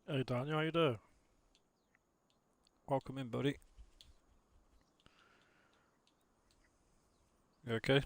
Hey Daniel, how you doing? Welcome in, buddy. You okay?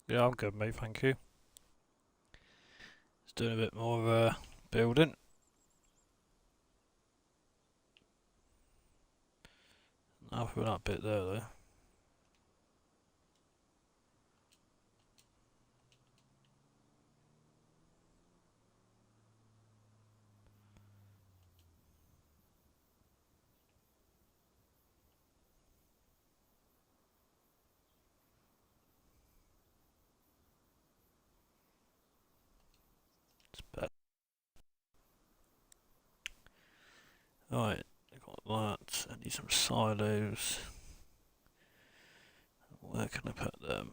Yeah, I'm good, mate. Thank you. Just doing a bit more building. Happy with that bit there, though. It's better. Right, I got that. I need some silos. Where can I put them?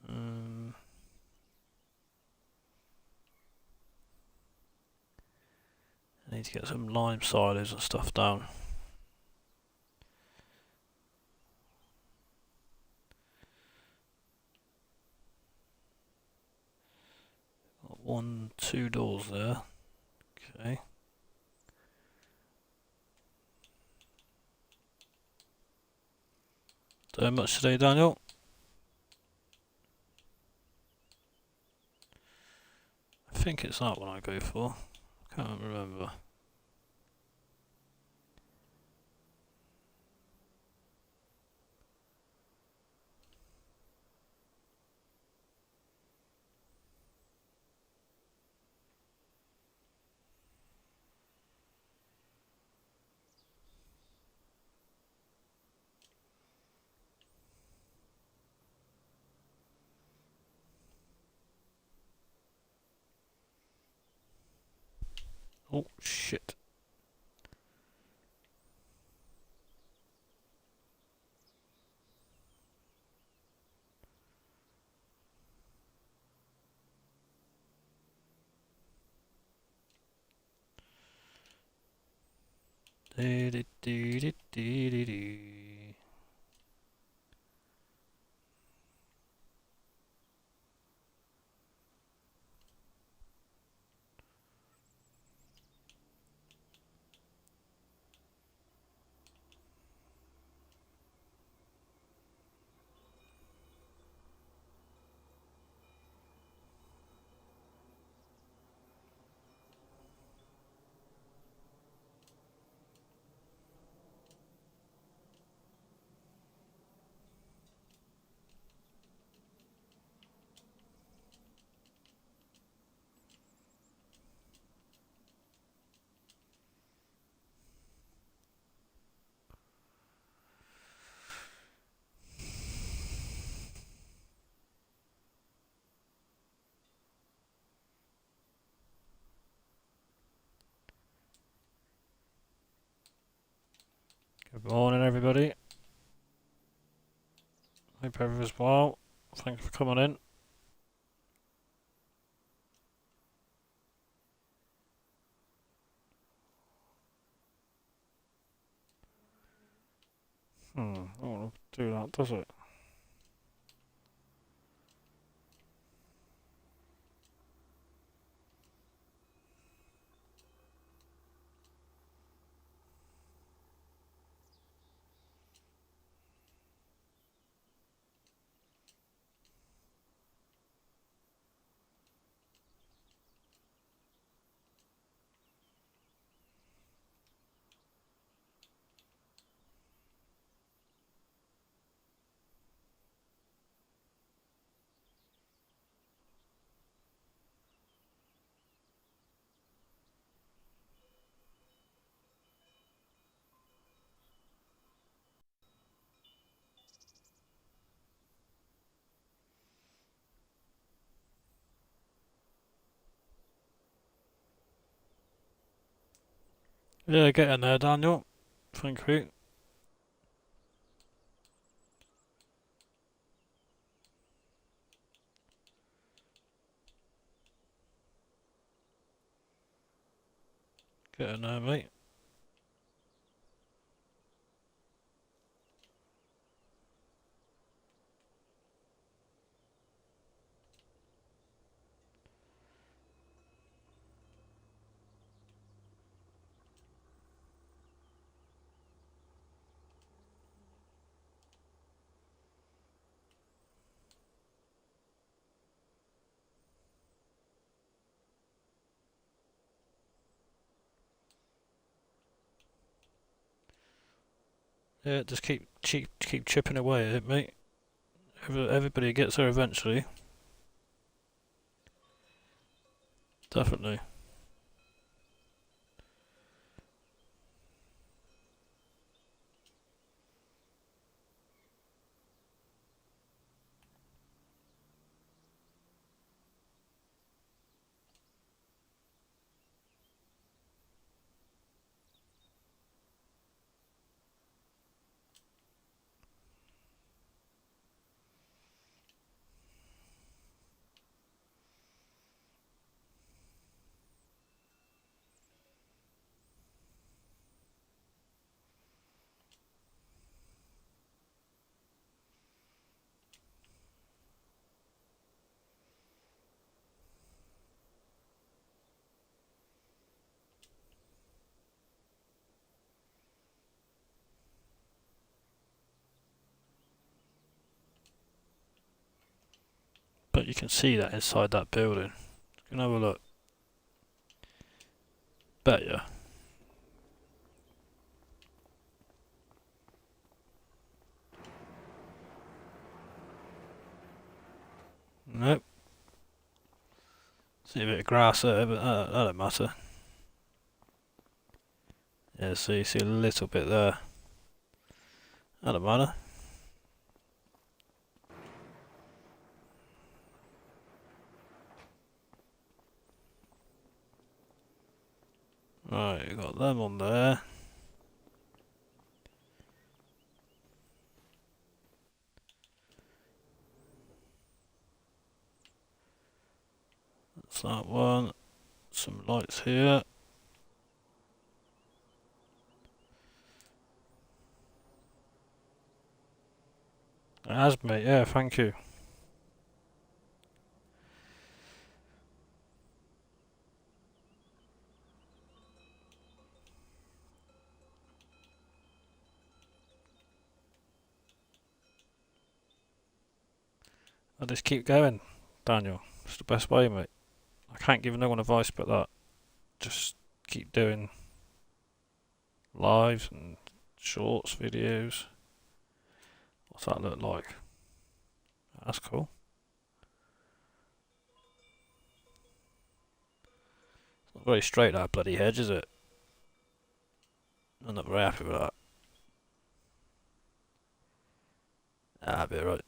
Um, I need to get some lime silos and stuff down. Got one, two doors there. Okay. Doing much today, Daniel? I think it's that one I go for. Can't remember. Oh, shit. Dee dee dee dee dee dee dee. Good morning, everybody. Hope everyone's well. Thanks for coming in. I don't want to do that, does it? Yeah, get in there, Daniel. Thank you. Get in there, mate. Yeah, just keep chipping away at it, mate. Everybody gets there eventually. Definitely. But you can see that inside that building. You can have a look. Bet ya. Nope. See a bit of grass there, but that don't matter. Yeah, so you see a little bit there. That don't matter. Right, you got them on there. That's that one. Some lights here. It has, mate. Yeah, thank you. I just keep going, Daniel. It's the best way, mate. I can't give no one advice but that. Just keep doing lives and shorts, videos. What's that look like? That's cool. It's not very straight, that bloody hedge, is it? I'm not very happy with that. That'll be right.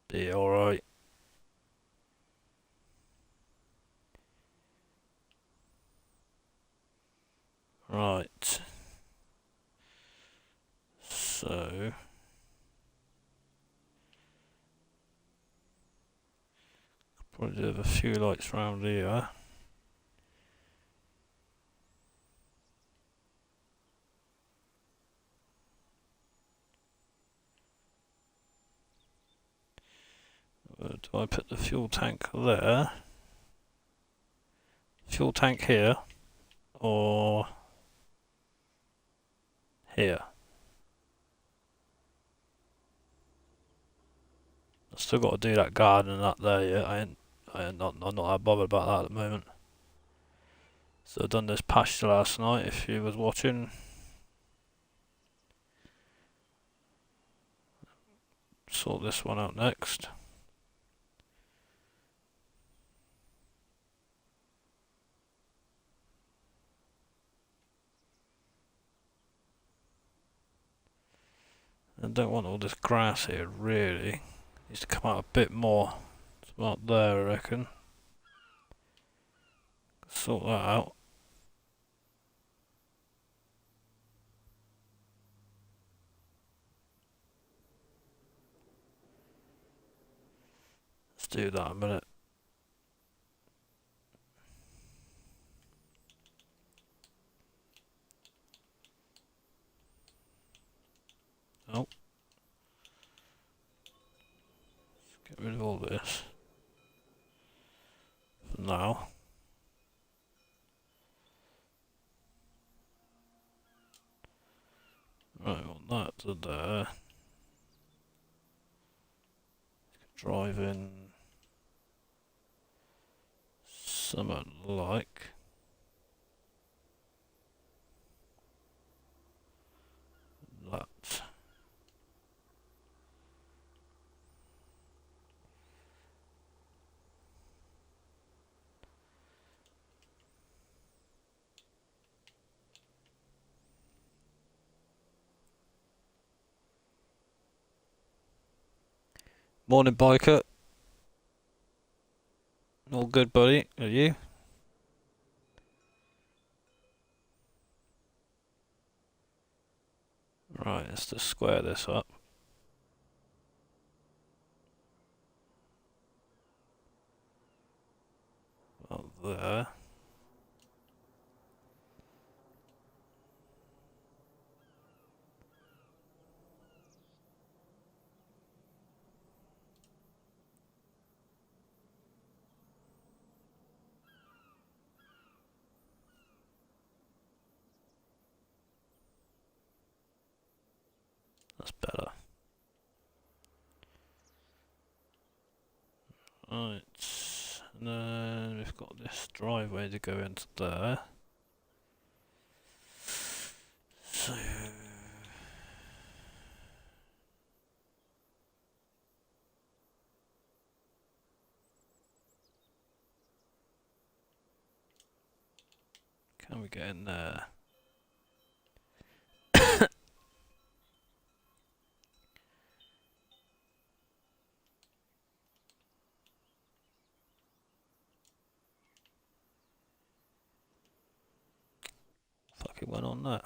Be alright. Right. So. Probably have a few lights around here. Do I put the fuel tank there? Fuel tank here? Or here? I've still got to do that garden up there yet. I'm not that bothered about that at the moment. So I've done this pasture last night, if you was watching. Sort this one out next. I don't want all this grass here, really. Needs to come out a bit more. It's about there, I reckon. Sort that out. Let's do that in a minute. Oh. Let's get rid of all this. For now. Right, want that to there. Drive in something like that. Morning, biker. All good, buddy. Are you? Right, let's just square this up. About there. That's better. Right. And then we've got this driveway to go into there. So can we get in there? Fuck, it went on that.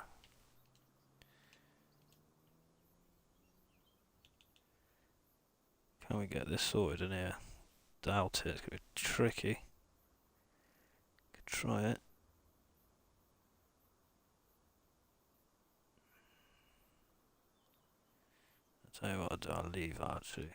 Can we get this sorted in here? Doubt it. It's gonna be tricky. Could try it. I'll tell you what I'll do. I'll leave that actually.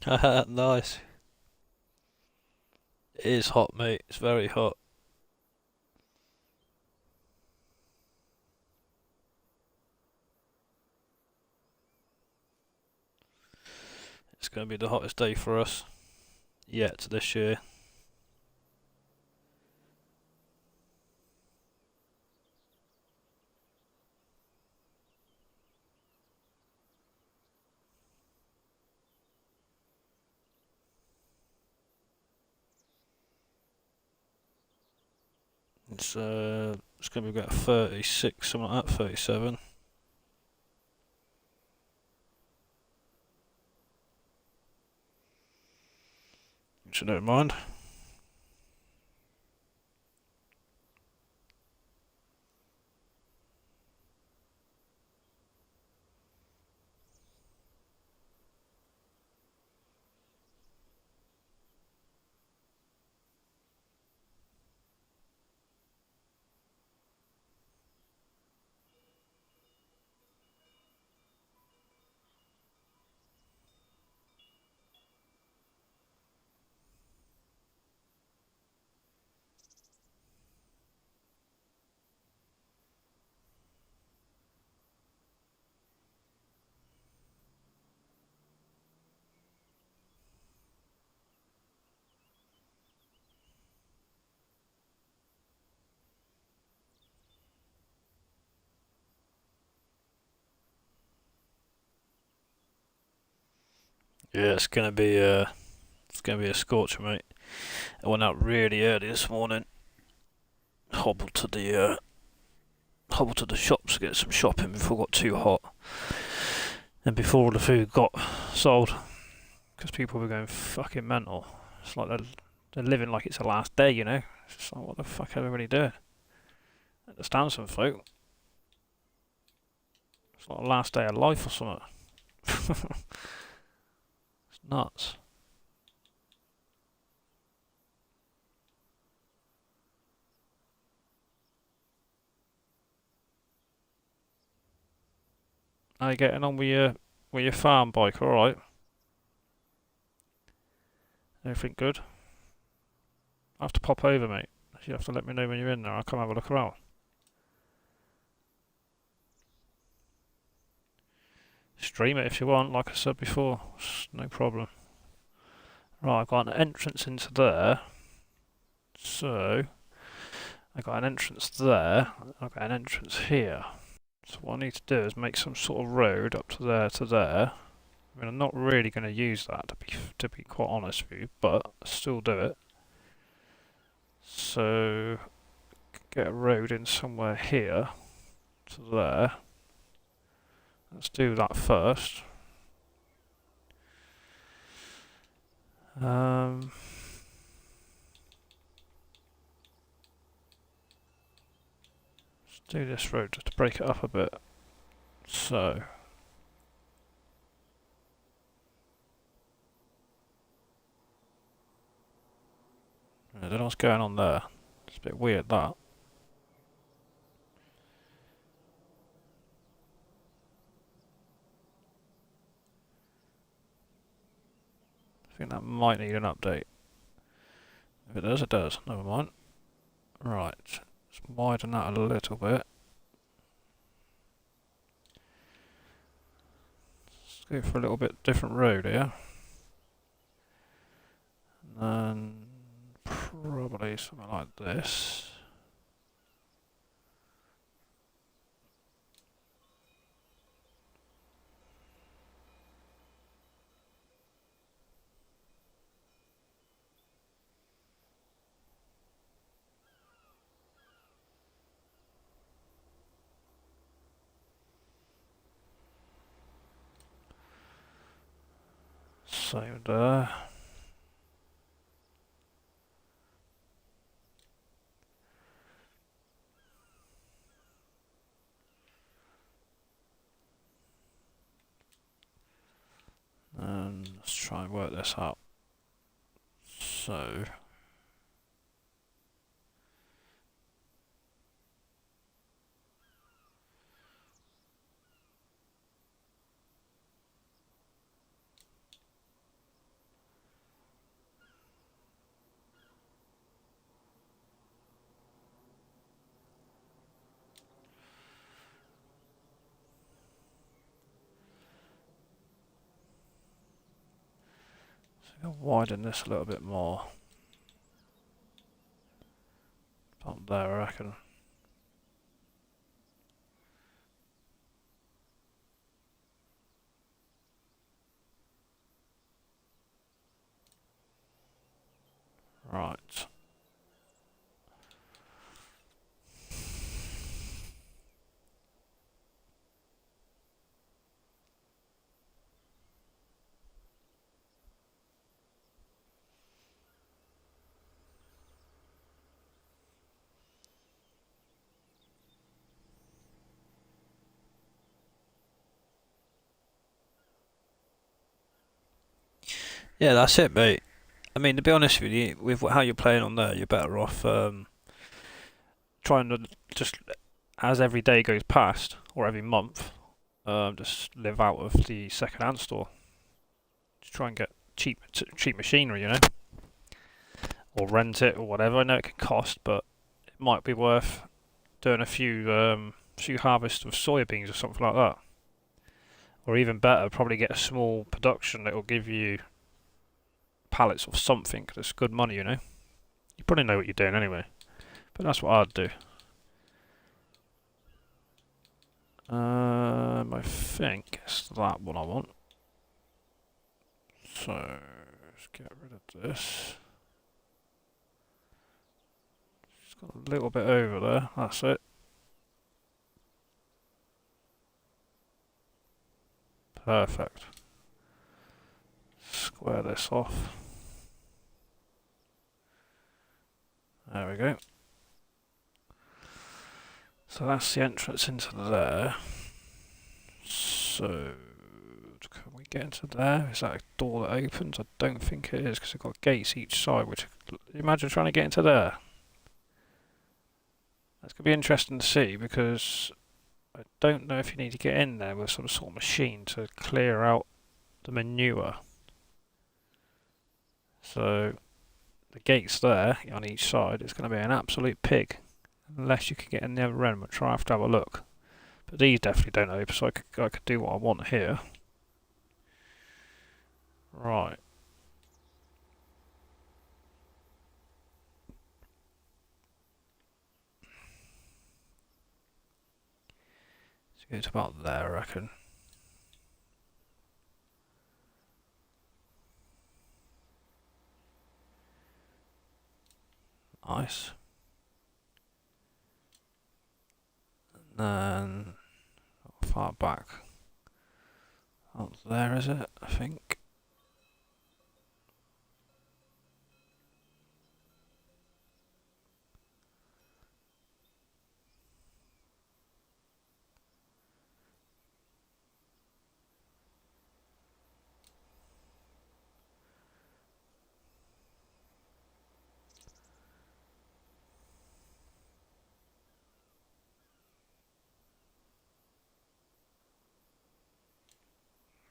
Haha, nice. It is hot, mate. It's very hot. It's going to be the hottest day for us yet this year. It's going to be about 36, something like that, 37. Which I don't mind. Yeah, it's gonna be a scorcher, mate. I went out really early this morning. Hobbled to the shops to get some shopping before it got too hot, and before all the food got sold, because people were going fucking mental. It's like they're living like it's the last day, you know. It's just like, what the fuck are everybody doing? I understand some folk. It's like the last day of life or something. It's nuts. How you getting on with your farm bike? All right. Everything good? I have to pop over, mate. You have to let me know when you're in there. I'll come have a look around. Stream it if you want, like I said before. It's no problem. Right, I've got an entrance into there. So, I've got an entrance there. I've got an entrance here. So what I need to do is make some sort of road up to there to there. I mean, I'm not really going to use that to be quite honest with you, but I'll still do it. So, get a road in somewhere here to there. Let's do that first. Let's do this road just to break it up a bit. So, I don't know what's going on there. It's a bit weird, that. I think that might need an update. If it does, it does. Never mind. Right. Let's widen that a little bit. Let's go for a little bit different road here. And then probably something like this. Same there. And let's try and work this out. So, I'll widen this a little bit more. Up there, I reckon. Right. Yeah, that's it, mate. I mean, to be honest with you, with how you're playing on there, you're better off trying to just, as every day goes past, or every month, just live out of the second-hand store. Just try and get cheap machinery, you know, or rent it or whatever. I know it can cost, but it might be worth doing a few harvests of soybeans or something like that. Or even better, probably get a small production that will give you pallets of something. That's good money, you know. You probably know what you're doing anyway, but that's what I'd do. I think it's that one I want. So let's get rid of this. It's got a little bit over there. That's it. Perfect. Square this off. There we go. So that's the entrance into there. So can we get into there? Is that a door that opens? I don't think it is because it's got gates each side. Which, imagine trying to get into there. That's going to be interesting to see because I don't know if you need to get in there with some sort of machine to clear out the manure. So the gates there on each side, it's going to be an absolute pig unless you can get in the other end, which I have to have a look. But these definitely don't open, so I could do what I want here. Right. So it's about there, I reckon. Nice. And then far back. Up there, is it? I think.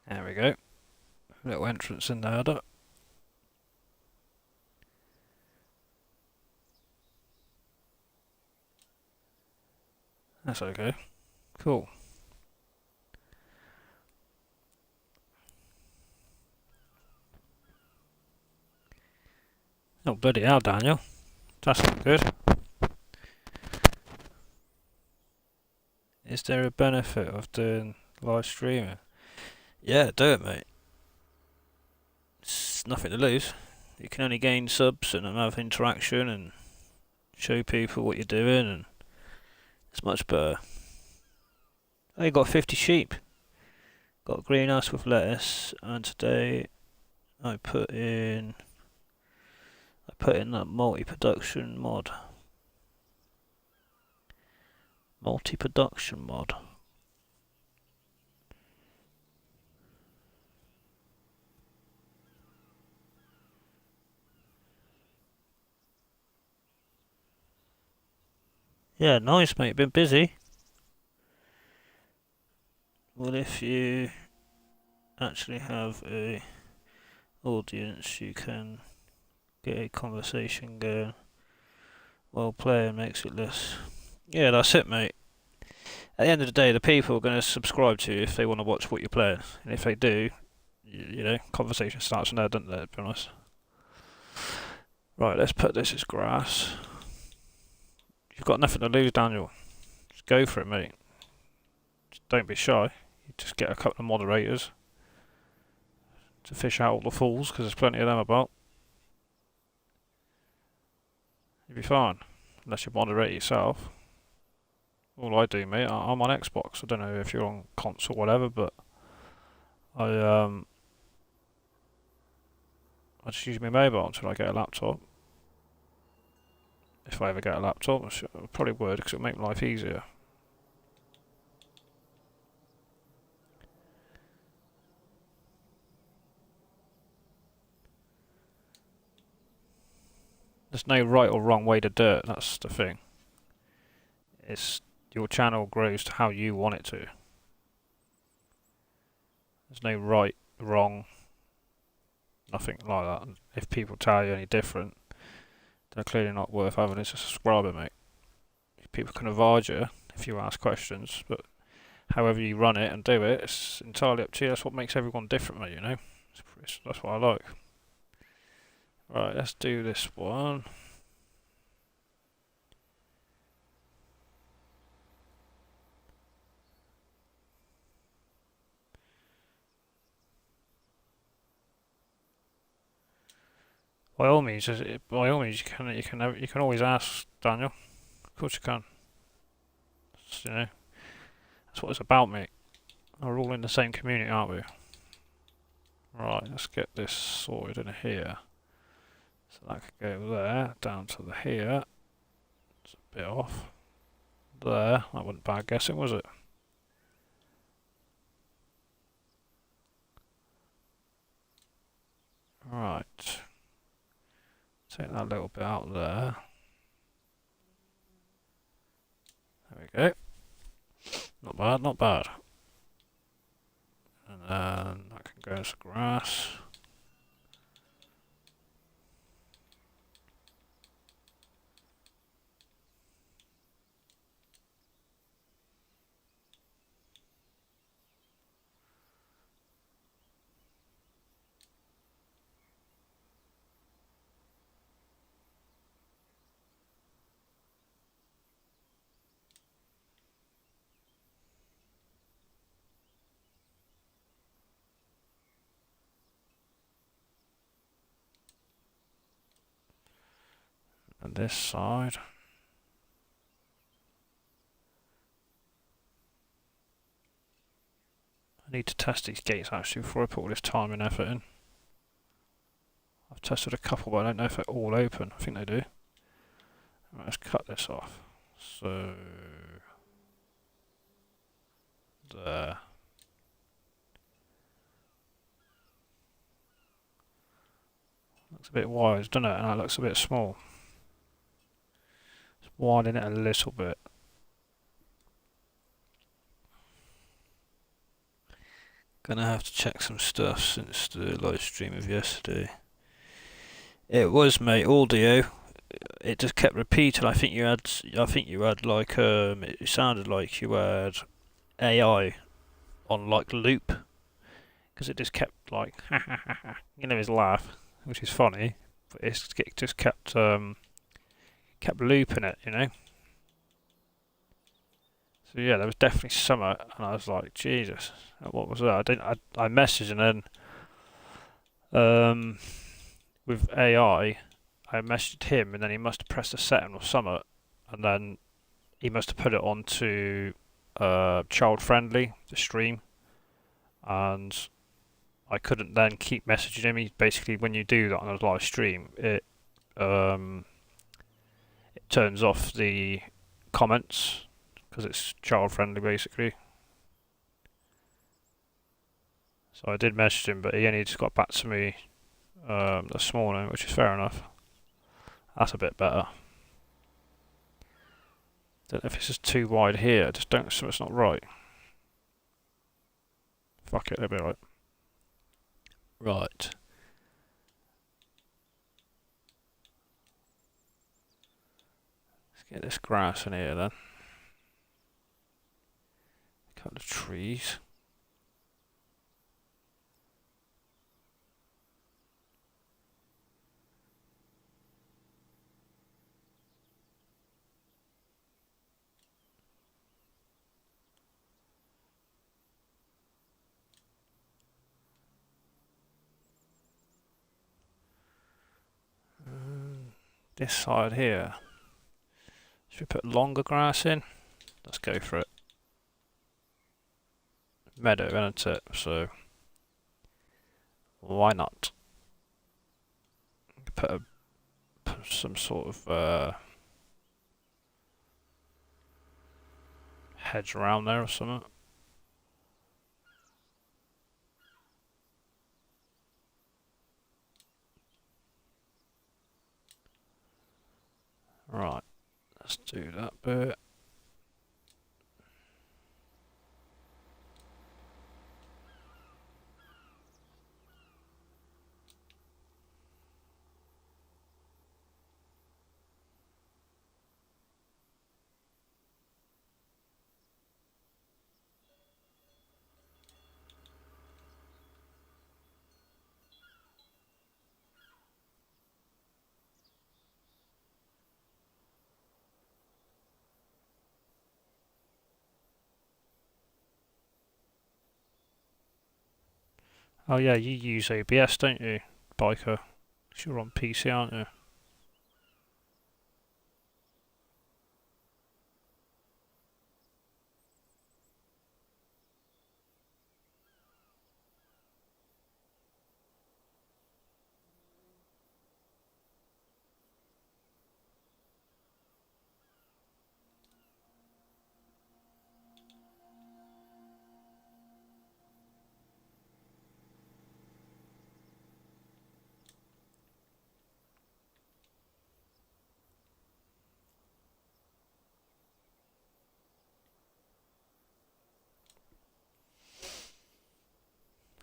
There we go. Little entrance in there, look. That's okay. Cool. Oh, bloody hell, Daniel. That's not good. Is there a benefit of doing live streaming? Yeah, do it, mate. It's nothing to lose. You can only gain subs and have interaction and show people what you're doing, and it's much better. I got 50 sheep. Got a greenhouse with lettuce, and today I put in that multi-production mod. Multi-production mod. Yeah, nice, mate. Been busy. Well, if you actually have a audience, you can get a conversation going while playing. Makes it less. Yeah, that's it, mate. At the end of the day, the people are going to subscribe to you if they want to watch what you're playing, and if they do, you know, conversation starts from there, doesn't it? To be honest. Right, let's put this as grass. You've got nothing to lose, Daniel. Just go for it, mate. Just don't be shy. You just get a couple of moderators to fish out all the fools, because there's plenty of them about. You'll be fine, unless you moderate yourself. All I do, mate, I'm on Xbox. I don't know if you're on console or whatever, but I just use my mobile until I get a laptop. If I ever get a laptop, I probably would, because it'll make life easier. There's no right or wrong way to do it, that's the thing. It's your channel grows to how you want it to. There's no right, wrong, nothing like that. And if people tell you any different, they're clearly not worth having as a subscriber, mate. People can avoid you if you ask questions, but however you run it and do it, it's entirely up to you. That's what makes everyone different, mate, you know? That's what I like. Right, let's do this one. By all means, you can always ask Daniel. Of course you can. You know, that's what it's about, mate. We're all in the same community, aren't we? Right, let's get this sorted in here. So that could go there, down to the here. It's a bit off. There, that wasn't bad guessing, was it? Right. Take that little bit out there. There we go. Not bad, not bad. And then that can go as grass. And this side. I need to test these gates actually before I put all this time and effort in. I've tested a couple, but I don't know if they're all open. I think they do. Right, let's cut this off. So there. Looks a bit wide, doesn't it? And that looks a bit small. Let's widen it a little bit. Gonna have to check some stuff since the live stream of yesterday. It was, mate, audio. It just kept repeating. I think you had like it sounded like you had AI on like loop, because it just kept like you know, his laugh, which is funny, but it just kept looping it, you know. So yeah, there was definitely summer, and I was like, Jesus, what was that? I messaged, and then with AI, I messaged him, and then he must have pressed a setting or something, and then he must have put it onto child friendly, the stream, and I couldn't then keep messaging him. He basically, when you do that on a live stream, it turns off the comments because it's child friendly basically. So I did message him, but he only just got back to me this morning, which is fair enough. That's a bit better. Don't know if it's just too wide here. Just don't. Something's not right. Fuck it, it'll be right. Right. Let's get this grass in here then. Cut the trees. This side here. Should we put longer grass in? Let's go for it. Meadow, isn't it? So why not? Put some sort of hedge around there or something. Right, let's do that bit. Oh yeah, you use OBS, don't you, biker? 'Cause you're on PC, aren't you?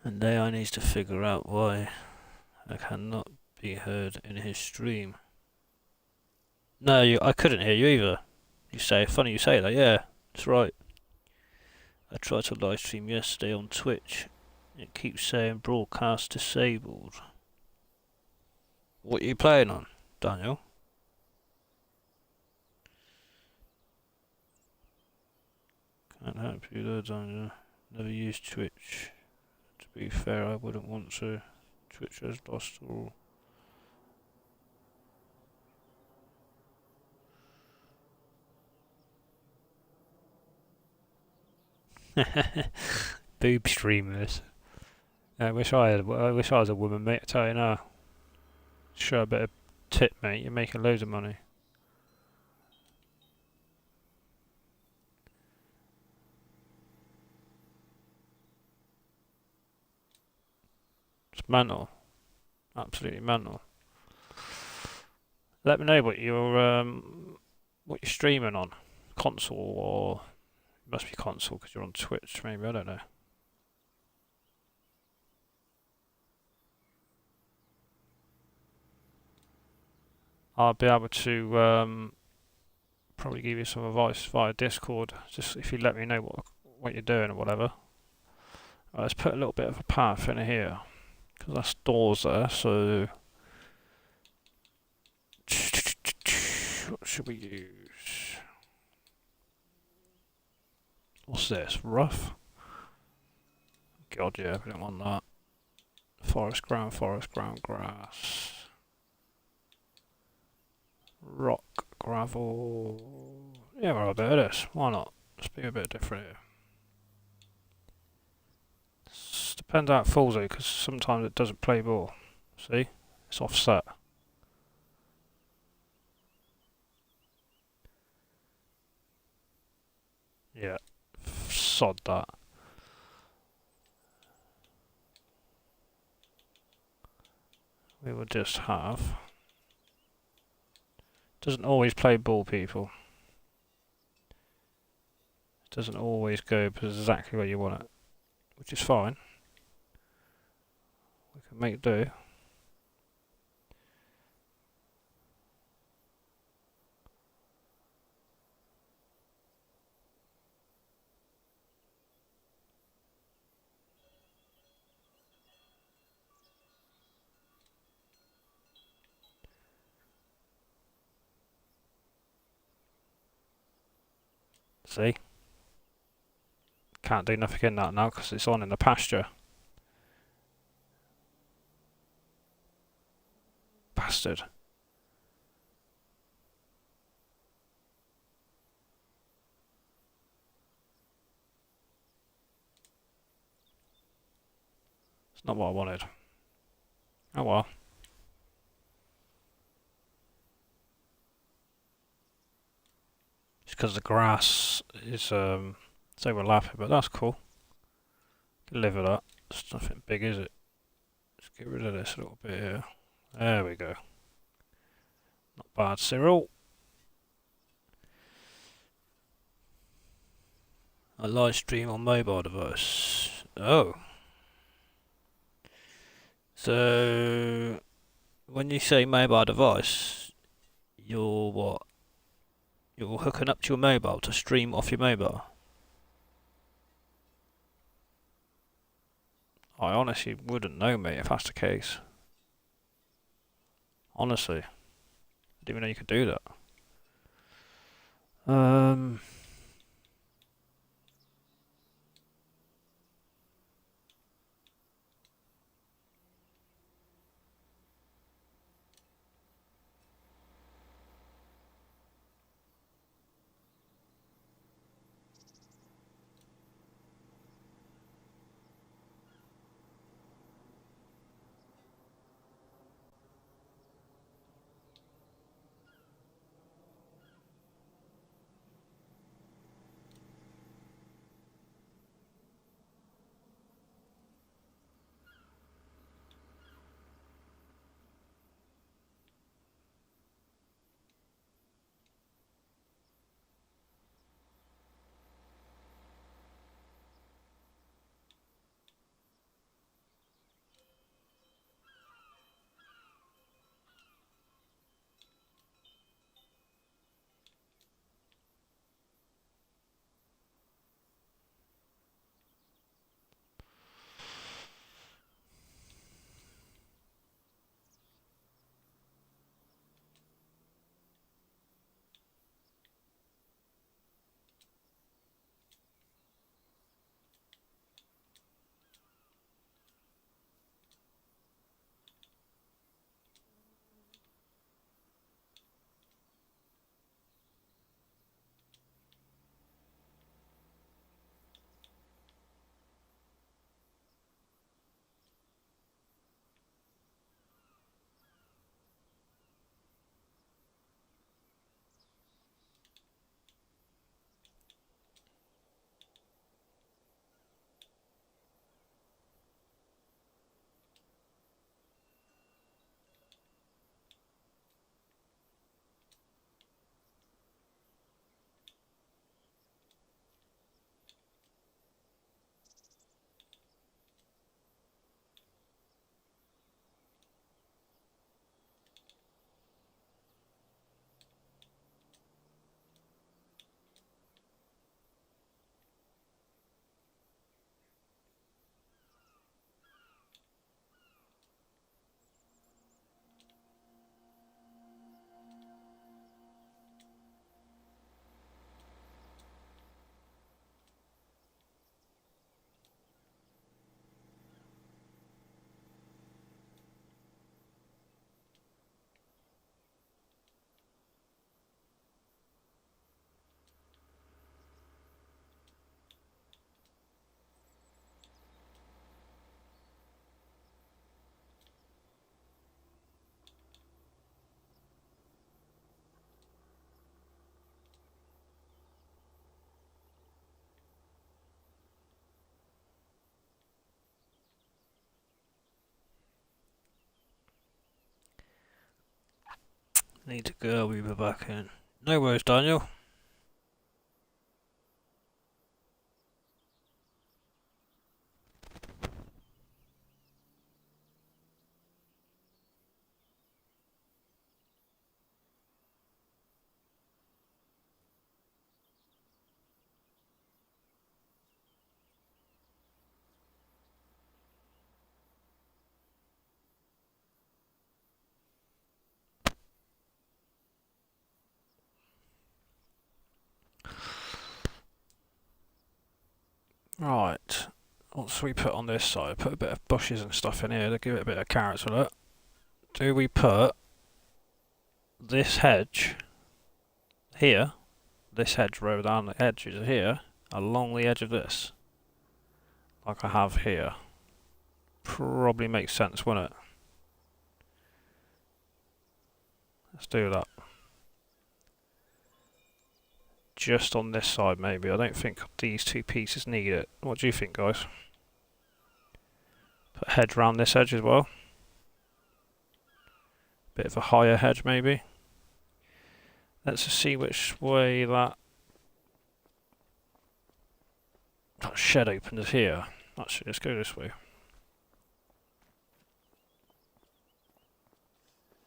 And AI needs to figure out why I cannot be heard in his stream. No, I couldn't hear you either. Funny you say that, yeah, that's right. I tried to live stream yesterday on Twitch. It keeps saying broadcast disabled. What are you playing on, Daniel? Can't help you there, Daniel. Never used Twitch. To be fair, I wouldn't want to. Twitch has lost all. Boob streamers. I wish I was a woman, mate. I tell you now. Show a bit of tit, mate. You're making loads of money. It's mental. Absolutely mental. Let me know what you're streaming on. Console, or it must be console because you're on Twitch. Maybe, I don't know. I'll be able to probably give you some advice via Discord. Just if you let me know what you're doing or whatever. Let's put a little bit of a path in here because that's doors there. So what should we use? What's this? Rough? God, yeah, we don't want that. Forest ground, grass. Rock, gravel. Yeah, we'll have a bit of this. Why not? Let's be a bit different here. Depends how it falls though, because sometimes it doesn't play ball. See? It's offset. Yeah. Sod that. We will just have... Doesn't always play ball, people. It doesn't always go exactly where you want it, which is fine. We can make do. See? Can't do nothing in that now because it's on in the pasture. Bastard. It's not what I wanted. Oh well. It's because the grass is it's overlapping, but that's cool. Can live with that. It's nothing big, is it? Let's get rid of this little bit here. There we go. Not bad, Cyril. I live stream on mobile device. Oh. So, when you say mobile device, you're what? You're hooking up to your mobile to stream off your mobile? I honestly wouldn't know, mate, if that's the case. Honestly. I didn't even know you could do that. Need to go, we'll be back in. No worries, Daniel. Right. Once we put on this side, put a bit of bushes and stuff in here to give it a bit of character. Look. Do we put this hedge here, this hedgerow down the edges here, along the edge of this, like I have here? Probably makes sense, wouldn't it? Let's do that. Just on this side, maybe. I don't think these two pieces need it. What do you think, guys? Put a hedge around this edge as well. Bit of a higher hedge, maybe. Let's just see which way that shed opens here. Actually, let's go this way.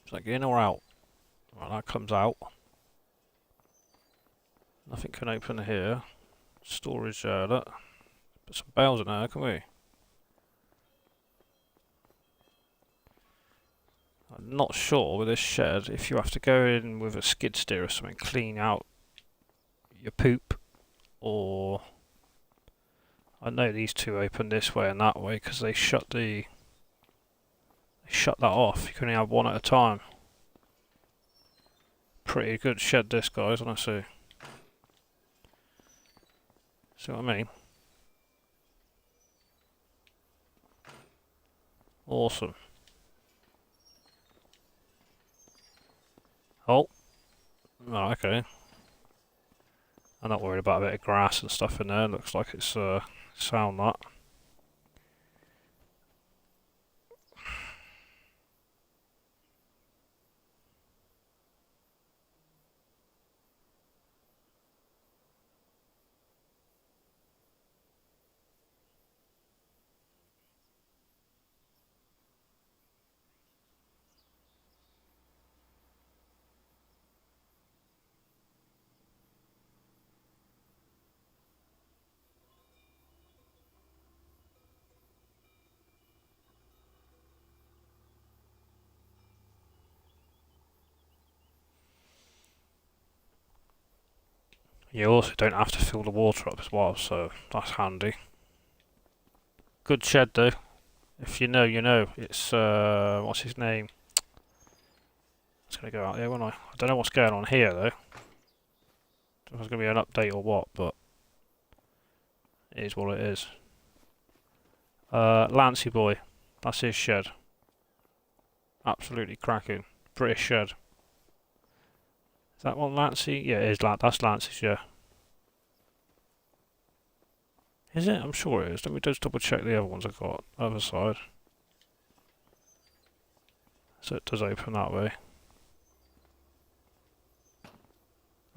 Is that in or out? Right, that comes out. Nothing can open here. Storage there, look. Put some bales in there, can we? I'm not sure with this shed if you have to go in with a skid steer or something, clean out your poop, or I know these two open this way and that way because they shut that off. You can only have one at a time. Pretty good shed this, guys, honestly. See what I mean? Awesome. Oh. Oh, okay. I'm not worried about a bit of grass and stuff in there. Looks like it's sound that. You also don't have to fill the water up as well, so that's handy. Good shed though. If you know, you know. It's what's his name? It's gonna go out there, won't I? I don't know what's going on here though. If there's gonna be an update or what, but it is what it is. Lancey boy, that's his shed. Absolutely cracking. British shed. Is that one Lancey? Yeah, it is. That's Lancey's, yeah. Is it? I'm sure it is. Let me just double check the other ones I've got. Other side. So it does open that way.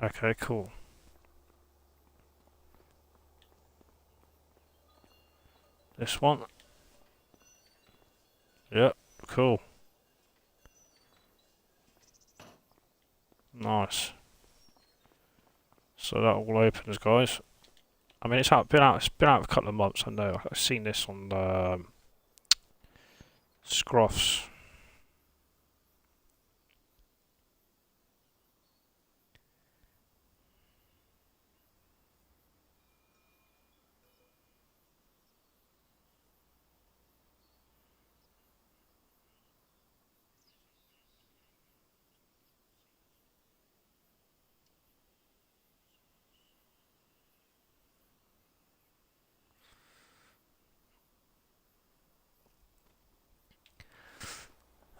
Okay, cool. This one. Yep, cool. Nice. So that all opens, guys. I mean, it's been out a couple of months. I know. I've seen this on Scruffs.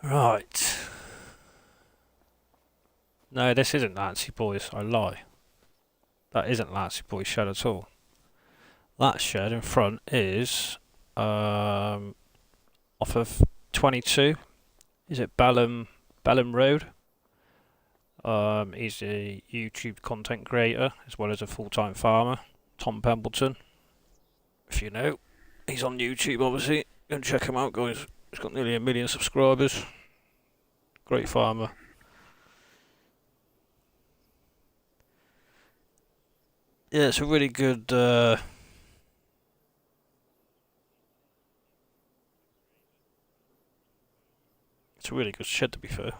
Right. No, this isn't Lancey Boy's. I lie. That isn't Lancey Boy's shed at all. That shed in front is off of 22. Is it Bellham Road? He's a YouTube content creator as well as a full-time farmer. Tom Pembleton, if you know. He's on YouTube, obviously. Go and check him out, guys. He's got nearly 1 million subscribers. Great farmer. Yeah, it's a really good. It's a really good shed, to be fair.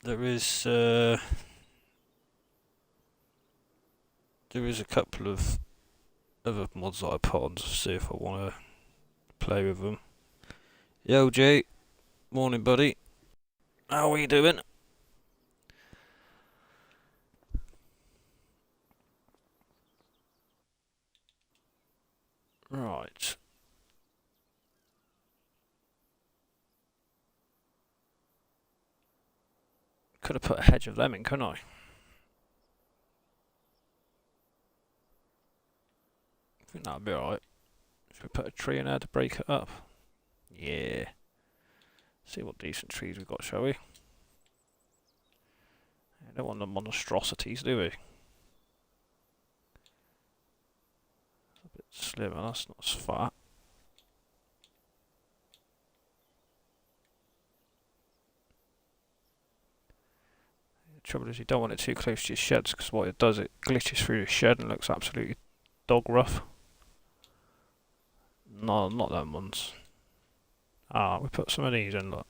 There is a couple of other mods that I put on to see if I want to play with them. Yo, Jay. Morning, buddy. How are you doing? Right. Could have put a hedge of them in, couldn't I? I think that'd be alright. Should we put a tree in there to break it up? Yeah. See what decent trees we've got, shall we? I don't want the monstrosities, do we? It's a bit slimmer, that's not as fat. The trouble is you don't want it too close to your sheds, because what it does, it glitches through your shed and looks absolutely dog rough. No, not them ones. Ah, we put some of these in, look.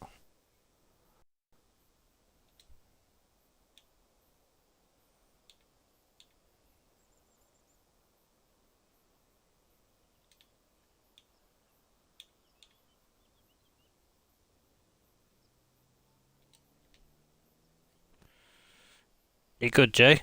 You good, Jay?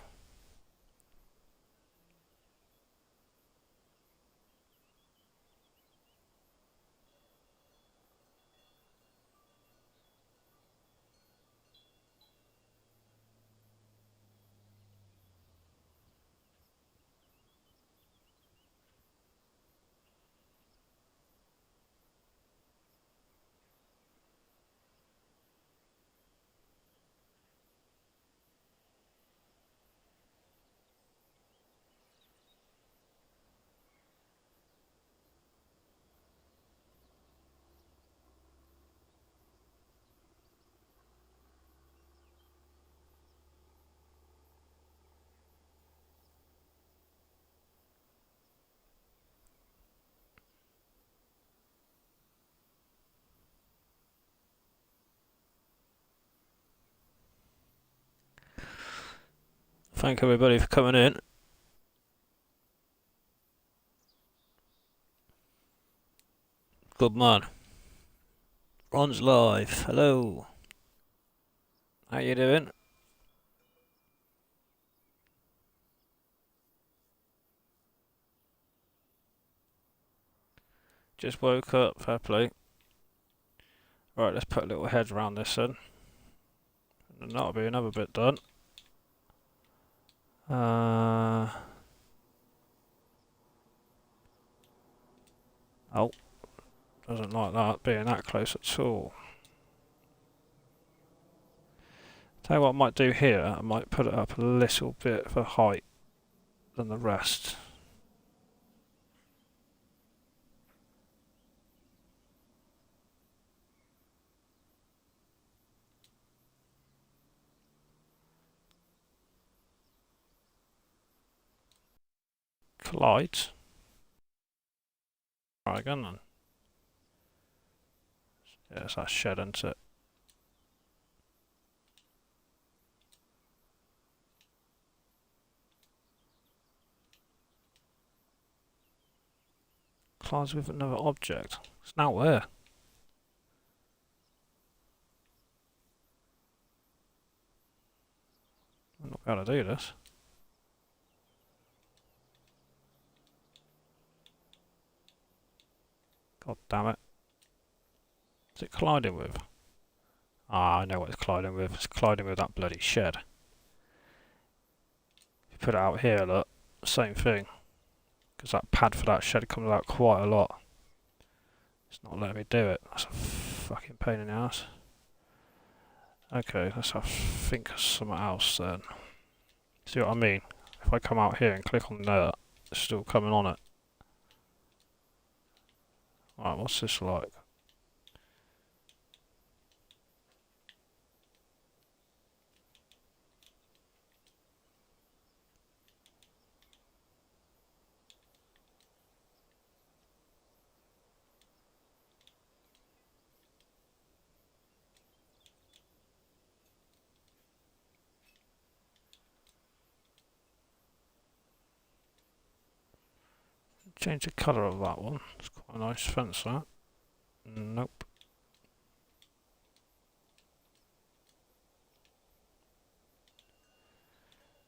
Thank everybody for coming in. Good man. Ron's live. Hello. How you doing? Just woke up. Fair play. Right, let's put a little hedge around this then. And that'll be another bit done. Oh. Doesn't like that being that close at all. Tell you what I might do here, I might put it up a little bit of a height than the rest. Collides. Right again then. Yeah, it's that shed, isn't it? Collides with another object. It's now where? I'm not going to do this. God damn it. What's it colliding with? Ah, I know what it's colliding with. It's colliding with that bloody shed. If you put it out here, look, same thing. Because that pad for that shed comes out quite a lot. It's not letting me do it. That's a fucking pain in the ass. Okay, let's have think of something else then. See what I mean? If I come out here and click on that, it's still coming on it. Right, what's this like? Change the colour of that one. It's quite a nice fence, that. Nope.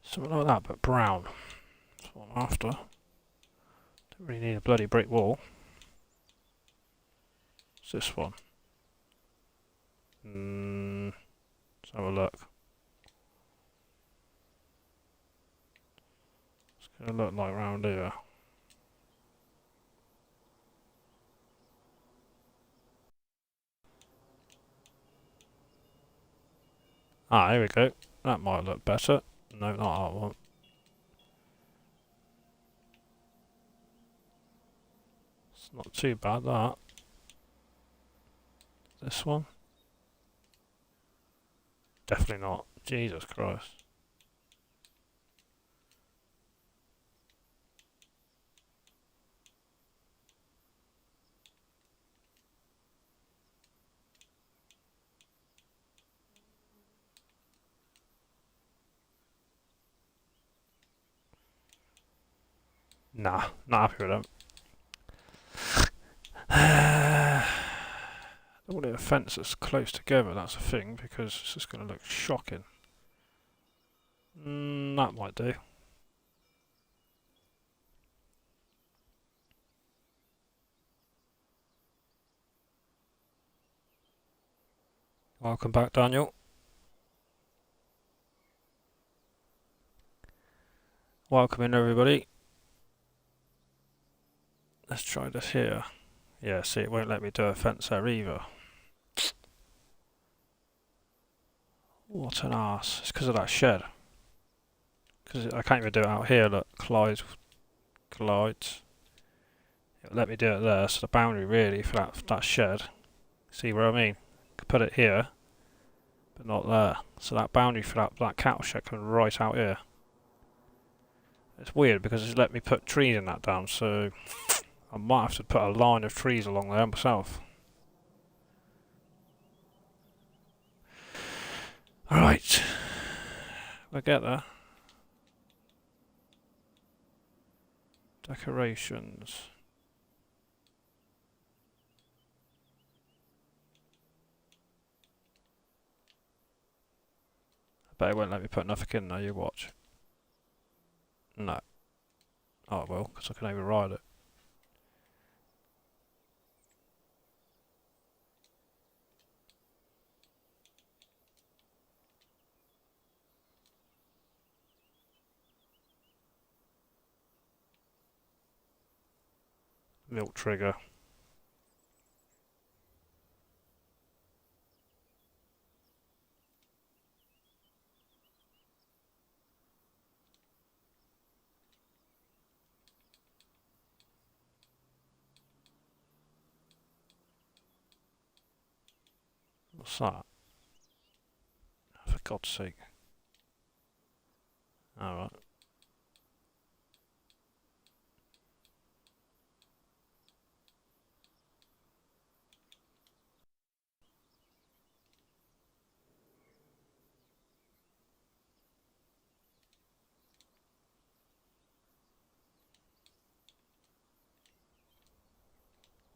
Something like that, but brown. That's what I'm after. Don't really need a bloody brick wall. What's this one? Let's have a look. It's going to look like round here. Ah, here we go. That might look better. No, not that one. It's not too bad, that. This one? Definitely not. Jesus Christ. Nah, not happy with them. I don't want a fence that's close together, that's a thing, because it's just going to look shocking. That might do. Welcome back, Daniel. Welcome in, everybody. Let's try this here. Yeah, see, it won't let me do a fence there either. What an arse. It's because of that shed. Because I can't even do it out here, look. Collides. It'll let me do it there, so the boundary really for that shed. See what I mean? Could put it here, but not there. So that boundary for that cattle shed comes right out here. It's weird because it's let me put trees in that down, so I might have to put a line of trees along there myself. Alright. We'll get there. Decorations. I bet it won't let me put nothing in there, you watch. No. Oh, it will, because I can override it. Milk trigger. What's that? For God's sake. Alright.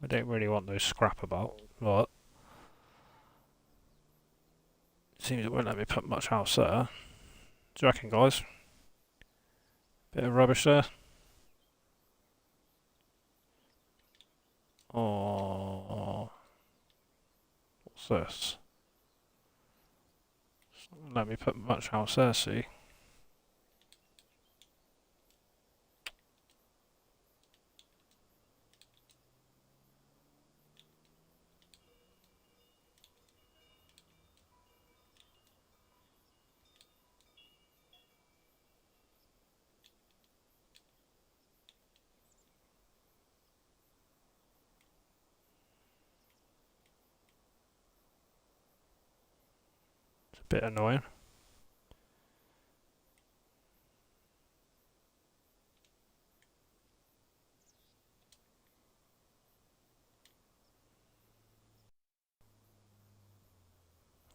I don't really want those scrap about, but seems it won't let me put much else there. Do you reckon, guys? Bit of rubbish there. Oh, what's this? It's not gonna let me put much else there, see? It's a bit annoying.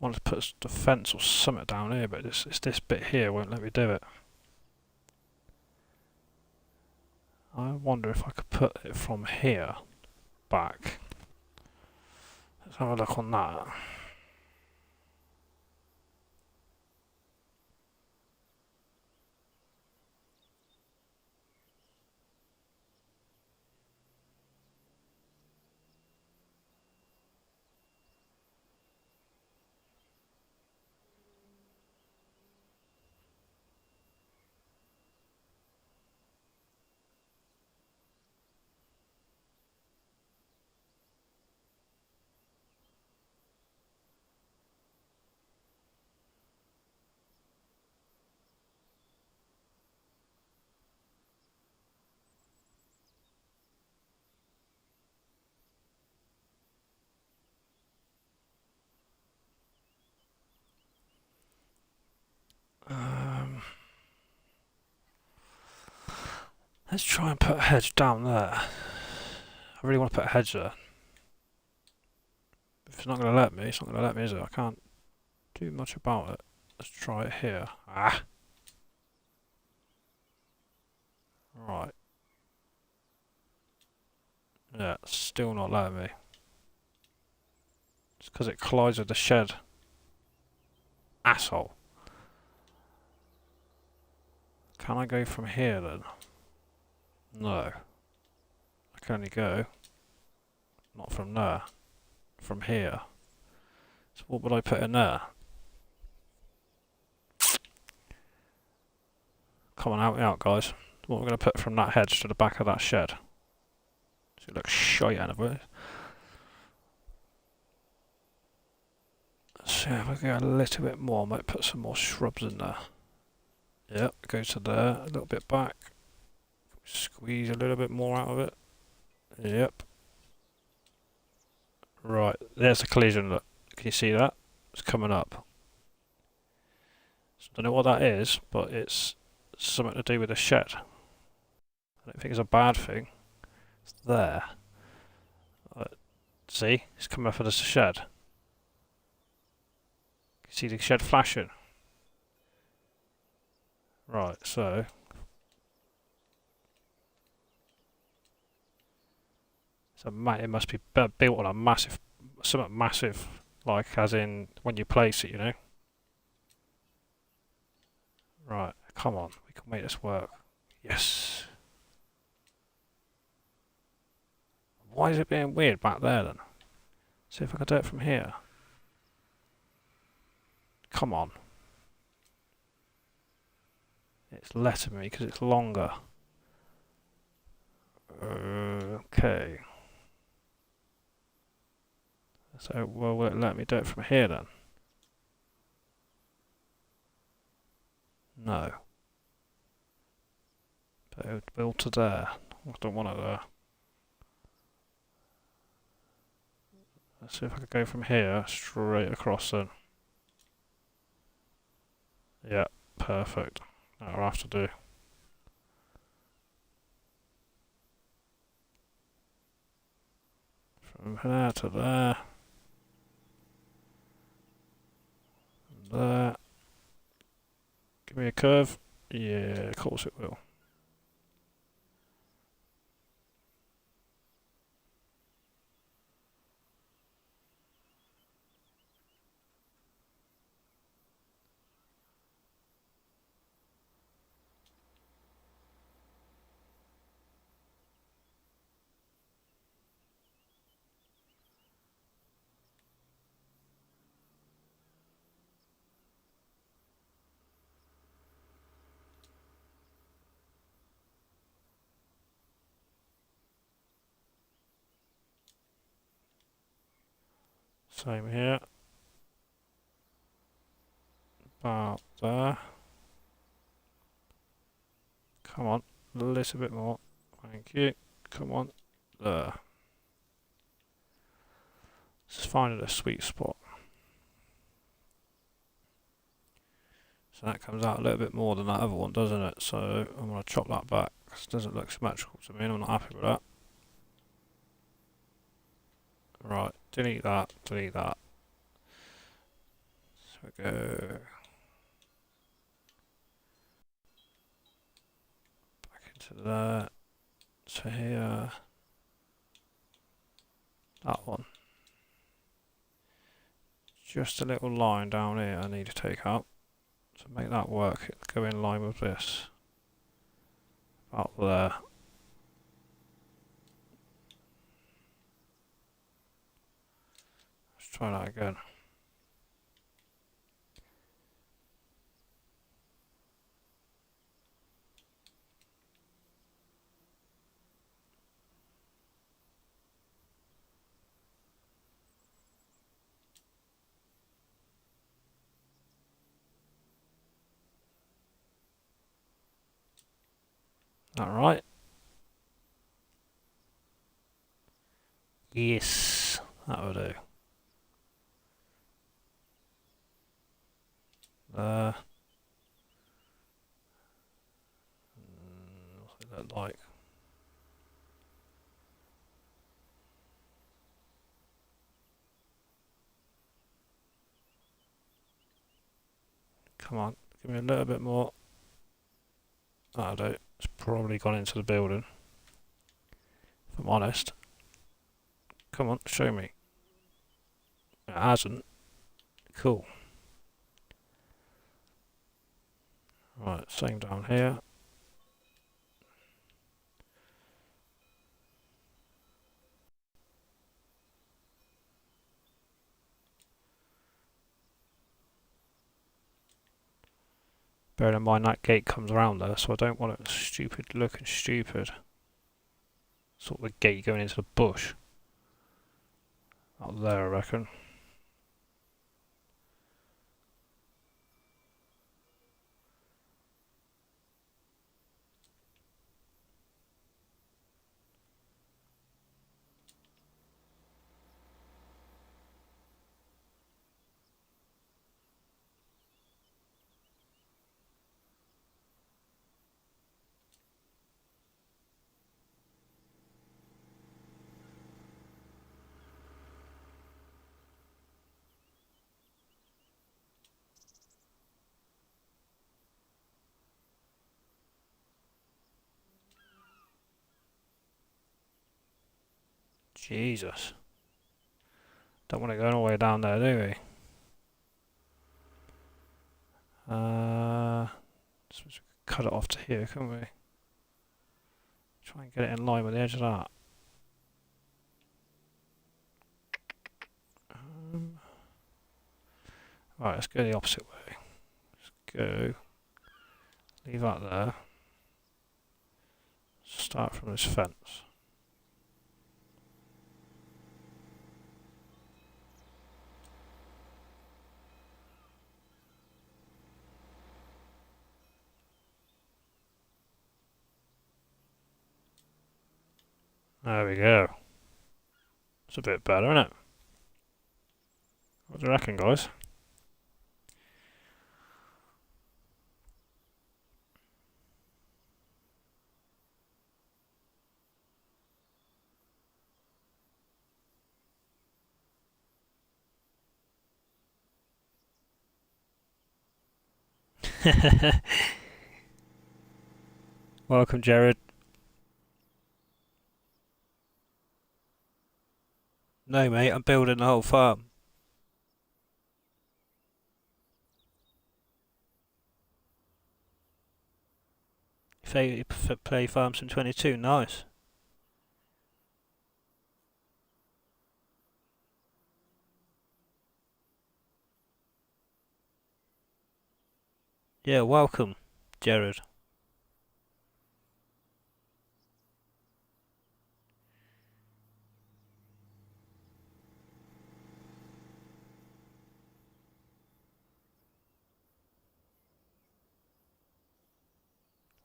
I want to put a fence or something down here, but it's this bit here won't let me do it. I wonder if I could put it from here back. Let's have a look on that. Let's try and put a hedge down there. I really want to put a hedge there. If it's not going to let me, it's not going to let me, is it? I can't do much about it. Let's try it here. Ah! Right. Yeah, it's still not letting me. It's because it collides with the shed. Asshole. Can I go from here then? No. I can only go. Not from there. From here. So what would I put in there? Come on, help me out, guys. What we're going to put from that hedge to the back of that shed. So it looks shite anyway. So if I go a little bit more, I might put some more shrubs in there. Yep, go to there, a little bit back. Squeeze a little bit more out of it. Yep. Right, there's the collision, look. Can you see that? It's coming up. So I don't know what that is, but it's something to do with the shed. I don't think it's a bad thing. It's there. See? It's coming up as a shed. You see the shed flashing? Right, so it must be built on a massive, something massive, like as in when you place it, you know. Right, come on, we can make this work. Yes. Why is it being weird back there then? See if I can do it from here. Come on. It's letting me because it's longer. Okay. So, well, will it let me do it from here then? No. But it would build to there. I don't want it there. Let's see if I could go from here straight across then. Yeah, perfect. That'll have to do. From there to there. There. Give me a curve. Yeah, of course it will. Same here. About there. Come on, a little bit more. Thank you. Come on, there. Just finding a sweet spot. So that comes out a little bit more than that other one, doesn't it? So I'm going to chop that back because it doesn't look symmetrical to me and I'm not happy with that. Right, delete that, delete that. So we go back into there, to here, that one. Just a little line down here I need to take out to make that work, it'll go in line with this. About there. Let's try that again. Alright. Yes, that'll do. There. What's it look like? Come on, give me a little bit more. That'll do. It's probably gone into the building. If I'm honest. Come on, show me. It hasn't. Cool. Right, same down here. Bearing in mind that gate comes around there, so I don't want it stupid looking stupid. Sort of the gate going into the bush. Out there, I reckon. Jesus. Don't want it going all the way down there, do we? Suppose we could cut it off to here, couldn't we? Try and get it in line with the edge of that. Right, let's go the opposite way. Let's go. Leave that there. Start from this fence. There we go. It's a bit better, isn't it? What do you reckon, guys? Welcome, Jared. No, mate, I'm building the whole farm. If they play Farm22, nice. Yeah, welcome, Jared.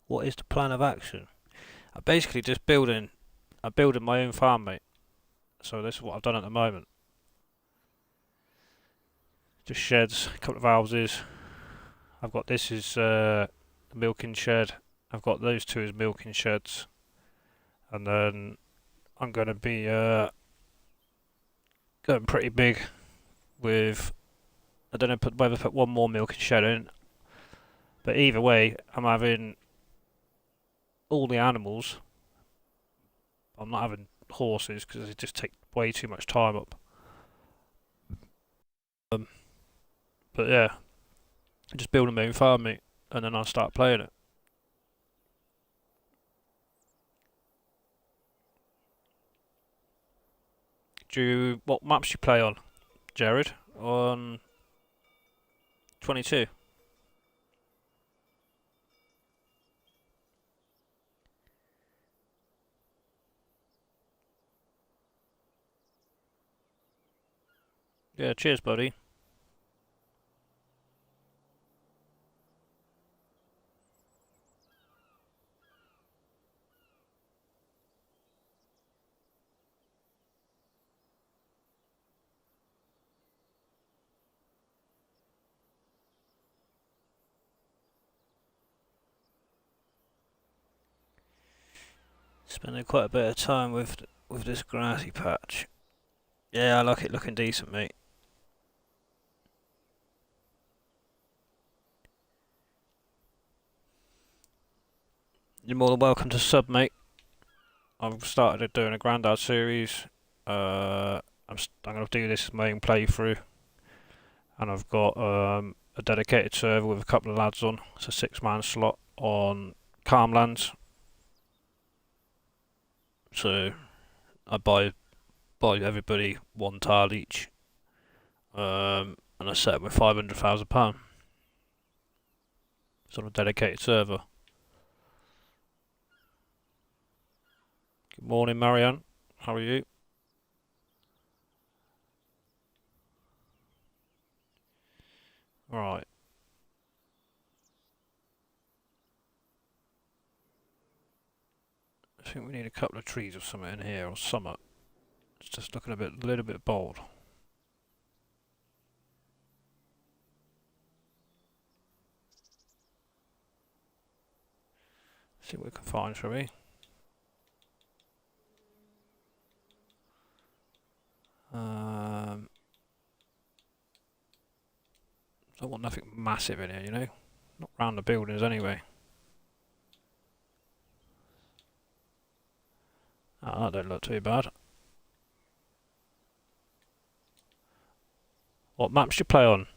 What is the plan of action? I'm basically just building. I'm building my own farm, mate. So this is what I've done at the moment. Just sheds, a couple of houses. I've got this is a milking shed. I've got those two as milking sheds, and then I'm going to be going pretty big with. I don't know whether put one more milking shed in, but either way, I'm having all the animals. I'm not having horses because they just take way too much time up. But yeah, just building my own farm, mate, and then I'll start playing it. What maps you play on, Jared? On 22. Yeah, cheers, buddy. Spending quite a bit of time with this grassy patch. Yeah, I like it looking decent, mate. You're more than welcome to sub, mate. I've started doing a Grandad series. I'm going to do this as my own playthrough, and I've got a dedicated server with a couple of lads on. It's a 6-man slot on Calmlands. So I buy everybody one tile each, and I set up with £500,000. It's on a dedicated server. Good morning, Marianne. How are you? Right. I think we need a couple of trees or something in here, or something. It's just looking a little bit bold. See what we can find, shall we? Don't want nothing massive in here, you know? Not round the buildings anyway. Oh, that don't look too bad. What maps do you play on,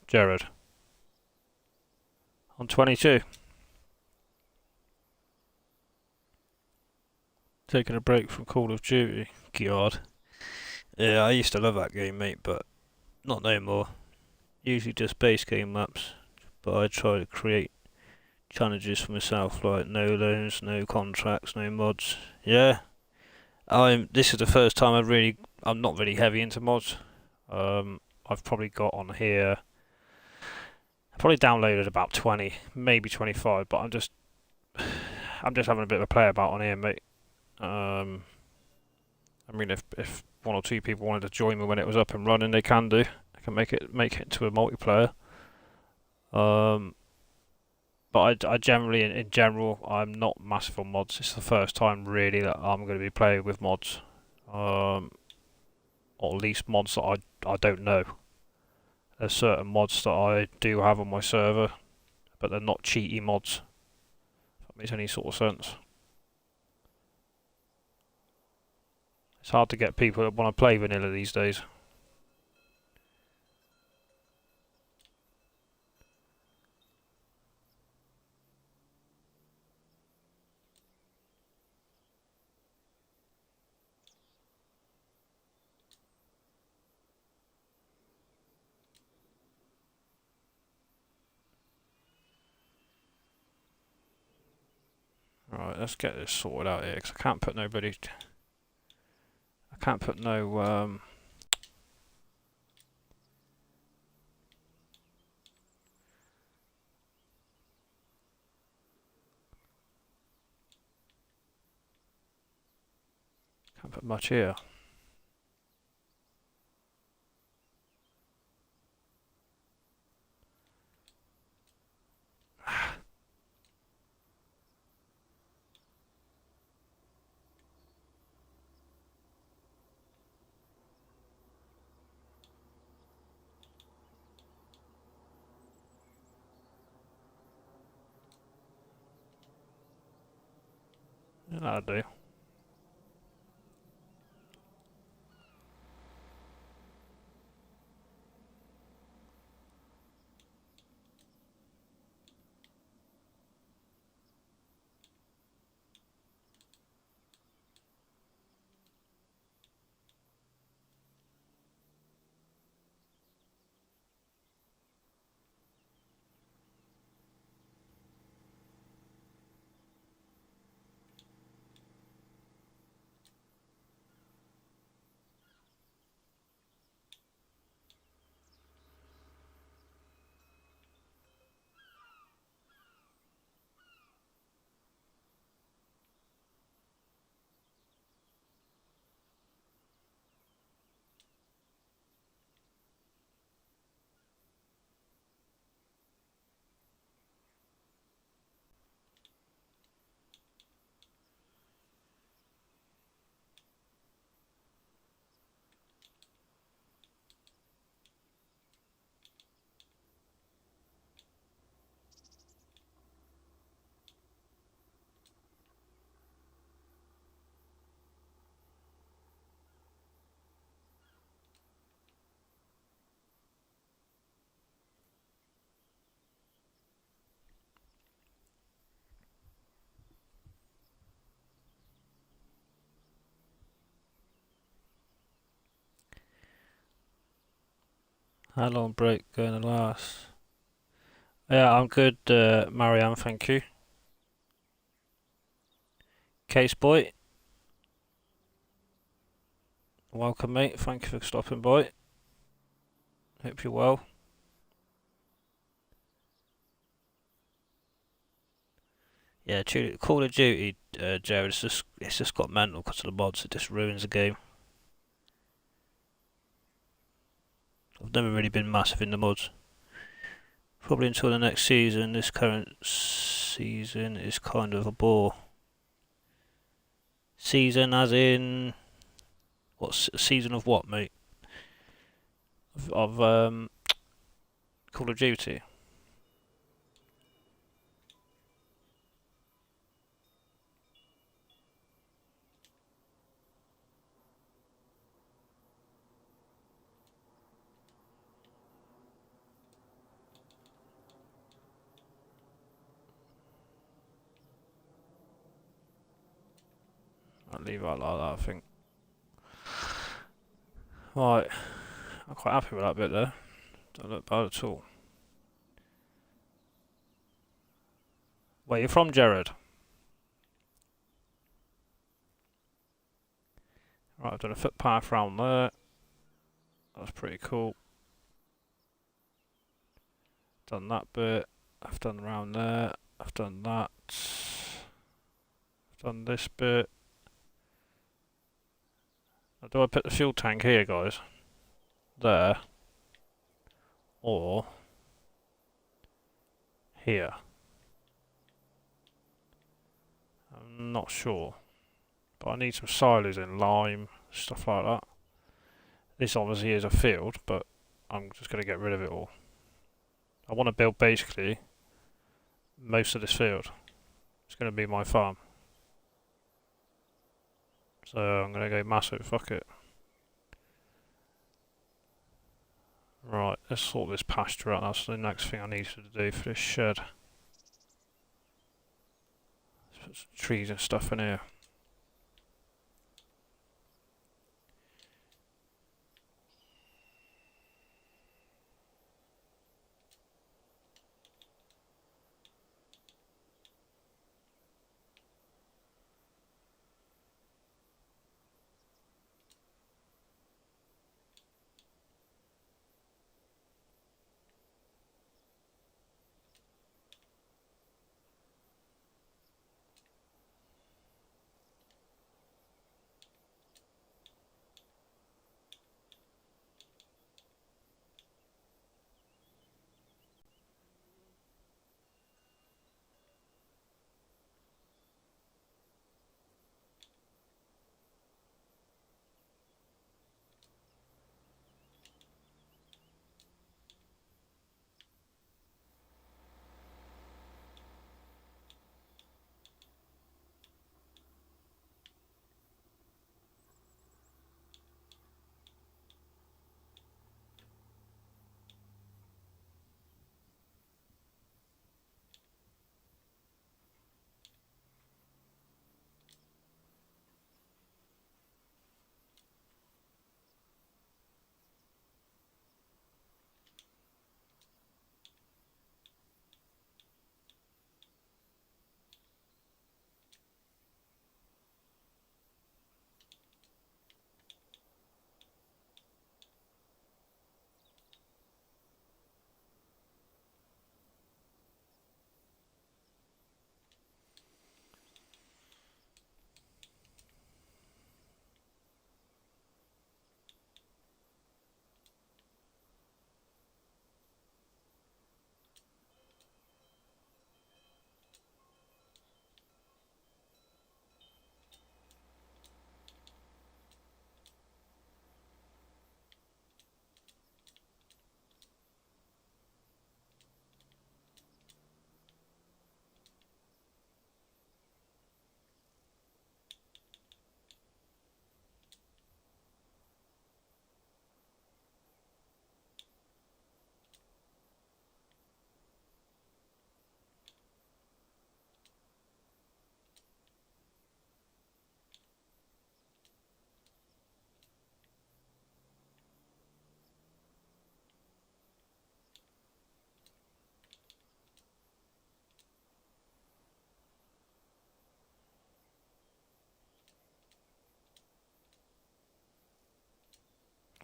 Jared? On 22. Taking a break from Call of Duty. God. Yeah, I used to love that game, mate, but not no more. Usually just base game maps, but I try to create challenges for myself, like no loans, no contracts, no mods. Yeah, This is the first time I'm not really heavy into mods. I've probably got on here. I probably downloaded about 20, maybe 25, but I'm just having a bit of a play about on here, mate. I mean, if one or two people wanted to join me when it was up and running, they can do. I can make it into a multiplayer. But I generally, in general, I'm not massive on mods. It's the first time really that I'm going to be playing with mods, or at least mods that I don't know. There's certain mods that I do have on my server, but they're not cheaty mods. If that makes any sort of sense. It's hard to get people that want to play vanilla these days. Right, let's get this sorted out here, because I can't put nobody... I can't put no... can't put much here. Yeah, that'll do. How long break going to last? Yeah, I'm good, Marianne, thank you. Case boy, welcome mate, thank you for stopping by. Hope you're well. Yeah, Call of Duty, Jared, it's just got mental because of the mods. It just ruins the game. I've never really been massive in the mods. Probably until the next season. This current season is kind of a bore. Season as in... What season of what, mate? Of Call of Duty. I'll leave it like that, I think. Right, I'm quite happy with that bit there. Don't look bad at all. Where you from, Jared? Right, I've done a footpath round there. That's pretty cool. Done that bit. I've done around there. I've done that. I've done this bit. Now, do I put the fuel tank here, guys? There. or here. I'm not sure, but I need some silos in lime, stuff like that. This obviously is a field, but I'm just going to get rid of it all. I want to build basically most of this field. It's going to be my farm. So I'm going to go massive, fuck it. Right, let's sort this pasture out. That's the next thing I need to do for this shed. Let's put some trees and stuff in here.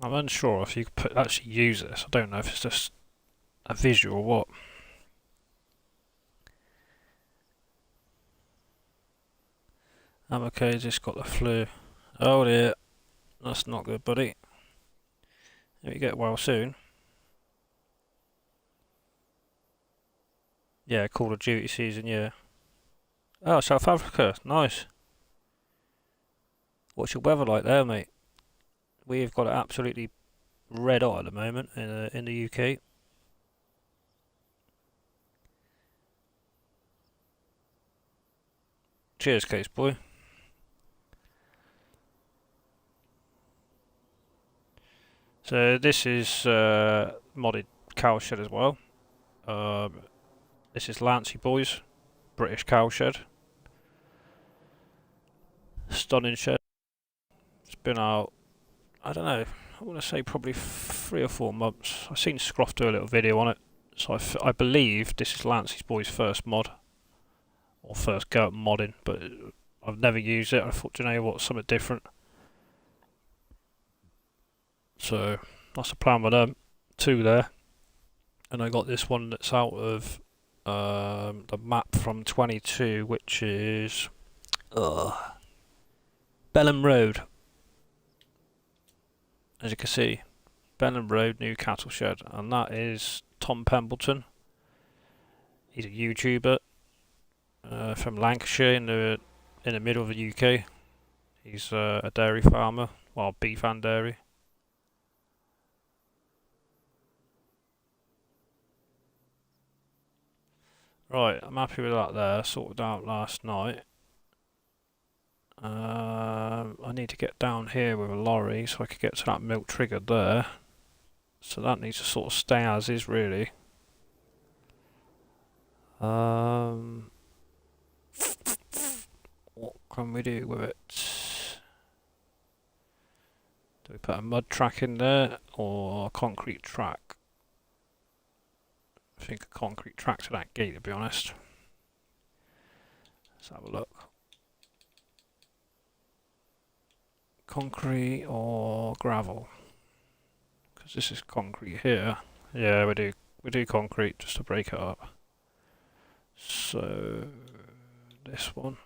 I'm unsure if you could actually use this. I don't know if it's just a visual or what. I'm okay, just got the flu. Oh dear, that's not good, buddy. You get well soon. Yeah, Call of Duty season, yeah. Oh, South Africa, nice. What's your weather like there, mate? We've got it absolutely red hot at the moment in the UK. Cheers, case boy. So this is modded cow shed as well. This is Lancy Boys, British cow shed. Stunning shed. It's been out, I don't know, I want to say probably 3 or 4 months. I've seen Scruff do a little video on it. So I believe this is Lancy's Boys' first mod. Or first go at modding, but I've never used it. I thought, you know what, something different. So that's the plan with them. 2 there. And I got this one that's out of the map from 22, which is Bellham Road. As you can see, Benham Road, new cattle shed, and that is Tom Pembleton. He's a YouTuber from Lancashire in the middle of the UK. He's a dairy farmer, well, beef and dairy. Right, I'm happy with that there. Sorted out last night. I need to get down here with a lorry so I could get to that milk trigger there. So that needs to sort of stay as is, really. What can we do with it? Do we put a mud track in there or a concrete track? I think a concrete track to that gate, to be honest. Let's have a look. Concrete or gravel? Because this is concrete here. Yeah, we do concrete just to break it up. So this one.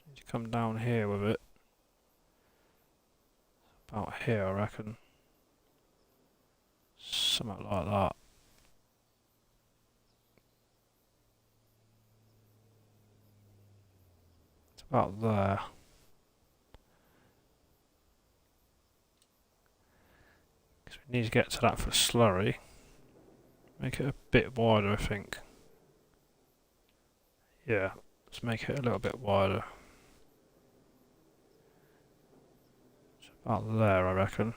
Need to come down here with it. About here, I reckon. Something like that. It's about there. Because we need to get to that for the slurry. Make it a bit wider, I think. Yeah, let's make it a little bit wider. It's about there, I reckon.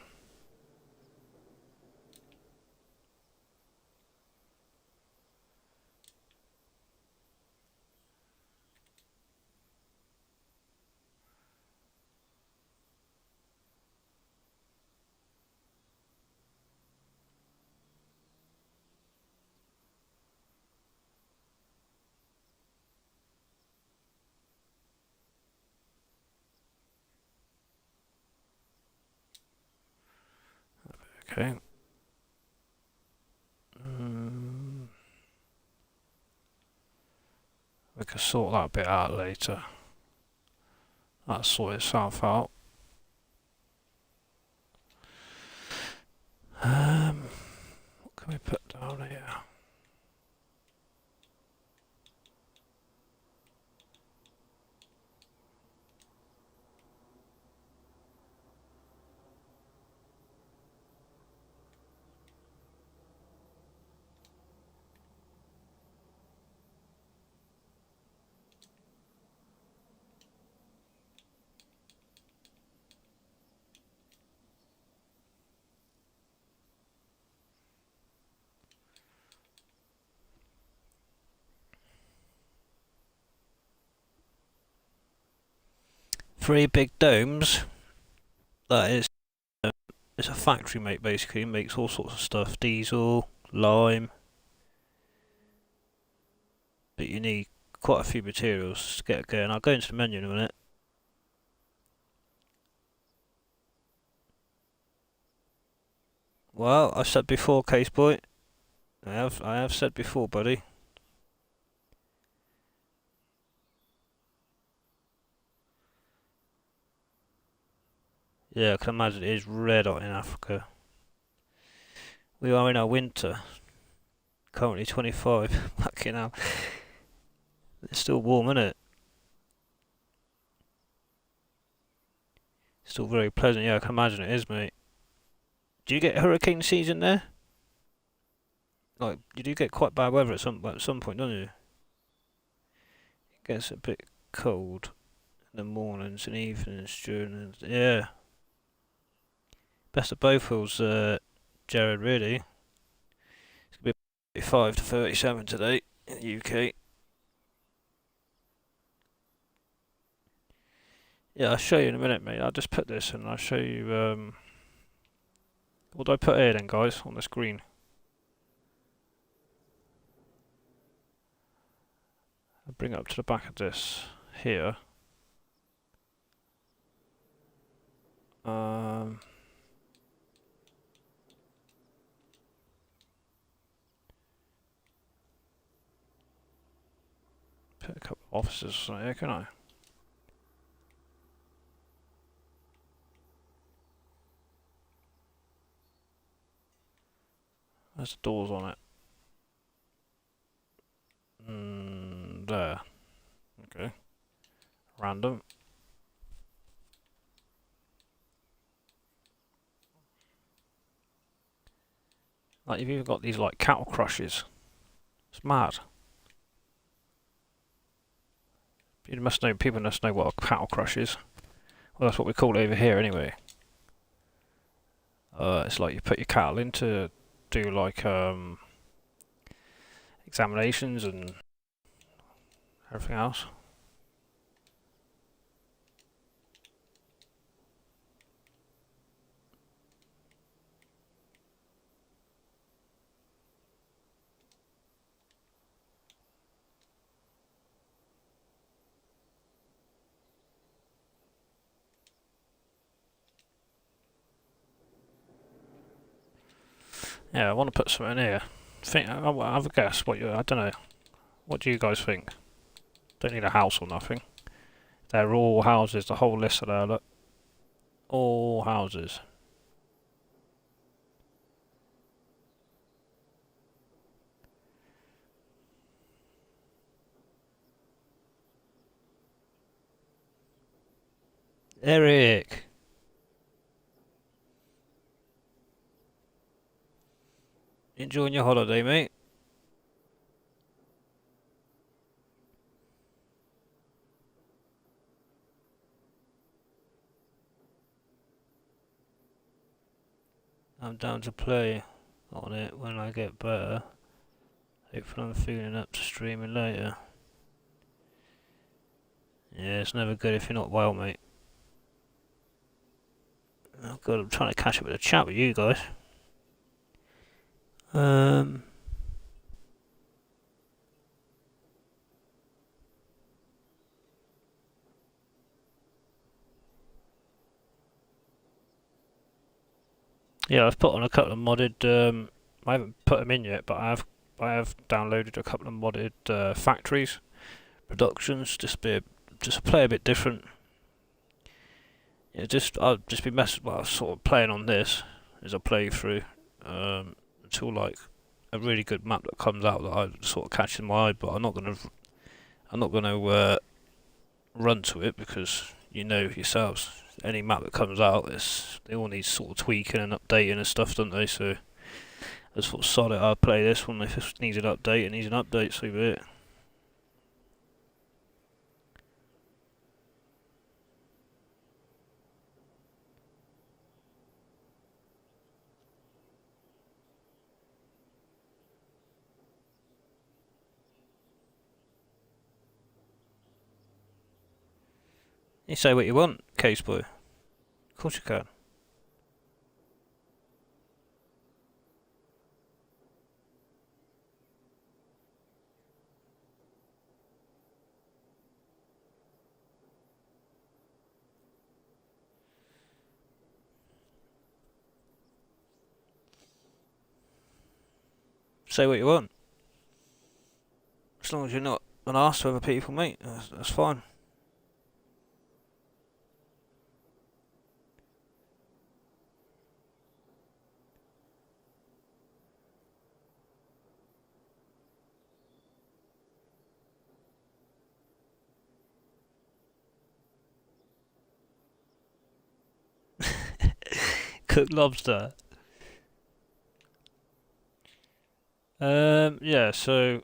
Okay. We can sort that bit out later. That'll sort itself out. What can we put down here? Three big domes. That is, it's a factory, mate. Basically, it makes all sorts of stuff: diesel, lime. But you need quite a few materials to get it going. I'll go into the menu in a minute. Well, I said before, Case Boy. I have said before, buddy. Yeah, I can imagine it is red hot in Africa. We are in our winter. Currently 25. Fucking hell. It's still warm, isn't it? Still very pleasant. Yeah, I can imagine it is, mate. Do you get hurricane season there? Like, you do get quite bad weather at some point, don't you? It gets a bit cold in the mornings and evenings during. Yeah. Best of both worlds, Jared. Really. It's gonna be 5 to 37 today in the UK. Yeah, I'll show you in a minute, mate. I'll just put this and I'll show you. What do I put here then, guys, on the screen? I'll bring it up to the back of this here. Um, put a couple of offices right here, can I? There's the doors on it. There. Okay. Random. Like, you've even got these, like, cattle crushes. It's mad. You must know, people must know what a cattle crush is. Well, that's what we call it over here, anyway. It's like you put your cattle in to do, like, examinations and everything else. Yeah, I want to put something in here. I'll have a guess. I don't know. What do you guys think? Don't need a house or nothing. They're all houses. The whole list of there. Look, all houses. Eric, enjoying your holiday, mate? I'm down to play on it when I get better. Hopefully I'm feeling up to streaming later. Yeah, it's never good if you're not well, mate. Oh god, I'm trying to catch up with a chat with you guys. Yeah, I've put on a couple of modded. I haven't put them in yet, but I have downloaded a couple of modded factories productions. Just play a bit different. Yeah, I'll just be sort of playing on this as I play through until like a really good map that comes out that I sort of catches my eye. But I'm not gonna run to it because you know yourselves, any map that comes out, they all need sort of tweaking and updating and stuff, don't they? So I just thought, sod it, I'll play this one. If it needs an update, it needs an update, so be it. You say what you want, Case Boy. Of course you can. Say what you want. As long as you're not an arse to other people, mate, that's fine. Cooked lobster. Yeah, so.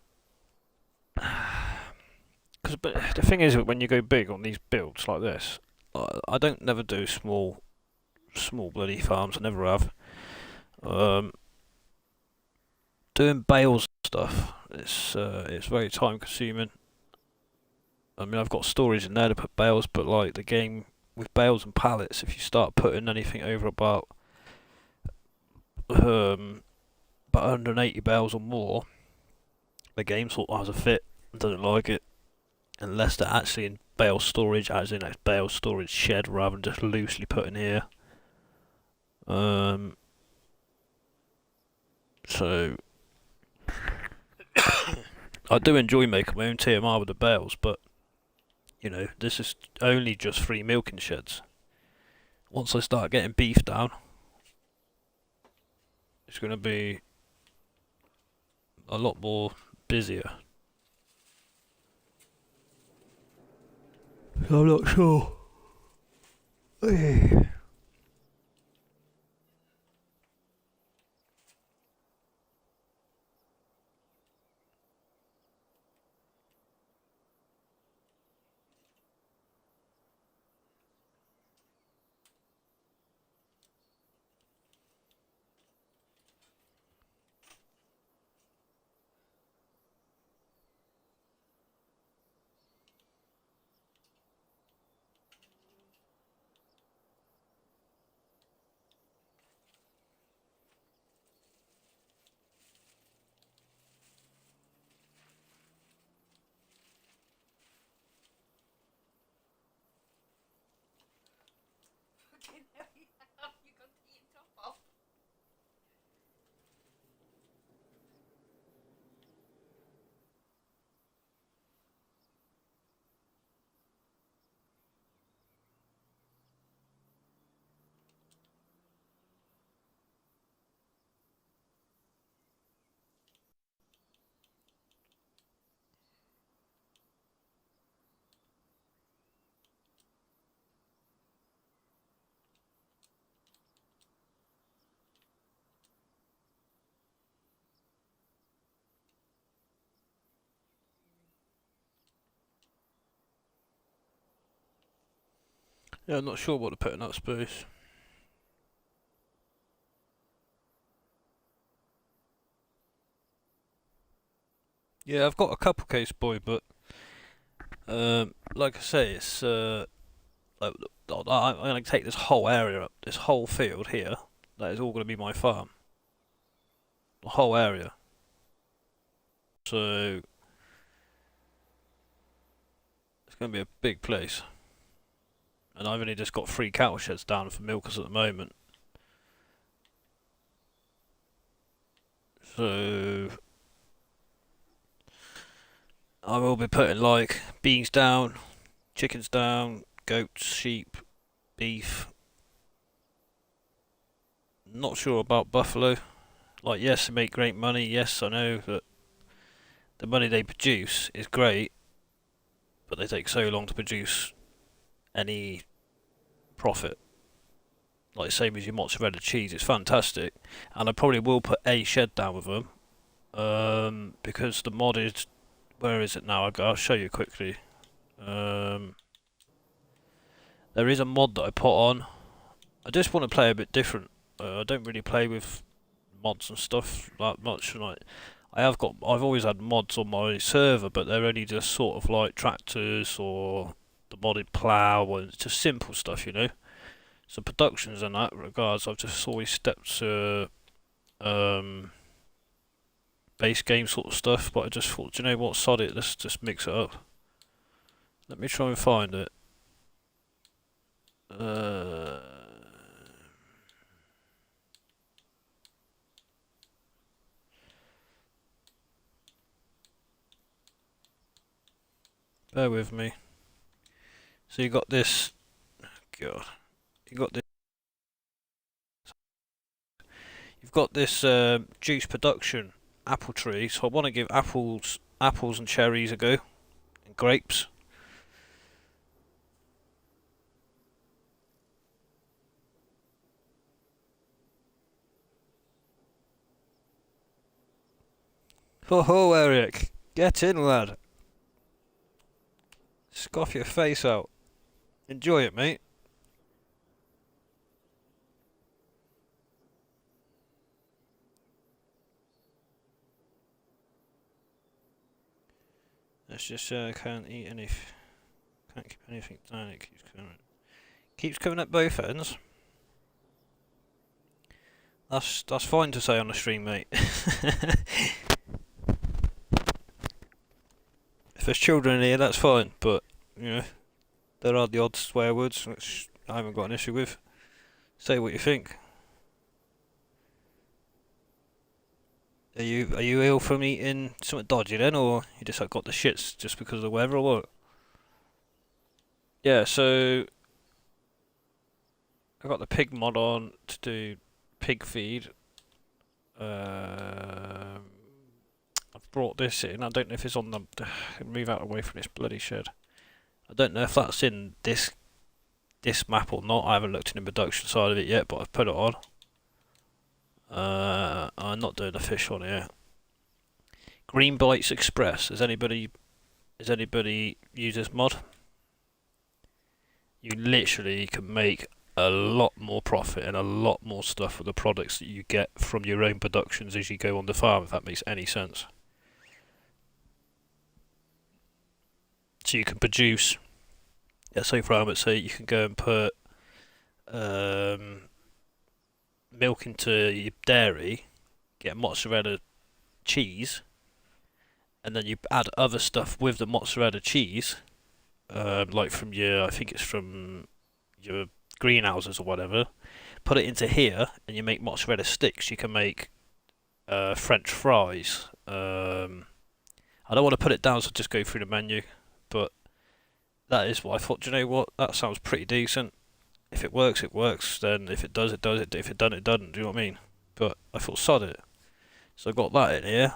But the thing is, when you go big on these builds like this, I don't never do small bloody farms. I never have. Doing bales stuff, it's very time consuming. I mean, I've got storage in there to put bales, but like the game with bales and pallets, if you start putting anything over about 180 bales or more, the game sort of has a fit and doesn't like it unless they're actually in bale storage, as in a bale storage shed rather than just loosely put in here. Um, so I do enjoy making my own TMR with the bales, but you know, this is only just 3 milking sheds. Once I start getting beef down, it's going to be a lot more busier. I'm not sure. Yeah, I'm not sure what to put in that space. Yeah, I've got a couple case boy, but like I say, it's like I'm going to take this whole area up, this whole field here. That is all going to be my farm, the whole area. So it's going to be a big place. And I've only just got 3 cattle sheds down for milkers at the moment. So I will be putting like beans down, chickens down, goats, sheep, beef. Not sure about buffalo. Like, yes, they make great money. Yes, I know that the money they produce is great, but they take so long to produce any profit. Like, same as your mozzarella cheese, it's fantastic. And I probably will put a shed down with them. Because the modded, where is it now? I'll show you quickly. There is a mod that I put on. I just want to play a bit different. I don't really play with mods and stuff that much. Like, I've always had mods on my server, but they're only just sort of like tractors or the modded plough, and it's just simple stuff, you know. So productions in that regards, I've just always stepped to base game sort of stuff. But I just thought, do you know what, sod it, let's just mix it up. Let me try and find it. Bear with me. So you got this. God, you got this. You've got this juice production apple tree. So I want to give apples and cherries a go, and grapes. Ho ho, Eric, get in, lad. Scoff your face out. Enjoy it, mate. Let's just can't eat any. Can't keep anything down. It keeps coming. Keeps coming at both ends. That's fine to say on the stream, mate. If there's children in here, that's fine. But you know, there are the odd swear words, which I haven't got an issue with. Say what you think. Are you ill from eating something dodgy then, or you just like got the shits just because of the weather, or what? Yeah, so I got the pig mod on to do pig feed. Um, I've brought this in. I don't know if it's on the. Move out away from this bloody shed. I don't know if that's in this map or not. I haven't looked in the production side of it yet, but I've put it on. I'm not doing the fish on here. Green Bites Express. Has anybody used this mod? You literally can make a lot more profit and a lot more stuff with the products that you get from your own productions as you go on the farm, if that makes any sense. So you can produce, yeah, say for argument's sake, you can go and put um, milk into your dairy, get mozzarella cheese, and then you add other stuff with the mozzarella cheese, like from your, I think it's from your greenhouses or whatever. Put it into here, and you make mozzarella sticks. You can make French fries. I don't want to put it down, so just go through the menu. But that is what I thought. Do you know what? That sounds pretty decent. If it works, it works. Then if it does, it does. If it doesn't, it doesn't. Do you know what I mean? But I thought sod it. So I got that in here.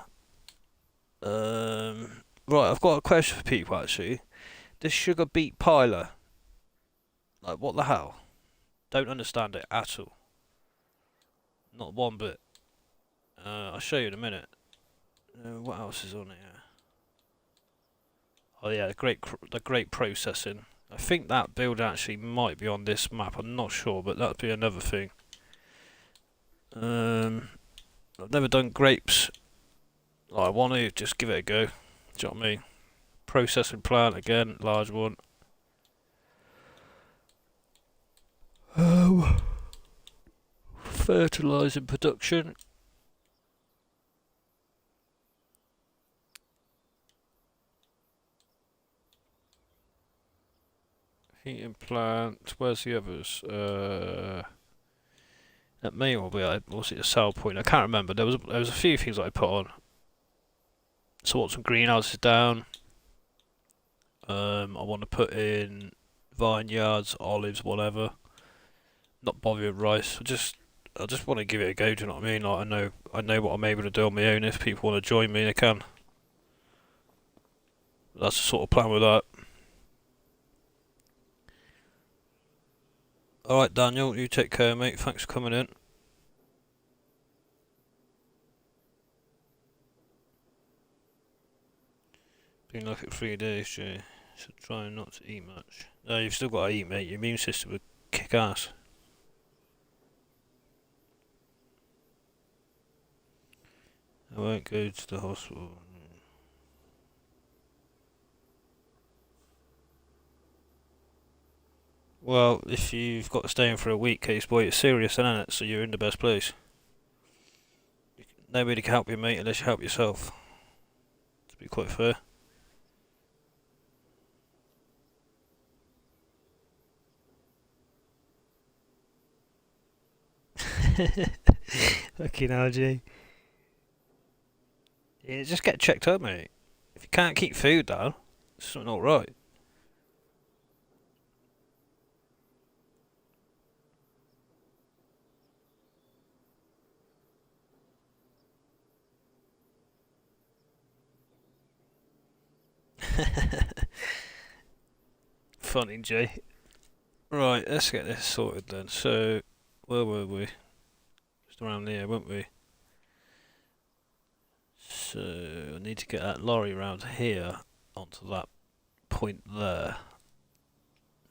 Right, I've got a question for people actually. This sugar beet piler, like what the hell? Don't understand it at all. Not one bit. I'll show you in a minute. What else is on here? Oh yeah, the great processing. I think that build actually might be on this map. I'm not sure, but that'd be another thing. I've never done grapes. I want to just give it a go. Do you know what I mean? Processing plant again, large one. Fertilising production. Heating plant. Where's the others? That may well be. Was it a sell point? I can't remember. There was a few things that I put on. So what? Some greenhouses down. I want to put in vineyards, olives, whatever. Not bothering with rice. I just want to give it a go. Do you know what I mean? Like I know what I'm able to do on my own. If people want to join me, they can. That's the sort of plan with that. Alright, Daniel, you take care, mate. Thanks for coming in. Been like it 3 days, Jay. So try not to eat much. No, you've still got to eat, mate. Your immune system would kick ass. I won't go to the hospital. Well, if you've got to stay in for a week, case boy, it's serious, then, isn't it? So you're in the best place. Nobody can help you, mate, unless you help yourself. To be quite fair. Fucking LG. Yeah, just get checked up, mate. If you can't keep food down, it's something not right. Funny, Jay. Right, let's get this sorted then. So, where were we? Just around here, weren't we? So, I need to get that lorry round here onto that point there.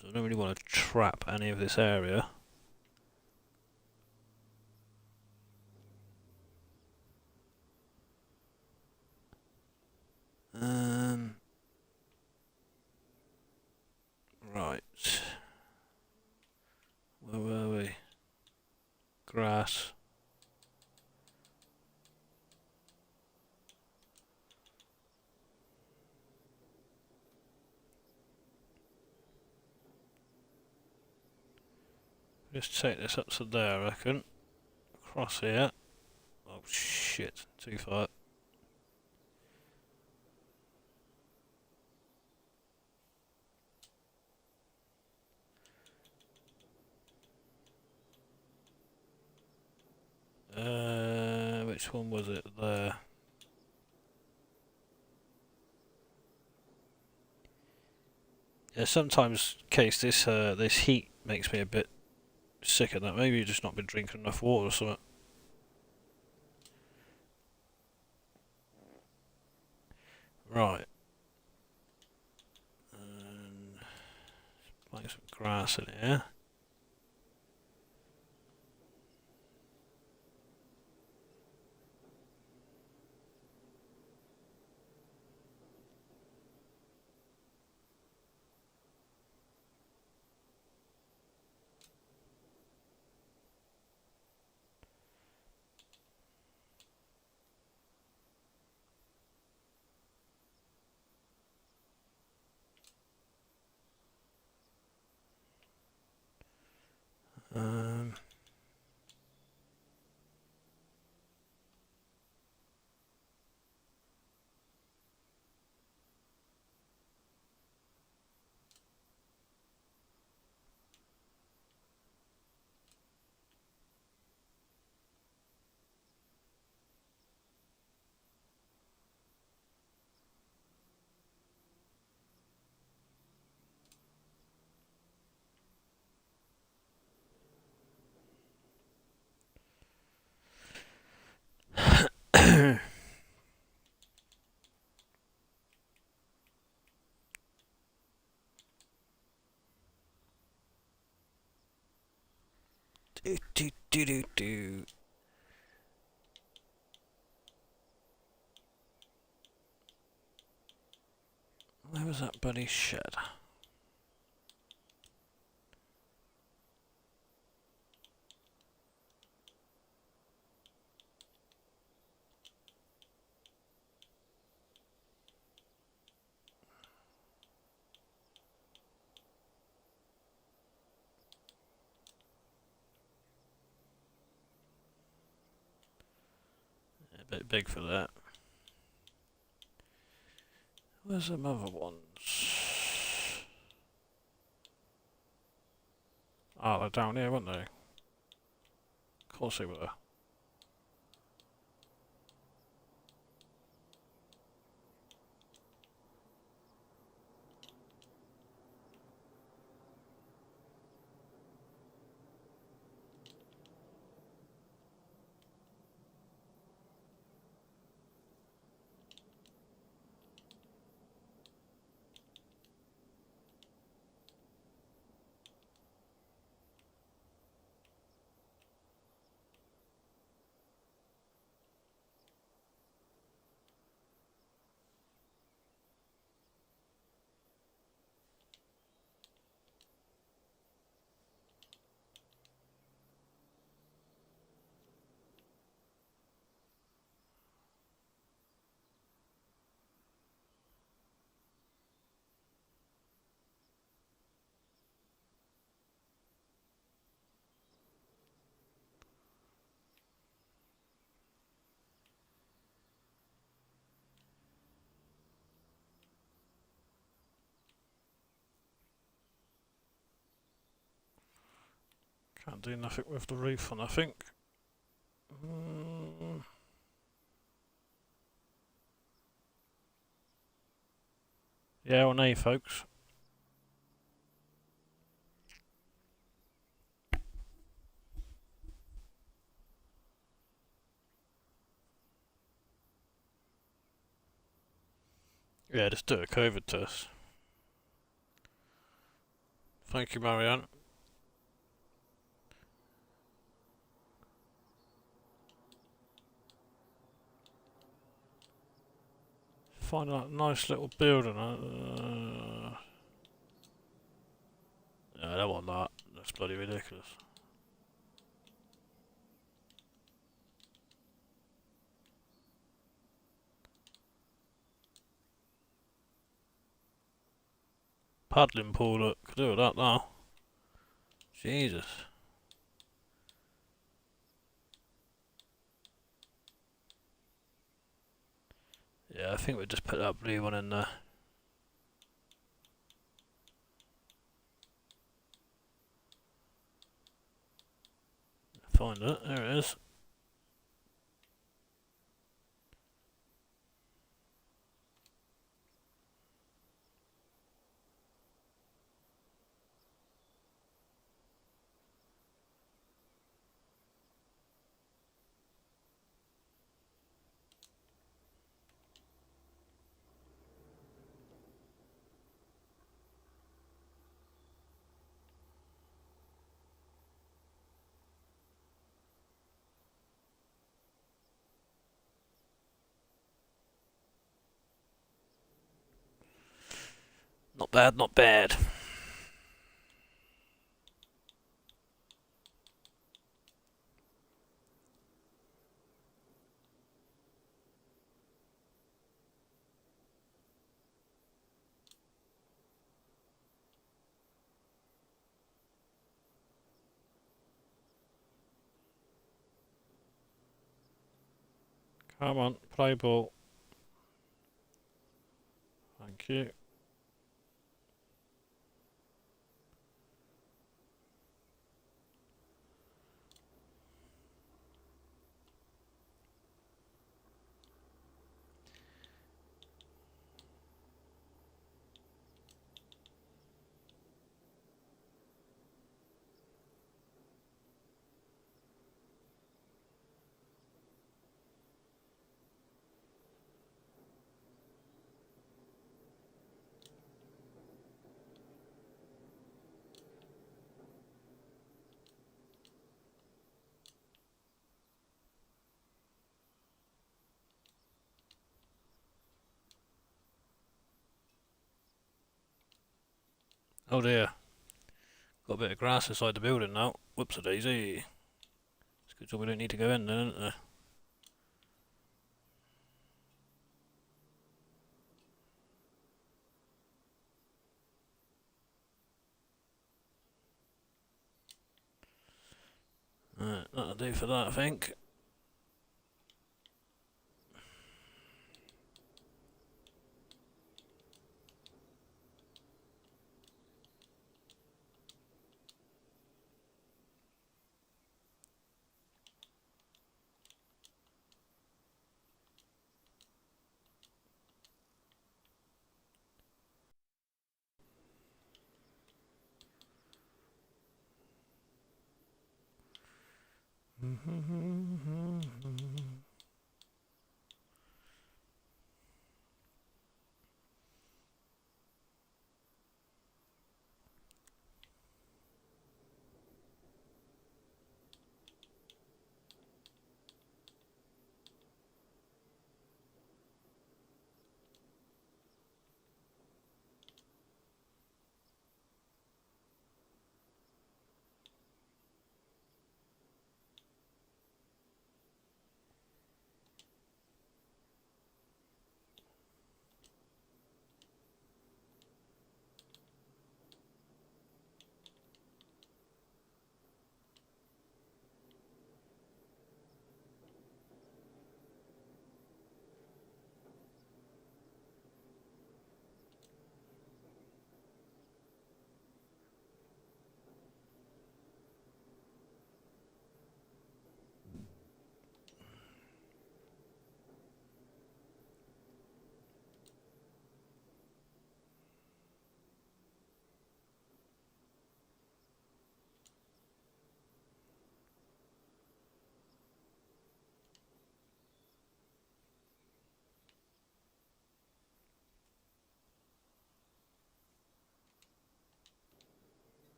So, I don't really want to trap any of this area. Right. Where were we? Grass. Just take this up to there, I reckon. Across here. I'll shit, too far. Which one was it there? Yeah, sometimes, case this heat makes me a bit sick of that. Maybe you've just not been drinking enough water or something. Right. And plant some grass in here. Um, do do do do do. Where was that bloody shed? A bit big for that. Where's some other ones? Oh, they're down here, weren't they? Of course they were. Can't do nothing with the roof on, I think. Yeah, well, nay, folks. Yeah, just do a COVID test. Thank you, Marianne. Find that nice little building. I don't want that. That's bloody ridiculous. Paddling pool, look. Could do with that now. Jesus. Yeah, I think we just put that blue one in there. Find it. There it is. Not bad, not bad. Come on, play ball. Thank you. Oh dear. Got a bit of grass inside the building now. Whoops a daisy. It's a good job we don't need to go in then, isn't there? Right, that'll do for that, I think.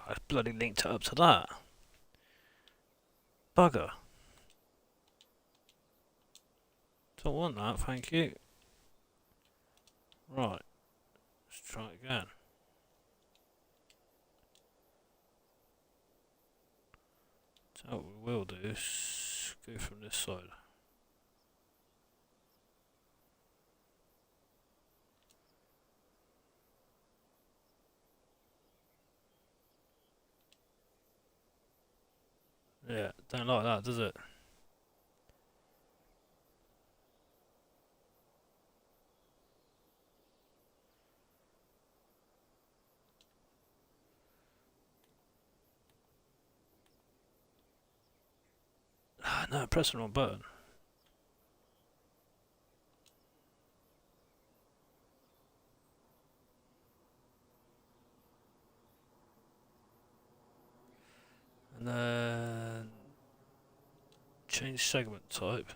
I bloody linked it up to that. Bugger. Don't want that, thank you. Right, let's try it again. So what we will do is go from this side. Yeah, don't like that, does it? Ah, no, press the wrong button. And then change segment type.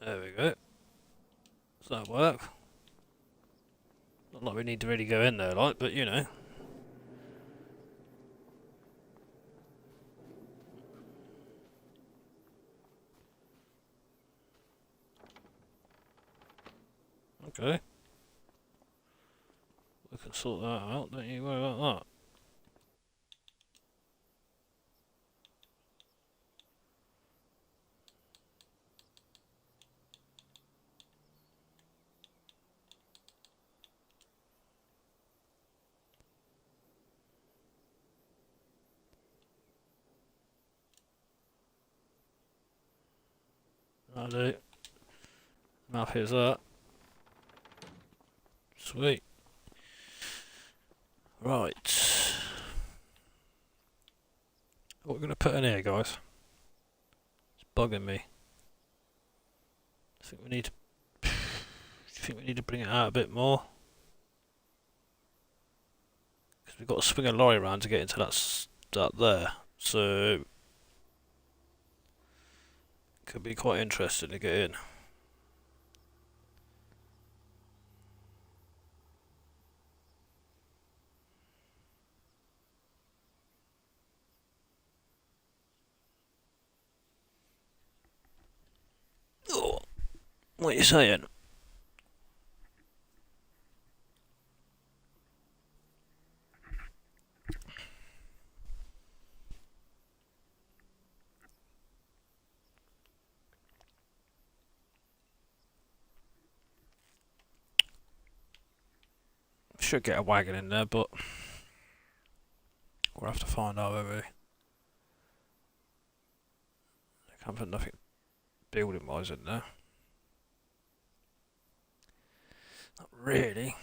There we go. Does that work? Not like we need to really go in there, like, but you know. Okay. We can sort that out, don't you worry about that. I do. Map is that. Sweet. Right. What we're going to put in here, guys? It's bugging me. I think we need to. Do you think we need to bring it out a bit more? Because we've got to swing a lorry around to get into that there. So could be quite interesting to get in. Oh, what are you saying? Should get a wagon in there, but we'll have to find out, won't we? I can't put nothing building wise in there. Not really.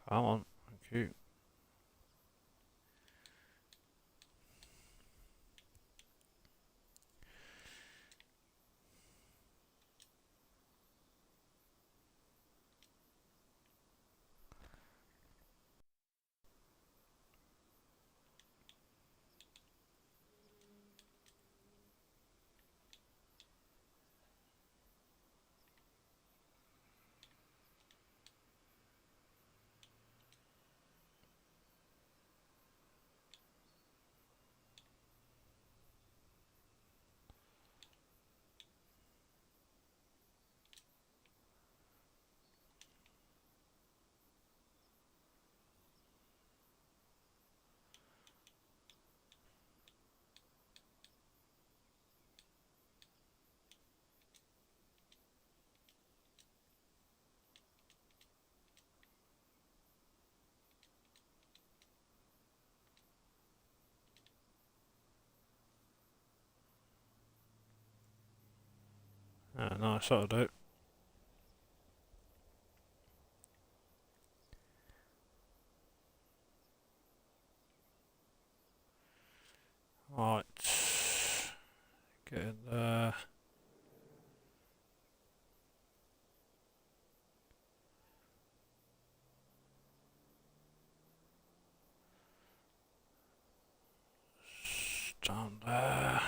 Come on, thank you. Ah, nice, that'll do. Right. Get in there. Down there.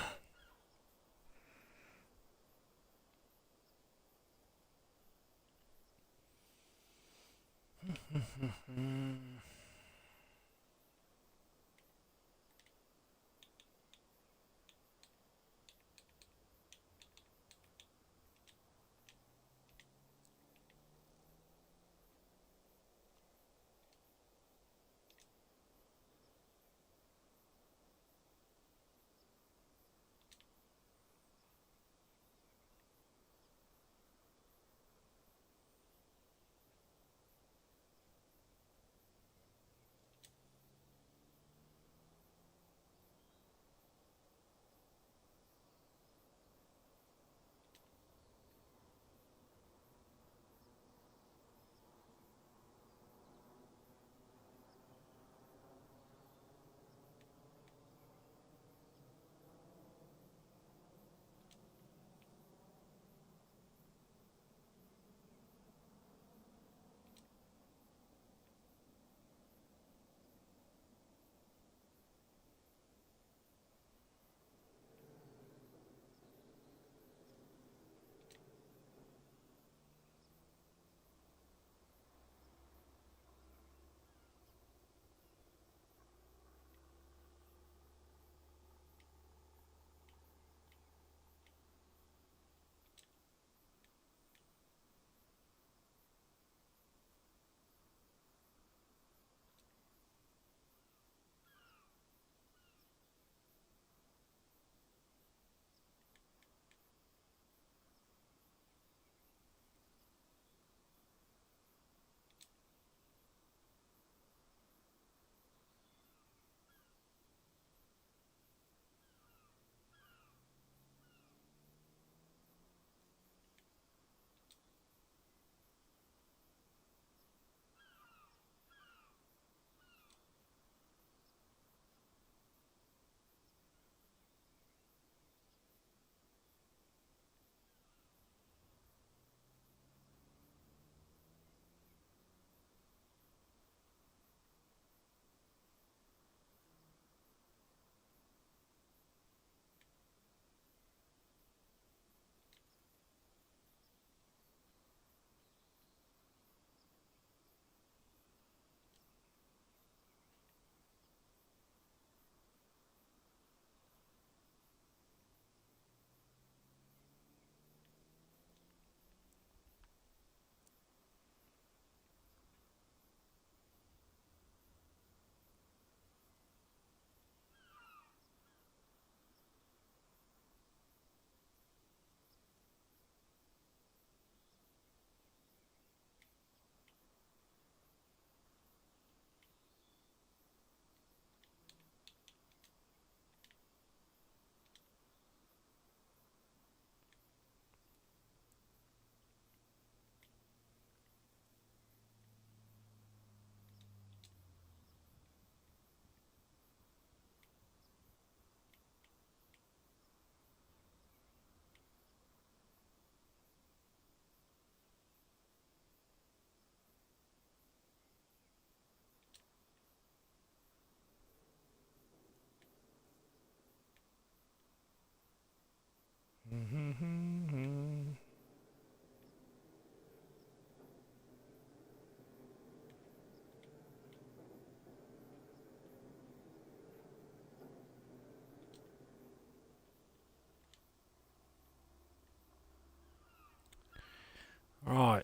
Right.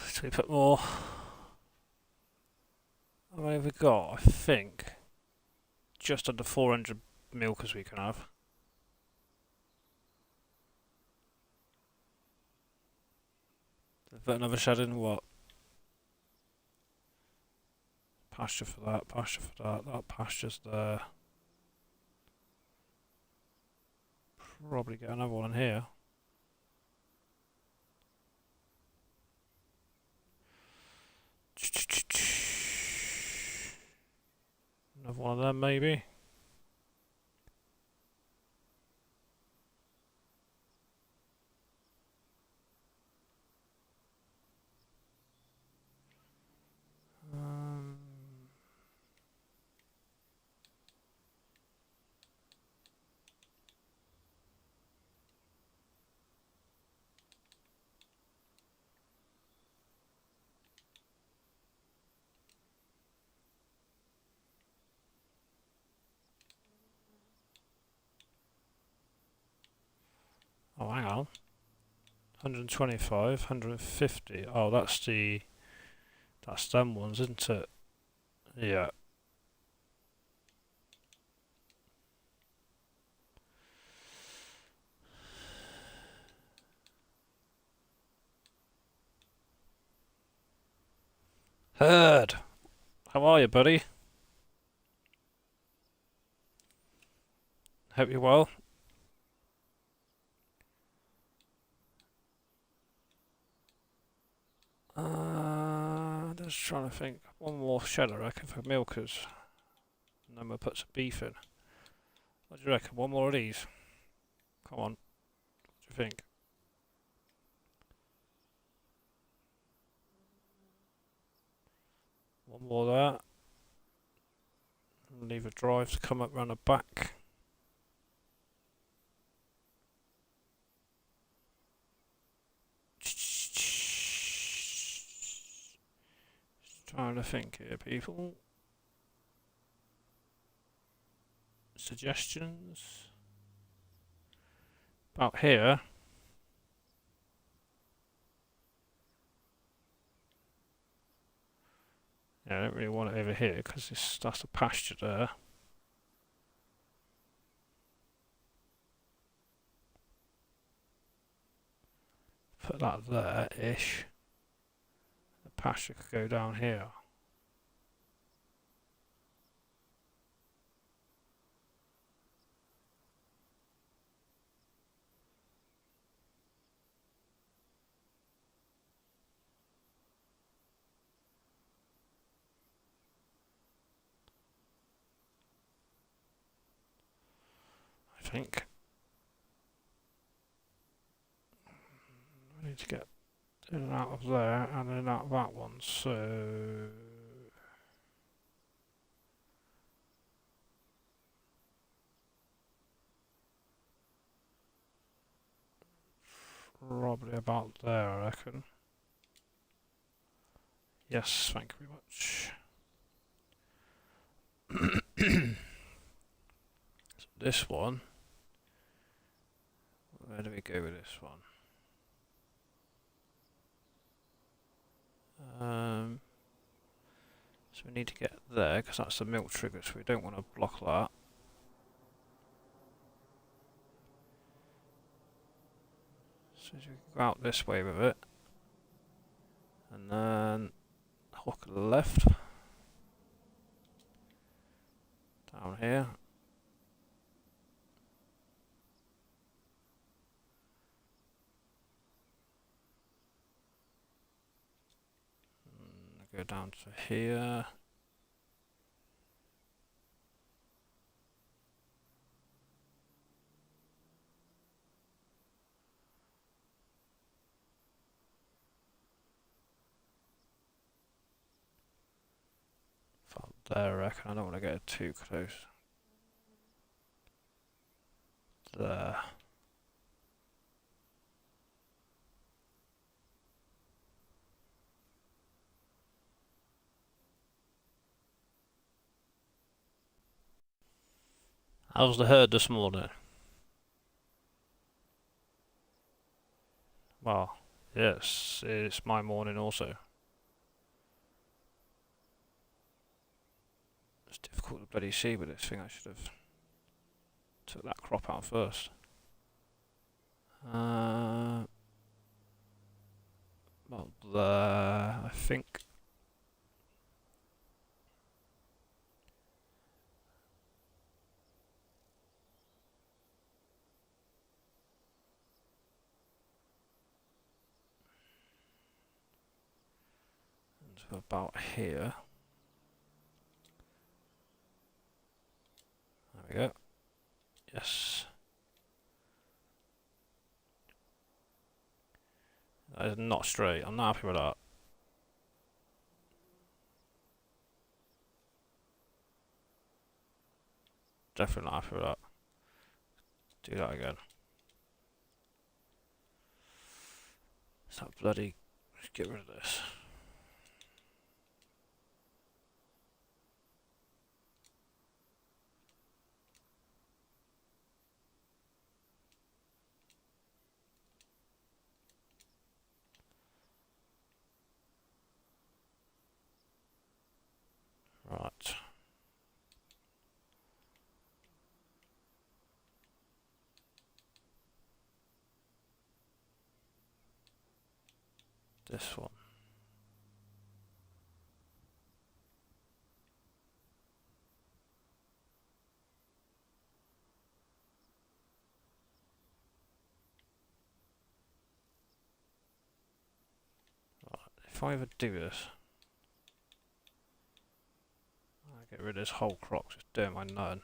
So we put more. How many have we got? I think just under 400 milkers we can have. Put another shed in, what? Pasture for that, that pasture's there. Probably get another one in here. Another one of them maybe. Oh, hang on. 125, 150. Oh, that's them ones, isn't it? Yeah. Herd! How are you, buddy? Hope you're well. Just trying to think. One more shed, I reckon, for milkers. And then we'll put some beef in. What do you reckon? One more of these? Come on. What do you think? One more there. And leave a drive to come up round the back. Trying to think here, people. Suggestions? About here. Yeah, I don't really want it over here because that's a pasture there. Put that there-ish. The pasture could go down here. I think. I need to get in and out of there and in and out of that one, so... Probably about there, I reckon. Yes, thank you very much. So this one... Where do we go with this one? So we need to get there, because that's the milk trigger, so we don't want to block that. So we can go out this way with it. And then hook left. Down here. Go down to here. About there, I reckon. I don't want to get it too close. There. How's the herd this morning? Well, yes, it's my morning also. It's difficult to bloody see with this thing, I should have Took that crop out first. About there, I think. And about here. There we go. Yes. That is not straight. I'm not happy with that. Definitely not happy with that. Do that again. It's that bloody... Let's get rid of this. Right. This one. Right. If I ever do this, I get rid of this whole crop, just doing my none.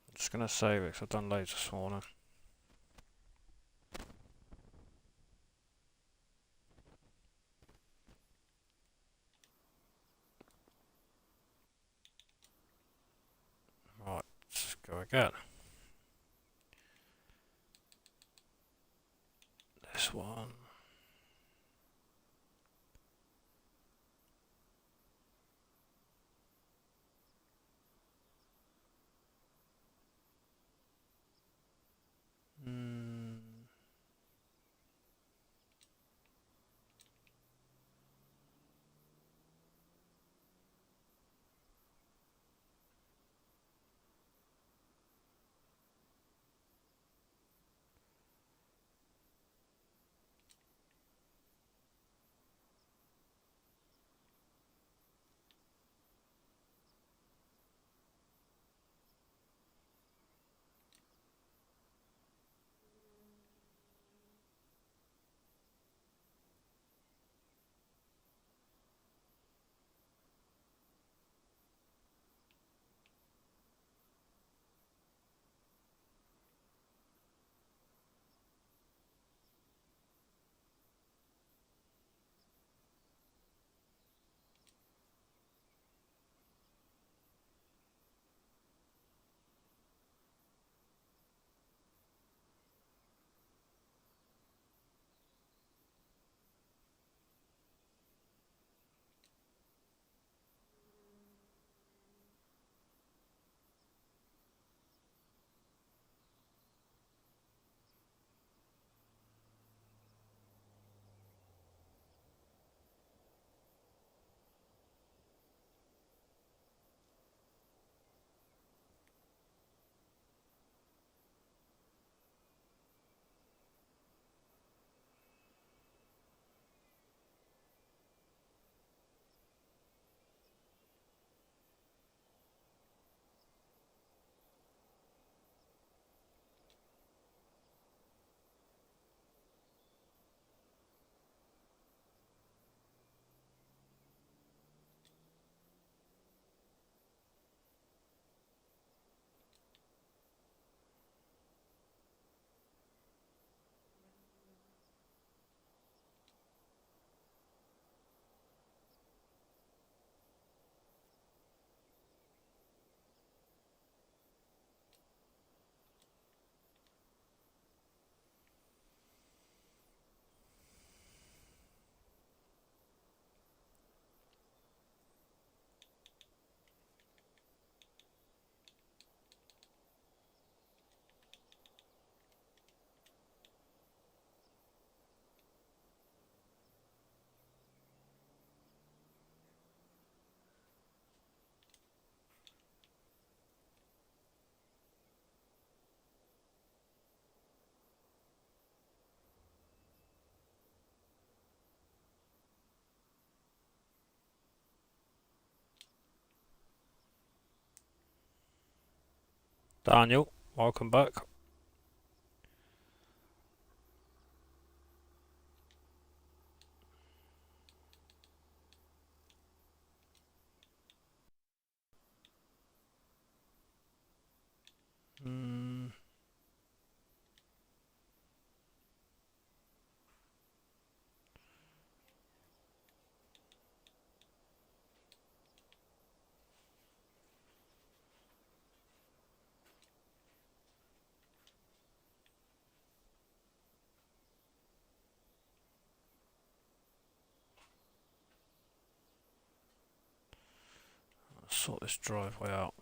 I'm just going to save it because I've done loads this morning. Right, let's go again. This one. Mm. Daniel, welcome back. Mm. Let's sort this driveway out.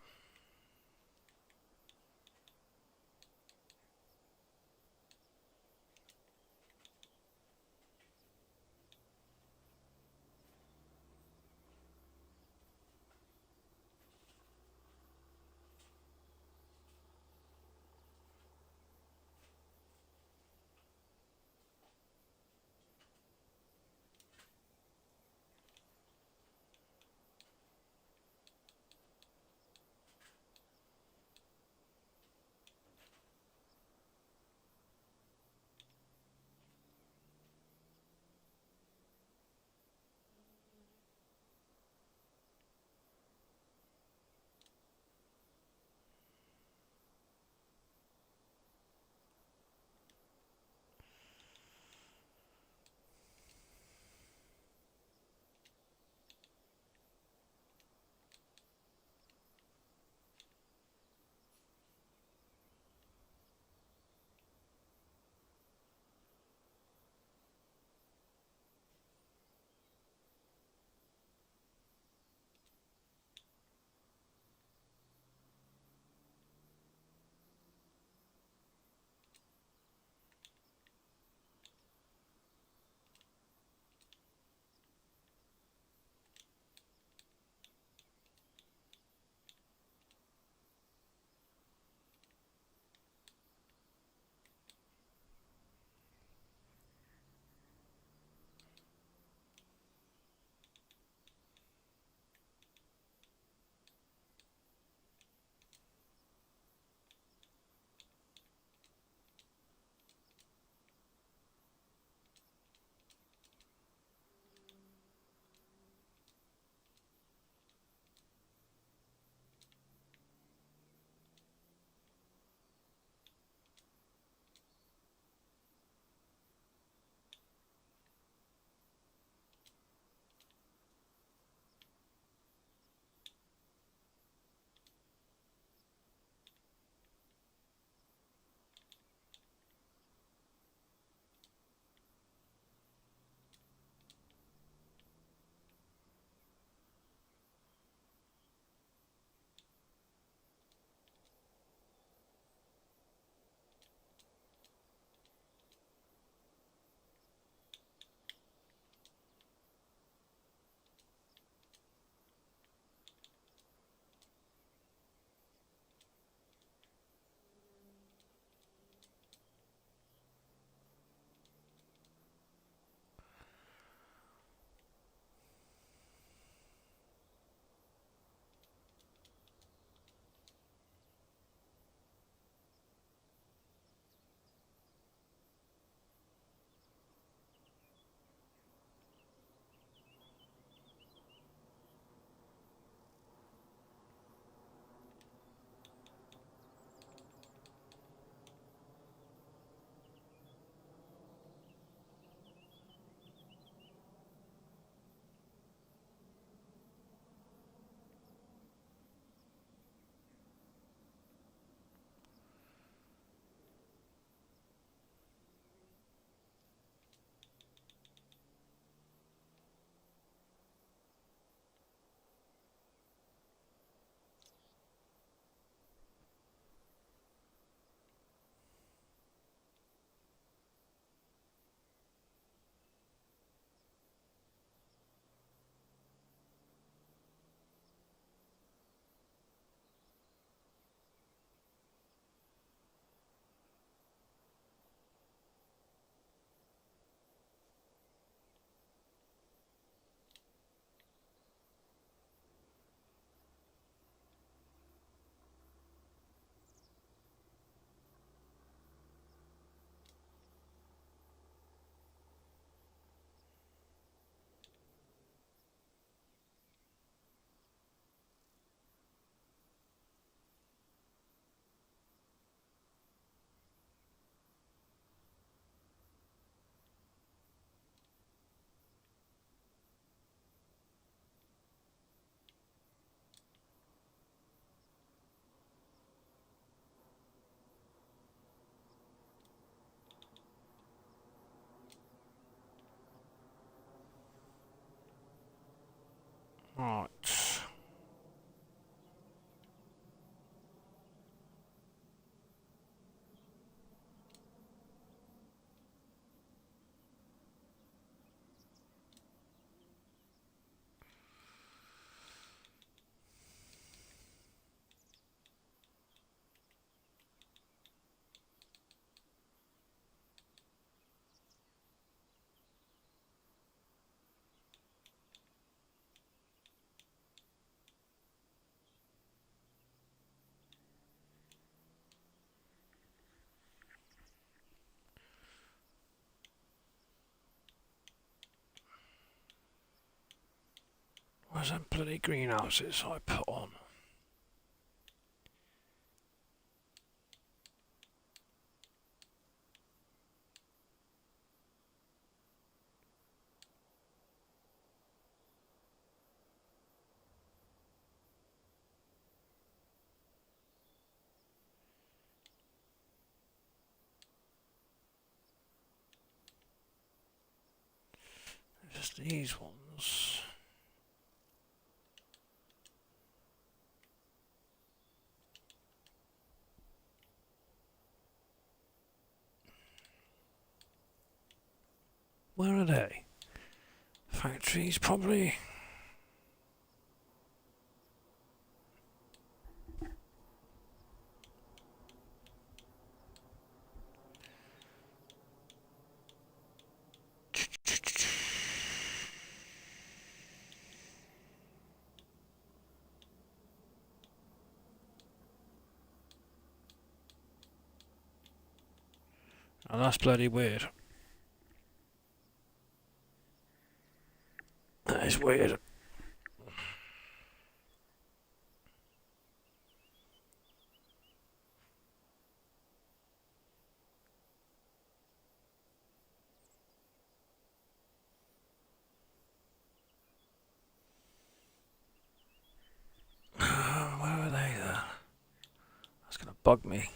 Where's them bloody greenhouses I put on? Just these ones. Where are they? Factories, probably. Oh, that's bloody weird. That is weird. Where are they then? That's gonna bug me.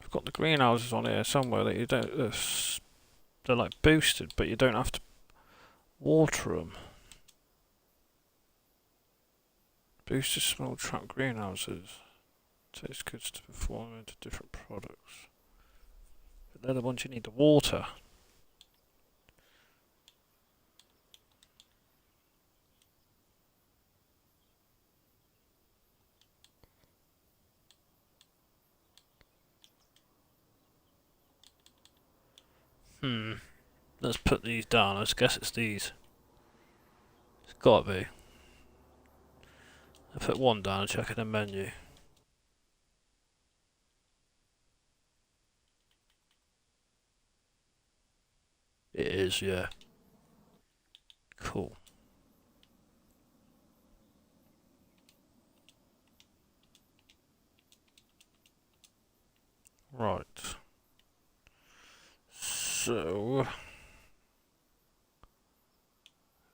I've got the greenhouses on here somewhere that you don't. They're like boosted, but you don't have to water them. Boosted small trap greenhouses. Takes goods to perform into different products. But they're the ones you need to water. Let's put these down. I guess it's these. It's gotta be. I put one down and check in the menu. It is, yeah. Cool. Right. So,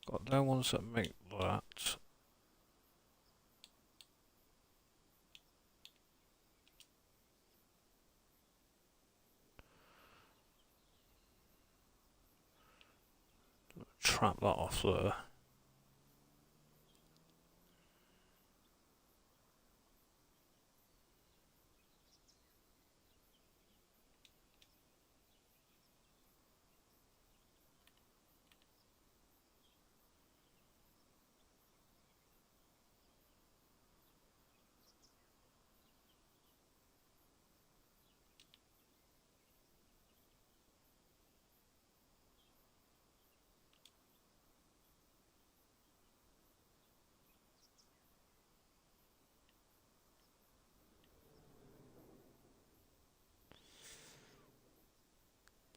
got no ones that make that. Trap that off there.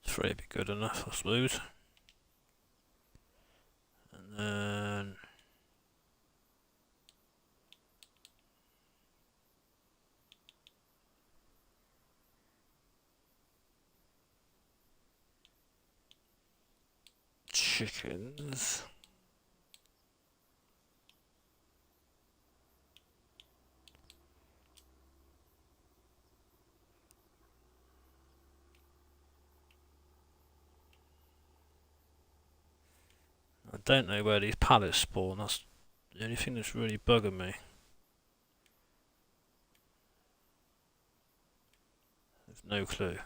Three would be good enough, I suppose. And then chickens. I don't know where these pallets spawn. That's the only thing that's really bugging me. There's no clue.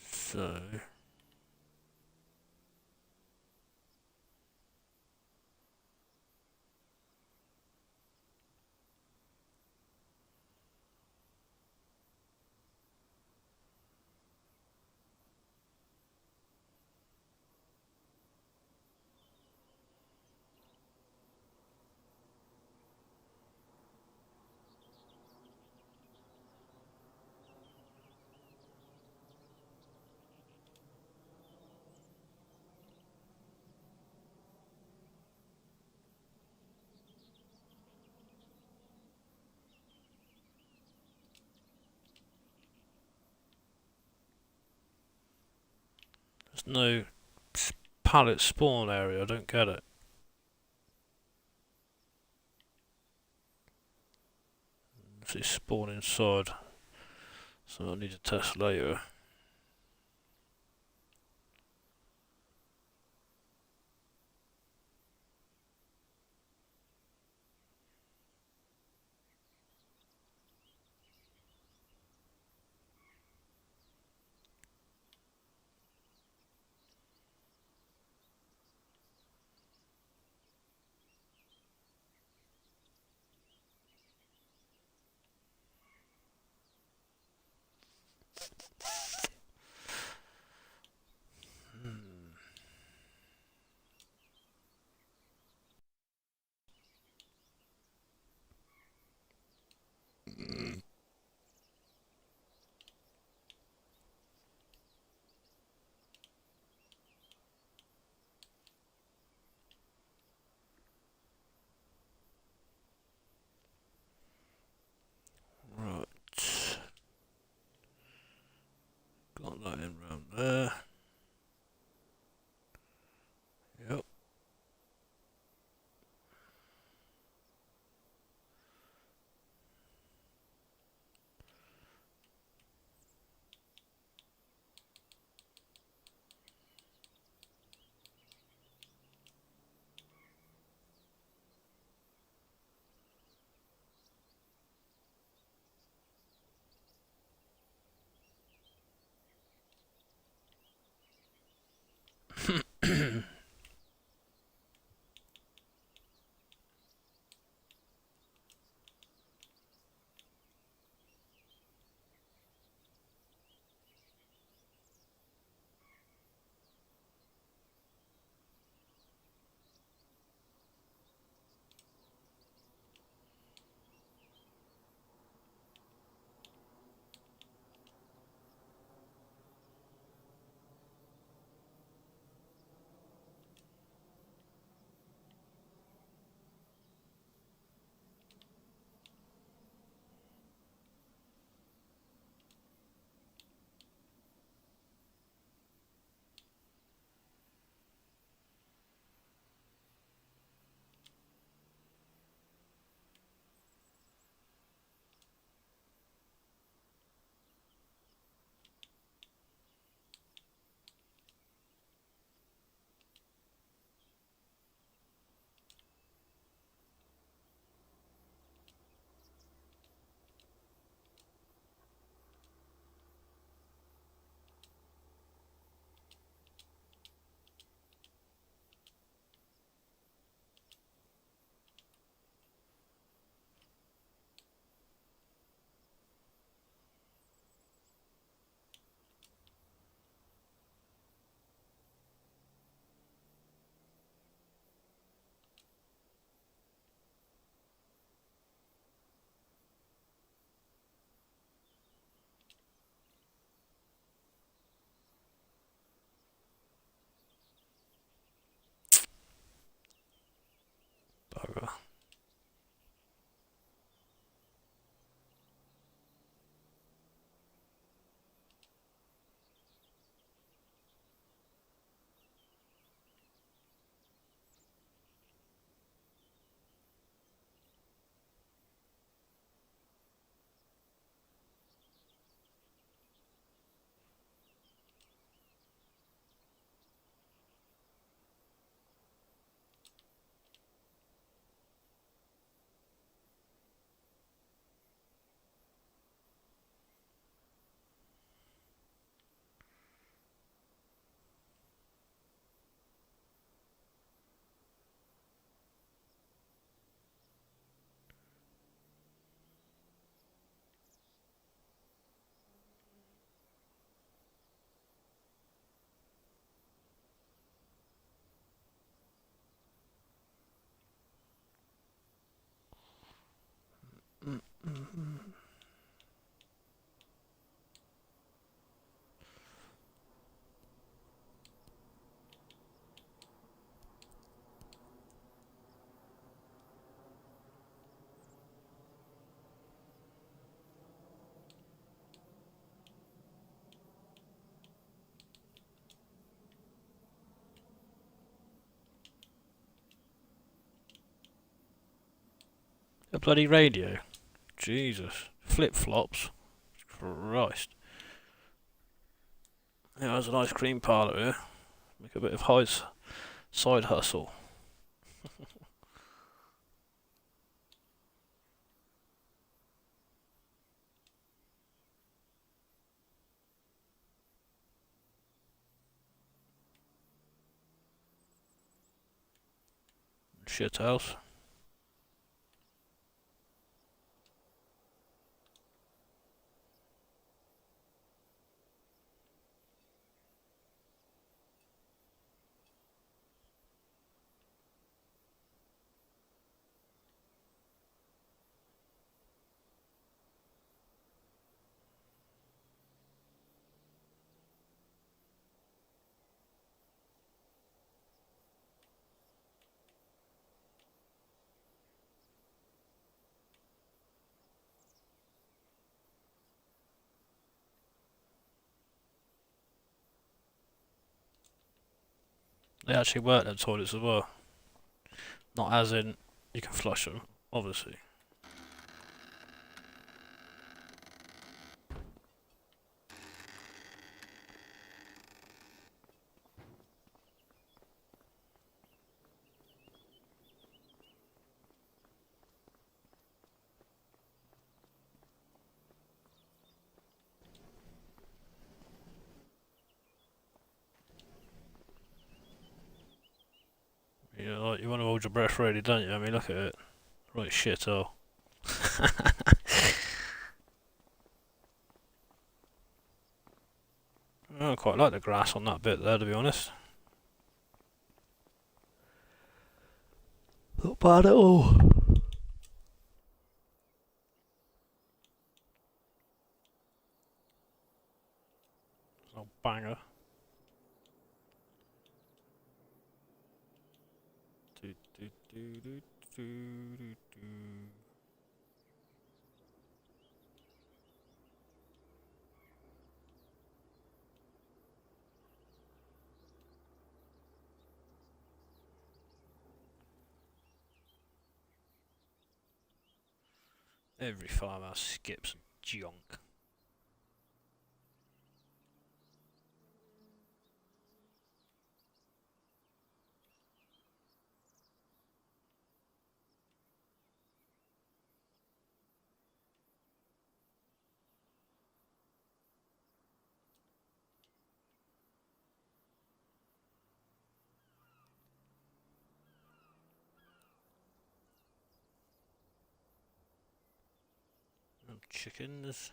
So, There's no pallet spawn area, I don't get it. If they spawn inside, so I need to test later. Right. Got that in round there. Yep. Bugger. A bloody radio. Jesus. Flip-flops. Christ. Yeah, there's an ice cream parlour here. Make a bit of side hustle. Shit house. They actually work them toilets as well. Not as in you can flush them, obviously. You know, like you want to hold your breath really, don't you? I mean, look at it. Right shit, oh. I quite like the grass on that bit there, to be honest. Not bad at all. Oh, banger. Do, do, do, do, do, do, do. Every farmhouse skips junk. Chickens.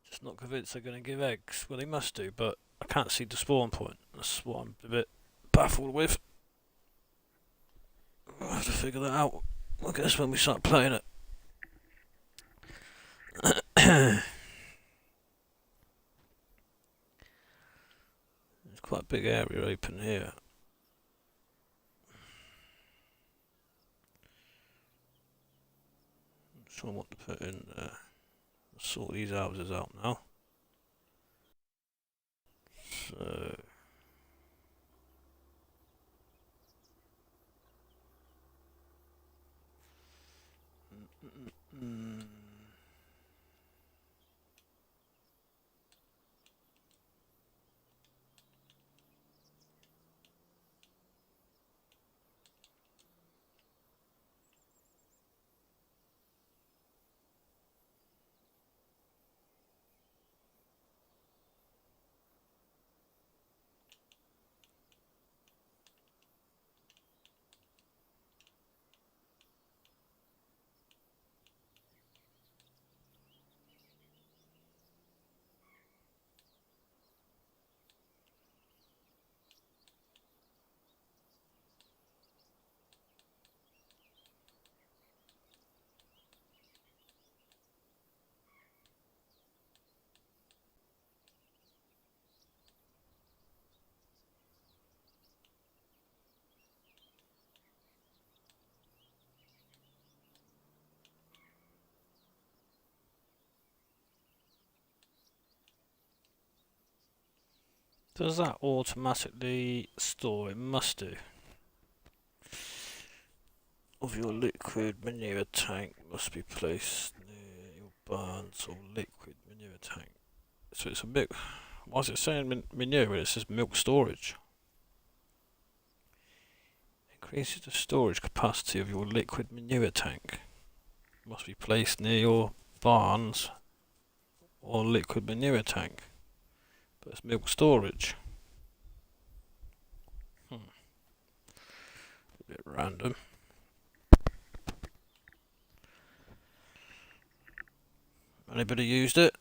Just not convinced they're going to give eggs. Well, they must do, but I can't see the spawn point. That's what I'm a bit baffled with. I'll have to figure that out. I guess when we start playing it. There's quite a big area open here. Not sure what to put in there. Sort these houses out now. So does that automatically store? It must do. of your liquid manure tank must be placed near your barns or liquid manure tank. So it's a milk. Why is it saying manure when it says milk storage? Increases the storage capacity of your liquid manure tank. Must be placed near your barns or liquid manure tank. But it's milk storage. A bit random. Anybody used it?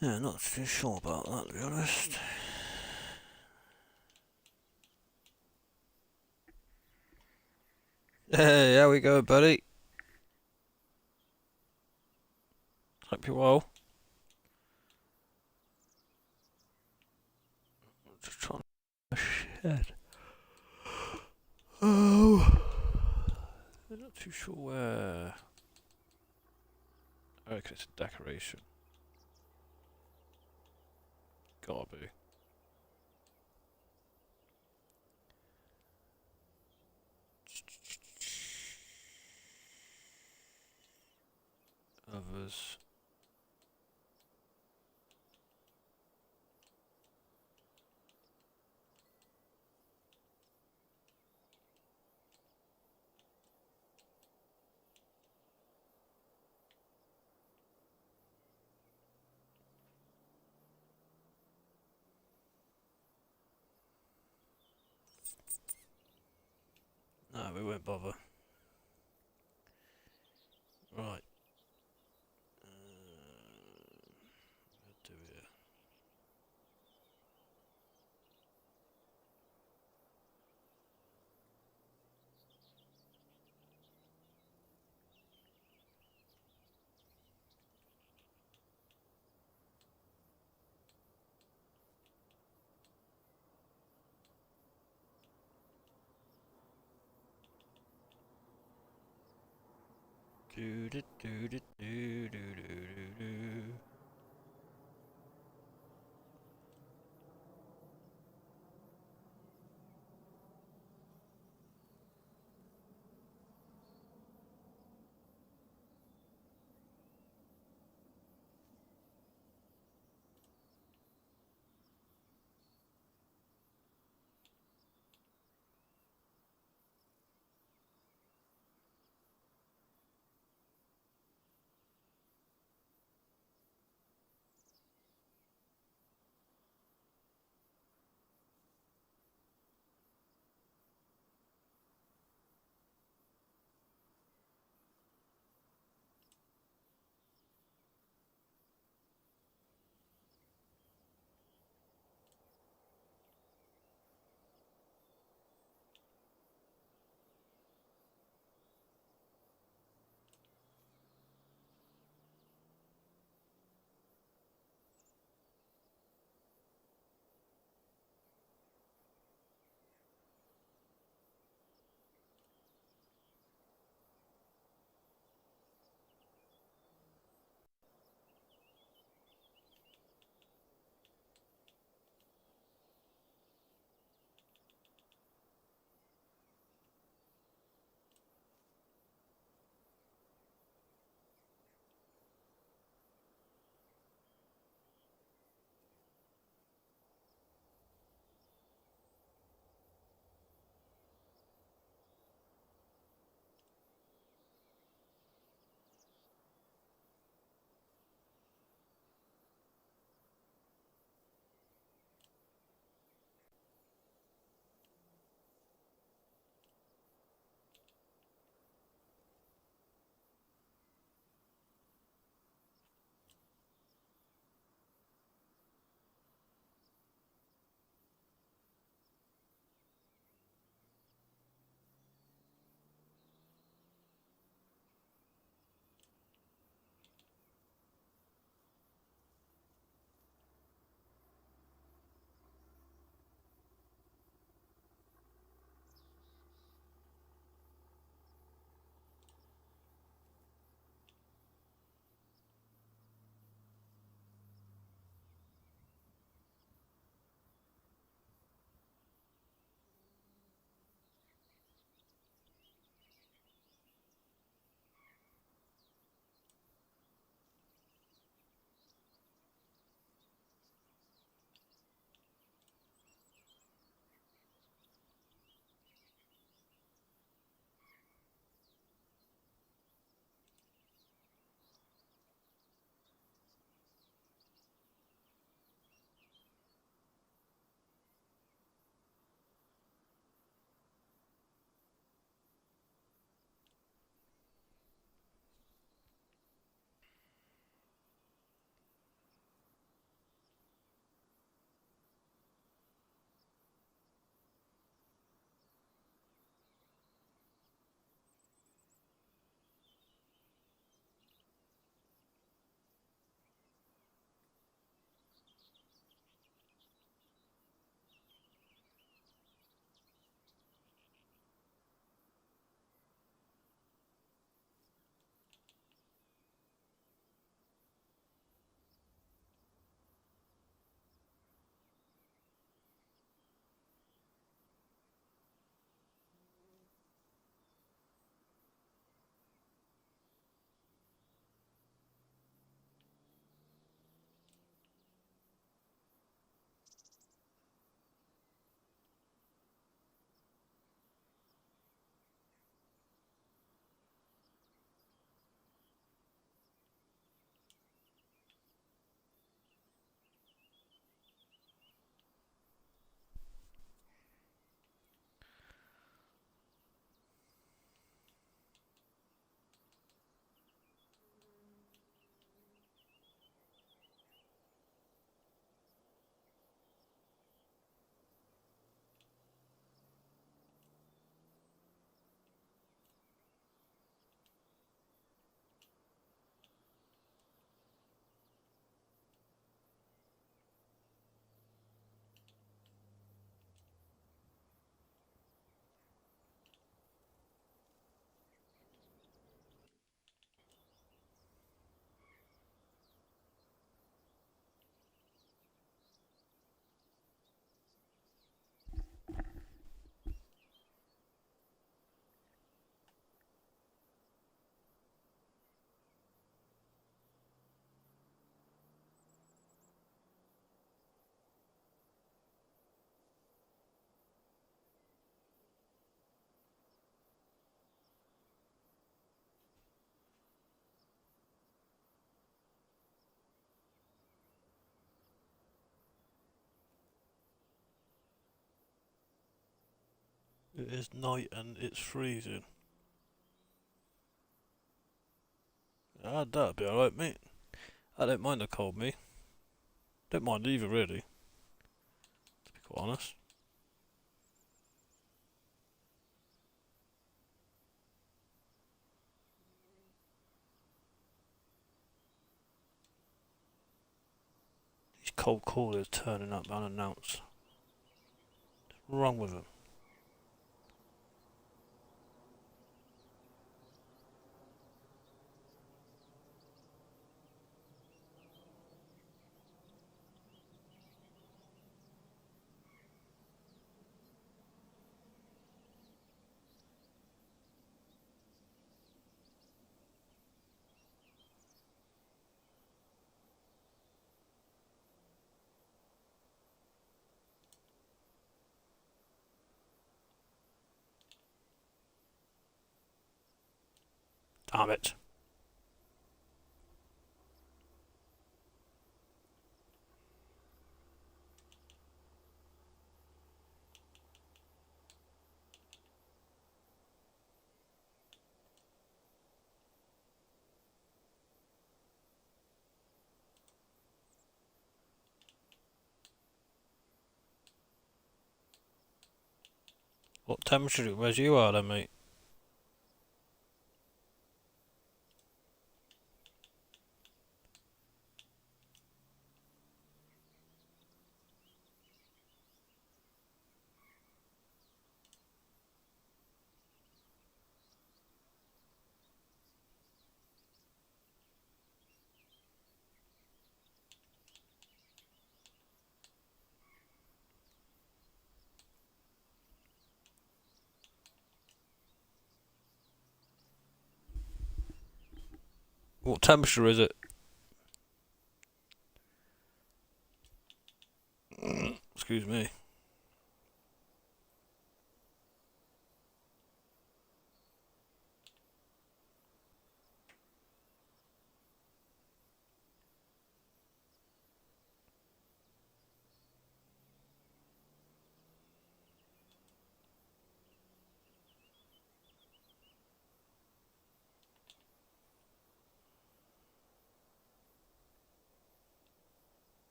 Yeah, not too sure about that, to be honest. Hey, how we go, buddy? Hope you're well. Just trying to shed. Oh, I'm not too sure where. I reckon it's a decoration. Gotta be. Others. No, we won't bother. Right. What do we do? Do do do do do do do do. It is night and it's freezing. Ah, that'll be alright, mate. I don't mind the cold, me. Don't mind either, really. To be quite honest. These cold callers turning up unannounced. What's wrong with them? Damn it. What temperature where's you are then, mate? What temperature is it? Excuse me.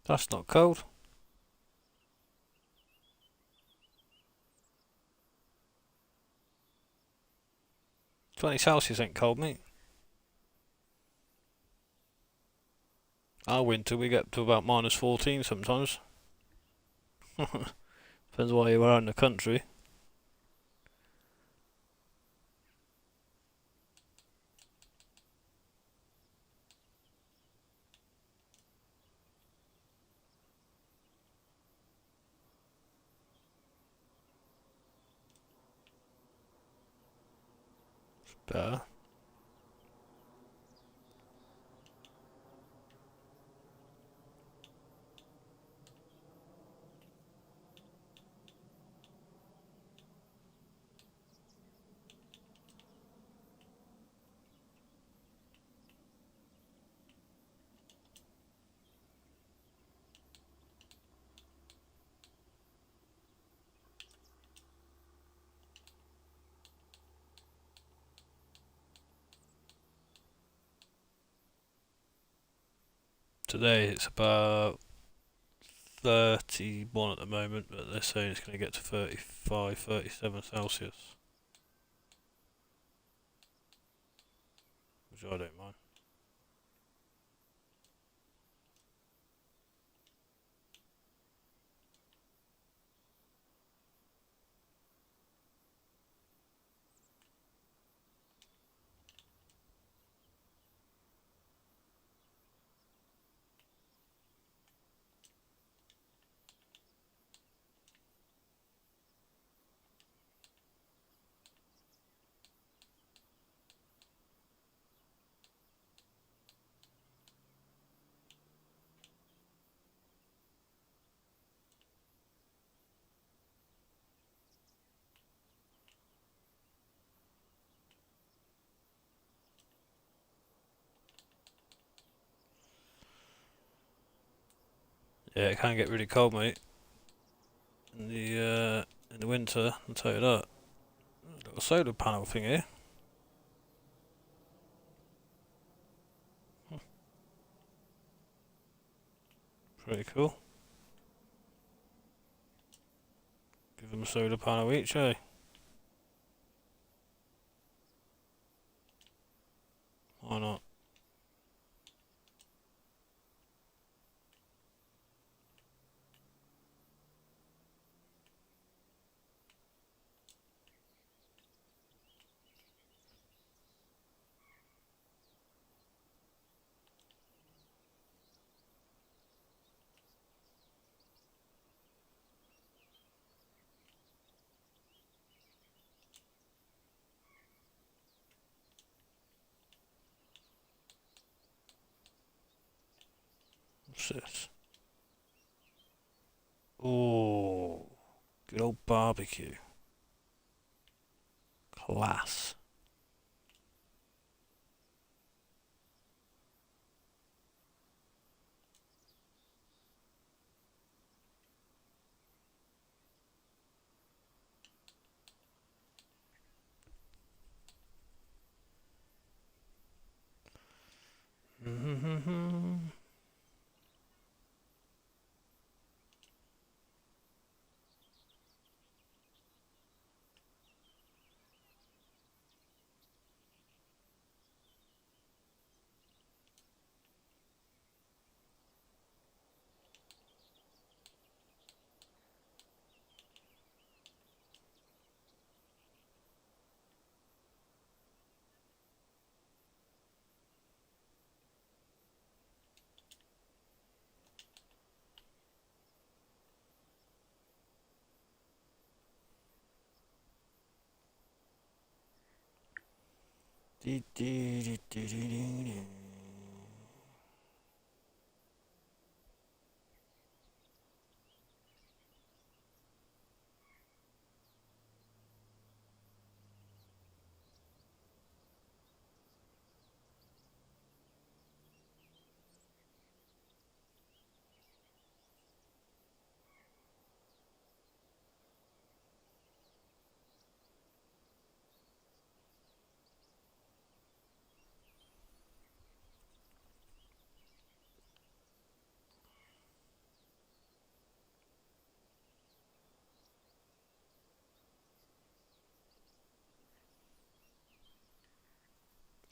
That's not cold. 20 Celsius ain't cold, mate. Our winter we get to about -14 sometimes. Depends where you are in the country. Better. Today it's about 31 at the moment, but they're saying it's going to get to 35, 37 Celsius. which I don't mind. Yeah, it can get really cold, mate. In the winter, I'll tell you that. Little solar panel thing here. Pretty cool. Give them a solar panel each, eh? Why not? What's this? Oh, good old barbecue. Class.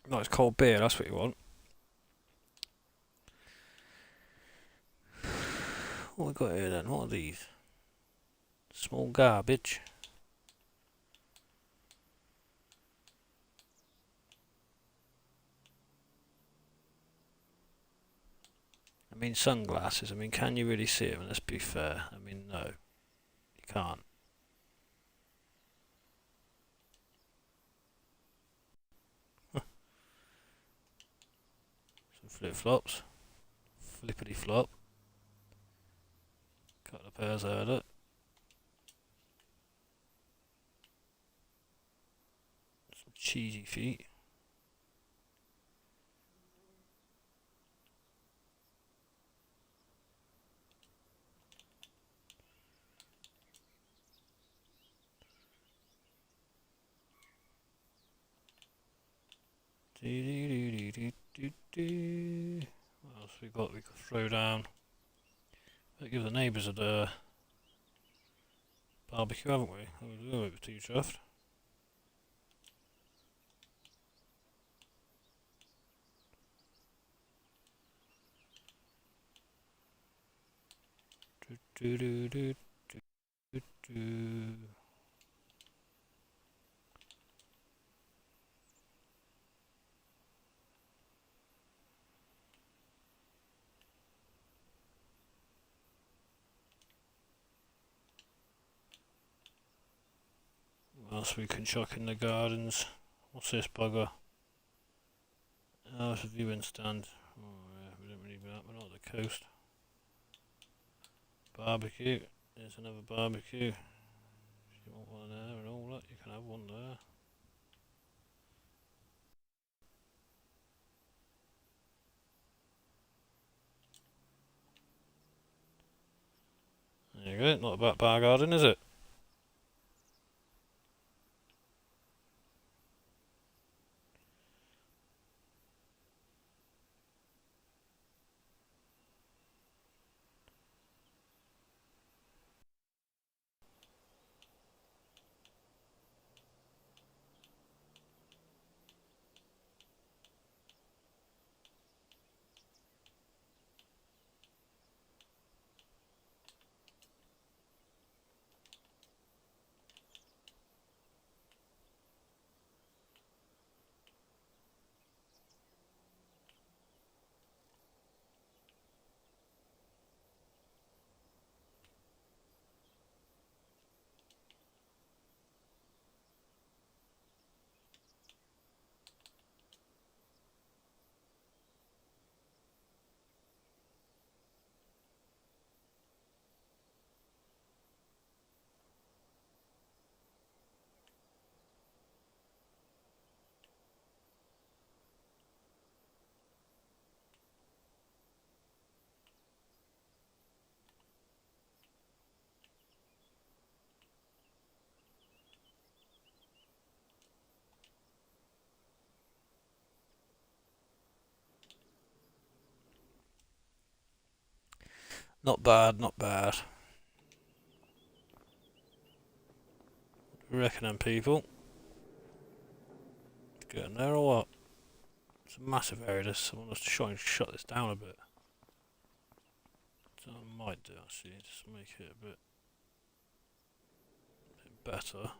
Nice cold beer, that's what you want. What we got here then? What are these? Small garbage. I mean, sunglasses. I mean, can you really see them? Let's be fair. I mean, no. You can't. Some flip-flops. Flippity-flop. Couple of pairs out of it. Some cheesy feet. What else we got we could throw down? Better give the neighbours a barbecue, haven't we? We'll do it too chuffed. Do do do do do. What else we can chuck in the gardens? What's this bugger? Oh, it's a viewing stand. Oh yeah, we don't really go out, we're not at the coast. Barbecue. There's another barbecue. If you want one there and all that, you can have one there. There you go, not a bad bar garden, is it? Not bad, not bad. What do you reckon then, people? Getting there or what? It's a massive area, there's someone has to try and shut this down a bit. So I might do actually, just make it a bit better.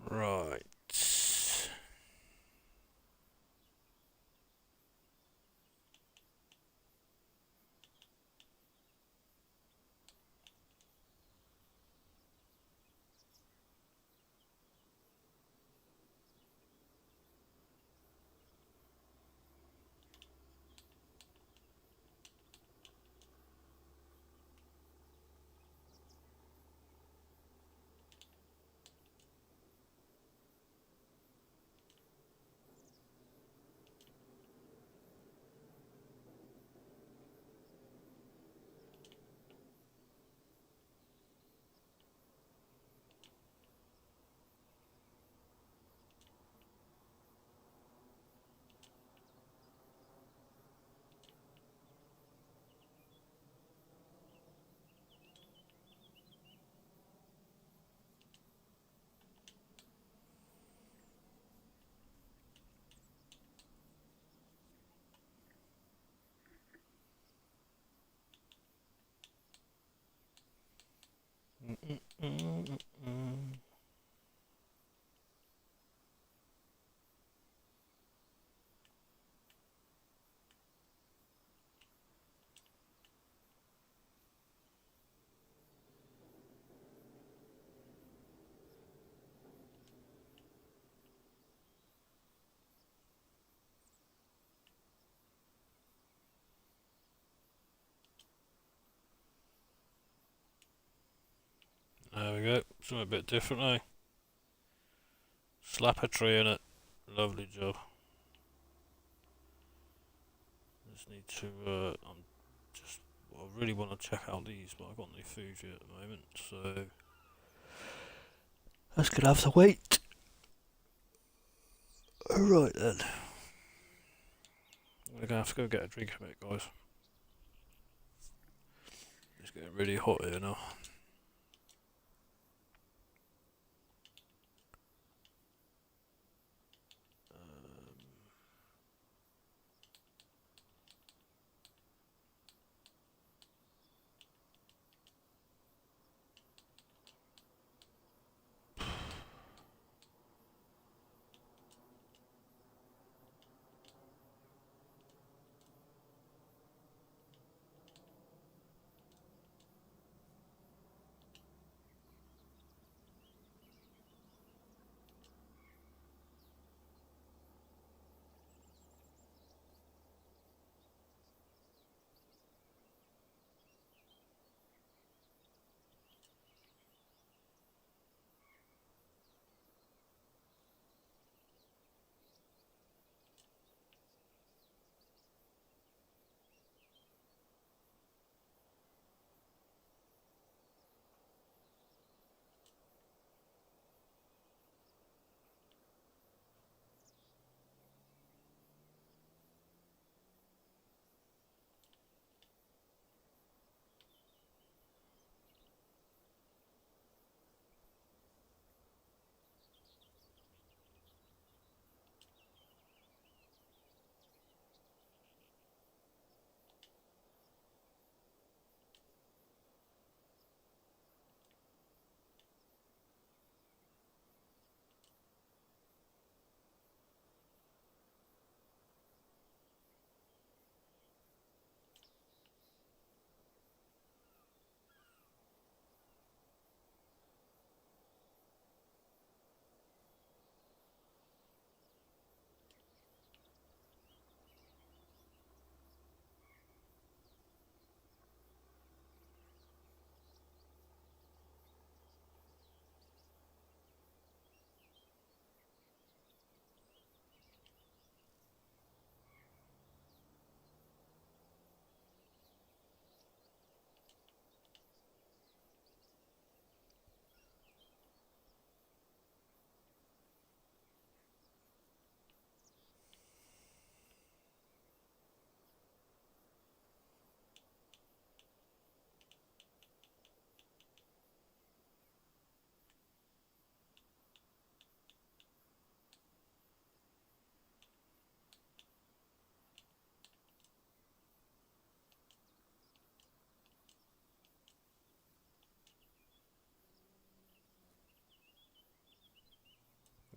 Right. There we go. Something a bit different, eh? Slap a tree in it. Lovely job. Just need to. I'm just. I really want to check out these, but I've got no food yet at the moment, so that's gonna have to wait. Alright then. We're gonna have to go get a drink a bit, guys. It's getting really hot here now.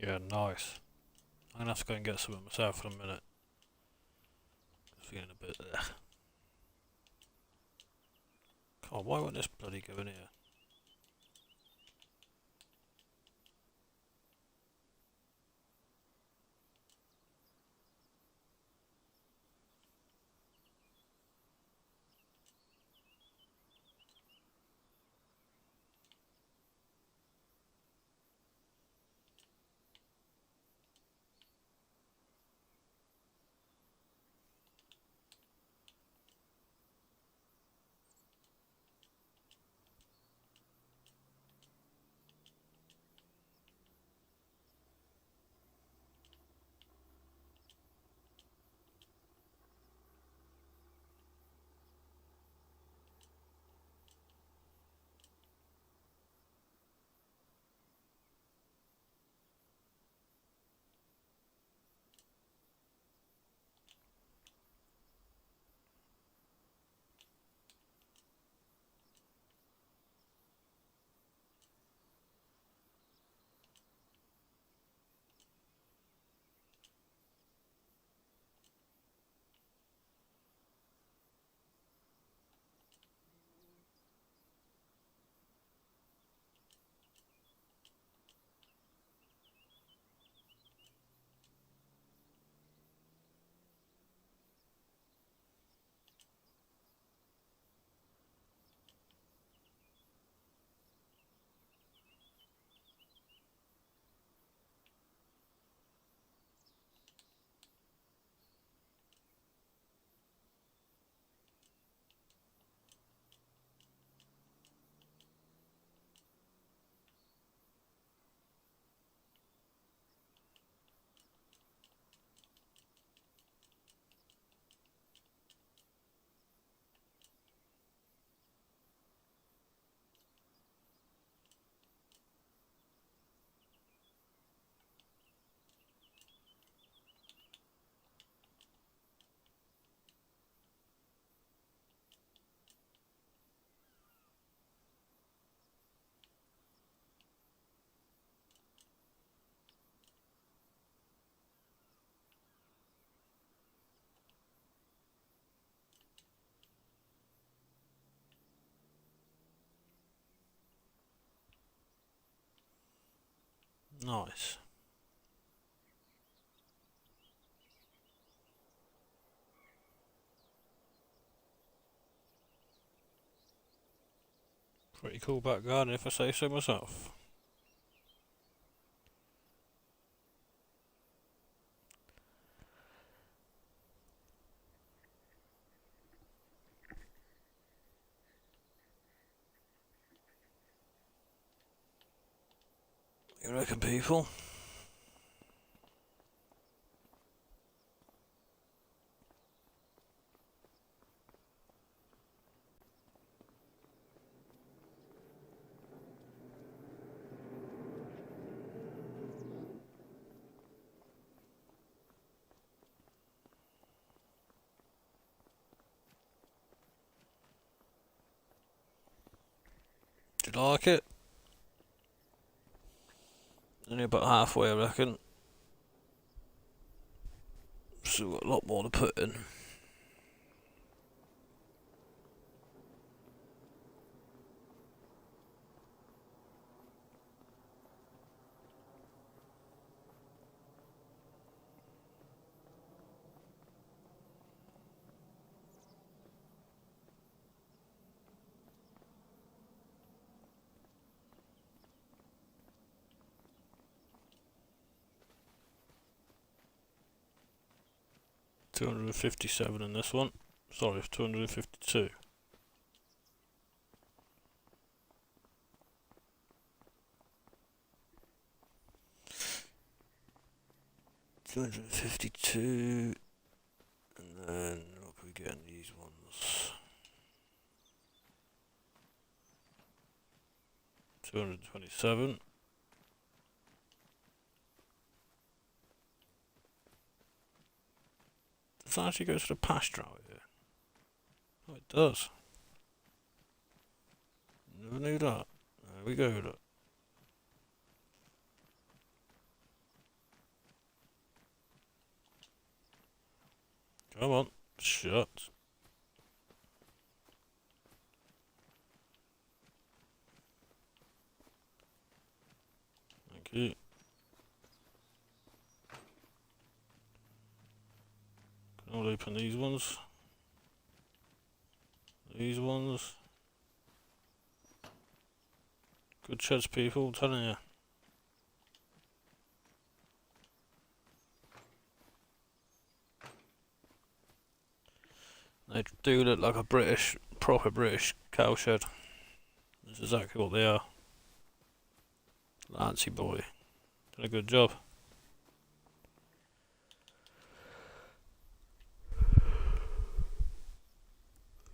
Yeah, nice. I'm gonna have to go and get some of myself in a minute. Feeling a bit. God, why won't this bloody go in here? Nice. Pretty cool back garden if I say so myself. You reckon, people? Do you like it? Only about halfway, I reckon. Still got a lot more to put in. $257 in this one. Sorry, $252. $252, and then what can we get in these ones? $227. Does that actually go to the pasture out here? Oh, it does. Never knew that. There we go. Look. Come on, shut. Thank you. I'll open these ones. These ones. Good sheds, people, I'm telling you. They do look like a proper British cow shed. That's exactly what they are. Lancy boy. Did a good job.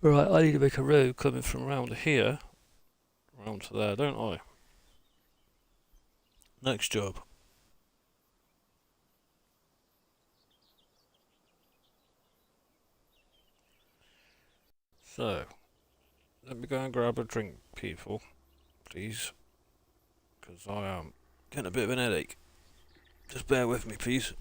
Right, I need to make a road coming from round here, round to there, don't I? Next job. So, let me go and grab a drink, people, please, because I am getting a bit of an headache. Just bear with me, please.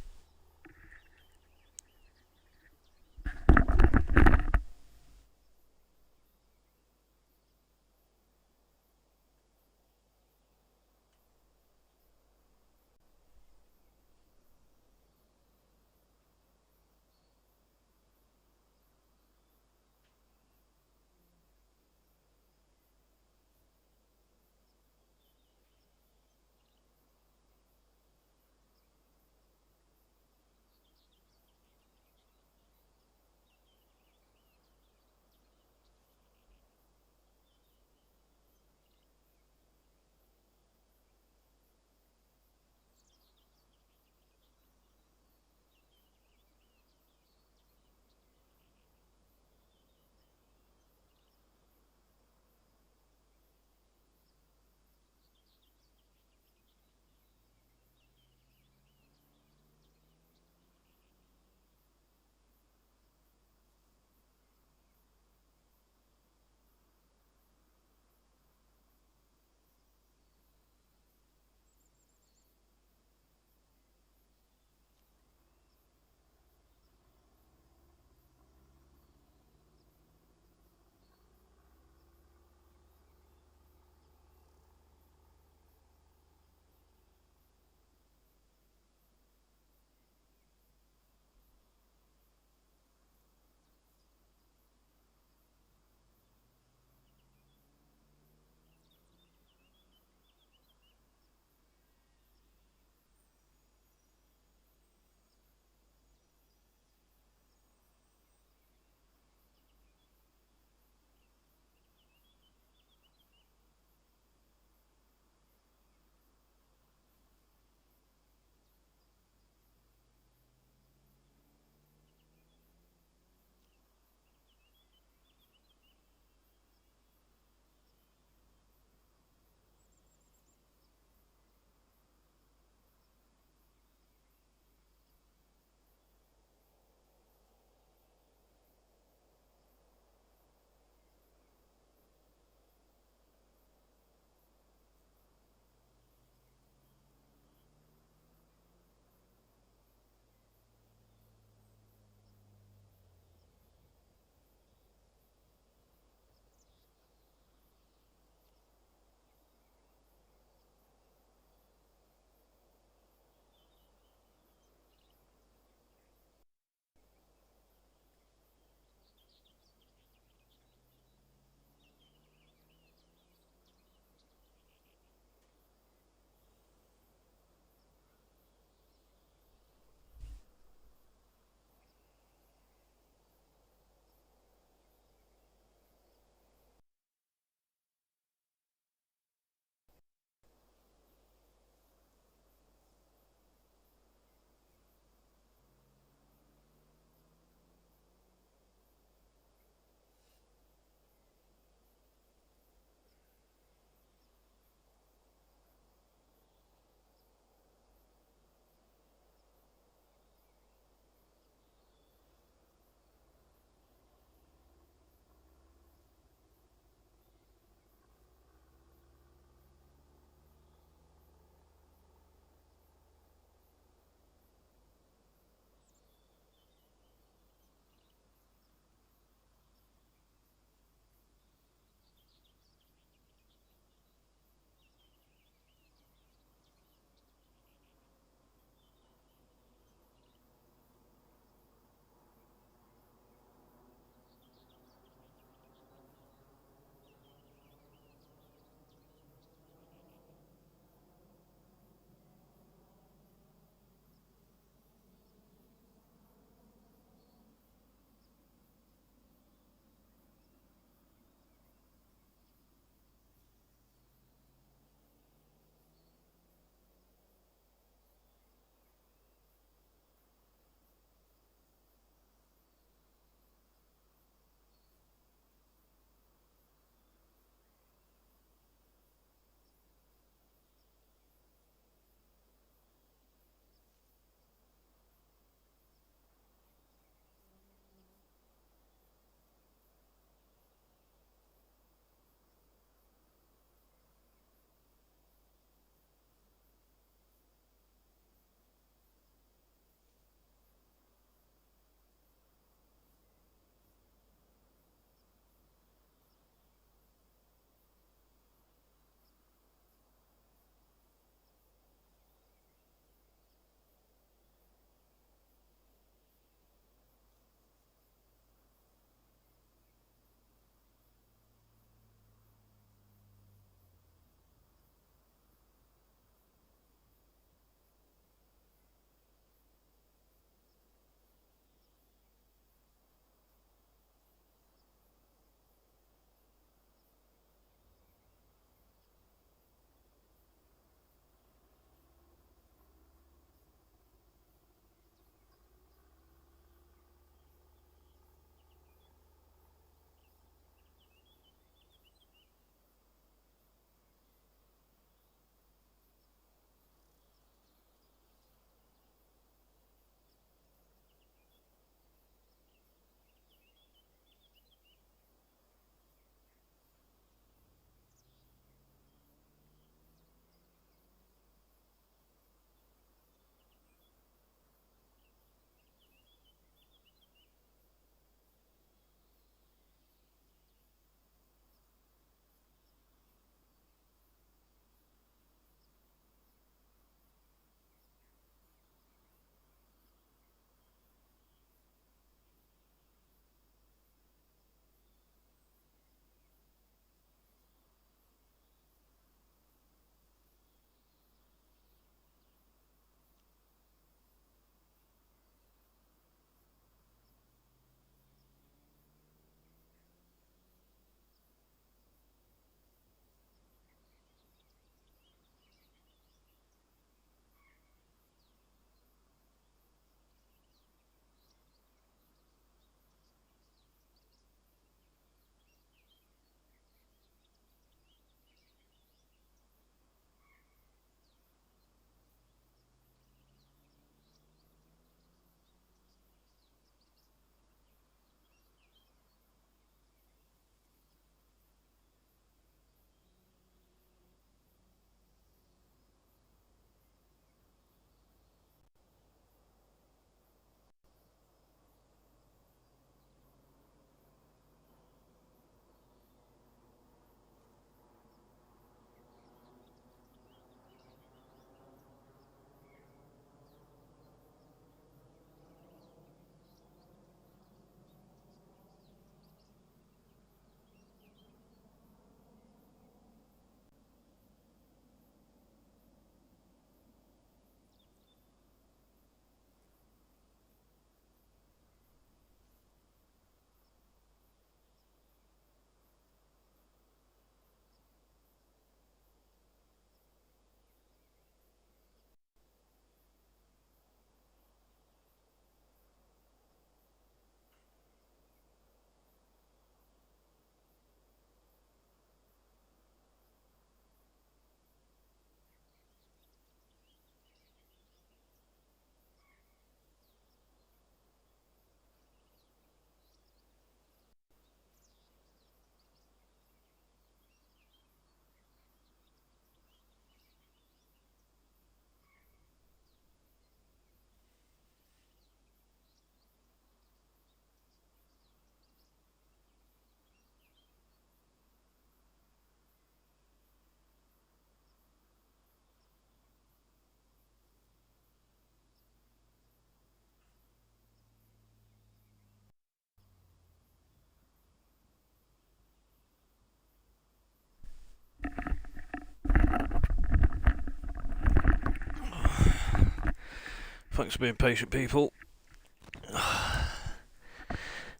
Thanks for being patient, people.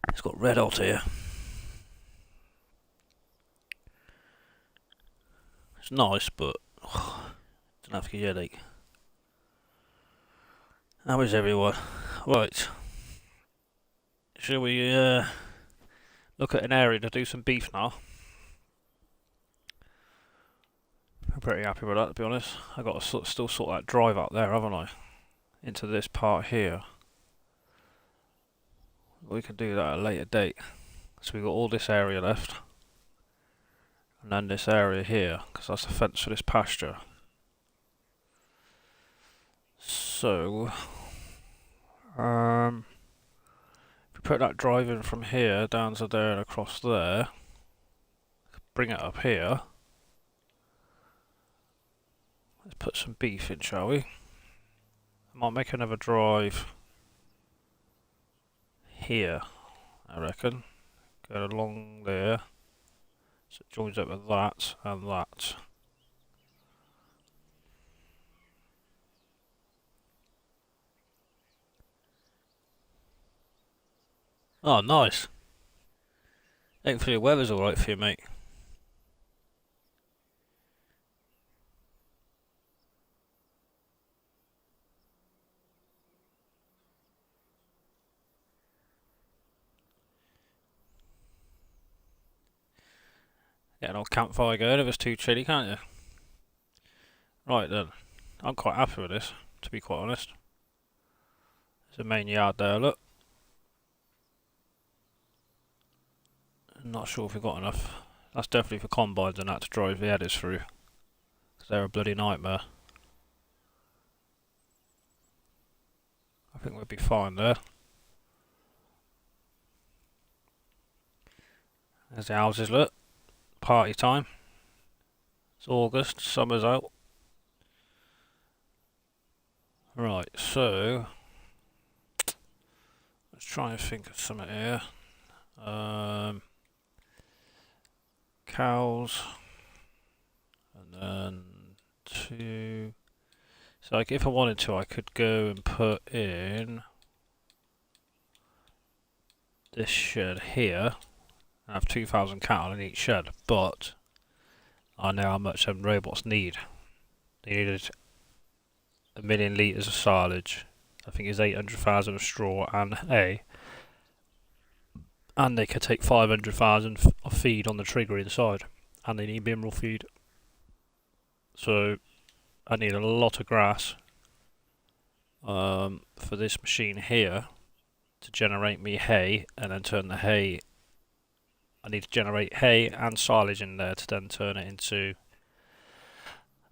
It's got red hot here. It's nice, but don't have to get a headache. How is everyone? Right. Shall we look at an area to do some beef now? I'm pretty happy with that, to be honest. I got to still sort that drive out there, haven't I? Into this part here. We can do that at a later date. So we've got all this area left. And then this area here, because that's the fence for this pasture. So, if we put that drive in from here down to there and across there, bring it up here. Let's put some beef in, shall we? I might make another drive here, I reckon. Go along there. So it joins up with that and that. Oh, nice. Hopefully the weather's alright for you, mate. Get an old campfire going if it's too chilly, can't you? Right then. I'm quite happy with this, to be quite honest. There's a main yard there, look. I'm not sure if we've got enough. That's definitely for combines and that to drive the headers through. Because they're a bloody nightmare. I think we'll be fine there. There's the houses, look. Party time. It's August, summer's out. Right, so let's try and think of something here. Cows, and then two. So, like, if I wanted to, I could go and put in this shed here. I have 2,000 cattle in each shed, but I know how much them robots need. They needed 1,000,000 litres of silage. I think it's 800,000 of straw and hay. And they could take 500,000 of feed on the trigger inside. And they need mineral feed. So I need a lot of grass for this machine here to generate me hay, and then turn the hay. I need to generate hay and silage in there to then turn it into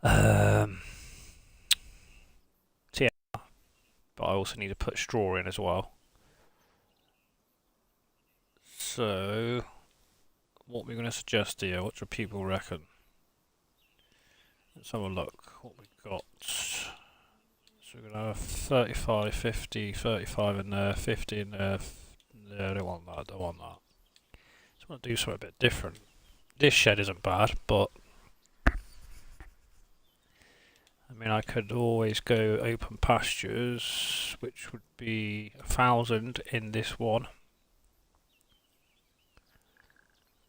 TNR. But I also need to put straw in as well. So, what we're going to suggest here, what do people reckon? Let's have a look what we've got. So we're going to have 35, 50, 35 in there, 50 in there. No, I don't want that, I don't want that. Just want to do something a bit different. This shed isn't bad, but I mean, I could always go open pastures, which would be 1,000 in this one.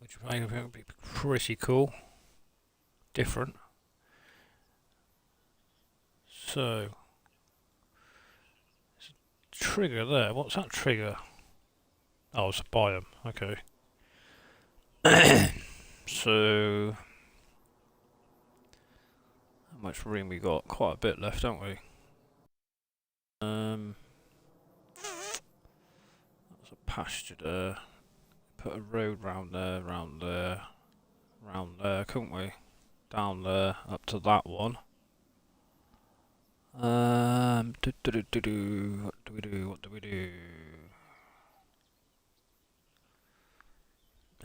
Which I think would be pretty cool. Different. So, there's a trigger there. What's that trigger? Oh, it's a biome. Okay. So, how much room we got? Quite a bit left, don't we? That's a pasture there. Put a road round there, round there, round there, couldn't we? Down there, up to that one. What do we do? What do we do?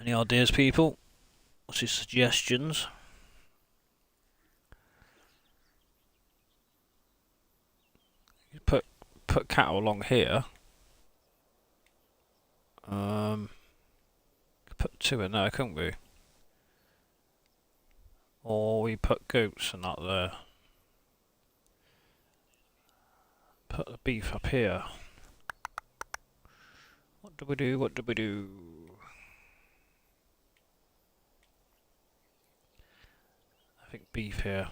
Any ideas, people? What's your suggestions? You put cattle along here. Put 2 in there, couldn't we? Or we put goats and that there. put the beef up here. What do we do? What do we do? I think beef here.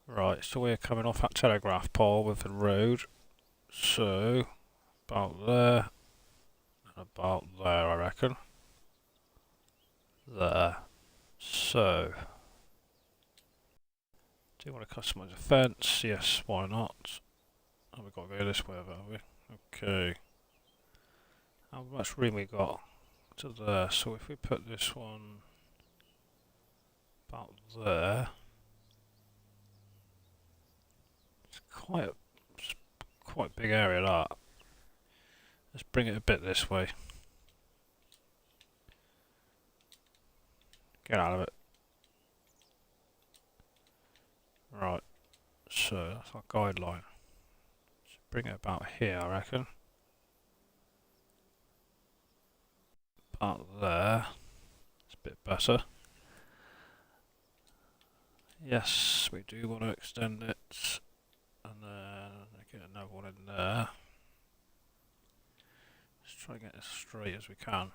Right, so we're coming off that telegraph pole with the road. So, about there. And about there, I reckon. There. So, do you want to customize a fence? Yes, why not? Oh, we've got to go this way, haven't we? Okay. How much room we got to there? So if we put this one about there, it's quite a big area that. Let's bring it a bit this way. Get out of it. Right, so that's our guideline. Let's bring it about here, I reckon. About there. It's a bit better. Yes, we do want to extend it. And then get another one in there. Let's try to get as straight as we can.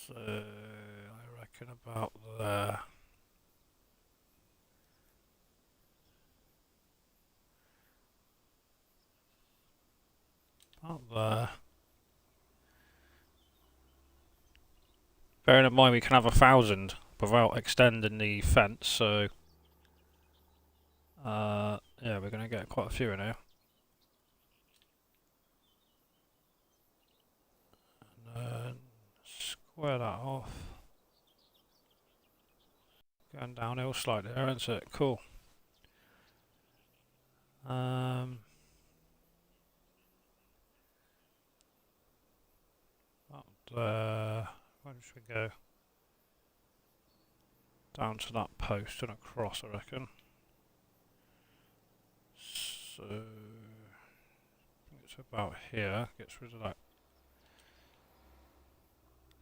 So, I reckon about there. About there. Bearing in mind we can have 1,000 without extending the fence, so yeah, we're going to get quite a few in here. And then square that off. Going downhill slightly there, isn't it? Cool. Up there. Where should we go? Down to that post and across, I reckon. So I think it's about here. Gets rid of that.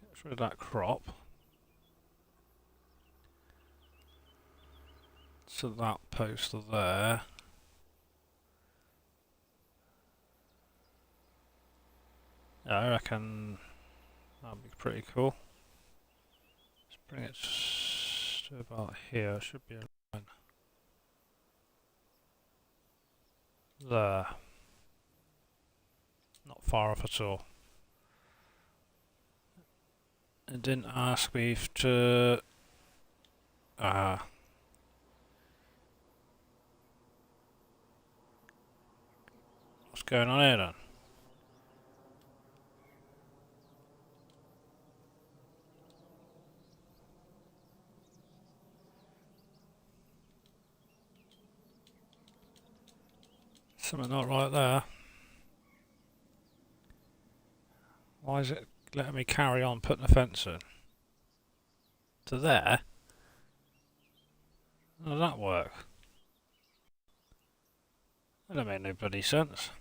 Gets rid of that crop. So that post there. Yeah, I reckon that'd be pretty cool. Let's bring it to about here. It should be a line. There. Not far off at all. It didn't ask me to... what's going on here then? Something not right there. Why is it letting me carry on putting the fence in? To there? How does that work? That don't make no bloody sense.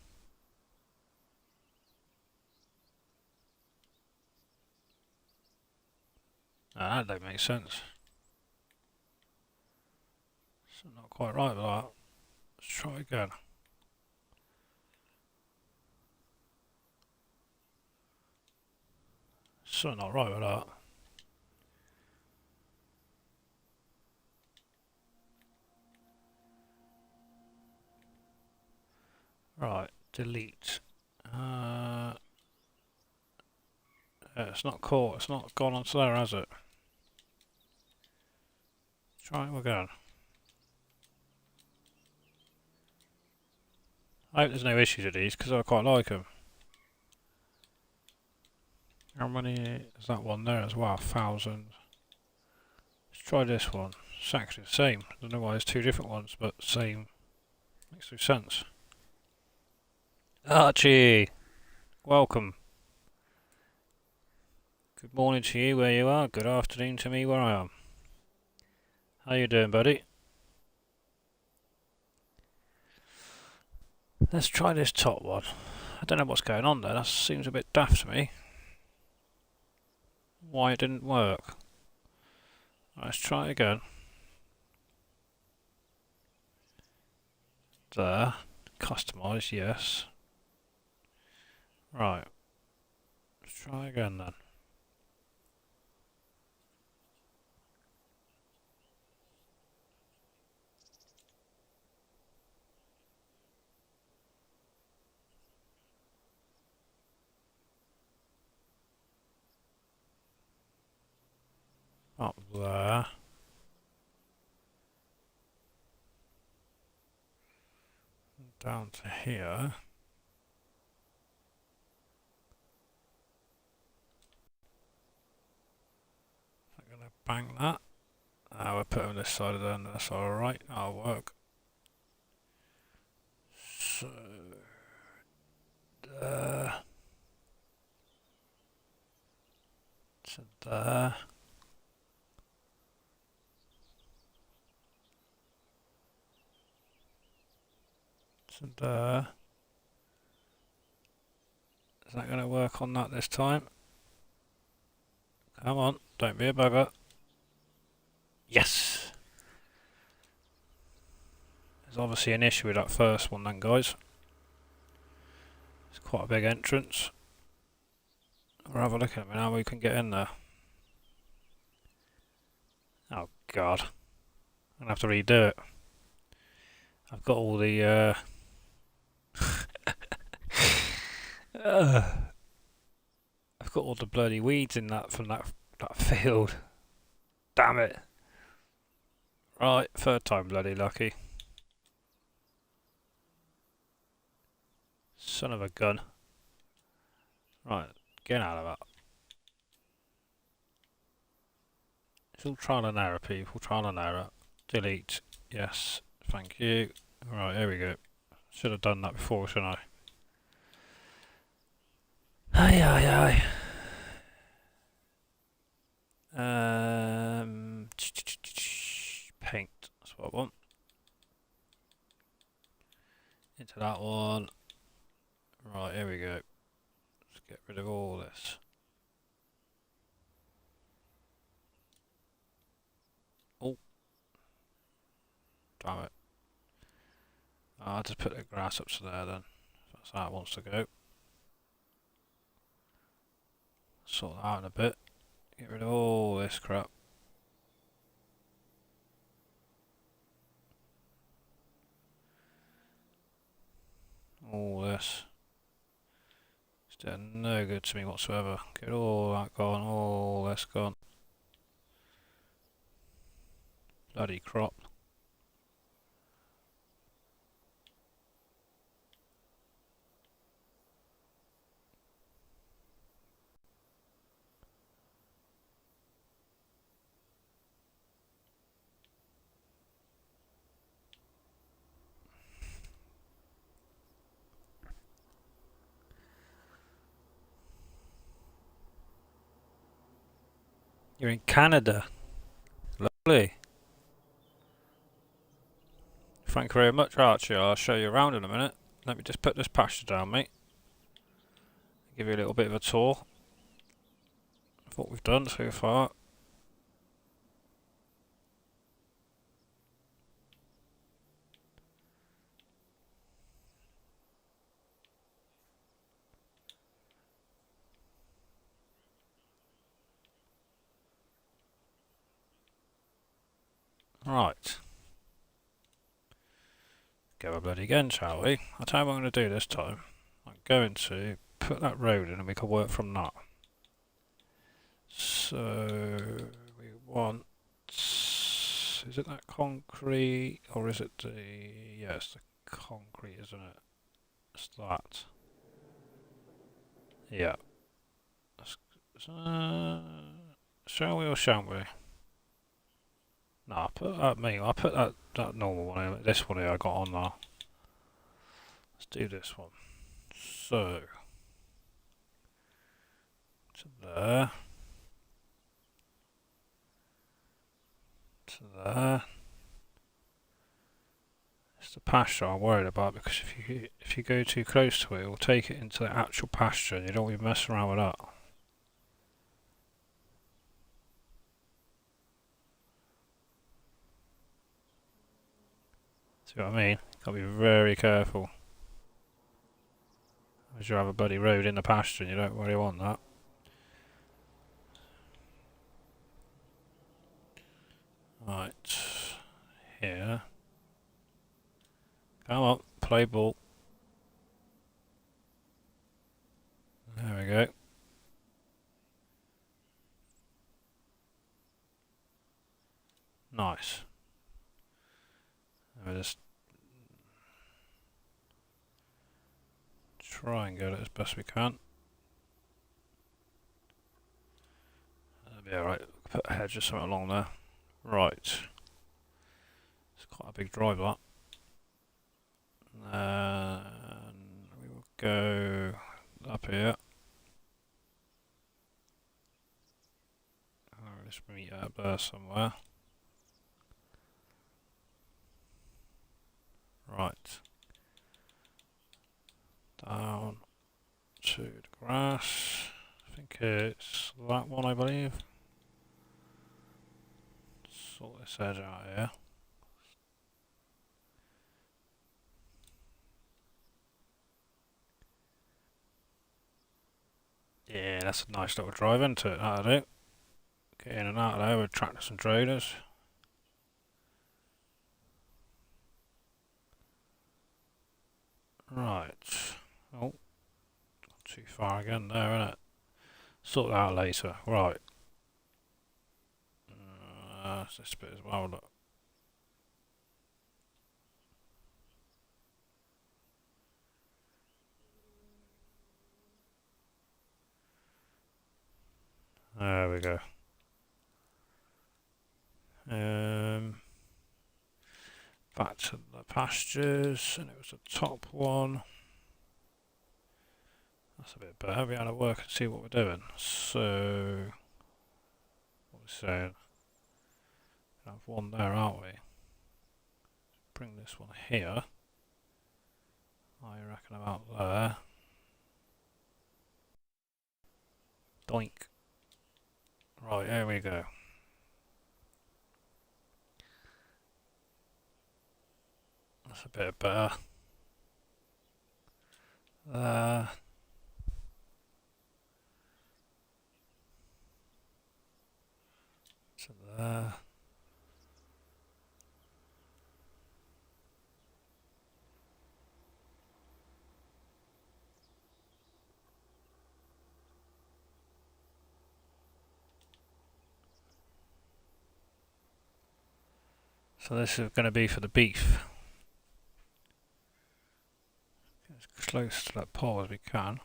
No, that don't make sense. It's not quite right with that. Let's try again. Something not right with that. Right, delete. Yeah, it's not caught. It's not gone onto there, has it? Try it again. I hope there's no issues with these because I quite like them. How many is that one there as well? 1,000. Let's try this one. It's actually the same. I don't know why there's two different ones, but same. Makes no sense. Archie! Welcome. Good morning to you where you are. Good afternoon to me where I am. How you doing, buddy? Let's try this top one. I don't know what's going on there. That seems a bit daft to me. Why it didn't work. Let's try it again. There. Customise, yes. Right. Let's try again then. Up there. Down to here. I'm going to bang that. We'll put it on this side of there, and that's alright. That'll work. So, there. To there. To there. Is that going to work on that this time? Come on, don't be a bugger. Yes! There's obviously an issue with that first one then, guys. It's quite a big entrance. We'll have a look at it now, we can get in there. Oh god. I'm going to have to redo it. I've got all the I've got all the bloody weeds in that from that field. Damn it. Right, third time bloody lucky. Son of a gun. Right, get out of that. It's all trial and error, people. Trial and error. Delete. Yes. Thank you. Right, here we go. Should have done that before, shouldn't I? Aye, aye, aye. Paint. That's what I want. Into that one. Right, here we go. Let's get rid of all this. Oh. Damn it. I'll just put the grass up to there then. That's how it wants to go. Sort that out in a bit. Get rid of all this crap. All this. It's doing no good to me whatsoever. Get all that gone, all this gone. Bloody crop. You're in Canada. Lovely. Thank you very much, Archie. I'll show you around in a minute. Let me just put this pasture down, mate. Give you a little bit of a tour of what we've done so far. Right. Go a bloody again, shall we? I'll tell you what I'm going to do this time. I'm going to put that road in and we can work from that. So we want, is it that concrete or is it the, yeah, it's the concrete, isn't it? It's that. Yeah. Shall we or shan't we? No, I'll put that normal one in. This one here I got on there. Let's do this one. So, to there. To there. It's the pasture I'm worried about because if you go too close to it, it will take it into the actual pasture and you don't want to mess around with that. So See what I mean? Gotta be very careful. As you have a bloody road in the pasture and you don't really want that. Right. Here. Come on, play ball. There we go. Nice. We'll just try and get it as best we can. That'll be alright. Put a hedge or something along there. Right. It's quite a big drive, that. And we will go up here. Let's meet up there somewhere. Right. Down to the grass. I think it's that one, I believe. Sort this edge out here. Yeah, that's a nice little drive into it, that'll do. Get in and out of there with tractors and trailers. Right. Oh, not too far again there, isn't it? Sort that out later. Right. That's this bit as well, look. There we go. Back to the pastures, and it was the top one. That's a bit better. We had to work and see what we're doing. So, what we're saying, we have one there, aren't we? Bring this one here. I reckon about there. Doink. Right, here we go. That's a bit better. There. To there. So this is going to be for the beef. Get as close to that pole as we can.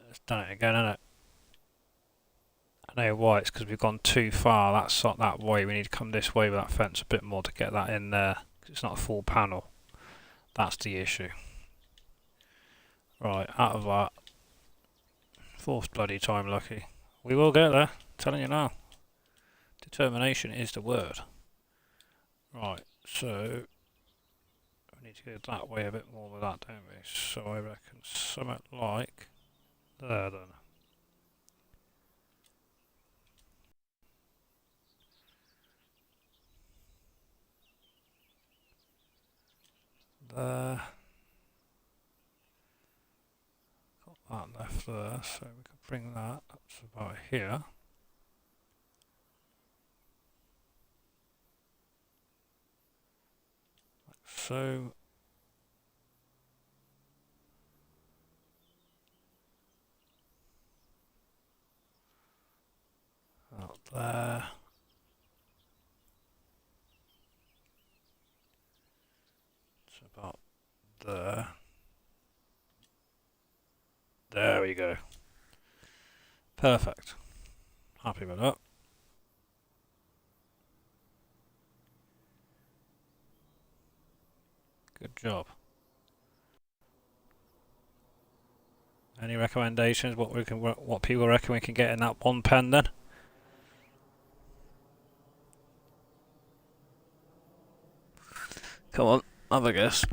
It's done it again, isn't it? I know why, it's because we've gone too far that way. We need to come this way with that fence a bit more to get that in there, because it's not a full panel. That's the issue. Right, out of that. Fourth bloody time lucky. We will get there, I'm telling you now. Determination is the word. Right, so we need to go that way a bit more with that, don't we? So I reckon something like there then. There. Got that left there, so we can bring that up to about here. Like so. Out there. It's about there. There we go. Perfect. Happy with that. Good job. Any recommendations? What people reckon we can get in that one pen then? Come on, have a guess.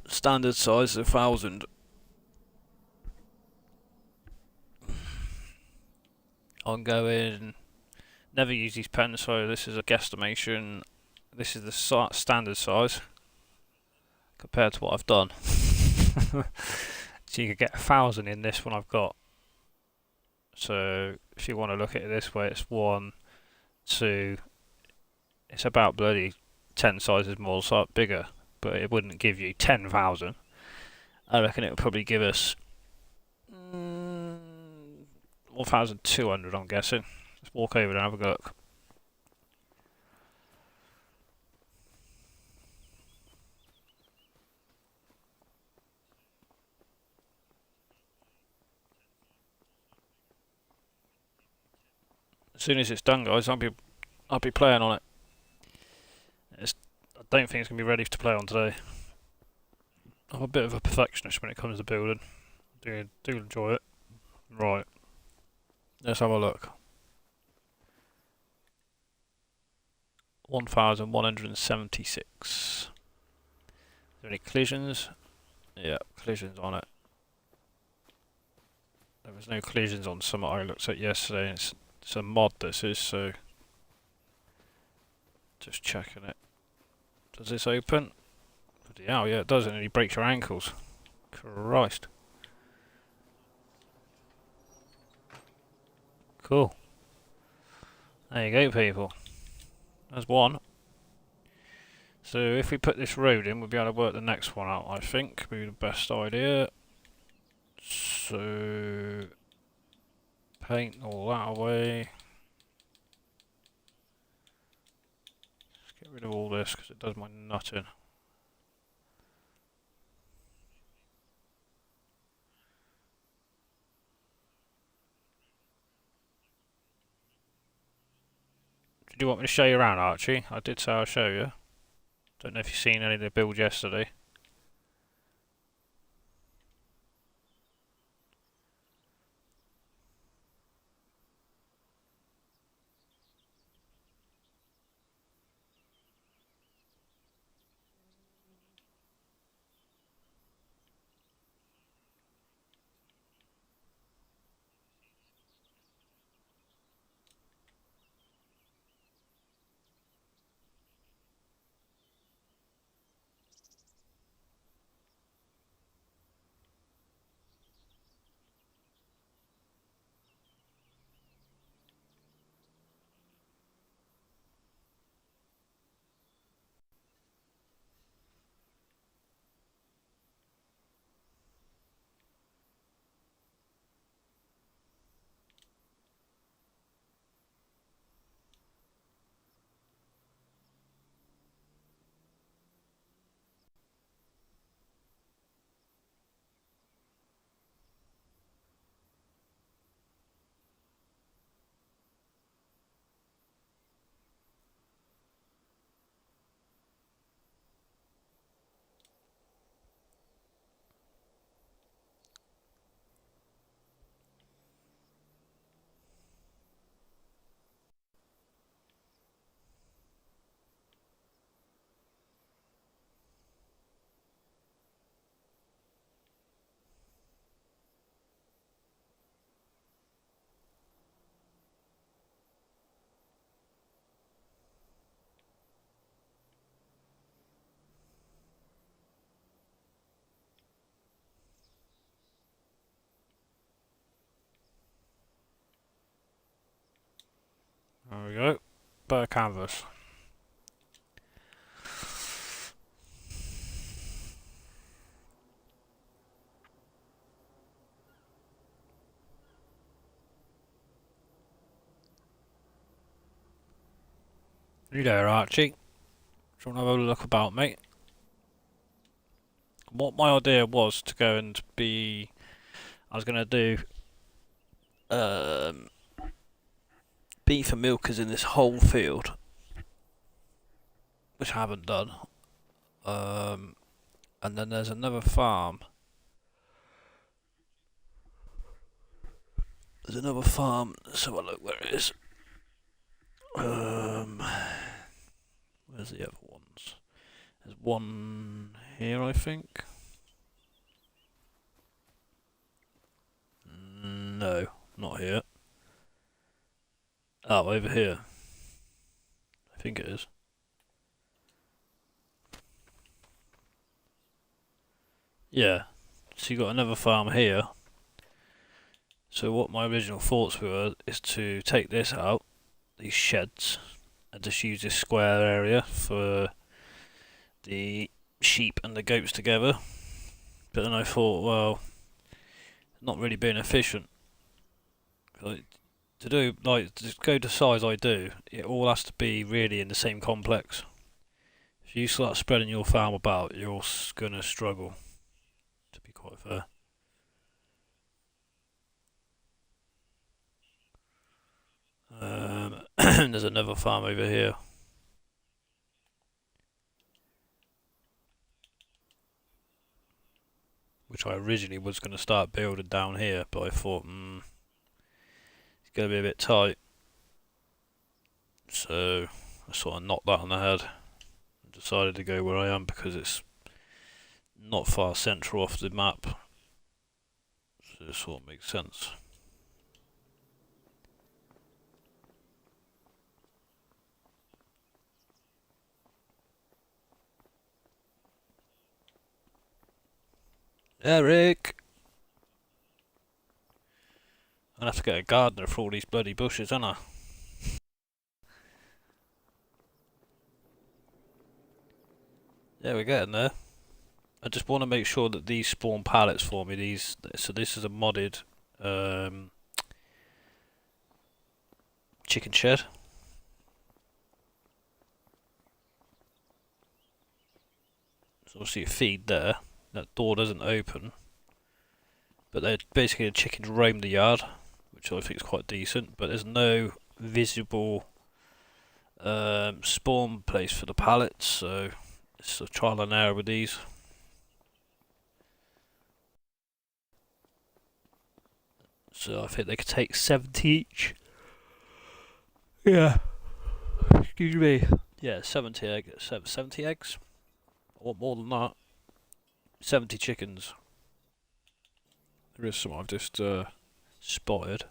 Standard size is 1,000. I'm going. Never use these pens, so this is a guesstimation. This is the standard size compared to what I've done. So you could get 1,000 in this one I've got. So if you want to look at it this way, it's 1, 2. It's about bloody 10 sizes more, so bigger, but it wouldn't give you 10,000. I reckon it would probably give us 1,200. I'm guessing. Let's walk over and have a look. As soon as it's done, guys, I'll be playing on it. I don't think it's gonna be ready to play on today. I'm a bit of a perfectionist when it comes to building. Do enjoy it. Right. Let's have a look. 1,176. Is there any collisions? Yeah, collisions on it. There was no collisions on some I looked at yesterday. It's a mod, this is, so just checking it. Does this open? Bloody hell, yeah, it does, and it breaks your ankles. Christ. Cool. There you go, people. There's one. So if we put this road in, we'll be able to work the next one out, I think. Would be the best idea. So paint all that away. Let's get rid of all this because it does my nutting. Did you want me to show you around, Archie? I did say I'll show you. Don't know if you've seen any of the builds yesterday. There we go. Better canvas. You there, Archie? Do you want to have a look about, mate? What my idea was to go and be... I was going to do... beef and milkers in this whole field. Which I haven't done. And then there's another farm. There's another farm. Let's have a look where it is. Where's the other ones? There's one here, I think. No, not here. Oh, over here. I think it is. Yeah. So you got another farm here. So what my original thoughts were is to take this out, these sheds, and just use this square area for the sheep and the goats together. But then I thought, well, not really being efficient. Like, to do, like, to go the size I do, it all has to be really in the same complex. If you start spreading your farm about, you're gonna struggle, to be quite fair. There's another farm over here. Which I originally was going to start building down here, but I thought, it's going to be a bit tight. So I sort of knocked that on the head and decided to go where I am because it's not far central off the map. So it sort of makes sense. Eric! I'm gonna have to get a gardener for all these bloody bushes, aren't I? Yeah, we're getting there. I just want to make sure that these spawn pallets for me. So this is a modded chicken shed. So obviously a feed there. That door doesn't open. But they're basically the chickens roam the yard, which I think is quite decent. But there's no visible spawn place for the pallets, so it's a trial and error with these. So I think they could take 70 each. Yeah. Excuse me. Yeah, 70 eggs. I want more than that. 70 chickens. There is some I've just spotted.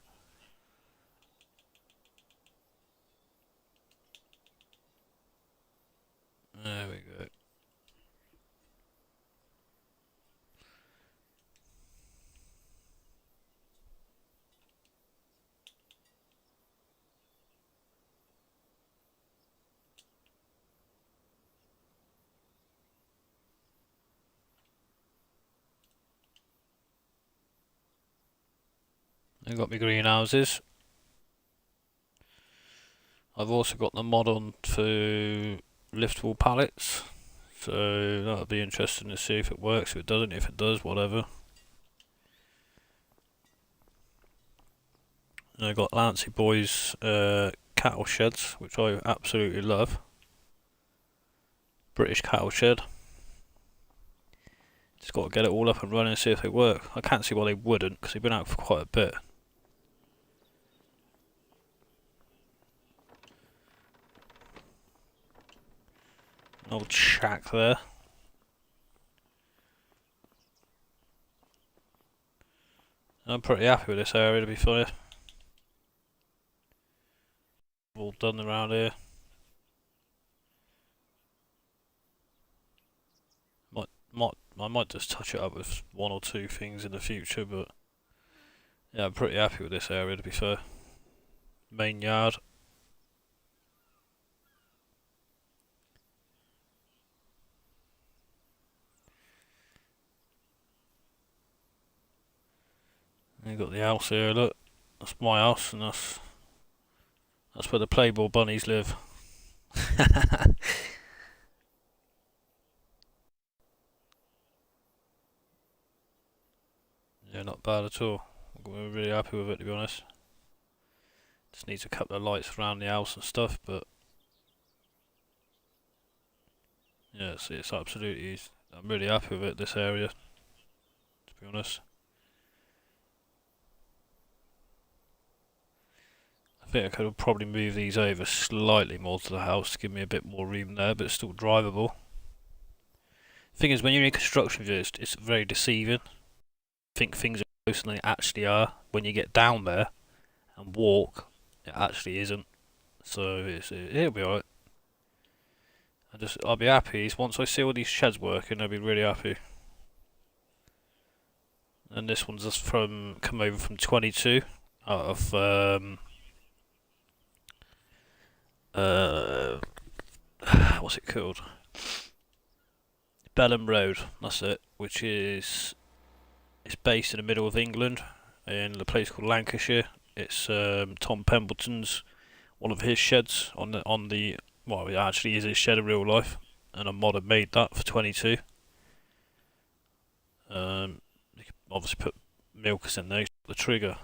There we go. I've got my greenhouses. I've also got the mod on for liftable pallets, so that'll be interesting to see if it works. If it doesn't, if it does, whatever. And I've got Lancy Boy's cattle sheds, which I absolutely love. British cattle shed. Just got to get it all up and running and see if they work. I can't see why they wouldn't, because they've been out for quite a bit. An old shack there. I'm pretty happy with this area, to be fair. All done around here. I might just touch it up with one or two things in the future, but yeah, I'm pretty happy with this area, to be fair. Main yard. And you've got the house here, look. That's my house, and that's where the Playboy bunnies live. Yeah, not bad at all. We're really happy with it, to be honest. Just needs a couple of lights around the house and stuff, but yeah, it's absolutely. I'm really happy with it, this area, to be honest. I think I could have probably moved these over slightly more to the house to give me a bit more room there, but it's still drivable. Thing is, when you're in construction, it's very deceiving. I think things are closer than they actually are. When you get down there and walk, it actually isn't. So it'll be alright. I'll be happy once I see all these sheds working. I'll be really happy. And this one's just come over from 22 out of what's it called? Bellham Road. That's it. It's based in the middle of England in a place called Lancashire. It's Tom Pembleton's one of his sheds on the well, it actually is his shed in real life, and a modder made that for 22. You can obviously put milkers in there. The trigger.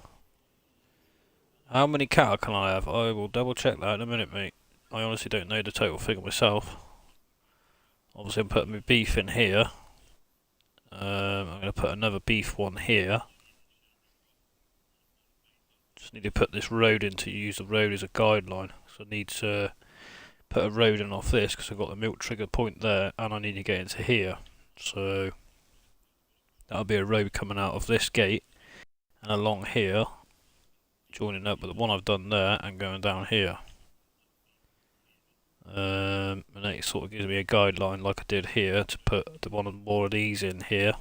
How many cattle can I have? I will double check that in a minute, mate. I honestly don't know the total figure myself. Obviously, I'm putting my beef in here. I'm going to put another beef one here. Just need to put this road in to use the road as a guideline. So I need to put a road in off this because I've got the milk trigger point there, and I need to get into here. So that'll be a road coming out of this gate and along here, joining up with the one I've done there and going down here. And it sort of gives me a guideline like I did here to put one or more of these in here.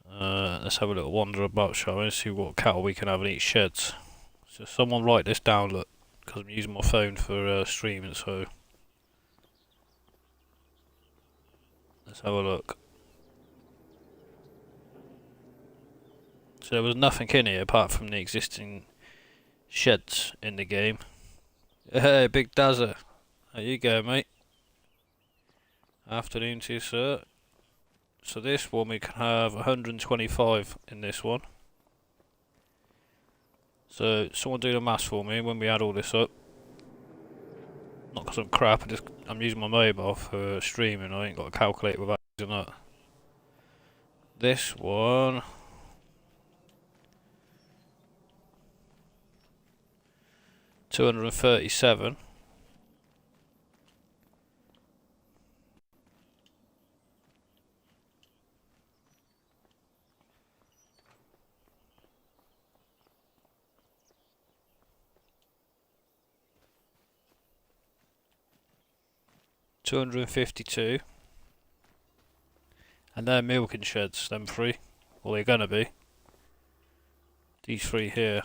Let's have a little wander about, shall we? See what cattle we can have in each sheds. So someone write this down, look, because I'm using my phone for streaming, so let's have a look. So there was nothing in here apart from the existing sheds in the game. Hey, Big Dazza. There you go, mate. Afternoon to you, sir. So this one we can have 125 in this one. So someone do the maths for me when we add all this up. Not because I'm crap, I'm using my mobile for streaming. I ain't got a calculator without using that. This one. 237. $252, and they're milking sheds, them three. Well, they're gonna be. These three here.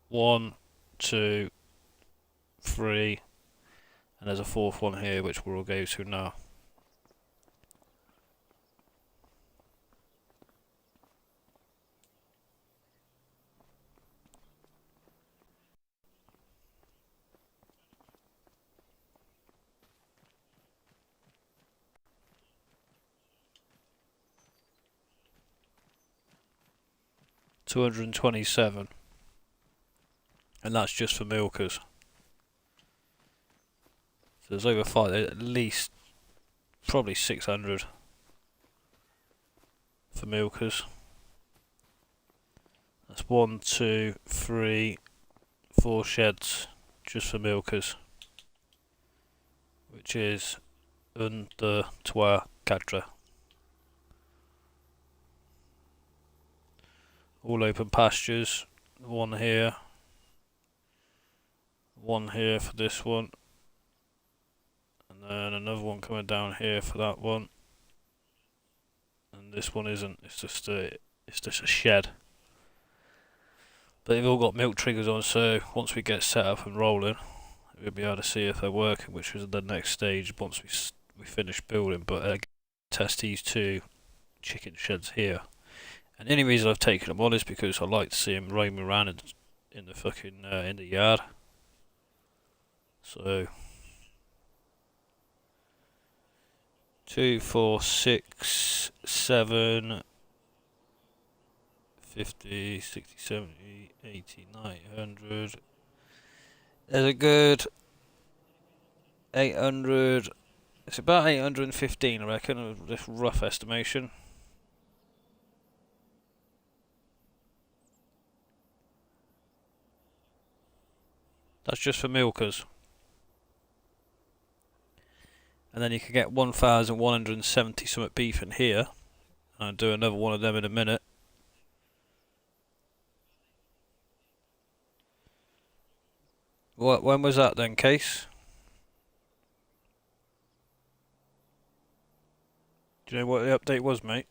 1, 2, 3, and there's a fourth one here which we'll go to now. $227, and that's just for milkers. So there's over 5, at least probably 600 for milkers. That's 1, 2, 3, 4 sheds just for milkers, which is 1, 2, 3, 4. All open pastures. One here for this one, and then another one coming down here for that one. And this one isn't. It's just a shed. But they've all got milk triggers on, so once we get set up and rolling, we'll be able to see if they're working, which is the next stage once we finish building. But test these two chicken sheds here. And the only reason I've taken them on is because I like to see them roaming around in the fucking in the yard. So 2, 4, 6, 7, 50, 60, 70, 80, 90, 100. There's a good 800. It's about 815, I reckon, just rough estimation. That's just for milkers. And then you can get 1,170 something beef in here. I'll do another one of them in a minute. What? When was that then, Case? Do you know what the update was, mate?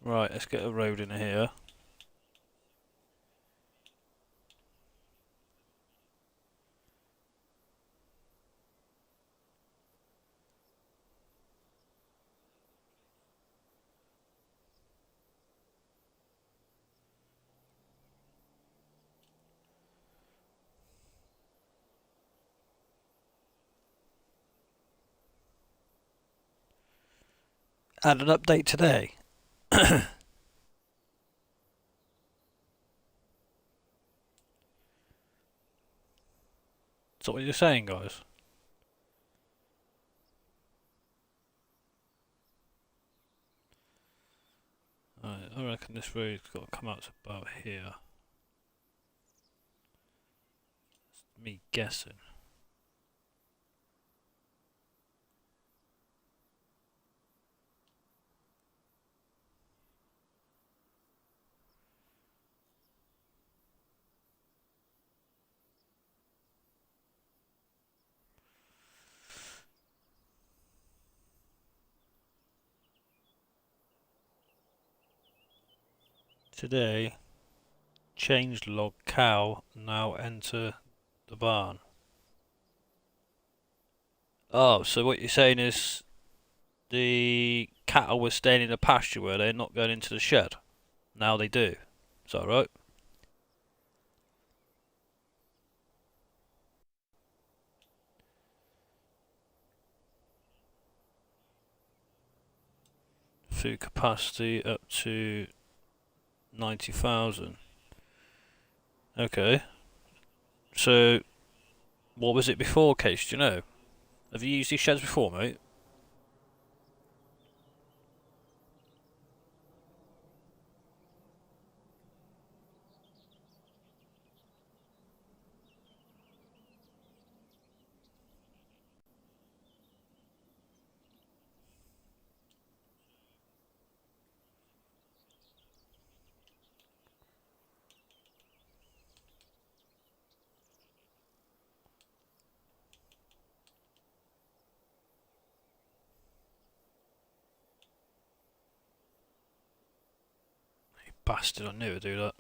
Right, let's get a road in here. Add an update today. Is that what you're saying, guys? Right, I reckon this road's got to come out to about here. That's me guessing. Today, changed log cow, now enter the barn. Oh, so what you're saying is the cattle were staying in the pasture, were they, not going into the shed? Now they do. Is that right? Food capacity up to 90,000. Okay. So, what was it before, Case? Do you know? Have you used these sheds before, mate? You bastard, I knew it'd do that.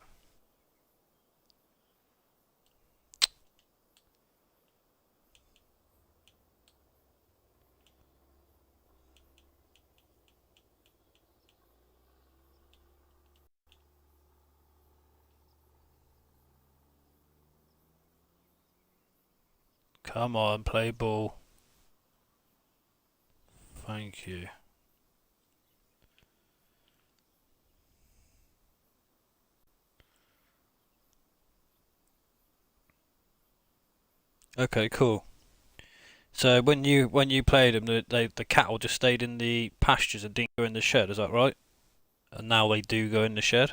Come on, play ball. Thank you. Okay, cool. So when you played them, the cattle just stayed in the pastures and didn't go in the shed. Is that right? And now they do go in the shed.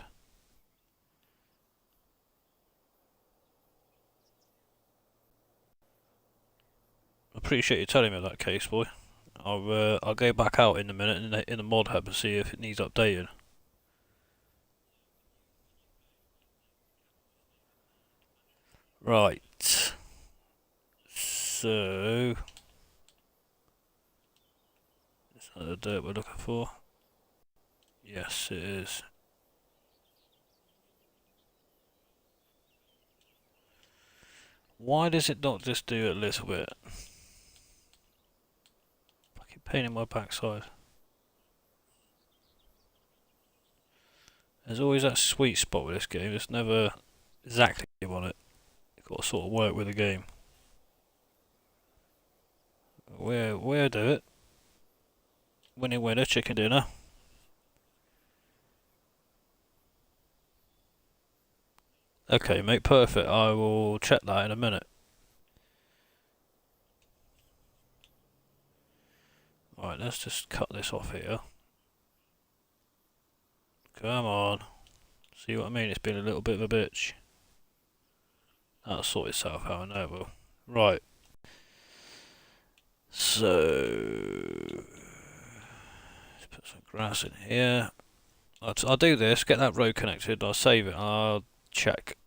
I appreciate you telling me that, Case boy. I'll go back out in a minute in the mod hub and see if it needs updating. Right. So is that the dirt we're looking for? Yes, it is. Why does it not just do it a little bit? Fucking pain in my backside. There's always that sweet spot with this game. It's never exactly on it. You've got to sort of work with the game. Where do it? Winner, chicken dinner. Okay, mate, perfect. I will check that in a minute. Right, let's just cut this off here. Come on. See what I mean? It's been a little bit of a bitch. That'll sort itself out, I know it will. Right. So, let's put some grass in here. I'll do this, get that road connected, I'll save it, I'll check.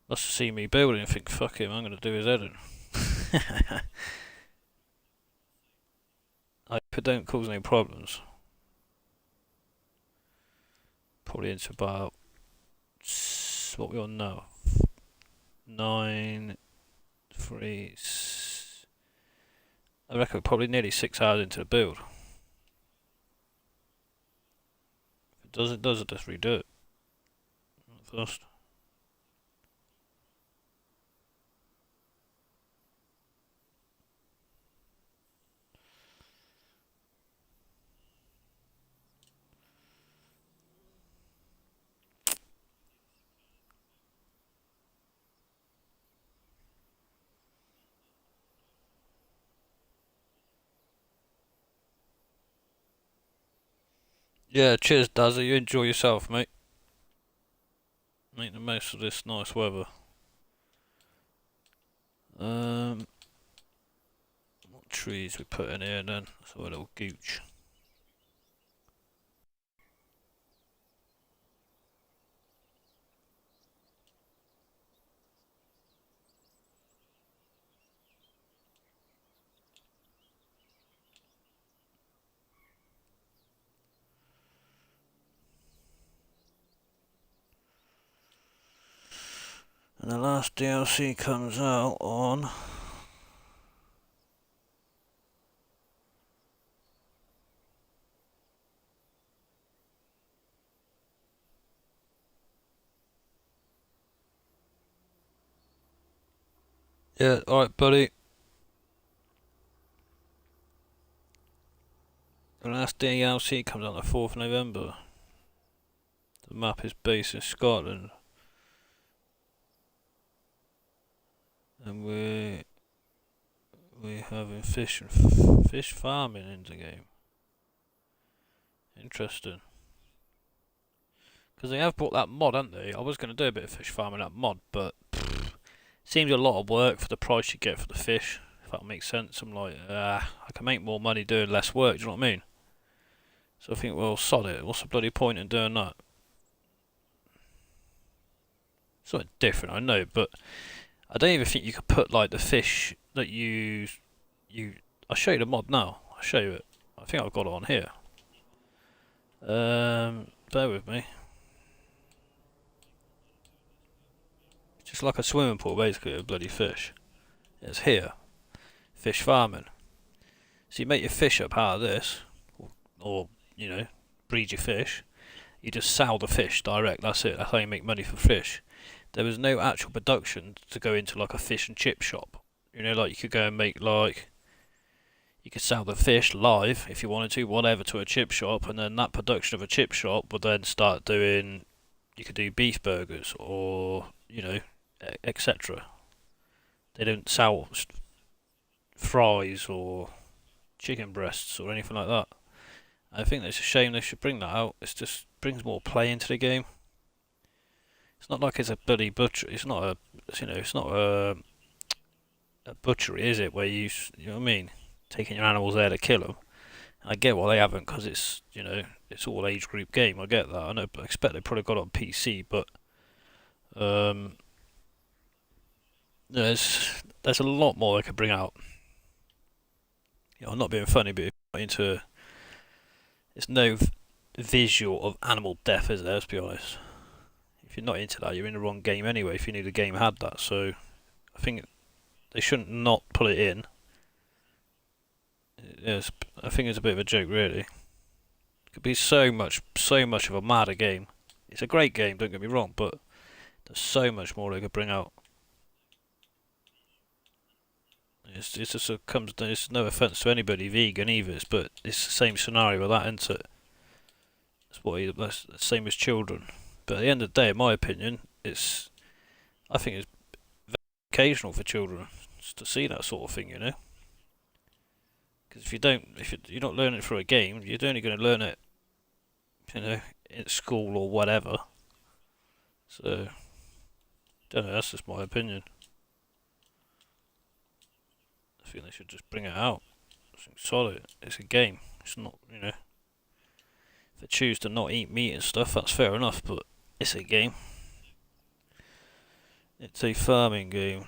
Must have seen me building and think, fuck him, I'm going to do his head in. I hope it don't cause any problems. Probably into about, what we on now? 9, 3, I reckon probably nearly 6 hours into the build. If it does, I'll just redo it first. Yeah, cheers, Dazzy. You enjoy yourself, mate. Make the most of this nice weather. What trees we put in here then? So a little gooch. And the last DLC comes out on... Yeah, alright, buddy. The last DLC comes out on the 4th of November. The map is based in Scotland. And we're having fish farming in the game. Interesting. Because they have brought that mod, haven't they? I was going to do a bit of fish farming that mod, but seems a lot of work for the price you get for the fish. If that makes sense, I'm like, I can make more money doing less work. Do you know what I mean? So I think, well, sod it. What's the bloody point in doing that? Something different, I know, but I don't even think you could put like the fish that you. I'll show you the mod now. I'll show you it. I think I've got it on here. Bear with me. It's just like a swimming pool, basically, of bloody fish. It's here. Fish farming. So you make your fish up out of this, or you know, breed your fish. You just sell the fish direct. That's it. That's how you make money for fish. There was no actual production to go into like a fish and chip shop. You know, like you could go and make like, you could sell the fish live if you wanted to, whatever, to a chip shop, and then that production of a chip shop would then start doing. You could do beef burgers or you know, etc. They don't sell fries or chicken breasts or anything like that. I think it's a shame they should bring that out. It just brings more play into the game. It's not like it's a bloody butcher. It's not a, you know, it's not a butchery, is it? Where you know what I mean, taking your animals there to kill them. I get why they haven't, because it's, you know, it's all age group game. I get that. I know. I expect they probably got it on PC, but there's a lot more they could bring out. You know, I'm not being funny, but if you're not into, it's no visual of animal death, is there? Let's be honest. If you're not into that, you're in the wrong game anyway. If you knew the game had that, so I think they shouldn't not put it in. Yes, I think it's a bit of a joke, really. It could be so much of a madder game. It's a great game, don't get me wrong, but there's so much more they could bring out. It's just it's no offence to anybody vegan either, but it's the same scenario with that, isn't it? That's the same as children. But at the end of the day, in my opinion, I think it's very occasional for children just to see that sort of thing, you know. Because if you're not learning it through a game, you're only going to learn it, you know, in school or whatever. So, don't know. That's just my opinion. I think they should just bring it out. It's solid. It's a game. It's not, you know. If they choose to not eat meat and stuff, that's fair enough. But it's a game. It's a farming game,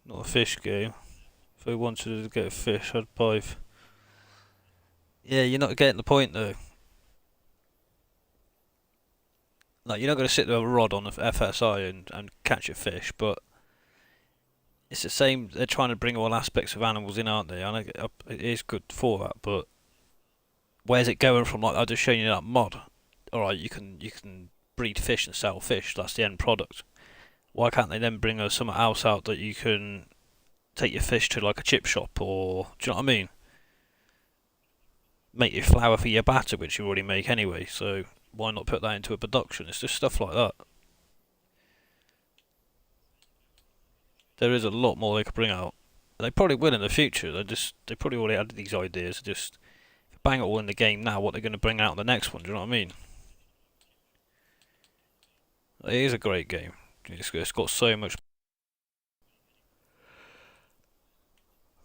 not a fish game. If I wanted to get a fish, I'd buy. Yeah, you're not getting the point though. Like, you're not going to sit there with a rod on the FSI and catch a fish, but it's the same. They're trying to bring all aspects of animals in, aren't they? I know it is good for that, but where's it going from? Like I just showing you that mod. All right, you can breed fish and sell fish. That's the end product. Why can't they then bring us something else out that you can take your fish to, like a chip shop, or do you know what I mean? Make your flour for your batter, which you already make anyway. So why not put that into a production? It's just stuff like that. There is a lot more they could bring out. They probably will in the future. They probably already had these ideas. Just bang it all in the game now. What they're going to bring out in the next one? Do you know what I mean? It is a great game. It's got so much.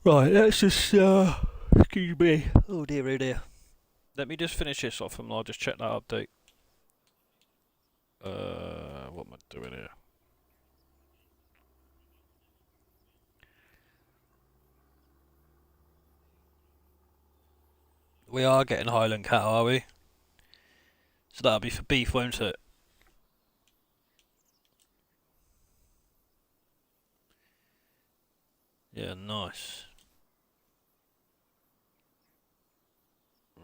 Right, let's just excuse me. Oh dear, oh dear. Let me just finish this off and I'll just check that update. What am I doing here? We are getting Highland Cat, are we? So that'll be for beef, won't it? Yeah, nice.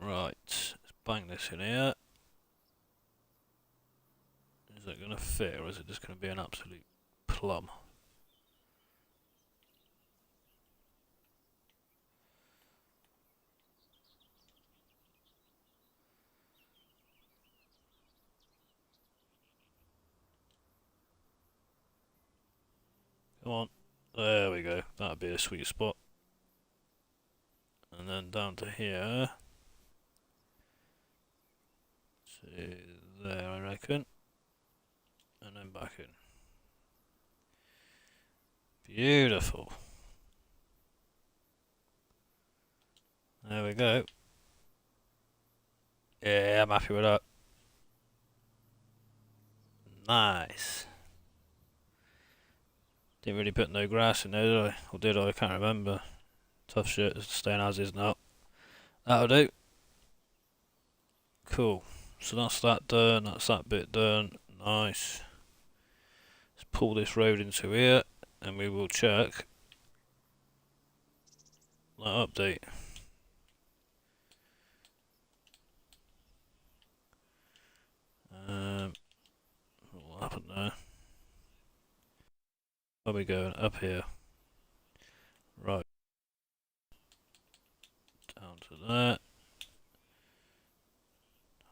Right, let's bang this in here. Is that going to fit, or is it just going to be an absolute plum? Come on. There we go. That'd be a sweet spot. And then down to here. To there, I reckon. And then back in. Beautiful. There we go. Yeah, I'm happy with that. Nice. Didn't really put no grass in there, did I? Or did I? I can't remember. Tough shit. It's staying as is now. That'll do. Cool. So that's that done. That's that bit done. Nice. Let's pull this road into here, and we will check that update. What happened there? Where are we going? Up here. Right. Down to that.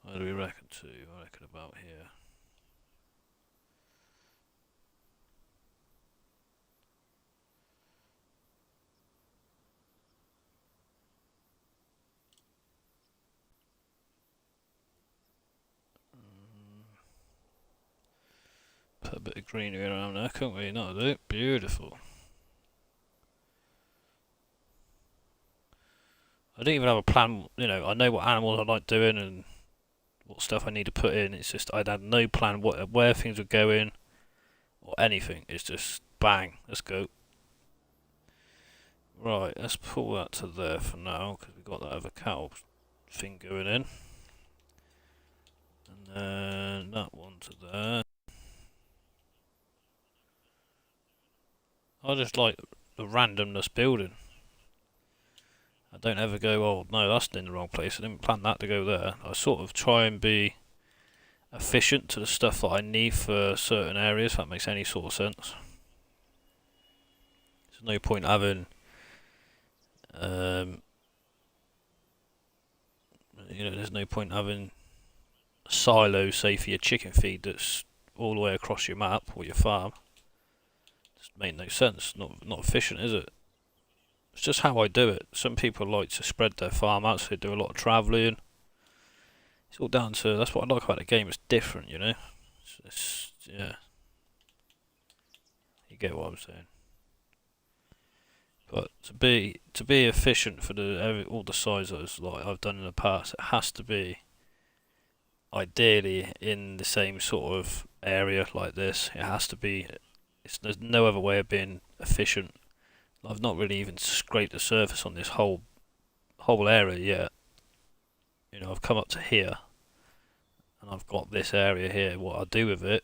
Where do we reckon to? I reckon about here. Put a bit of greenery around there, can't we? That'll do. Beautiful. I don't even have a plan, you know, I know what animals I like doing and what stuff I need to put in. It's just I'd had no plan where things would go in or anything. It's just bang, let's go. Right, let's pull that to there for now because we've got that other cattle thing going in. And then that one to there. I just like the randomness building. I don't ever go, oh no, that's in the wrong place. I didn't plan that to go there. I sort of try and be efficient to the stuff that I need for certain areas, if that makes any sort of sense. There's no point having, there's no point having silos, say for your chicken feed, that's all the way across your map or your farm. Just make no sense. Not efficient, is it? It's just how I do it. Some people like to spread their farm out, so they do a lot of travelling. It's all down to, that's what I like about the game. It's different, you know. Yeah. You get what I'm saying. But to be efficient for all the sizes like I've done in the past, it has to be ideally in the same sort of area like this. It has to be There's no other way of being efficient. I've not really even scraped the surface on this whole area yet. You know, I've come up to here, and I've got this area here. What I do with it,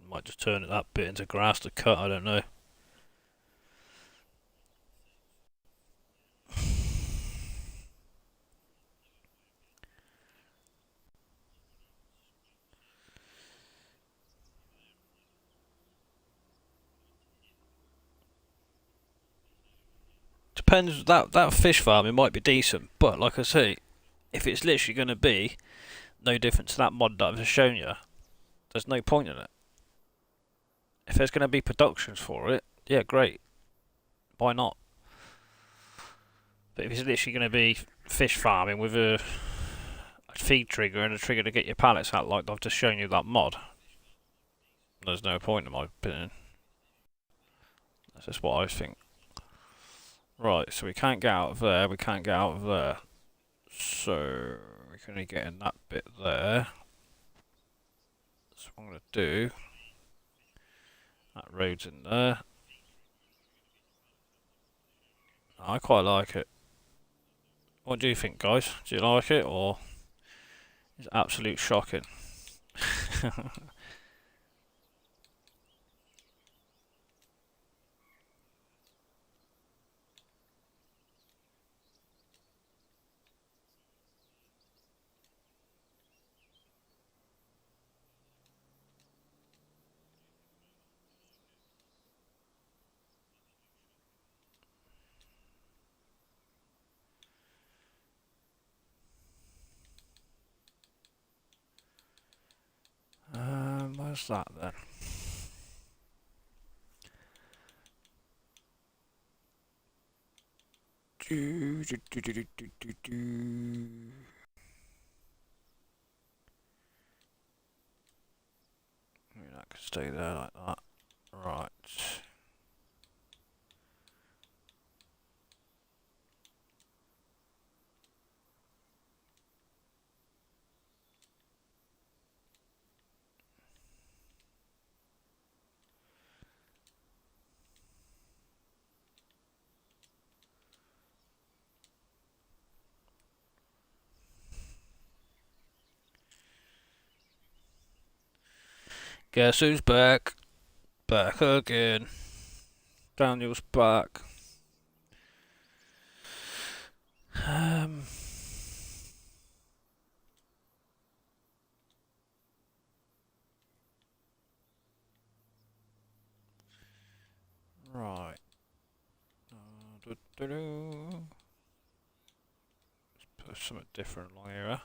might just turn that bit into grass to cut. I don't know. Depends. That fish farm, it might be decent, but like I say, if it's literally going to be no different to that mod that I've just shown you, there's no point in it. If there's going to be productions for it, yeah, great. Why not? But if it's literally going to be fish farming with a feed trigger and a trigger to get your pallets out, like I've just shown you that mod, there's no point in my opinion. That's just what I think. Right, so we can't get out of there, we can't get out of there. So we're going to get in that bit there. So what I'm going to do, that road's in there. I quite like it. What do you think, guys? Do you like it, or is it absolute shocking? Where's that then? Maybe that could stay there like that. Right. Guess who's back? Back again. Daniel's back. Um. Right. Let's put something different along here.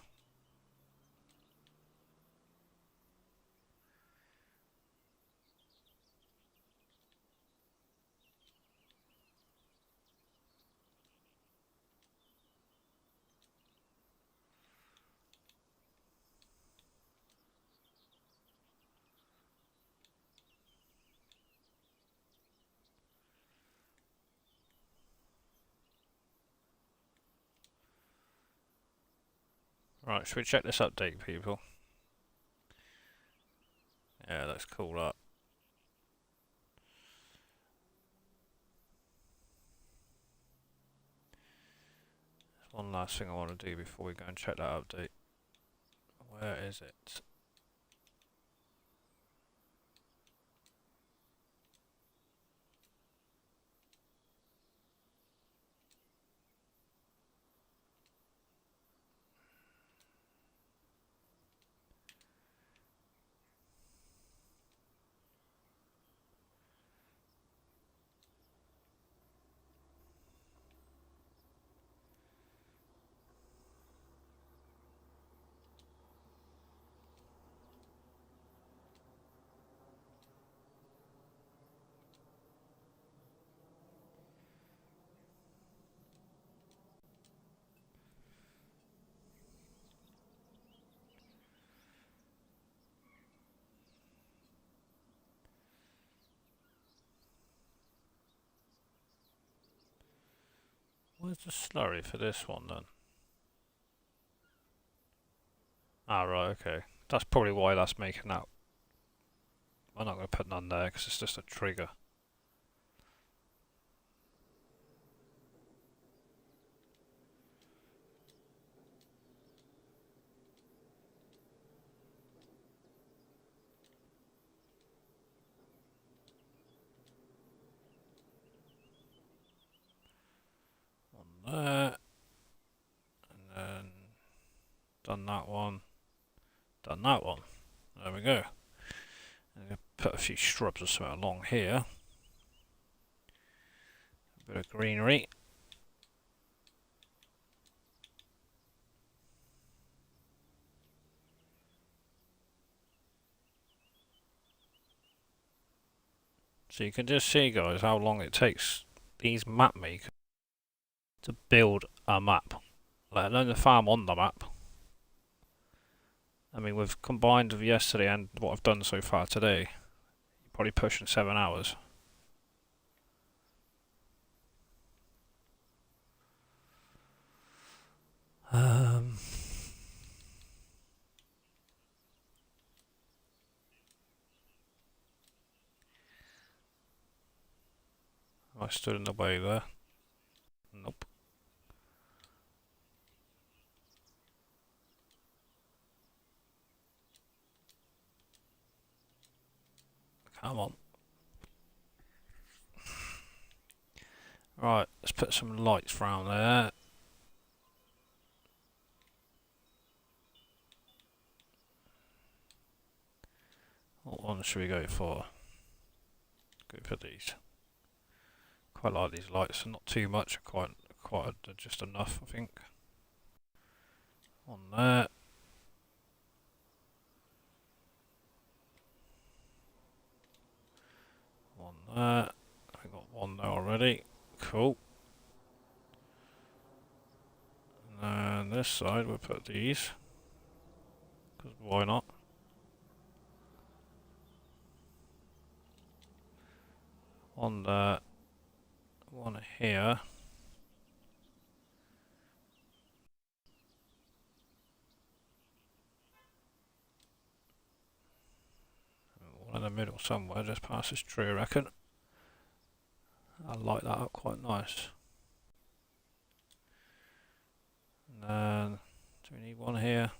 Right, should we check this update, people? Yeah, that's cool, that. There's one last thing I want to do before we go and check that update. Where is it? Where's the slurry for this one then? Ah, right, okay. That's probably why that's making that I'm not going to put none there because it's just a trigger. On there. And then done that one. Done that one. There we go. I'm going to put a few shrubs or something along here. A bit of greenery. So you can just see, guys, how long it takes these map makers to build a map, let alone the farm on the map. I mean, we've combined with yesterday and what I've done so far today, you're probably pushing 7 hours. I stood in the way there. Nope. Come on. Right, let's put some lights around there. What one should we go for? Go for these. Quite like these lights, not too much, quite just enough, I think. On there. One there. I got one there already. Cool. And this side we'll put these. Because why not? One there. One here. One in the middle somewhere, just past this tree, I reckon. I light that up quite nice. And then, do we need one here?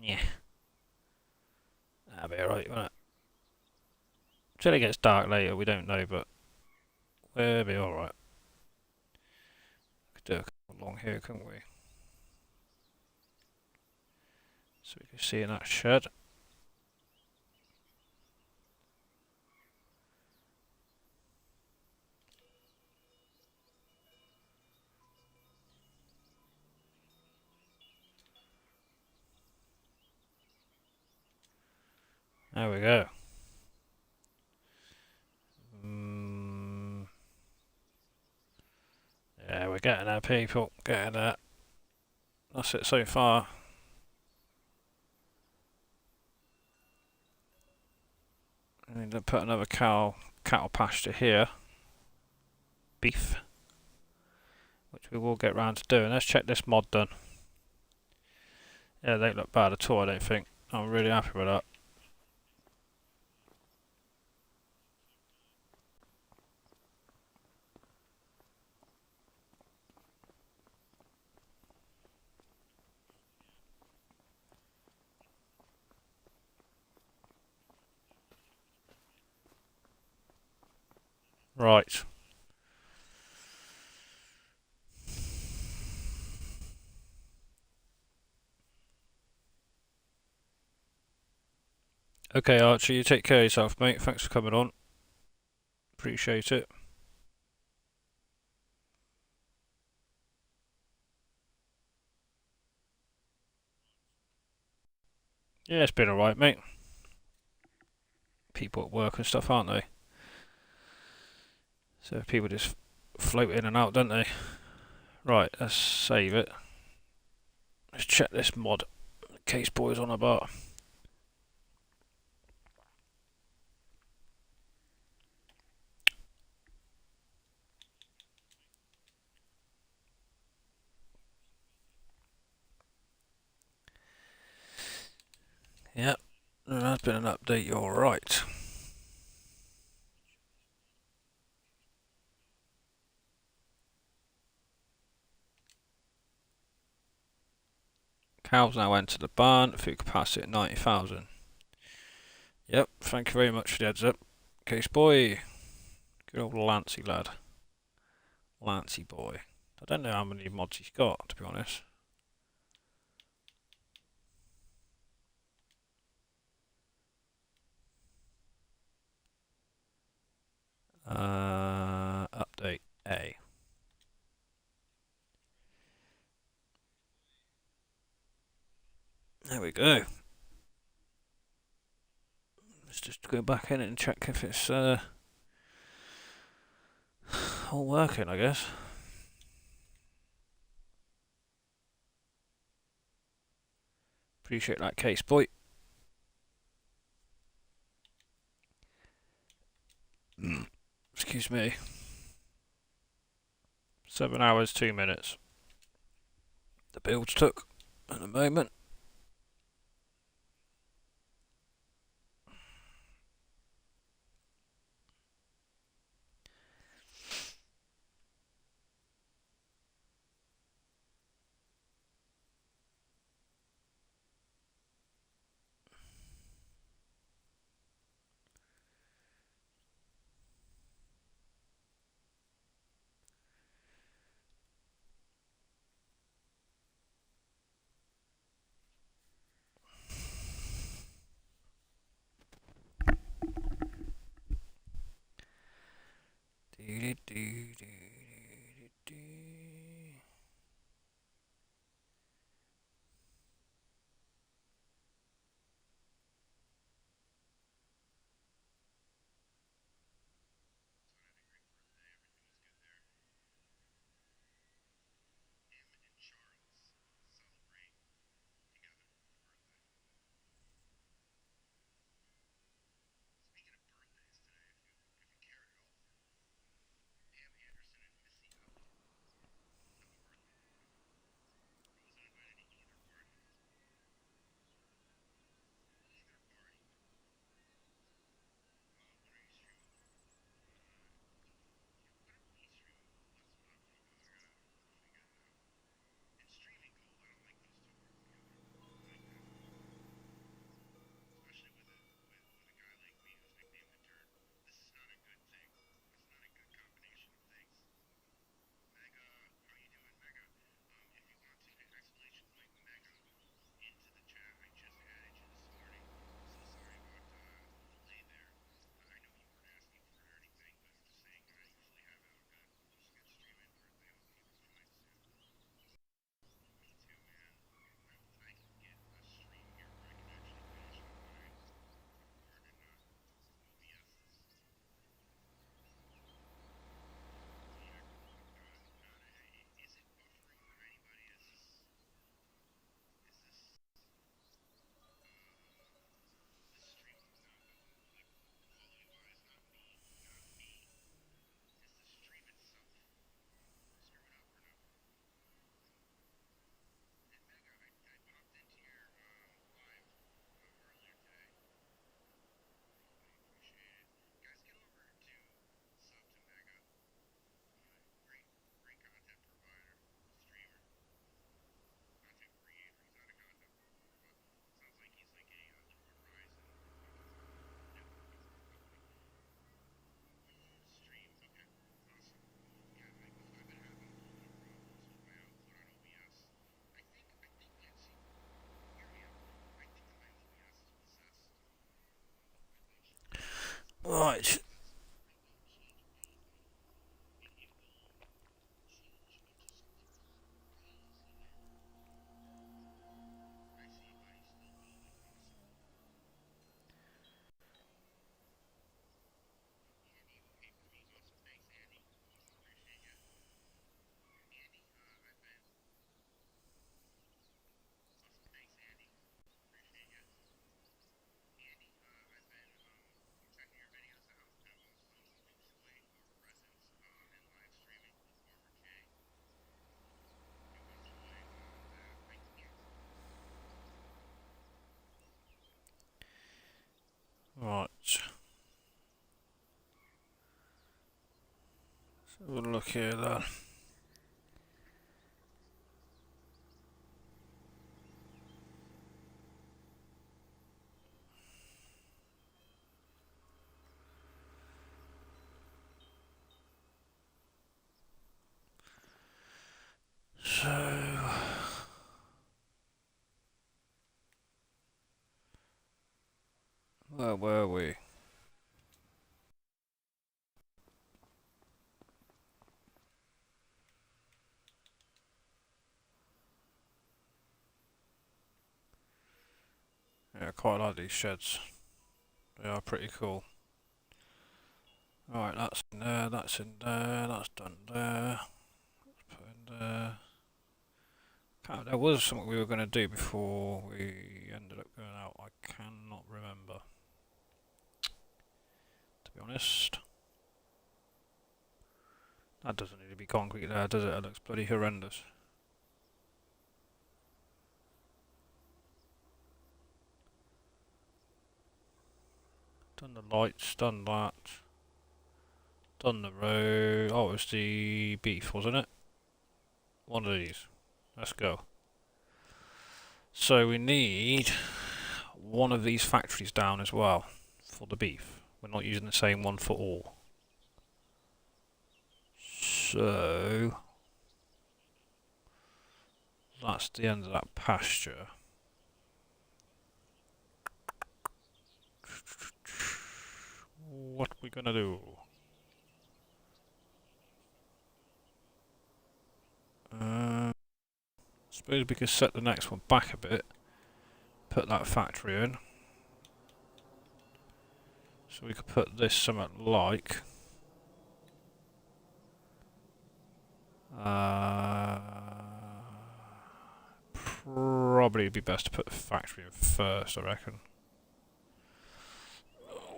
Yeah. That'll be alright, won't it? Till it gets dark later, we don't know, but we'll be alright. Could do a couple along here, couldn't we? So we can see in that shed. There we go. Yeah, we're getting there, people. Getting there. That's it so far. I need to put another cattle pasture here. Beef. Which we will get round to doing. Let's check this mod done. Yeah, they don't look bad at all, I don't think. I'm really happy with that. Right. Okay, Archie, you take care of yourself, mate. Thanks for coming on. Appreciate it. Yeah, it's been alright, mate. People at work and stuff, aren't they? So people just float in and out, don't they? Right, let's save it. Let's check this mod. Case boys on about. Yep. There has been an update, you're right. Cows now enter the barn, food capacity at 90,000. Yep, thank you very much for the heads up. Case boy. Good old Lancy lad. Lancy boy. I don't know how many mods he's got, to be honest. Update A. There we go. Let's just go back in and check if it's all working, I guess. Appreciate that case, boy. Excuse me. 7 hours, 2 minutes. The builds took at the moment. Have a look here then. So, where were we? Yeah, I quite like these sheds. They are pretty cool. Alright, that's in there, that's in there, that's done there. Let's put in there. There was something we were going to do before we ended up going out. I cannot remember, to be honest. That doesn't need to be concrete there, does it? It looks bloody horrendous. Done the lights, done that. Done the road. Oh, it was the beef, wasn't it? One of these. Let's go. So we need one of these factories down as well for the beef. We're not using the same one for all. So that's the end of that pasture. What are we gonna do? Suppose we could set the next one back a bit. Put that factory in. So we could put this something like. Probably it'd be best to put the factory in first, I reckon.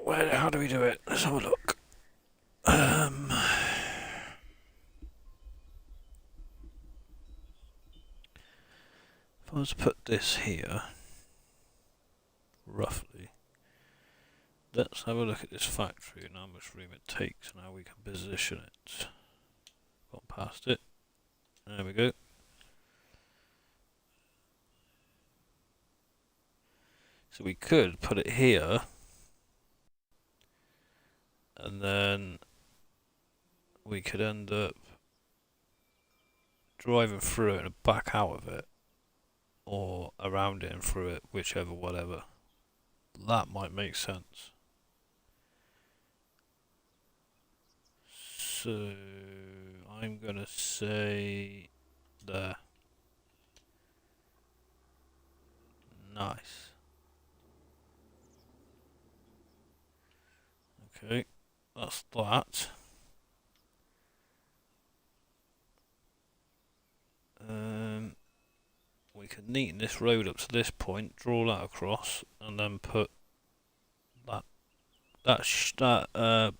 How do we do it? Let's have a look. If I was to put this here, roughly, let's have a look at this factory and how much room it takes and how we can position it. Got past it. There we go. So we could put it here, and then we could end up driving through it and back out of it, or around it and through it, whichever, whatever. That might make sense. So I'm gonna say there. Nice. Okay, that's that. We can neaten this road up to this point, draw that across, and then put that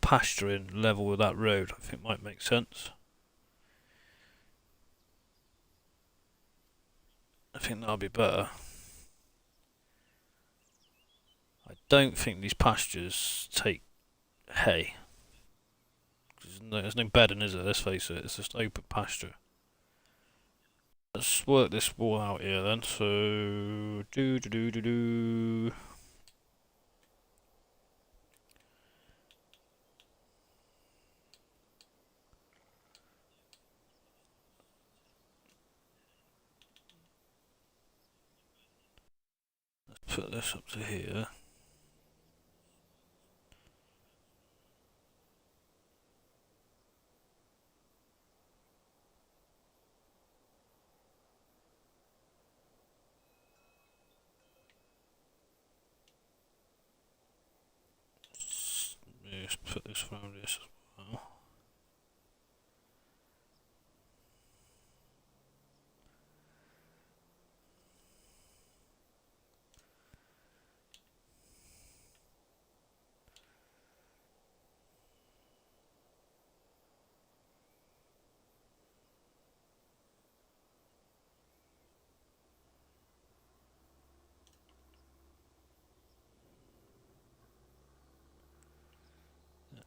pasture in level with that road. I think might make sense. I think that'll be better. I don't think these pastures take hay. There's no bedding, is there? Let's face it, it's just open pasture. Let's work this wall out here then. So do. Let's put this up to here. Let's put this around this as well.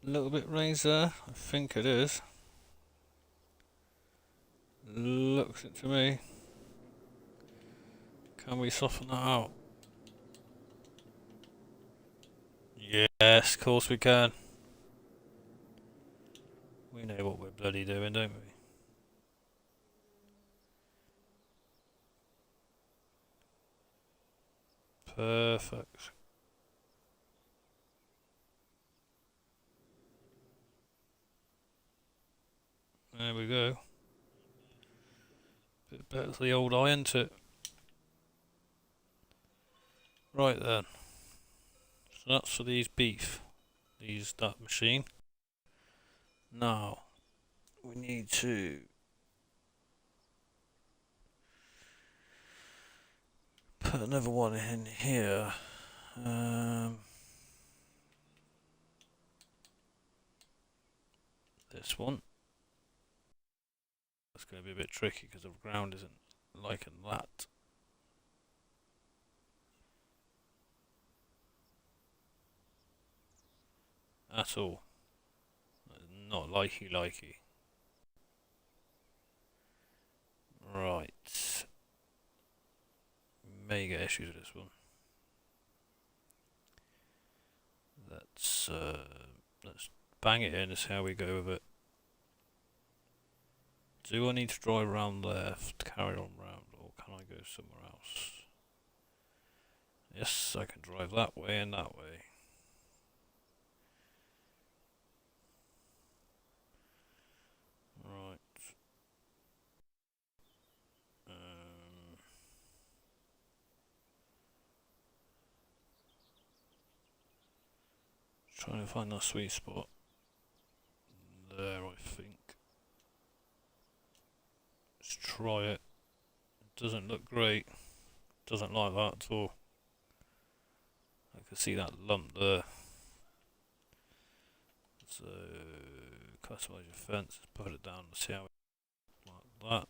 A little bit raised there, I think it is. Looks it to me. Can we soften that out? Yes, of course we can. We know what we're bloody doing, don't we? Perfect. There we go. Bit better for the old eye, isn't it? Right then. So that's for these beef. That machine. Now, we need to put another one in here. This one. That's going to be a bit tricky because the ground isn't liking that. At all. Not likey. Right. May get issues with this one. Let's bang it in and see how we go with it. Do I need to drive around left to carry on round, or can I go somewhere else? Yes, I can drive that way and that way. Right. Trying to find that sweet spot. There, I think. Let's try it. It doesn't look great. Doesn't like that at all. I can see that lump there. So, customize your fence. Let's put it down and see how it like that.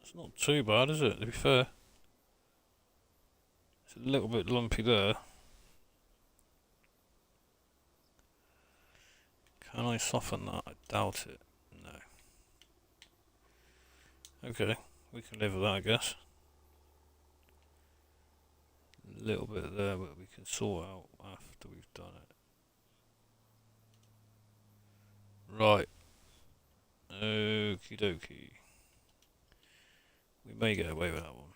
It's not too bad, is it? To be fair. It's a little bit lumpy there. Can I soften that? I doubt it. No. Okay, we can live with that, I guess. A little bit there, but we can sort out after we've done it. Right. Okie dokie. We may get away with that one.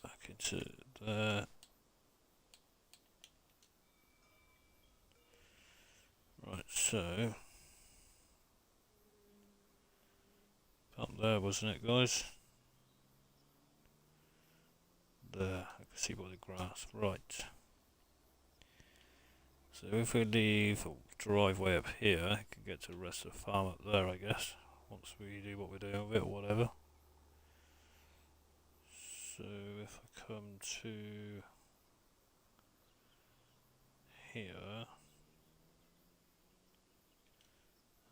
Back into there. Right, so up there, wasn't it, guys? There, I can see by the grass. Right. So if we leave a driveway up here, I can get to the rest of the farm up there, I guess. Once we do what we're doing with it, or whatever. So if I come to here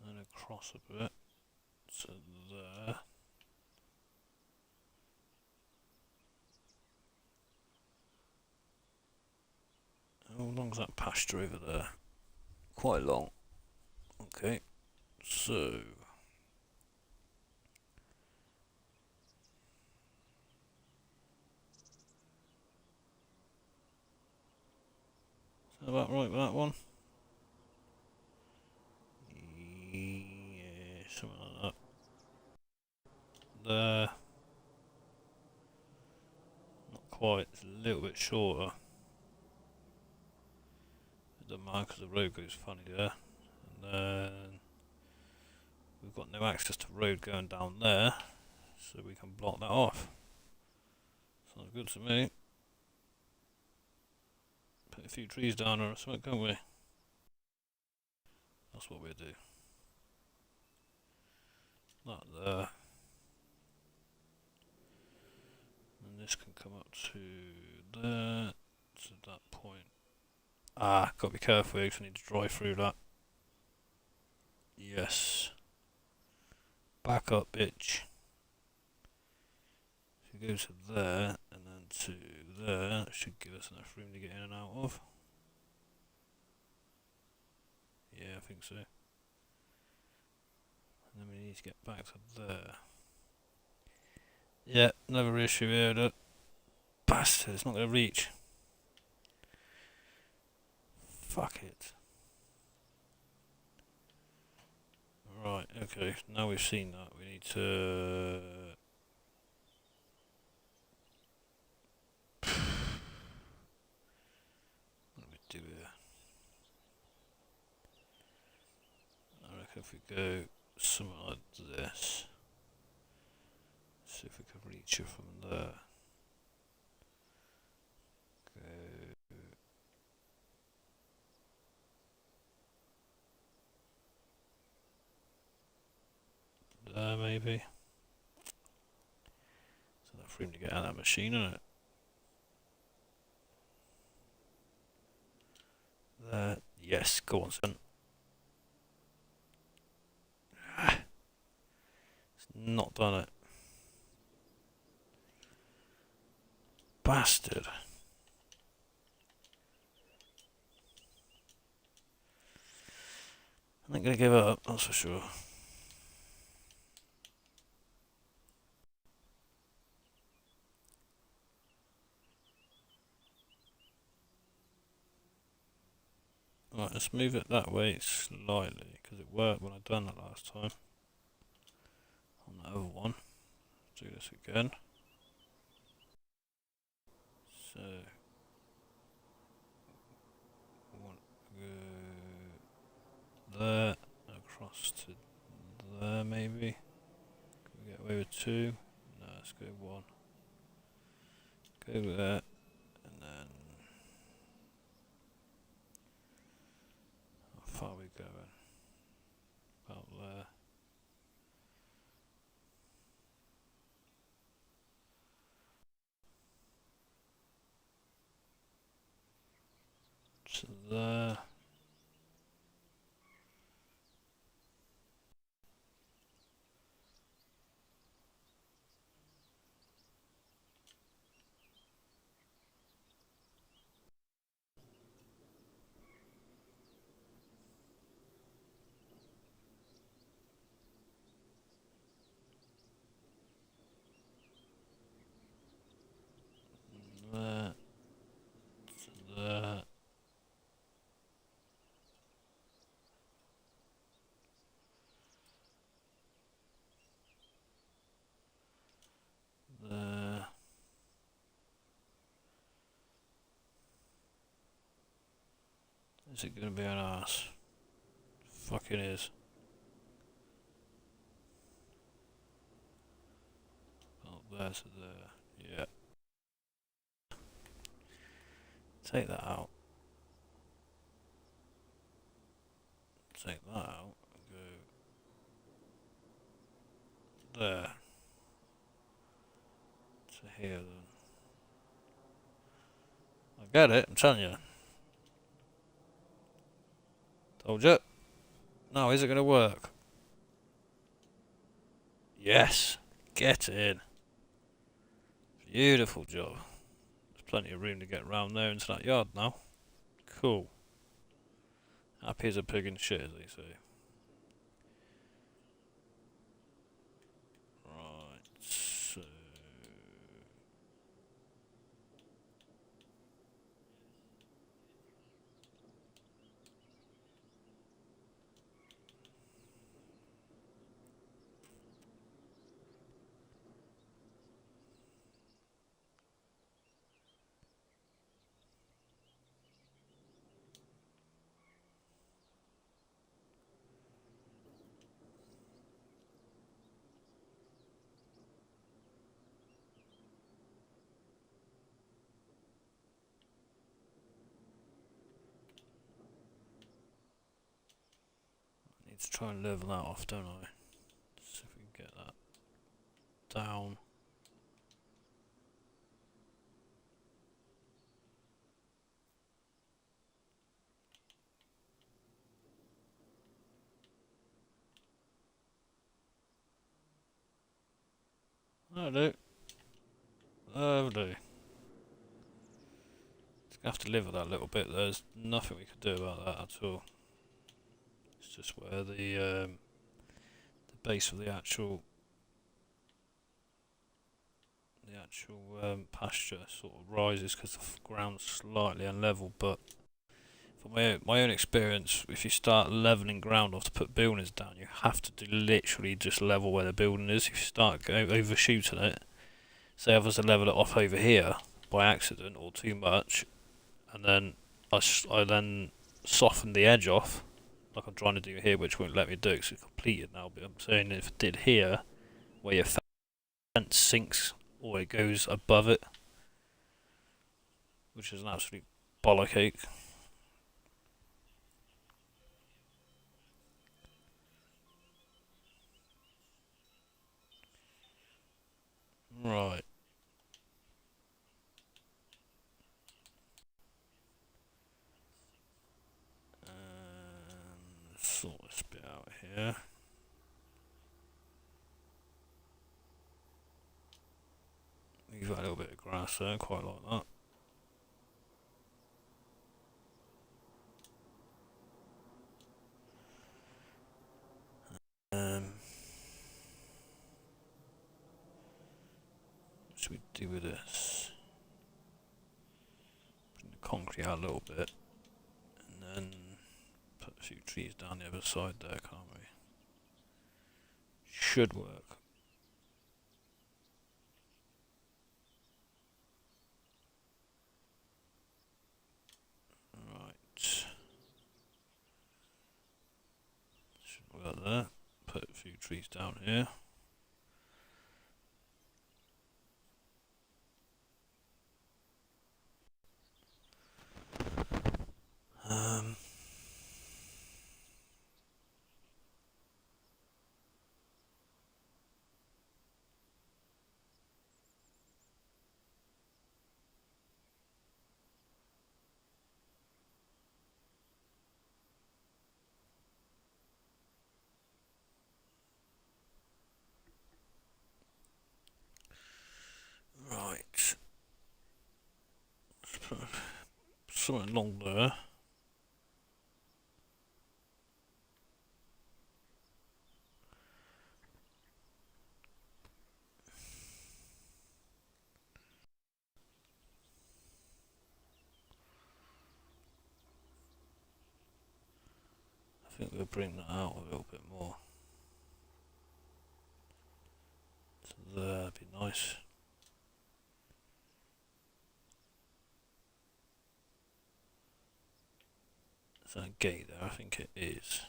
and across a bit to there. How long's that pasture over there? Quite long. Okay, so is that about right with that one? Yeah, something like that. There. Not quite, it's a little bit shorter. It doesn't matter because the road goes funny there. And then we've got no access to road going down there, so we can block that off. Sounds good to me. Put a few trees down or something, can't we? That's what we'll do. That there. And this can come up to there, to that point. Ah, gotta be careful, because I need to drive through that. Yes. Back up, bitch. we go to there and then to there, that should give us enough room to get in and out of. Yeah, I think so. And then we need to get back to there. Yeah, another issue here. That bastard, it's not going to reach. Fuck it. Right, okay, now we've seen that, we need to... What do we do here? I reckon if we go something like this, see if we can reach it from there. Go there maybe. So enough room to get out of that machine, isn't it? There. Yes, go on, son. It's not done it. Bastard. I'm not going to give up, that's for sure. Right, let's move it that way slightly, because it worked when I done it last time. On the other one. Let's do this again. So, one go there, across to there maybe. Can we get away with two? No, let's go one. Go there, and then how far are we going? About there. To there. There. To there. There. Is it going to be an arse? Fucking is. Oh, there to there. Yeah. Take that out. Take that out. Go there. To here then. I get it, I'm telling you. Told you. Now, is it going to work? Yes. Get in. Beautiful job. There's plenty of room to get round there into that yard now. Cool. Happy as a pig in shit, as they say. Right, so... I need to try and level that off, don't I? See if we can get that down. That'll do. Lovely. Have to live with that a little bit. There's nothing we could do about that at all. It's just where the base of the actual pasture sort of rises because the ground's slightly unlevel. But from my own experience, if you start leveling ground off to put buildings down, you have to do literally just level where the building is. If you start overshooting it, say I was to level it off over here by accident or too much, and then I then soften the edge off, like I'm trying to do here, which won't let me do because it's completed now. But I'm saying if I did here, where your fence sinks or it goes above it, which is an absolute bollock ache. Right. Sort this bit out here. Leave a little bit of grass there, quite like that. What should we do with this? Bring the concrete out a little bit, and then put a few trees down the other side there, can't we? Should work. Right. Should work there. Put a few trees down here. Right. Let's put something along there. I think we'll bring that out a little bit more. So that'd be nice. Is that a gate there? I think it is.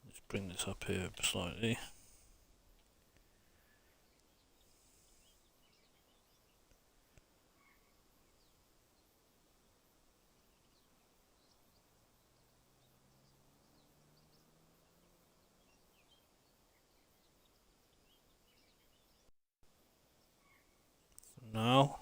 Let's bring this up here slightly. Now.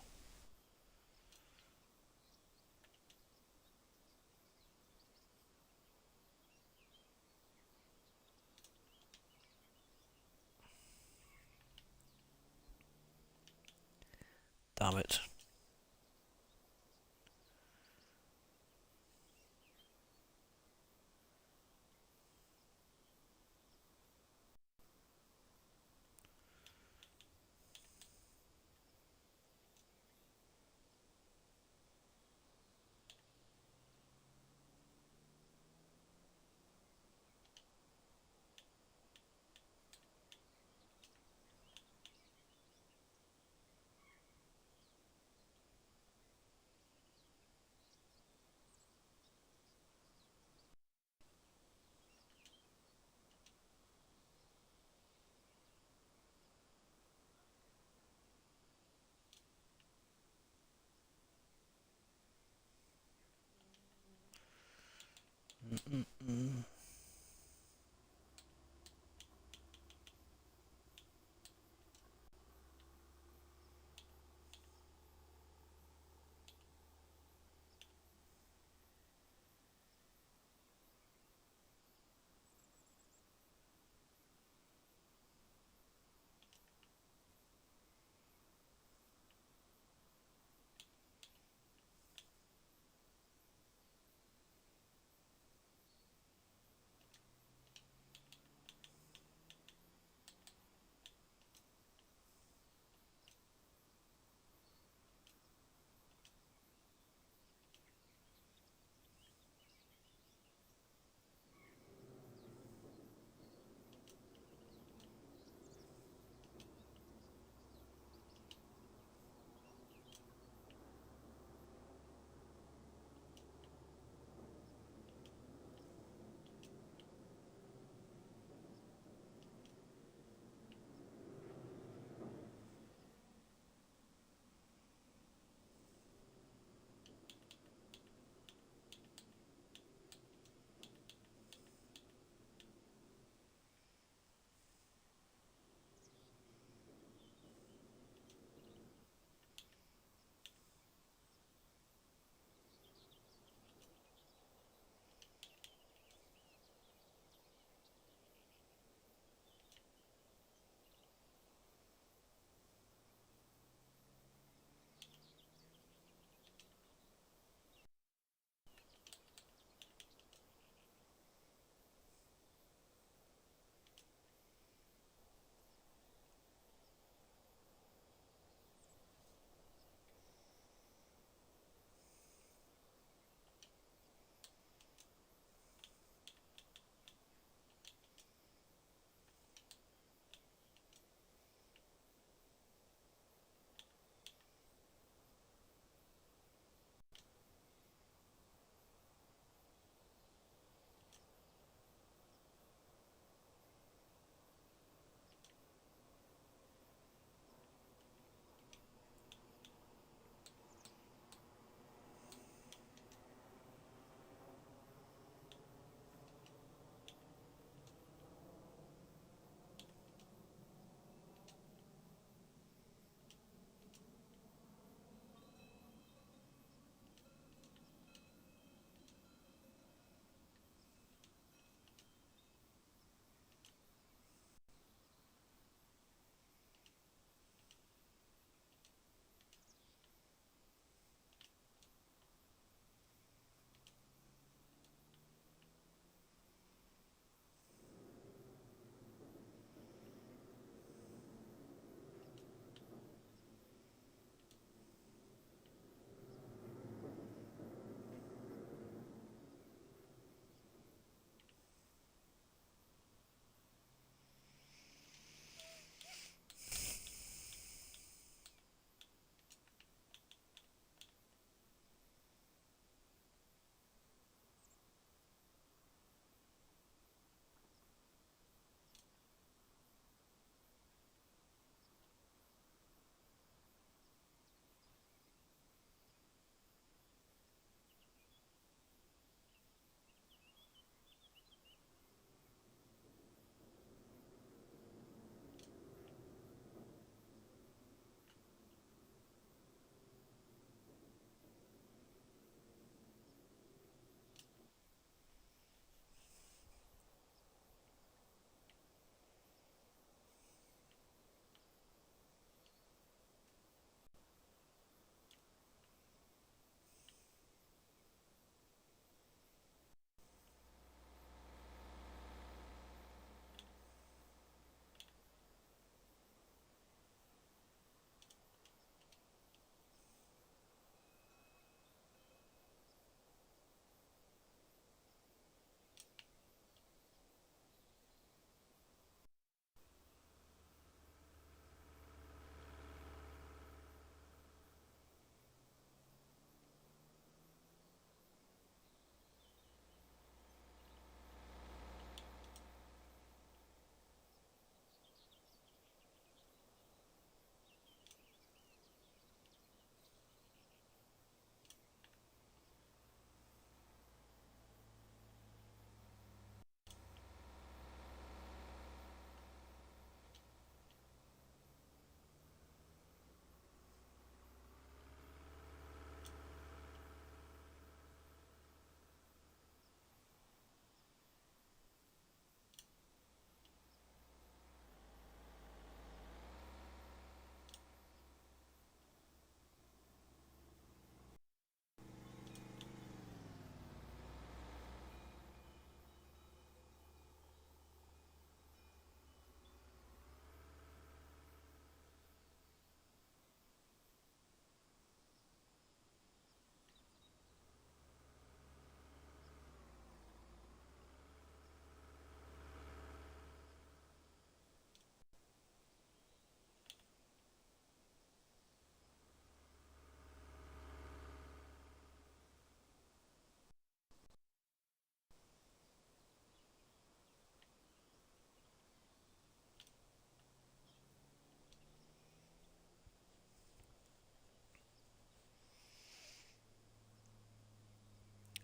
Damn it. Mm-mm-mm.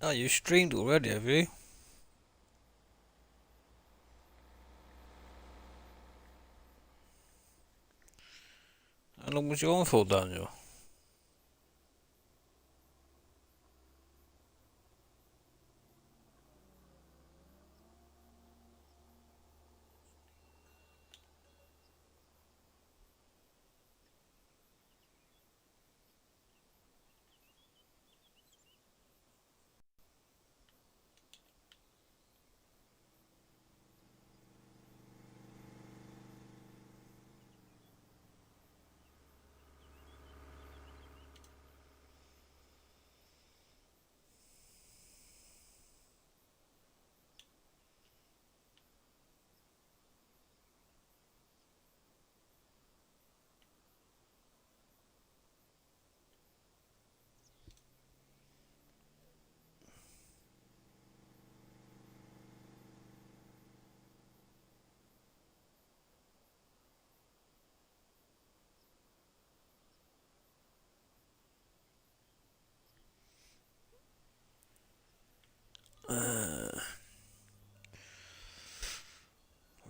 Oh, you streamed already, have you? How long was you on for, Daniel?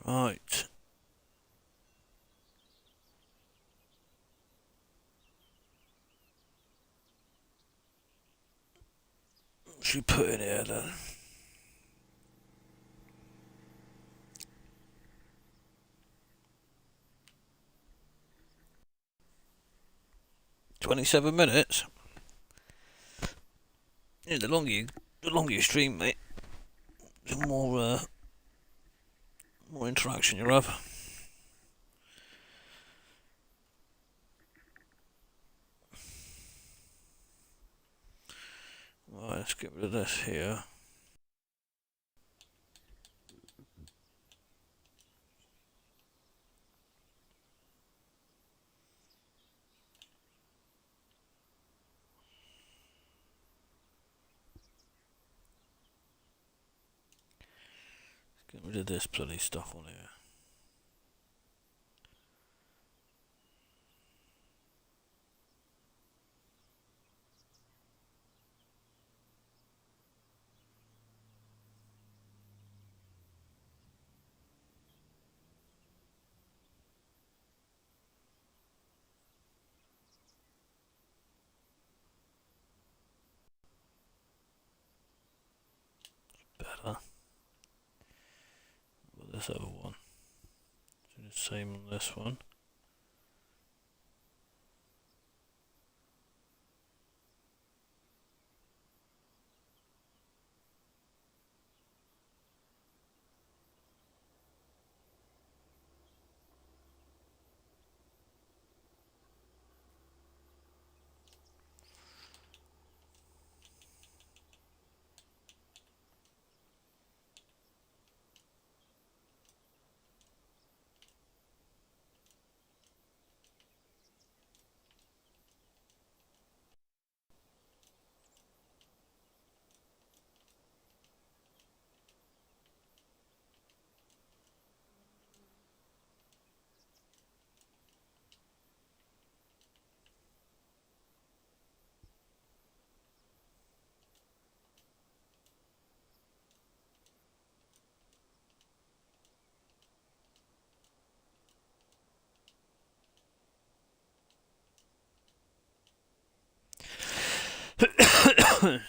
Right. What should we put in here then? 27 minutes? Yeah, the longer you stream, mate, the more interaction you'll have. Right, let's get rid of this here. Get rid of this bloody stuff on here. Better. But this other one. Do the same on this one.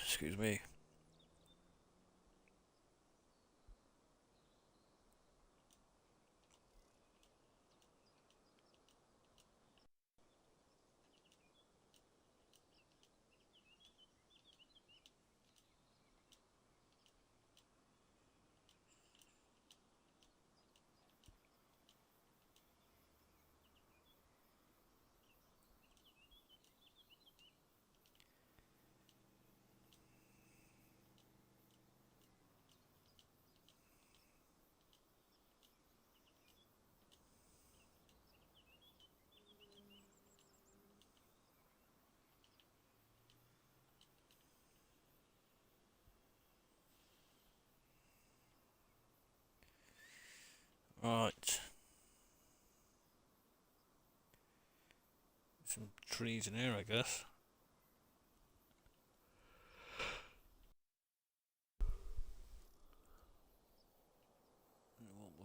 Excuse me. Right. Some trees in here, I guess.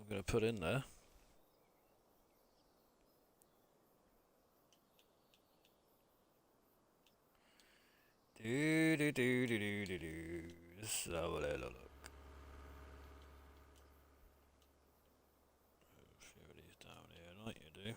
I'm going to put in there. Do do do do do do do. Let's have a little look. A few of these down here, like you do.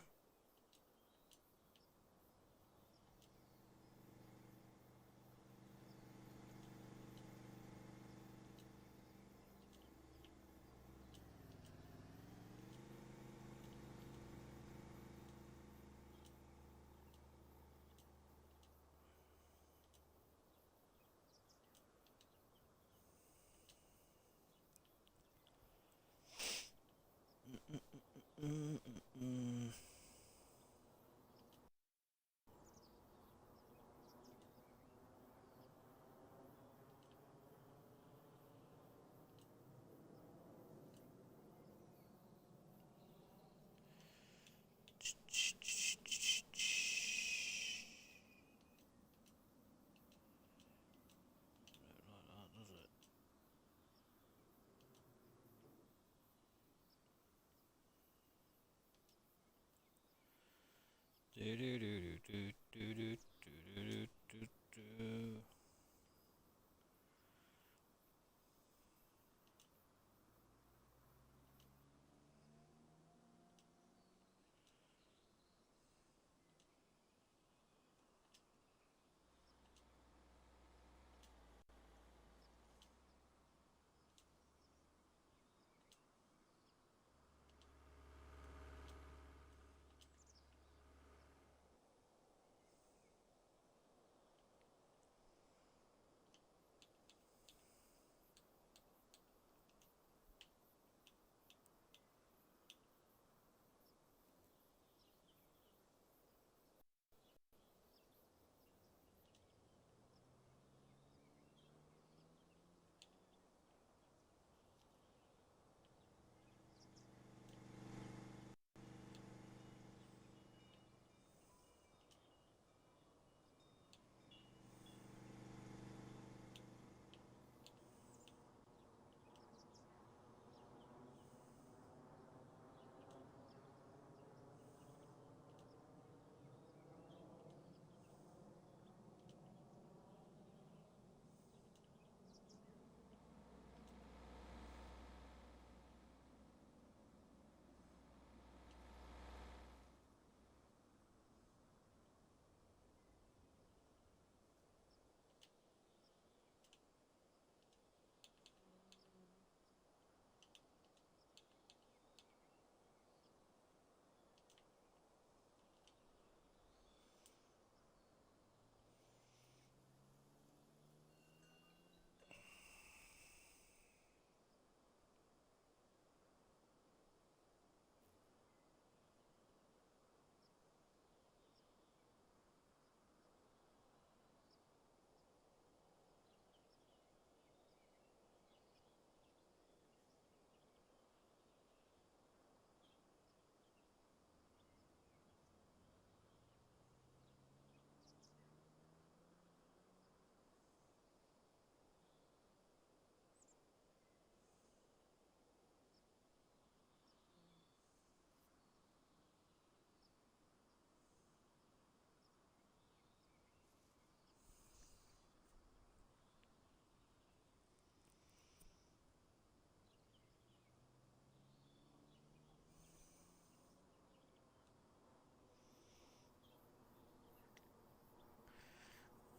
Do do do do do do do do do do.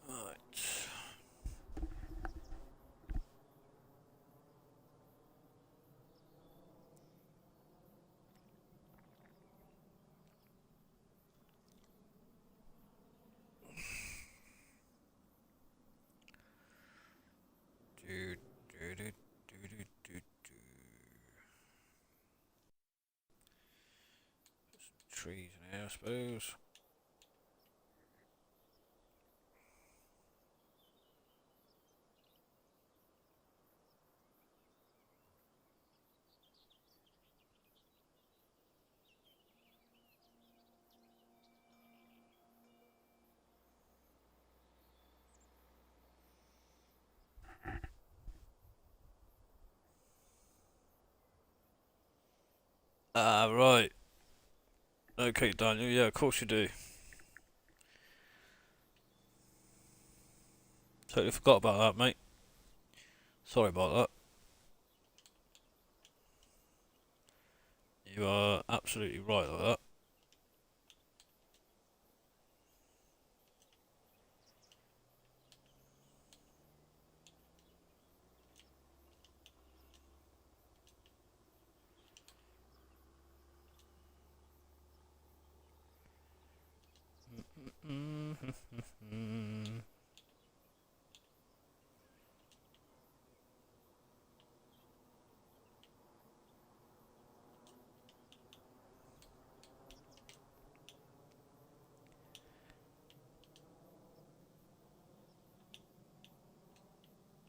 Right. Do do do do do do do. Trees in here, I suppose. Ah, right. Okay, Daniel. Yeah, of course you do. Totally forgot about that, mate. Sorry about that. You are absolutely right about that.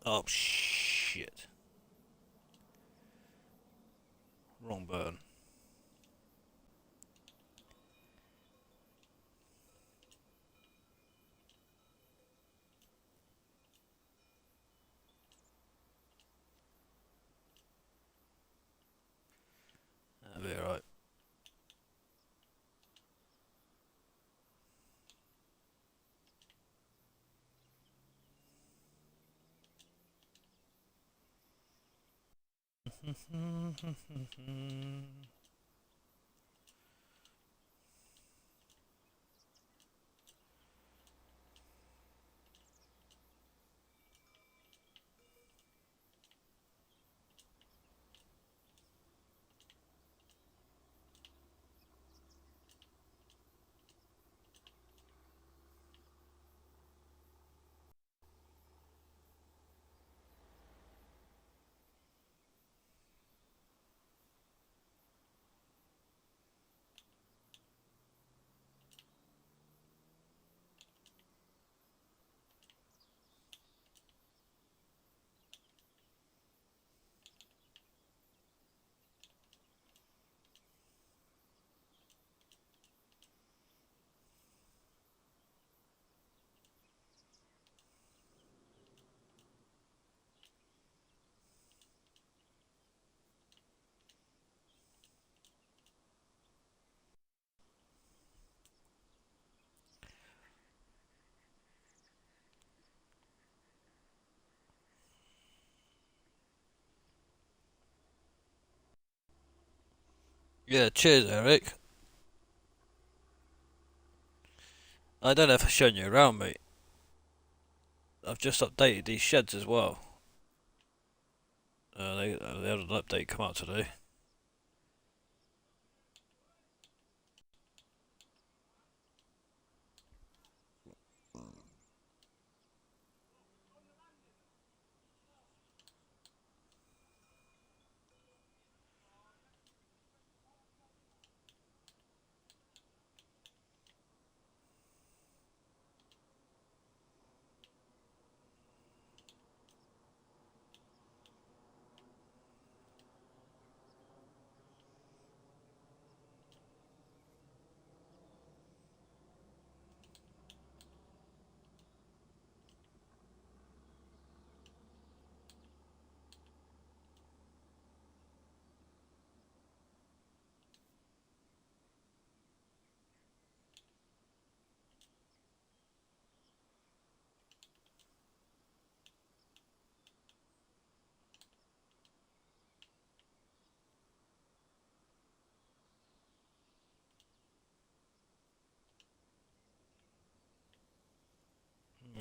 Oh shit! Wrong burn. That'll be alright. Yeah, cheers, Eric. I don't know if I've shown you around, mate. I've just updated these sheds as well. They had an update come out today.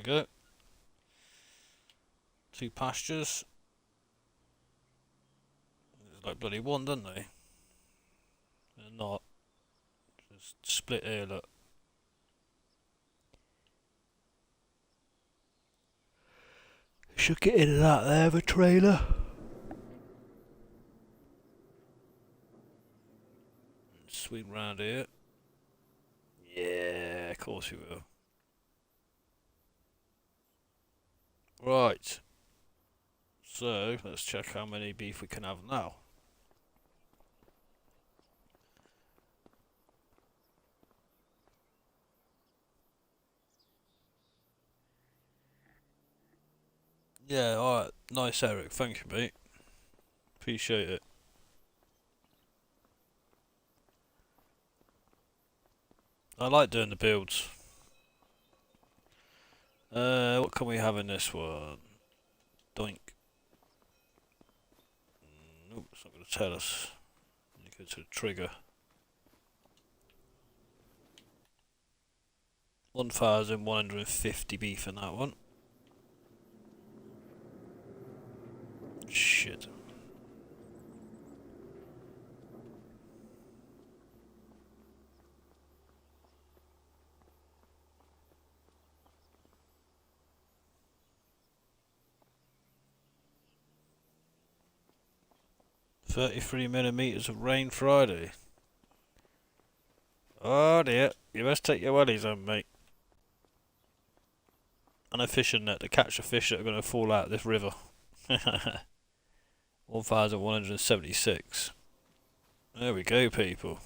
There we go. Two pastures. There's like bloody one, don't they? They're not. Just split here, look. Should get into that there, the trailer. Swing round here. Yeah, of course we will. Right. So, let's check how many beef we can have now. Yeah, alright. Nice, Eric. Thank you, mate. Appreciate it. I like doing the builds. What can we have in this one? Doink. Nope, it's not going to tell us. You go to the trigger. 1,150 beef in that one. Shit. $33mm of rain Friday. Oh dear, you best take your wellies on, mate. And a fishing net to catch the fish that are going to fall out of this river. 1,176. There we go, people.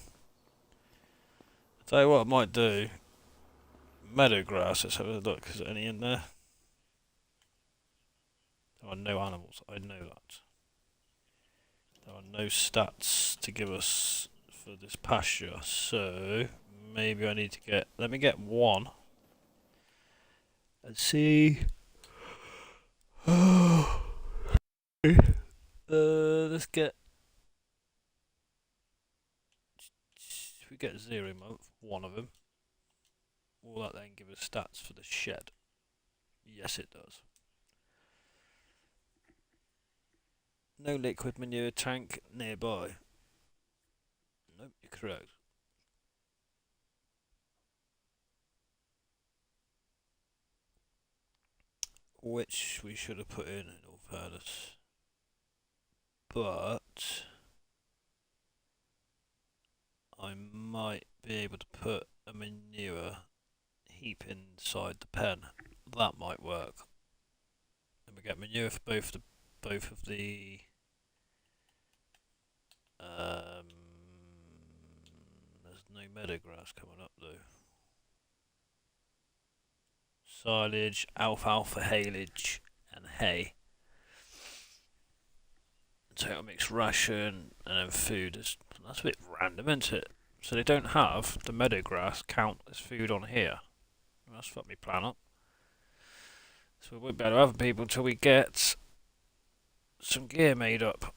Tell you what I might do. Meadow grass, let's have a look. Is there any in there? There are no animals, I know that. There are no stats to give us for this pasture, so maybe I need to get. Let me get one. Let's see. Let's get. If we get 0 month, one of them. Will that then give us stats for the shed? Yes, it does. No liquid manure tank nearby. Nope, you're correct. Which we should have put in all fairness. But I might be able to put a manure heap inside the pen. That might work. And we get manure for both of the there's no meadow grass coming up though. Silage, alfalfa, haylage, and hay. Total mixed ration and then food. That's a bit random, isn't it? So they don't have the meadow grass count as food on here. That's fucked me plan up. So we won't be able to have people until we get some gear made up.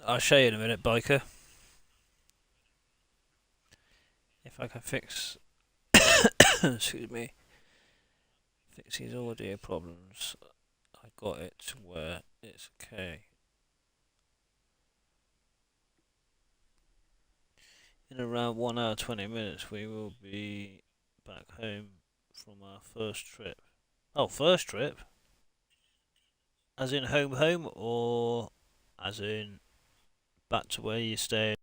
I'll show you in a minute, biker. If I can fix excuse me, fix these audio problems. I got it to where it's okay. In around 1 hour 20 minutes we will be back home from our first trip. Oh, first trip? As in home or as in back to where you stay?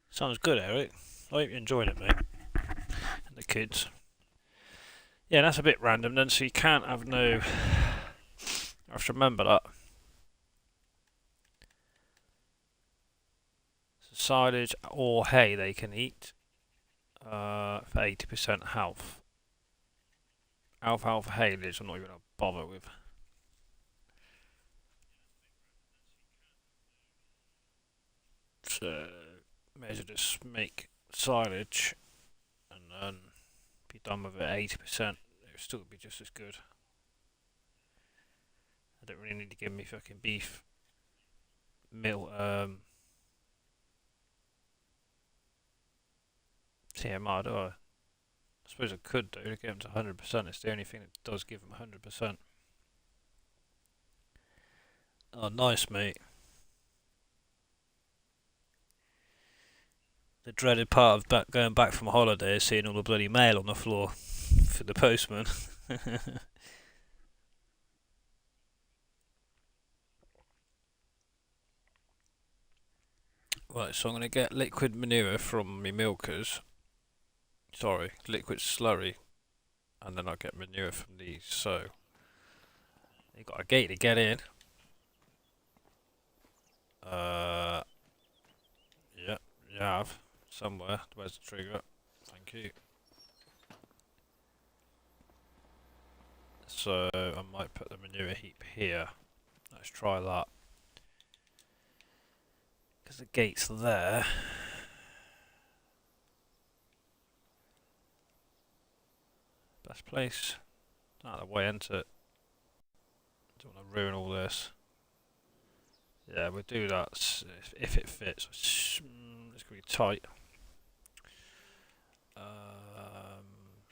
Sounds good, Eric. I hope you enjoyed it, mate. And the kids. Yeah, that's a bit random then, so you can't have no. I have to remember that. So silage or hay they can eat for 80% health. Alfalfa haylage I'm not even going to bother with. So, may as well just make silage and then be done with it 80%. It would still be just as good. I don't really need to give me fucking beef TMR, do I? I suppose I could do to get them to 100%. It's the only thing that does give them 100%. Oh, nice, mate. The dreaded part of going back from a holiday is seeing all the bloody mail on the floor for the postman. Right, so I'm going to get liquid manure from my milkers. Sorry, liquid slurry. And then I'll get manure from these. So, you've got a gate to get in. Yeah, you have. somewhere. Where's the trigger? Thank you. So I might put the manure heap here. Let's try that. Because the gate's there. Best place. Out of the way into it. Don't want to ruin all this. Yeah, we'll do that if it fits. It's going to be tight.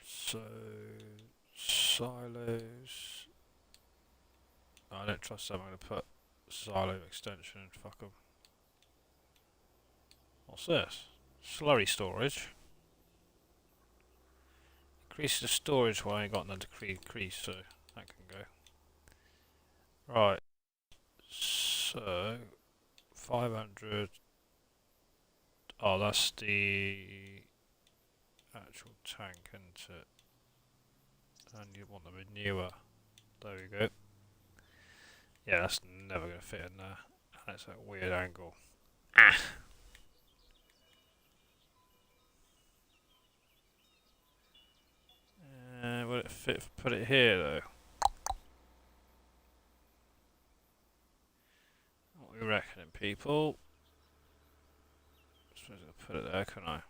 So silos. No, I don't trust them. I'm going to put silo extension. Fuck them. What's this? Slurry storage. Increase the storage while I ain't got none to increase, so that can go. Right. So 500. Oh, that's the actual tank, isn't it? And you want the manure. There we go. Yeah, that's never going to fit in there. And it's at a weird angle. Ah! Would it fit if I put it here though? What are we reckoning, people? I suppose I'll put it there, can I?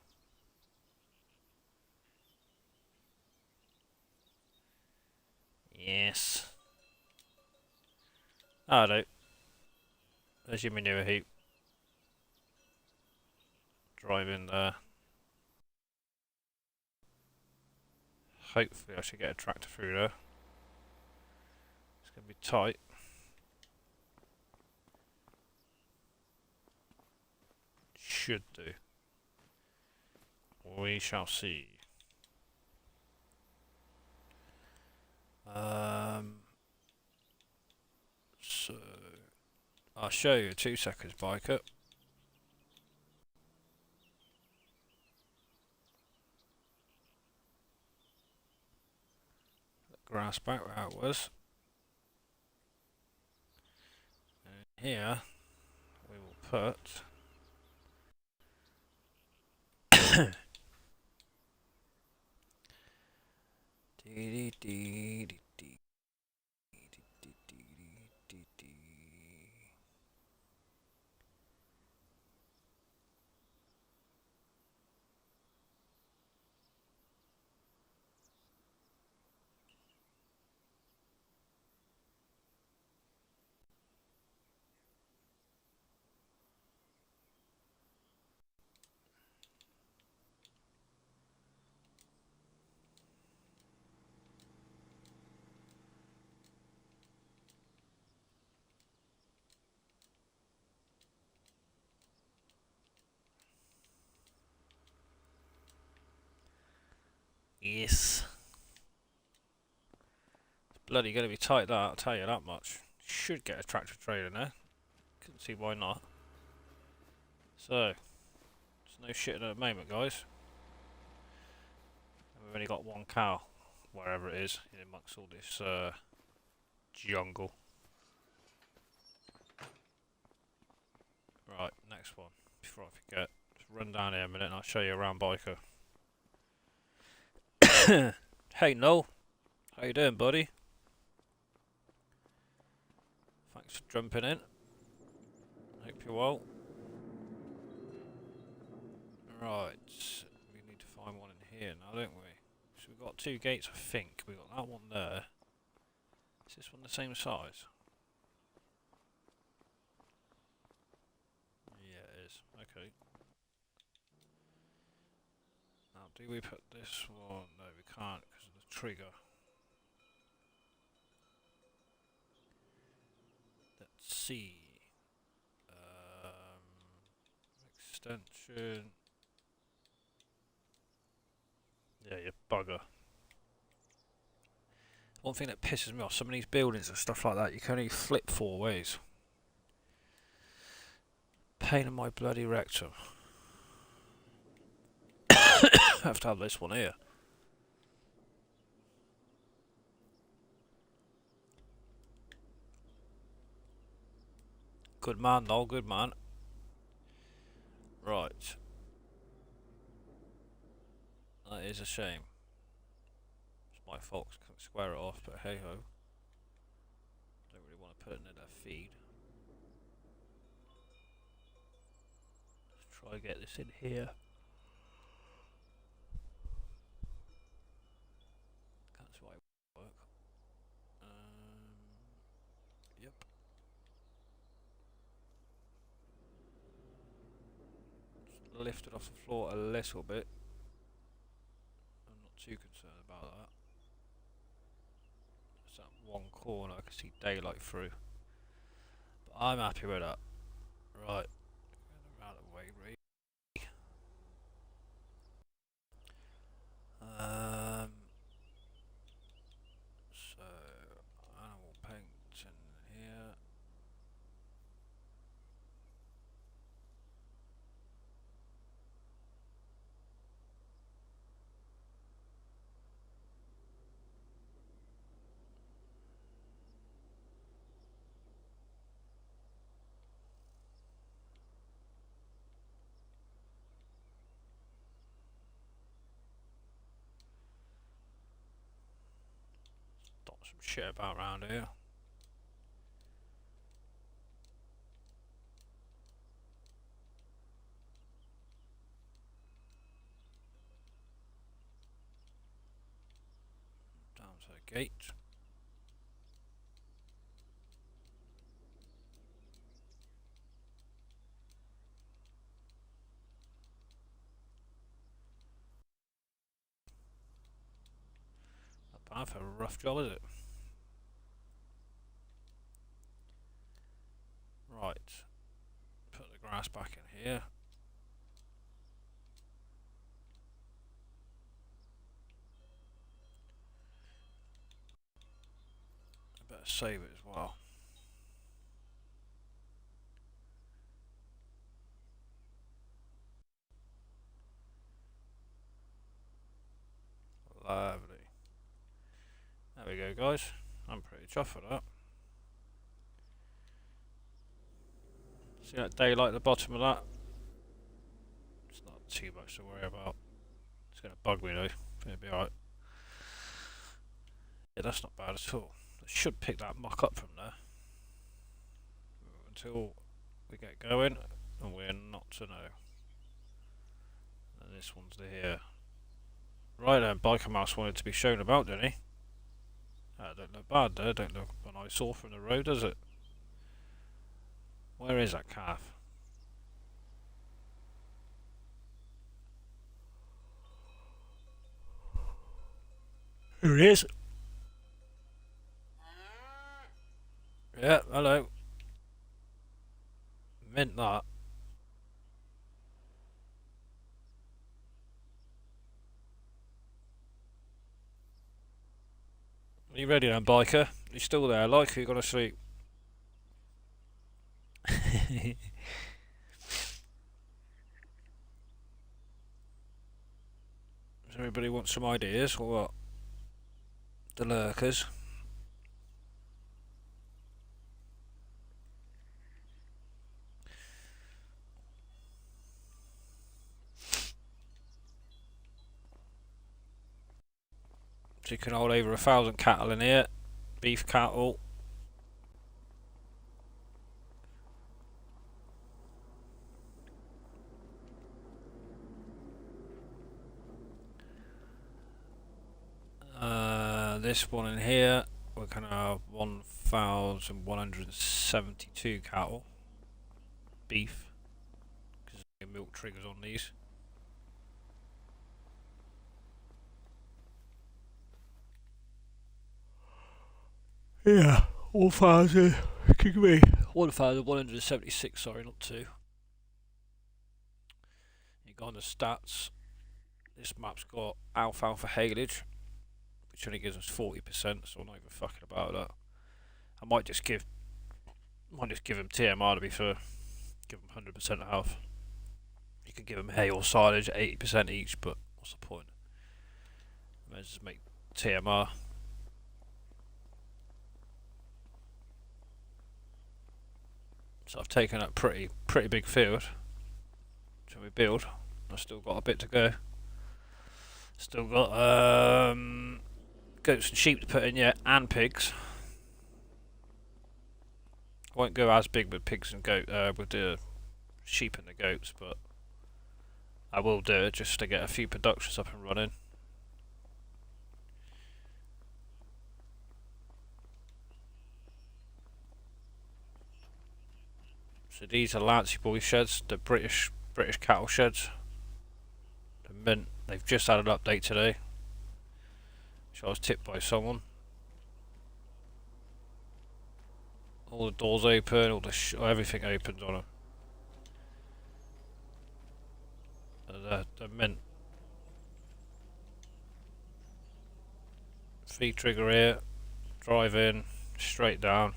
Yes. Oh, no. There's your manure heap. Drive in there. Hopefully I should get a tractor through there. It's going to be tight. Should do. We shall see. So I'll show you 2 seconds, biker. Grass back where it was. And here we will put yes. It's bloody going to be tight, that, I'll tell you that much. Should get a tractor trailer in there. Couldn't see why not. So, there's no shit at the moment, guys. And we've only got 1 cow, wherever it is, in amongst all this jungle. Right, next one. Before I forget, just run down here a minute and I'll show you around, biker. Hey Noel, how you doing, buddy? Thanks for jumping in. Hope you're well. Right, we need to find one in here now, don't we? So we've got 2 gates, I think. We've got that one there. Is this one the same size? Yeah, it is. Okay. Now, do we put this one? No, we can't because of the trigger. Let's see. Extension. Yeah, you bugger. One thing that pisses me off, some of these buildings and stuff like that, you can only flip 4 ways. Pain in my bloody rectum. I have to have this one here. Good man, Noel, good man. Right. That is a shame. It's my fault, 'cause I couldn't square it off, but hey ho. Don't really want to put it in their feed. Let's try to get this in here. That's why it won't work. Yep. Just lift it off the floor a little bit. I'm not too concerned about that. Just that one corner I can see daylight through. But I'm happy with that. Right. Get them out of the way, Ray. So animal paint in here. Dot some shit about around here. Down to the gate. Not bad for a rough job, is it? Right. Put the grass back in here. I better save it as well. Lovely. There we go, guys. I'm pretty chuffed with that. See that daylight at the bottom of that? It's not too much to worry about. It's going to bug me though. It'll be alright. Yeah, that's not bad at all. I should pick that muck up from there. Until we get going, and we're not to know. And this one's the here. Right then, Biker Mouse wanted to be shown about, didn't he? That don't look bad there, don't look an eyesore from the road, does it? Where is that calf? Here he is. Yeah, hello. Meant that. Are you ready then, Biker? You still there, like, or you gonna sleep? Does everybody want some ideas, or what? The lurkers. So you can hold over 1,000 cattle in here. Beef cattle. This one in here, we're gonna have 1,172 cattle. Beef. Because there's milk triggers on these. Yeah, 1,000. Excuse me. 1,176. Sorry, not 2. You go on the stats. This map's got alfalfa haylage, which only gives us 40%, so I'm not even fucking about that. I might just give them TMR to be fair. Give them 100% of health. You could give them hay or silage at 80% each, but what's the point? Let's just make TMR. So I've taken a pretty big field to rebuild. I've still got a bit to go. Still got goats and sheep to put in yet, and pigs. I won't go as big with pigs and with the sheep and the goats, but I will do it just to get a few productions up and running. So these are Lancey Boy sheds, the British cattle sheds. The Mint. They've just had an update today, which I was tipped by someone. All the doors open, everything opens on them. The Mint. Feed trigger here, drive in, straight down.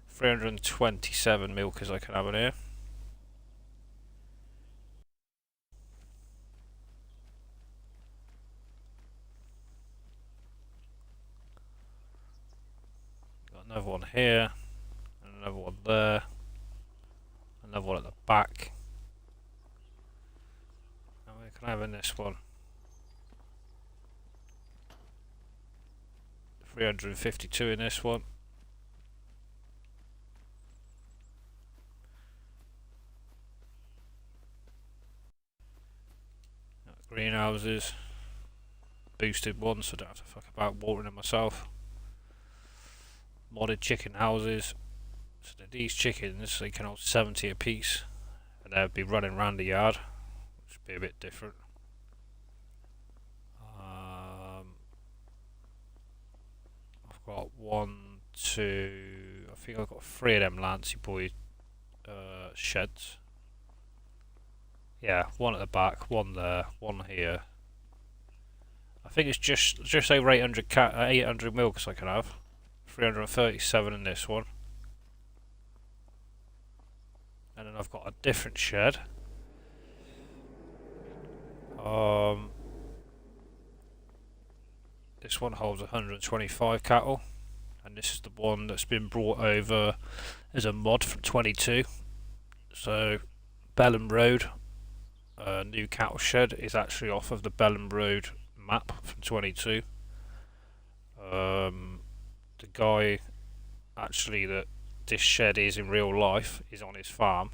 327 milkers I can have in here. Got another one here, and another one there, another one at the back. How many can I have in this one? 352 in this one. Greenhouses, boosted ones, so I don't have to fuck about watering them myself. Modded chicken houses. So these chickens, they can hold 70 a piece, and they'd be running around the yard, which would be a bit different. I've got one, two, I think I've got 3 of them Lancey Boy sheds. Yeah, one at the back, one there, one here. I think it's just over 800 milks I can have. 337 in this one. And then I've got a different shed. This one holds 125 cattle, and this is the one that's been brought over as a mod from 22. So Bellham Road, new cattle shed, is actually off of the Bellham Road map from 22. The guy actually that this shed is in real life is on his farm.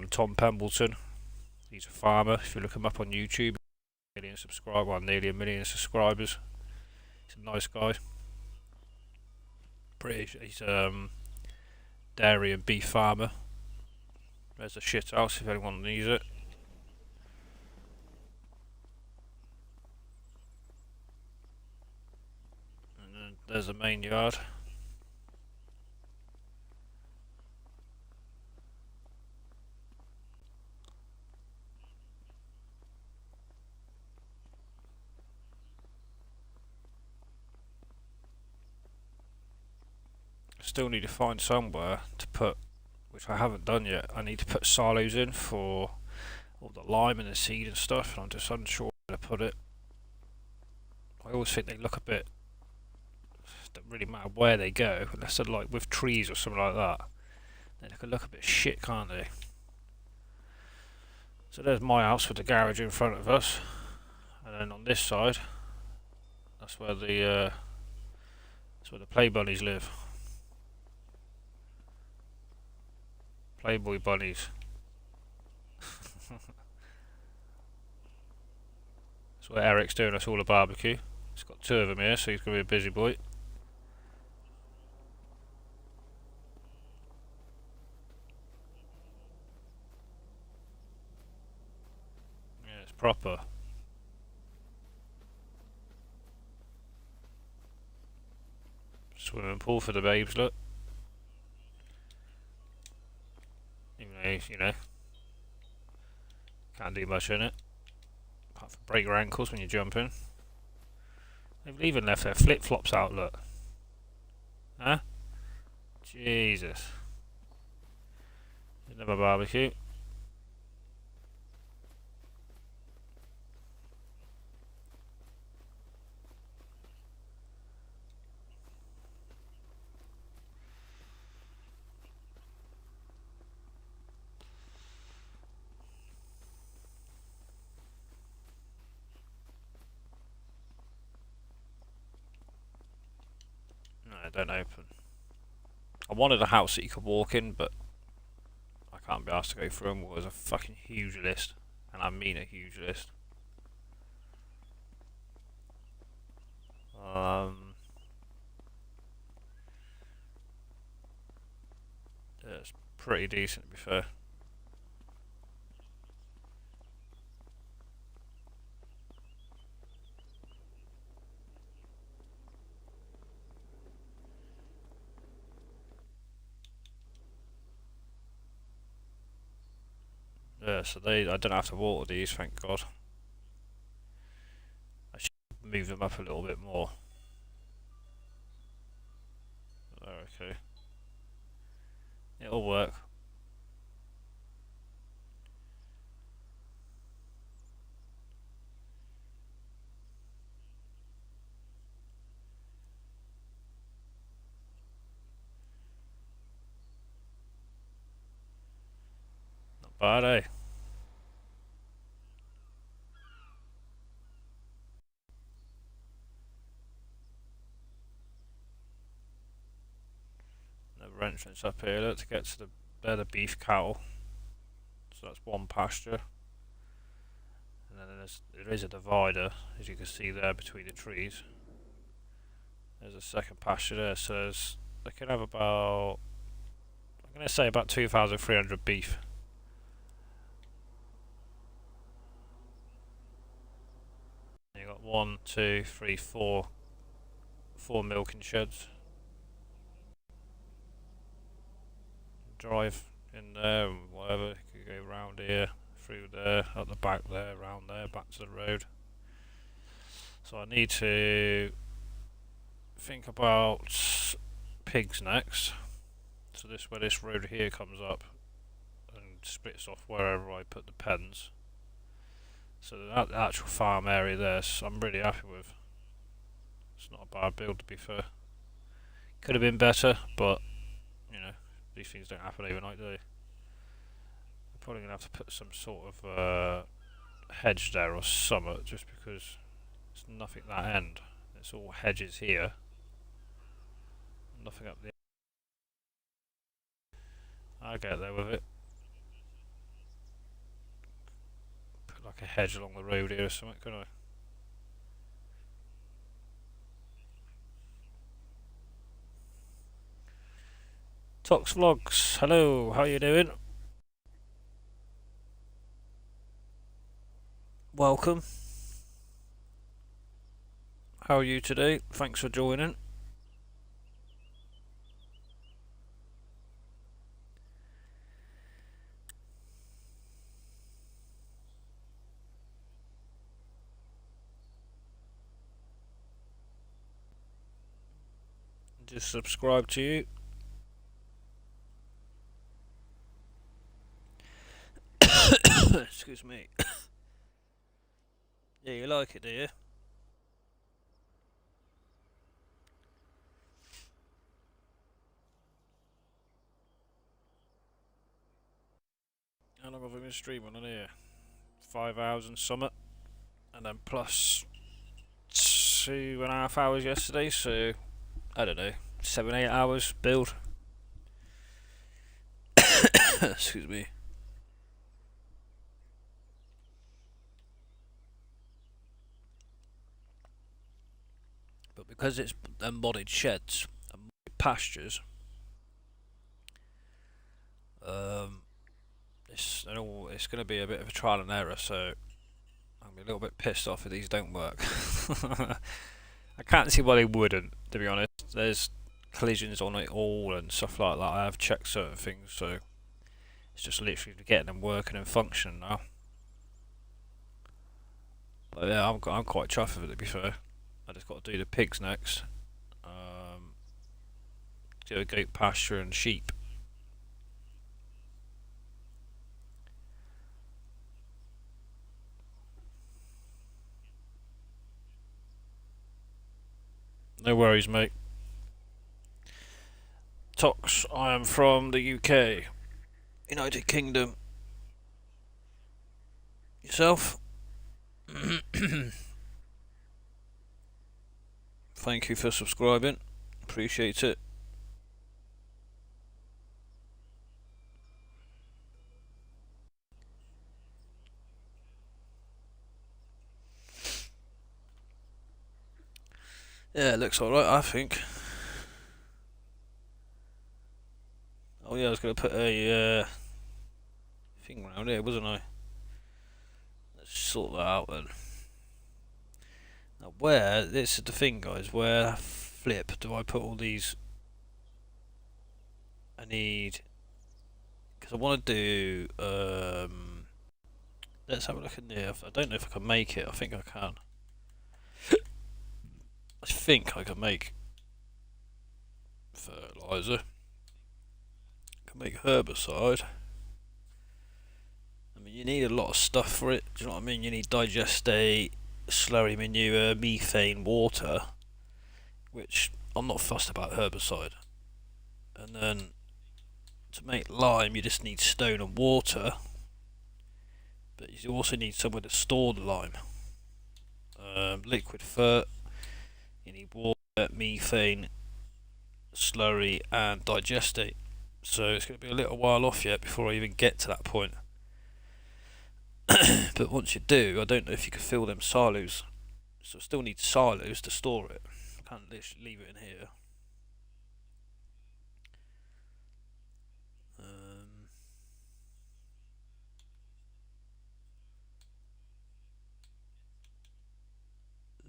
Tom Pembleton, he's a farmer. If you look him up on YouTube, nearly a million subscribers. He's a nice guy. He's dairy and beef farmer. There's a shit house if anyone needs it. And then there's the main yard. Still need to find somewhere to put, which I haven't done yet. I need to put silos in for all the lime and the seed and stuff, and I'm just unsure where to put it. I always think they look a bit, it doesn't really matter where they go, unless they're like with trees or something like that. They can look a bit shit, can't they? So there's my house with the garage in front of us, and then on this side, that's where the play bunnies live. Playboy bunnies. That's what Eric's doing us all a barbecue. He's got 2 of them here, so he's going to be a busy boy. Yeah, it's proper. Swimming pool for the babes, look. Even though, you know, can't do much in it. Apart from break your ankles when you're jumping. They've even left their flip-flops out, look. Huh? Jesus. Another barbecue. don't open. I wanted a house that you could walk in, but I can't be asked to go through them. It was a fucking huge list, and I mean a huge list. Yeah, it's pretty decent to be fair. Yeah, so I don't have to water these, thank God. I should move them up a little bit more. Oh, okay. It'll work. Not bad, eh? Another entrance up here, look, to get to they're the beef cattle. So that's one pasture. And then there is a divider, as you can see there, between the trees. There's a second pasture there, so they can have about, I'm going to say about 2,300 beef. You got 1, 2, 3, 4 milking sheds. Drive in there and whatever, you could go round here, through there, up the back there, round there, back to the road. So I need to think about pigs next. So this where this road here comes up and splits off wherever I put the pens. So that actual farm area there, so I'm really happy with. It's not a bad build to be fair. Could have been better, but you know, these things don't happen overnight, do they? I'm probably gonna have to put some sort of hedge there or something, just because there's nothing that end. It's all hedges here. Nothing up there. I'll get there with it. Put like a hedge along the road here or something, couldn't I? Tox Vlogs, hello, how you doing? Welcome. How are you today? Thanks for joining. Just subscribe to you. Excuse me. Yeah, you like it, do you? How long have I been streaming on here? 5 hours and summit, and then plus 2.5 hours yesterday, so I don't know, 7-8 hours build. Excuse me. But because it's embodied sheds and pastures, it's going to be a bit of a trial and error, so I'm a little bit pissed off if these don't work. I can't see why they wouldn't, to be honest. There's collisions on it all and stuff like that. I have checked certain things, so it's just literally getting them working and functioning now. But yeah, I'm quite chuffed with it, to be fair. I just got to do the pigs next. Do a goat pasture and sheep. No worries, mate. Tox, I am from the UK, United Kingdom. Yourself? Thank you for subscribing. Appreciate it. Yeah, it looks alright, I think. Oh yeah, I was going to put a thing around here, wasn't I? Let's sort that out then. Now where, this is the thing guys, where flip do I put all these? I need, because I want to do, let's have a look in there. I don't know if I can make it, I think I can. I think I can make fertiliser. I can make herbicide. I mean, you need a lot of stuff for it. Do you know what I mean? You need digestate, slurry manure, methane, water, which I'm not fussed about herbicide. And then to make lime, you just need stone and water, but you also need somewhere to store the lime. Liquid fert, you need water, methane, slurry, and digestate. So it's going to be a little while off yet before I even get to that point. But once you do, I don't know if you can fill them silos. So I still need silos to store it. I can't literally leave it in here.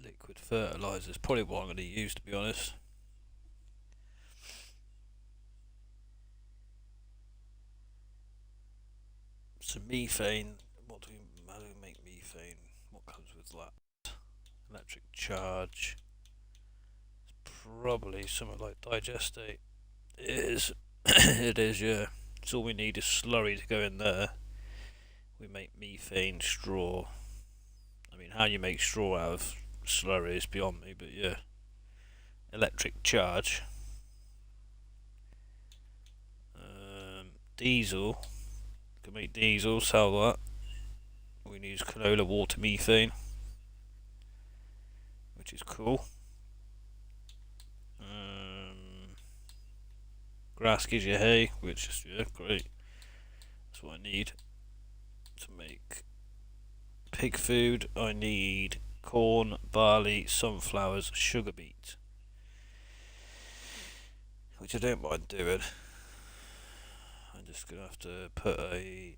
Liquid fertiliser is probably what I'm going to use, to be honest. So methane, how do we make methane? What comes with that? Electric charge. It's probably something like digestate. It is. It is, yeah. So all we need is slurry to go in there. We make methane straw. I mean, how you make straw out of slurry is beyond me, but yeah. Electric charge. Diesel. Can make diesel, sell that. We can use canola water methane, which is cool. Grass gives you hay, which is, yeah, great. That's what I need to make pig food. I need corn, barley, sunflowers, sugar beet, which I don't mind doing. I'm just gonna have to put a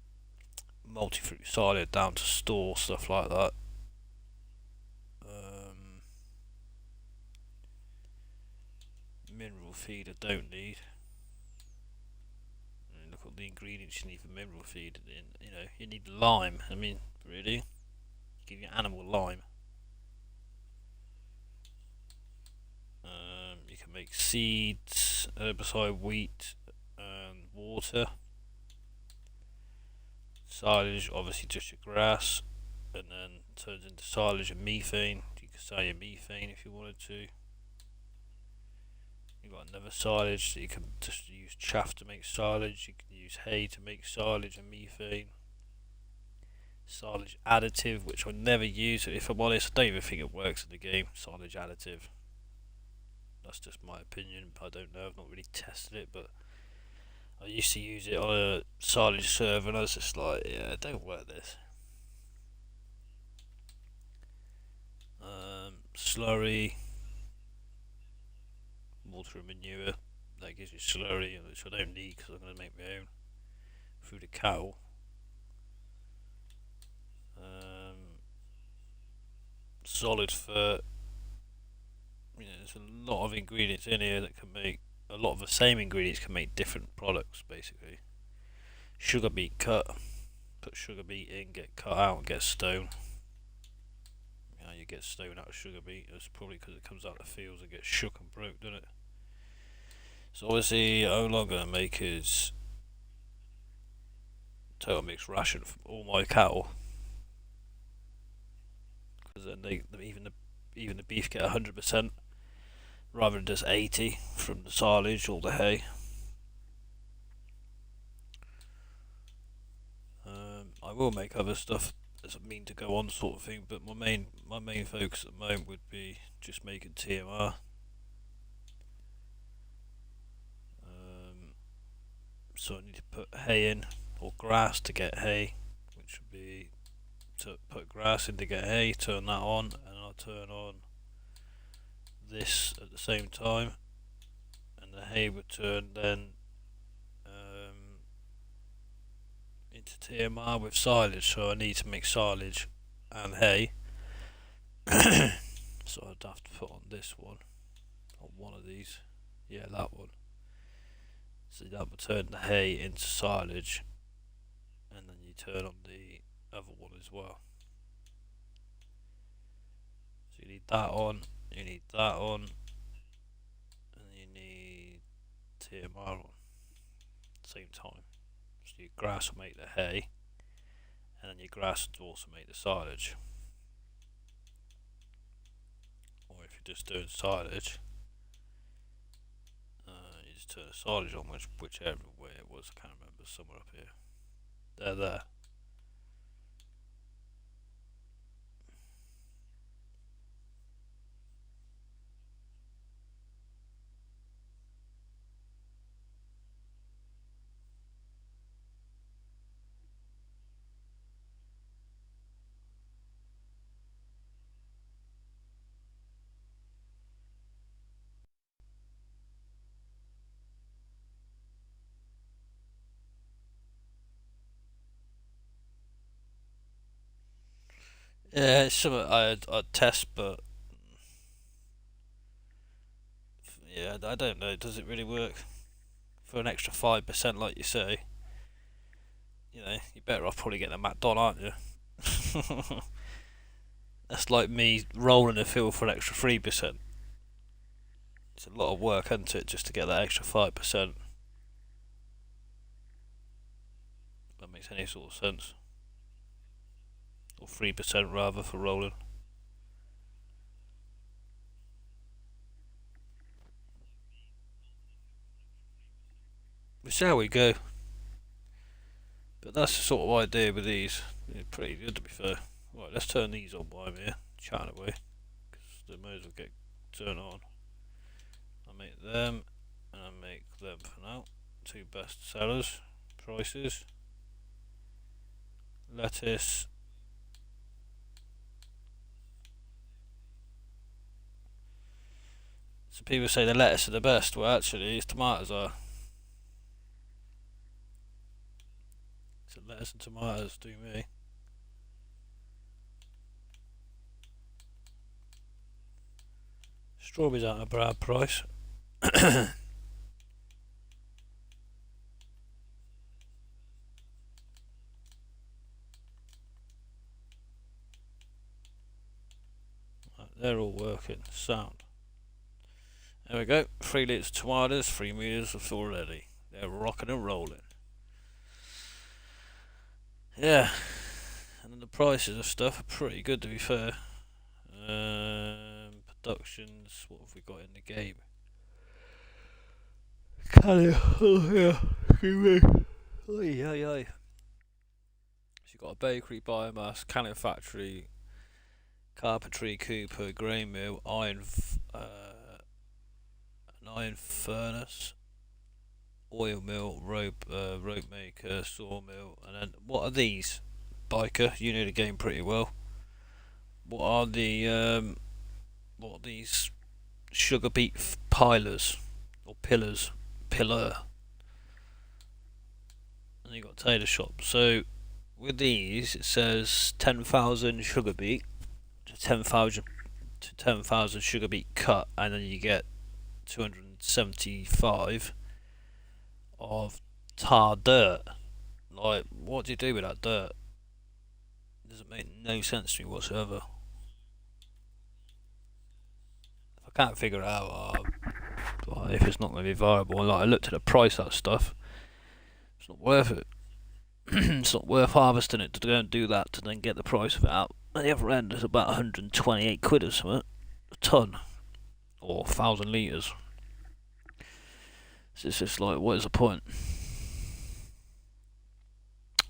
multi-fruit salad down to store stuff like that. Mineral feed I don't need. And look at the ingredients you need for mineral feed. You know, you need lime. I mean, really, give your animal lime. You can make seeds, herbicide, wheat, and water. Silage, obviously just your grass, and then turns into silage and methane. You can sell your methane if you wanted to. You've got another silage, so you can just use chaff to make silage. You can use hay to make silage and methane. Silage additive, which I never use. If I'm honest, I don't even think it works in the game. Silage additive. That's just my opinion. I don't know. I've not really tested it, but I used to use it on a silage server, and I was just like, yeah, don't work this. Slurry, water and manure. That gives you slurry, which I don't need because I'm going to make my own through the cattle. Solid fert. You know, there's a lot of ingredients in here that can make a lot of the same ingredients can make different products basically. Sugar beet cut. Put sugar beet in, get cut out, and get stone. You get stone out of sugar beet. It's probably because it comes out of the fields and gets shook and broke, doesn't it? So obviously, all I'm going to make is total mixed ration for all my cattle, because then even the beef get 100% rather than just 80 from the silage or the hay. I will make other stuff as a mean to go on sort of thing, but my main focus at the moment would be just making TMR. So I need to put hay in, or grass to get hay, which would be to put grass in to get hay, turn that on, and I'll turn on this at the same time, and the hay would turn then into TMR with silage, so I need to make silage and hay. So I'd have to put on this one, on one of these, yeah, that one. So that would turn the hay into silage, and then you turn on the other one as well. So you need that on, you need that on, and you need TMR on at the same time. So your grass will make the hay, and then your grass will also make the silage. Or if you're just doing silage, you just turn the silage on, whichever way it was, I can't remember, somewhere up here. There. Yeah, it's something I'd test, but yeah, I don't know. Does it really work for an extra 5%, like you say? You know, you're better off probably getting a Matt Don, aren't you? That's like me rolling a field for an extra 3%. It's a lot of work, isn't it, just to get that extra 5%. If that makes any sort of sense. Or 3% rather for rolling. We'll see how we go. But that's the sort of idea with these. It's pretty good, to be fair. Right, let's turn these on while I'm here, chatting away, because they may as well get turned on. I make them, and I make them for now. Two best sellers. Prices. Lettuce. So people say the lettuce are the best. Well, actually, it's tomatoes are. So lettuce and tomatoes do me. Strawberries aren't a bad price. Right, they're all working. Sound. There we go. 3 litres of tomatoes, 3 metres of already. They're rocking and rolling. Yeah. And then the prices of stuff are pretty good, to be fair. Productions. What have we got in the game? Oh yeah. Oi. So you've got a bakery, biomass, canning factory, carpentry, cooper, grain mill, an iron furnace, oil mill, rope maker, sawmill, and then what are these? Biker, you know the game pretty well. What are these sugar beet pilers or pillars? Pillar. And you got tailor shop. So with these, it says 10,000 sugar beet to 10,000 sugar beet cut, and then you get 275 of tar dirt. Like, what do you do with that dirt? It doesn't make no sense to me whatsoever. If I can't figure it out, if it's not going to be viable, and like I looked at the price of that stuff, it's not worth it. It's not worth harvesting it to go and do that to then get the price of it out. At the other end, it's about 128 quid or something a ton, or 1,000 litres. So it's just like, what is the point?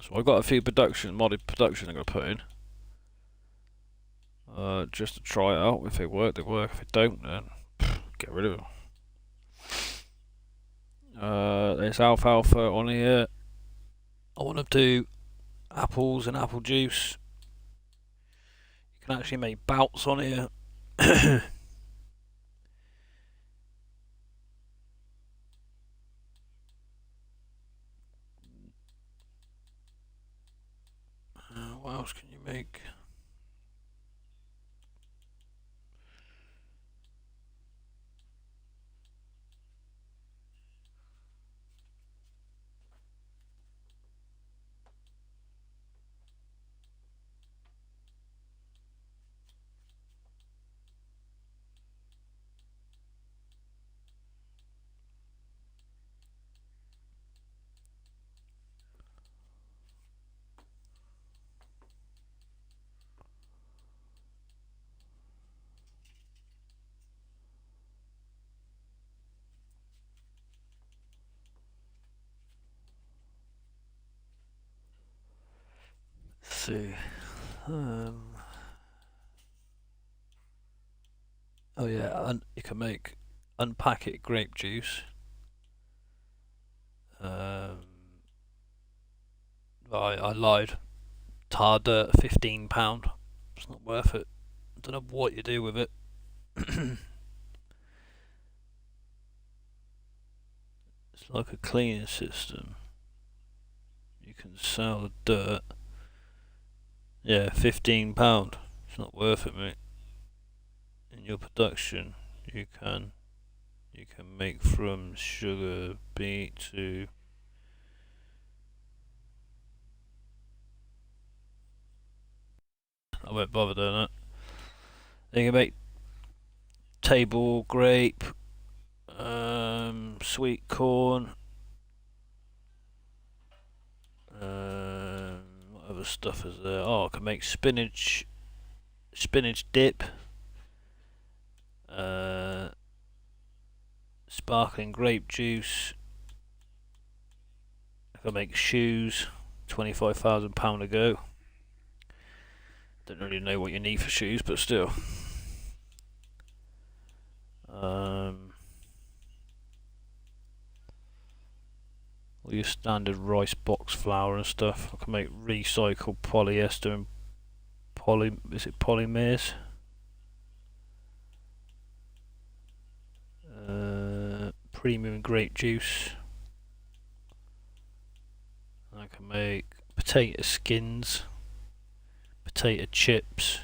So I've got a few modded production I'm going to put in. Just to try it out. If they work, they work. If they don't, then get rid of them. There's alfalfa on here. I want to do apples and apple juice. You can actually make bouts on here. What else can you make? Let's see. Oh yeah, you can make unpacket grape juice. I lied. Tar dirt, £15. It's not worth it. I don't know what you do with it. It's like a cleaning system. You can sell the dirt. Yeah, £15. It's not worth it, mate. In your production, you can make from sugar beet to I won't bother doing that. You can make table grape, sweet corn, what other stuff is there? Oh, I can make spinach dip, sparkling grape juice. I can make shoes, £25,000 a go. Don't really know what you need for shoes, but still. All your standard rice box flour and stuff. I can make recycled polyester and polymers? Premium grape juice. I can make potato skins, potato chips,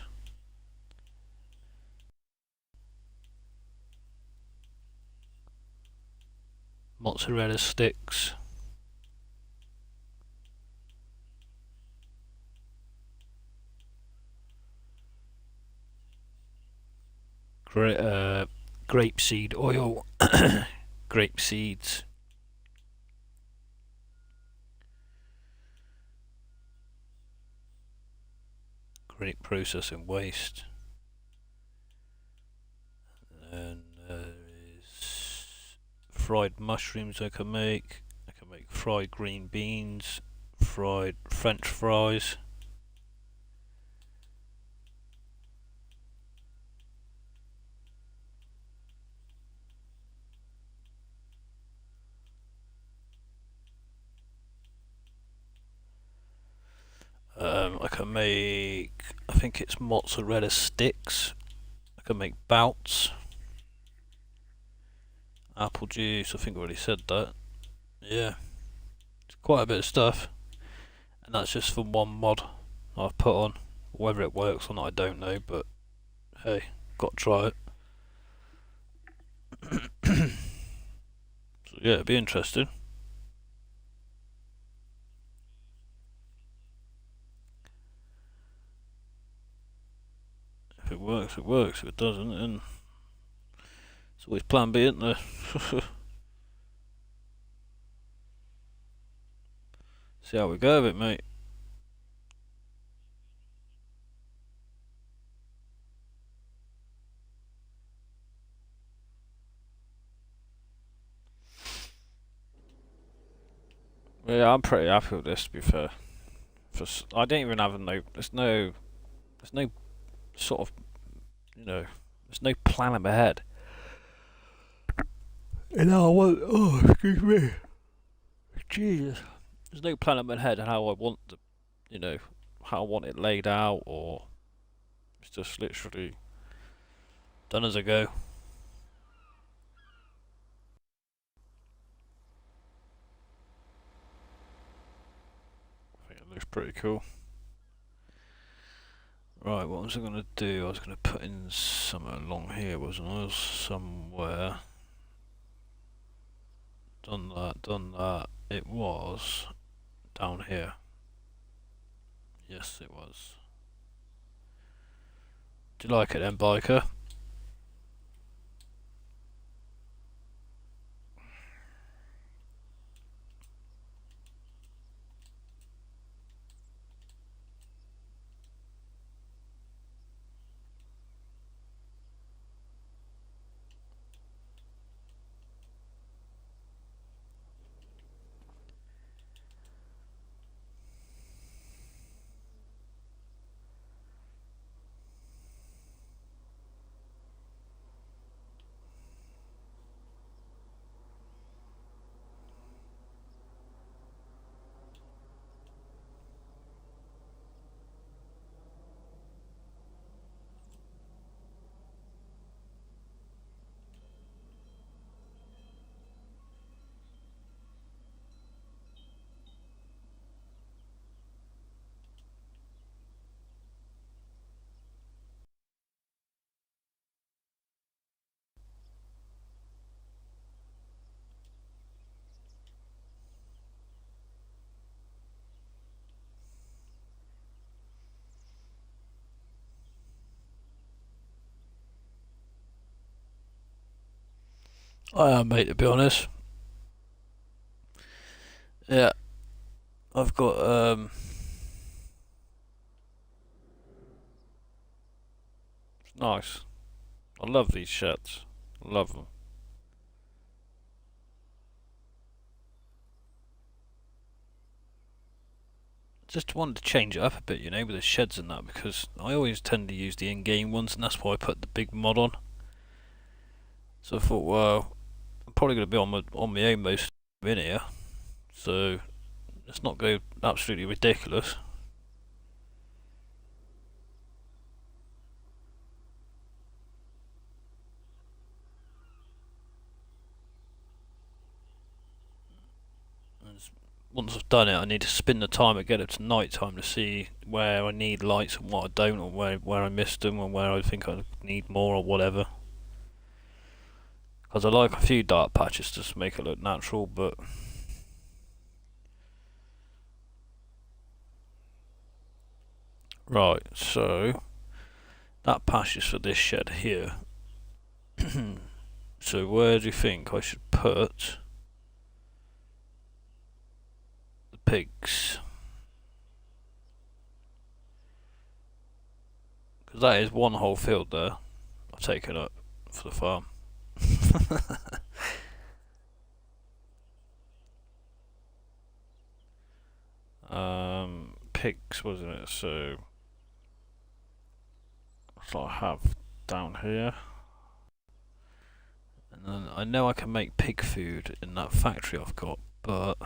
mozzarella sticks, grapeseed oil, grape seeds, grape processing waste, and there is fried mushrooms I can make. I can make fried green beans, fried French fries. I can make, I think it's mozzarella sticks. I can make bouts. Apple juice, I think I already said that. Yeah, it's quite a bit of stuff. And that's just from one mod I've put on. Whether it works or not, I don't know, but hey, got to try it. So yeah, it'd be interesting. If it works, it works. If it doesn't, then it's always plan B, isn't there? See how we go with it, mate. Yeah, I'm pretty happy with this, to be fair. I don't even have there's no sort of, there's no plan in my head. And now I want. Oh, excuse me. Jesus. There's no plan in my head on how I want the, how I want it laid out, or it's just literally done as I go. I think it looks pretty cool. Right, what was I going to do? I was going to put in somewhere along here, wasn't I? Somewhere. Done that. It was down here. Yes, it was. Do you like it then, biker? I am, mate, to be honest. Yeah, I've got it's nice. I love these shirts. I love them. Just wanted to change it up a bit, with the sheds and that, because I always tend to use the in-game ones, and that's why I put the big mod on. So I thought, well, I'm probably going to be on my own most in here, so let's not go absolutely ridiculous. Once I've done it, I need to spin the timer, get it to night time to see where I need lights and what I don't, or where I missed them, and where I think I need more or whatever. Because I like a few dark patches just to make it look natural, but right, so that patch is for this shed here. So where do you think I should put the pigs? Because that is one whole field there I've taken up for the farm. Pigs, wasn't it? So that's what I have down here. And then I know I can make pig food in that factory I've got, but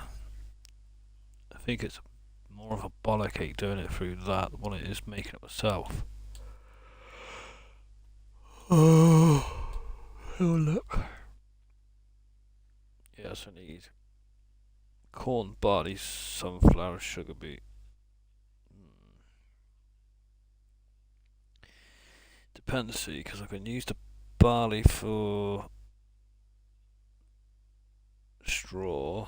I think it's more of a bollock ache doing it through that than what it is making it myself. Oh, look. Yes, I need corn, barley, sunflower, sugar beet. Depends, see, because I can use the barley for straw,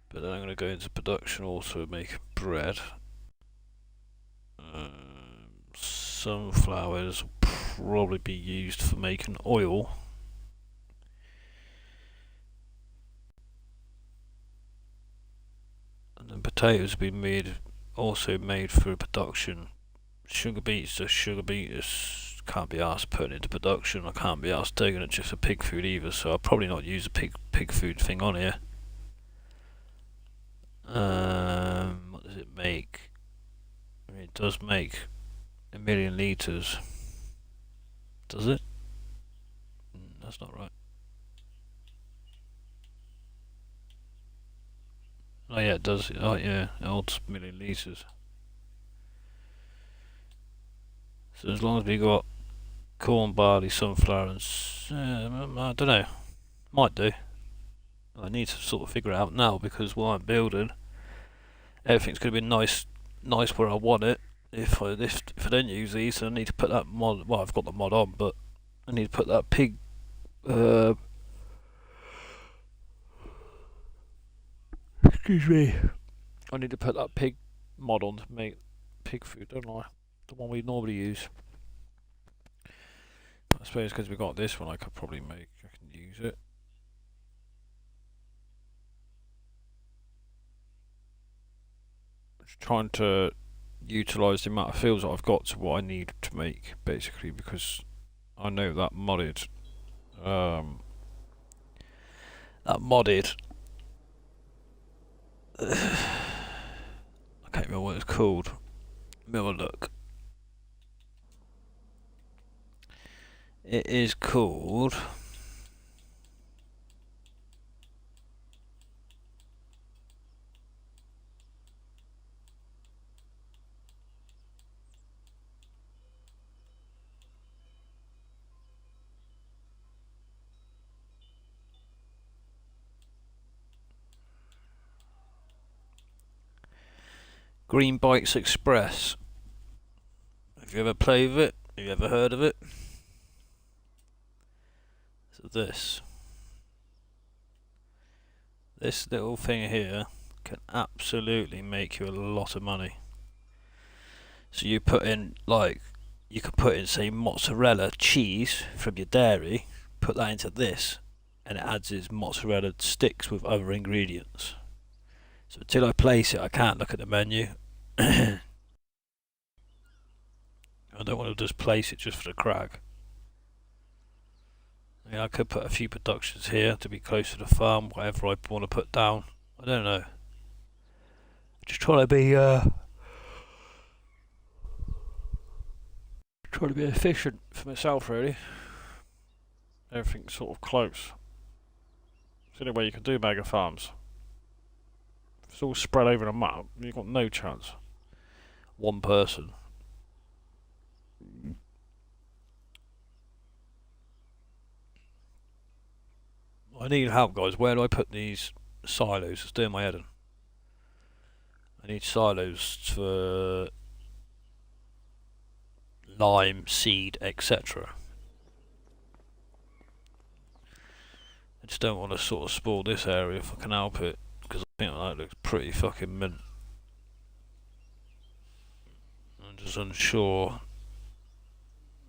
but then I'm going to go into production also make bread. Sunflowers will probably be used for making oil. And then potatoes will be also made for production. Sugar beets, can't be asked putting into production. I can't be asked taking it just for pig food either, so I'll probably not use a pig food thing on here. What does it make? It does make 1,000,000 litres. Does it? That that's not right. Oh yeah, it does. Oh yeah, it holds a million litres. So as long as we got corn, barley, sunflower, and I don't know, might do. I need to sort of figure it out now because while I'm building, everything's going to be nice where I want it. If I don't use these, then I need to put that mod. Well, I've got the mod on, but I need to put that pig. Excuse me. I need to put that pig mod on to make pig food, don't I? The one we normally use. I suppose because we got this one, I can use it. Just trying to utilise the amount of fields that I've got to what I need to make, basically, because I know that modded, I can't remember what it's called. Let me have a look. It is called Green Bikes Express. Have you ever played with it? Have you ever heard of it? So this little thing here can absolutely make you a lot of money. So you put in, like, you could put in, say, mozzarella cheese from your dairy, put that into this, and it adds its mozzarella sticks with other ingredients. So until I place it, I can't look at the menu. I don't want to just place it just for the crack. Yeah, I could put a few productions here to be close to the farm, whatever I want to put down. I don't know. Just trying to be efficient for myself, really. Everything's sort of close. It's the only way you can do mega farms. If it's all spread over the map, you've got no chance. One person. I need help, guys. Where do I put these silos? It's doing my head in. I need silos for lime, seed, etc. I just don't want to sort of spoil this area if I can help it, because I think that looks pretty fucking mint. I'm just unsure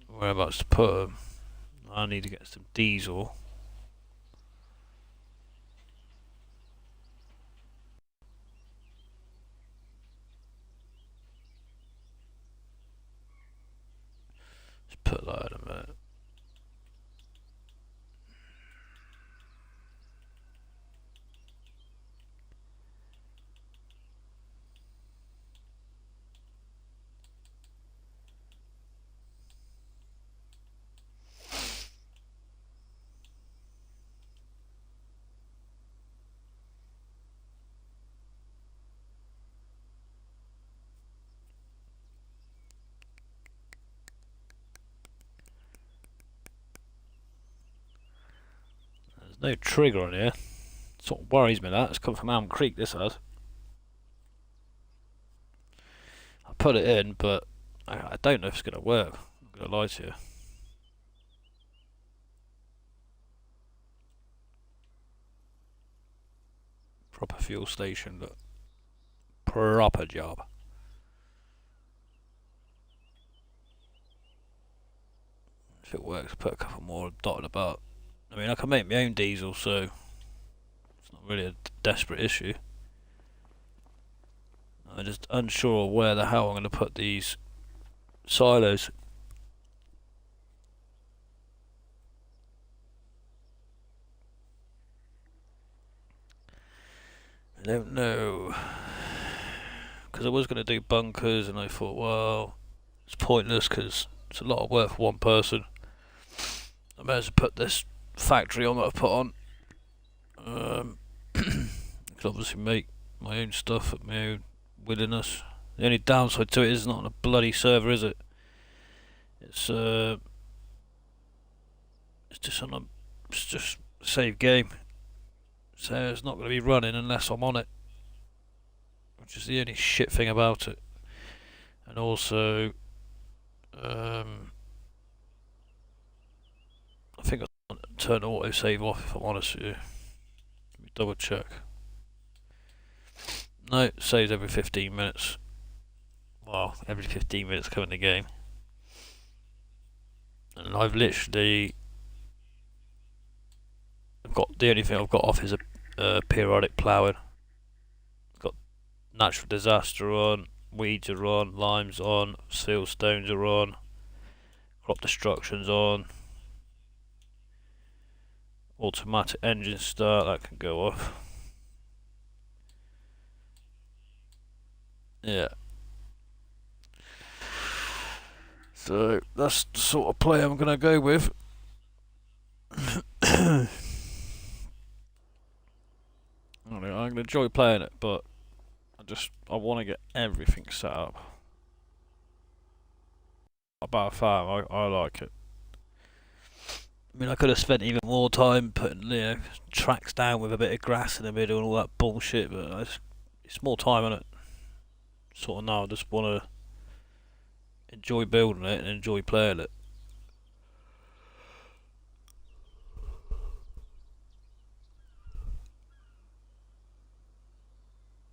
whereabouts to put them. I need to get some diesel. Just put that in a minute. There's no trigger on here. Sort of worries me that. It's come from Elm Creek, this has. I put it in, but I don't know if it's going to work. I'm going to lie to you. Proper fuel station, look. Proper job. If it works, put a couple more dotted about. I mean, I can make my own diesel, so it's not really a desperate issue. I'm just unsure where the hell I'm going to put these silos. I don't know. Because I was going to do bunkers, and I thought, well, it's pointless because it's a lot of work for one person. I may as well put this factory I'm gonna put on. I can obviously make my own stuff at my own willingness. The only downside to it is not on a bloody server, is it? It's just on a, it's just a save game, so it's not going to be running unless I'm on it, which is the only shit thing about it. And also, I think I turn auto save off if I'm honest with you. Let me double check. No, it saves every 15 minutes. Well, every 15 minutes coming the game. And I've literally got, the only thing I've got off is a periodic ploughing. Got natural disaster on, weeds are on, limes on, seal stones are on, crop destruction's on, automatic engine start, that can go off. Yeah. So that's the sort of play I'm gonna go with. I'm gonna enjoy playing it, but I want to get everything set up. About a farm, I like it. I mean, I could have spent even more time putting, tracks down with a bit of grass in the middle and all that bullshit, but it's more time on it. Sort of now, I just want to enjoy building it and enjoy playing it.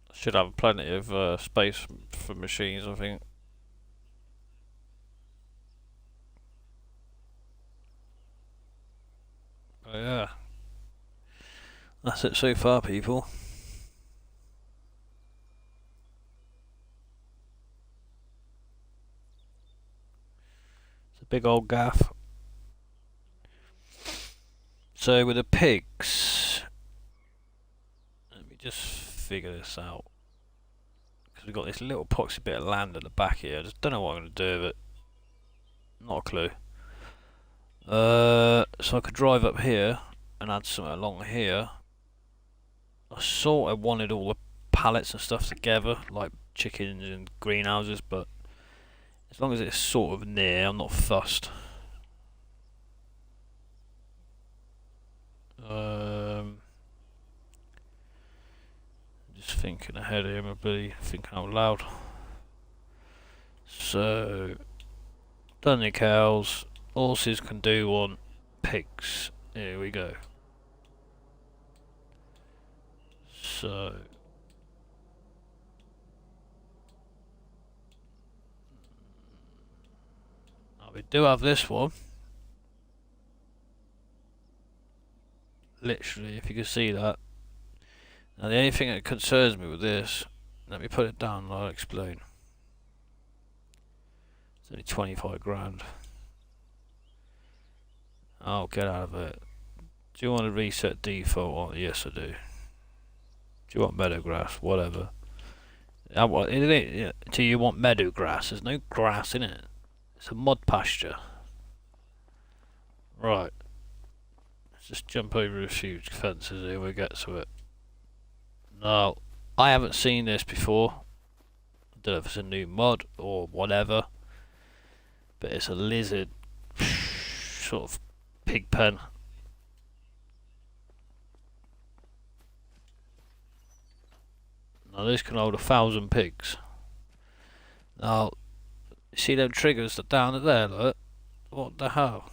I should have plenty of space for machines, I think. But yeah, that's it so far, people. It's a big old gaff. So with the pigs, let me just figure this out. Because we've got this little poxy bit of land at the back here. I just don't know what I'm going to do with it. Not a clue. So I could drive up here and add something along here. I sort of wanted all the pallets and stuff together, like chickens and greenhouses, but as long as it's sort of near, I'm not fussed. Just thinking ahead here, I'm bloody thinking out loud. So, done the cows. Horses can do one. Pigs. Here we go. So, now we do have this one. Literally, if you can see that. Now the only thing that concerns me with this, let me put it down and I'll explain. It's only 25 grand. I'll get out of it. Do you want to reset default on? Yes I do. Do you want meadow grass? Whatever. Do you want meadow grass? There's no grass in it. It's a mud pasture. Right. Let's just jump over a few fences here, we'll get to it. Now, I haven't seen this before. I don't know if it's a new mod or whatever. But it's a lizard sort of pig pen. Now this can hold 1,000 pigs. Now, you see them triggers that down at there, look? What the hell?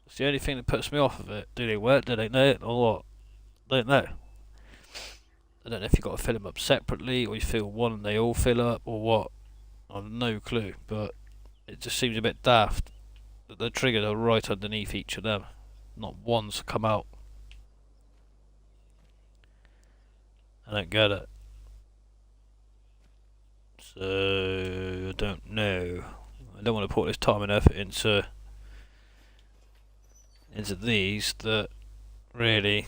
It's the only thing that puts me off of it. Do they work? Do they know it? Or what? I don't know. I don't know if you've got to fill them up separately, or you fill one and they all fill up, or what. I've no clue, but it just seems a bit daft that the triggers are right underneath each of them. Not one's come out. I don't get it. So, I don't know. I don't want to put this time and effort into these that really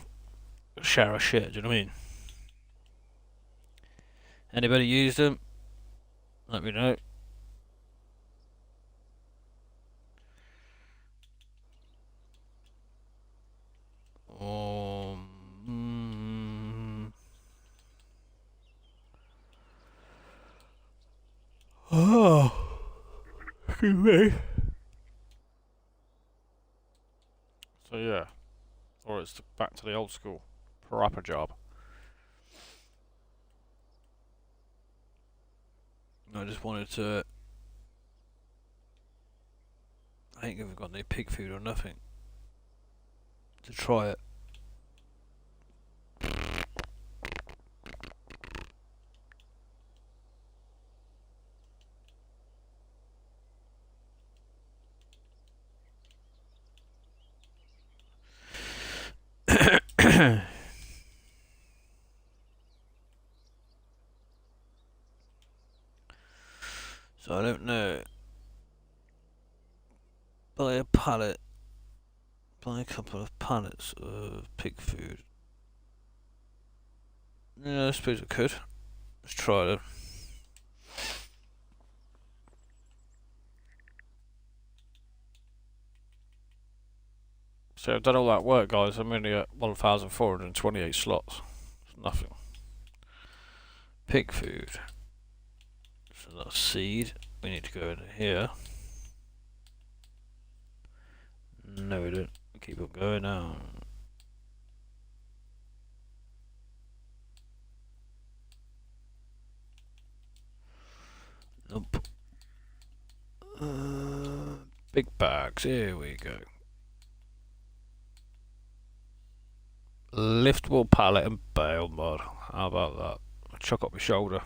shower shit, do you know what I mean? Anybody use them? Let me know. Excuse me. So yeah, or it's back to the old school proper job. I just wanted to. I ain't even got no pig food or nothing to try it. So I don't know. Buy a pallet. Buy a couple of pallets of pig food. Yeah, I suppose I could. Let's try it. So I've done all that work, guys. I'm only at 1,428 slots. It's nothing. Pig food. So that's seed. We need to go into here. No, we don't. Keep on going now. Nope. Big bags. Here we go. Liftable pallet and bale mod. How about that? I'll chuck up my shoulder.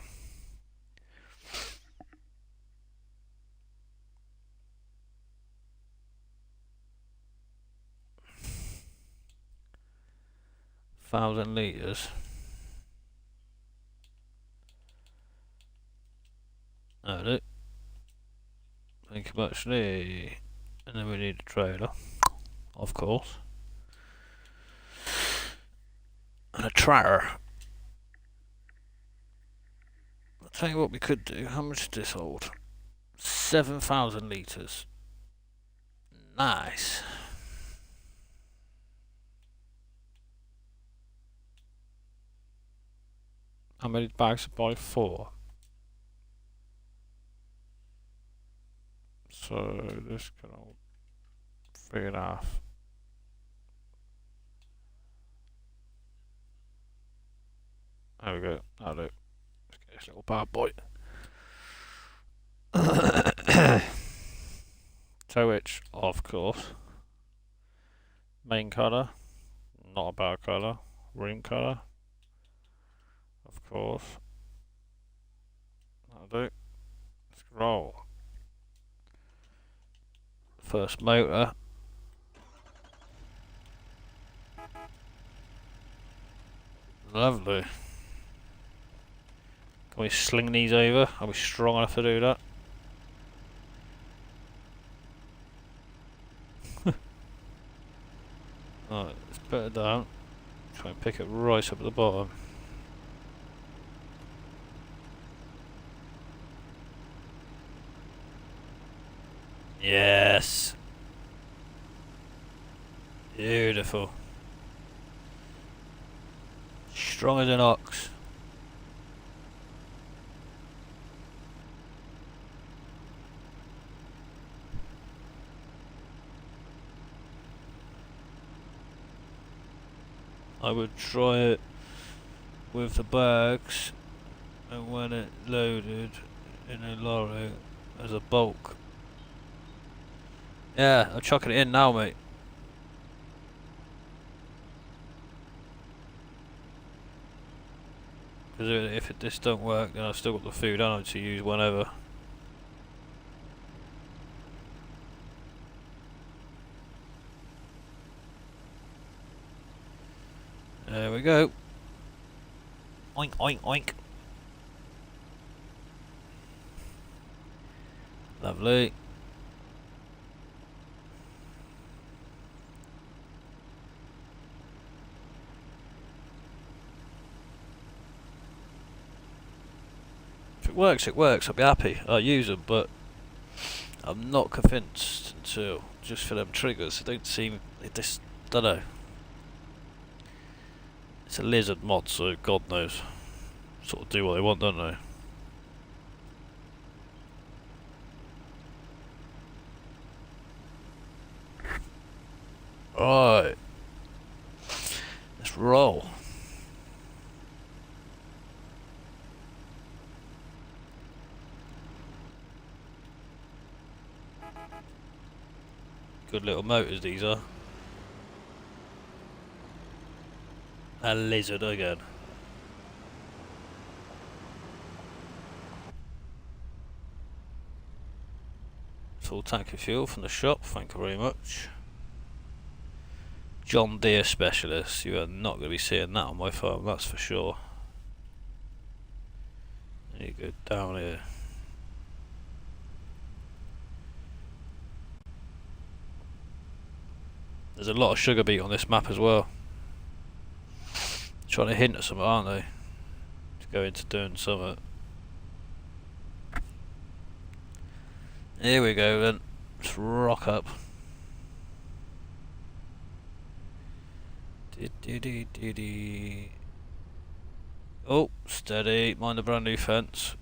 Thousand litres. That's it. Thank you much, Lee. And then we need a trailer, of course. And a tractor. I'll tell you what we could do. How much does this hold? 7,000 litres. Nice. How many bags to buy? 4. So this can hold 3.5. There we go. That'll do. Let's get this little bad boy. Tow hitch, of course. Main colour, not a bad colour. Room colour, of course. That'll do. Let's roll. First motor. Lovely. Can we sling these over? Are we strong enough to do that? Alright, let's put it down. Try and pick it right up at the bottom. Yes. Beautiful. Strong as an ox. I would try it with the bags and when it loaded in a lorry as a bulk. Yeah, I'm chucking it in now, mate. Because if this don't work, then I've still got the food on to use whenever. There we go. Oink, oink, oink. Lovely. If it works, it works. I'll be happy. I'll use them, but I'm not convinced until just for them triggers. They don't seem. It just don't know. It's a lizard mod, so God knows. Sort of do what they want, don't they? Right, let's roll. Good little motors these are. A lizard again. Full tank of fuel from the shop, thank you very much. John Deere specialist, you are not going to be seeing that on my farm, that's for sure. There you go, down here. There's a lot of sugar beet on this map as well. Trying to hint at something, aren't they? To go into doing something. Here we go then. Let's rock up. Oh, steady. Mind the brand new fence.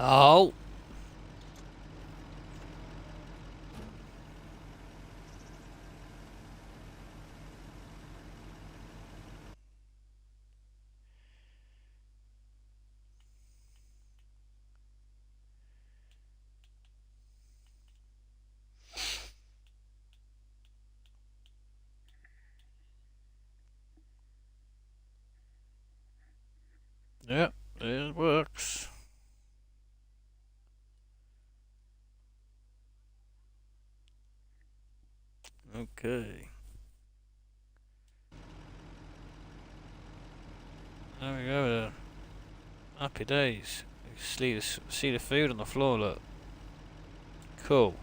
Oh! Yep, it works. Okay. There we go then. Happy days. See the food on the floor, look. Cool.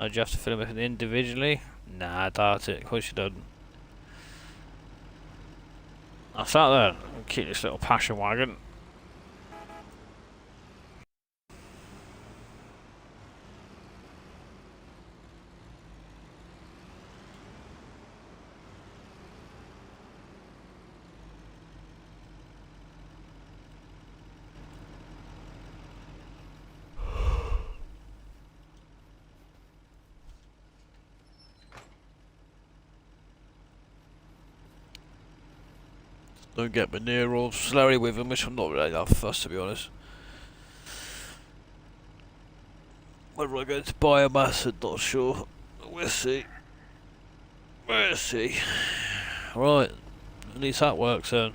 Now do you have to fill them in individually? Nah, I doubt it. Of course you don't. I sat there and keep this little passion wagon. Don't get me near or slurry with them, which I'm not really that fussed, to be honest. Whether I go to biomass, I'm not sure. We'll see. We'll see. Right, at least that works then.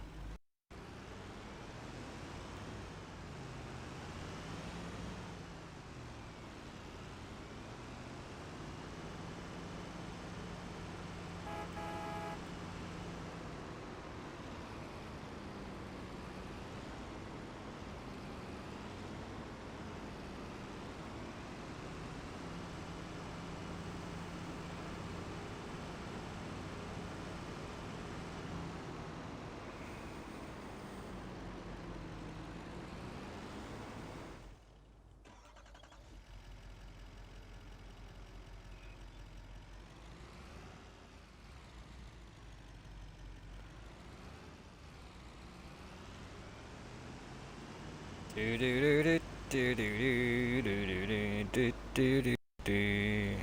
Do do do do do do do do do do do.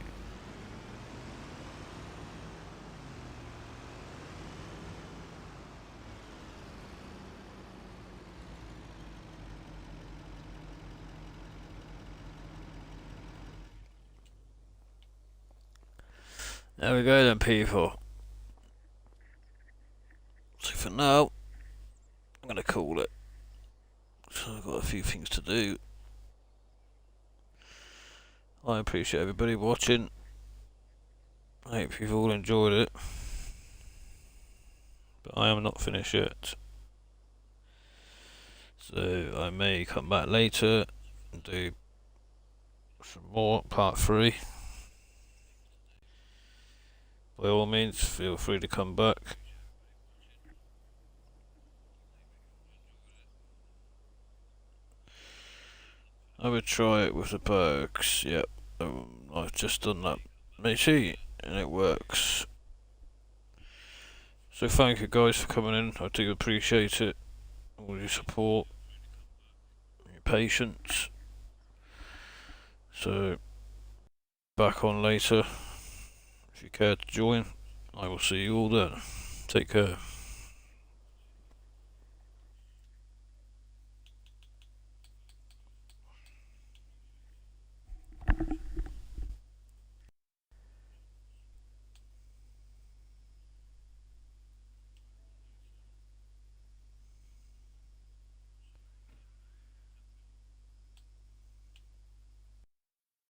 There we go then, people. So for now, I'm gonna call it. So I've got a few things to do. I appreciate everybody watching. I hope you've all enjoyed it. But I am not finished yet. So I may come back later and do some more, part 3. By all means, feel free to come back. I would try it with the perks. Yep, I've just done that, matey, and it works. So thank you guys for coming in. I do appreciate it. All your support, your patience. So back on later. If you care to join, I will see you all then. Take care.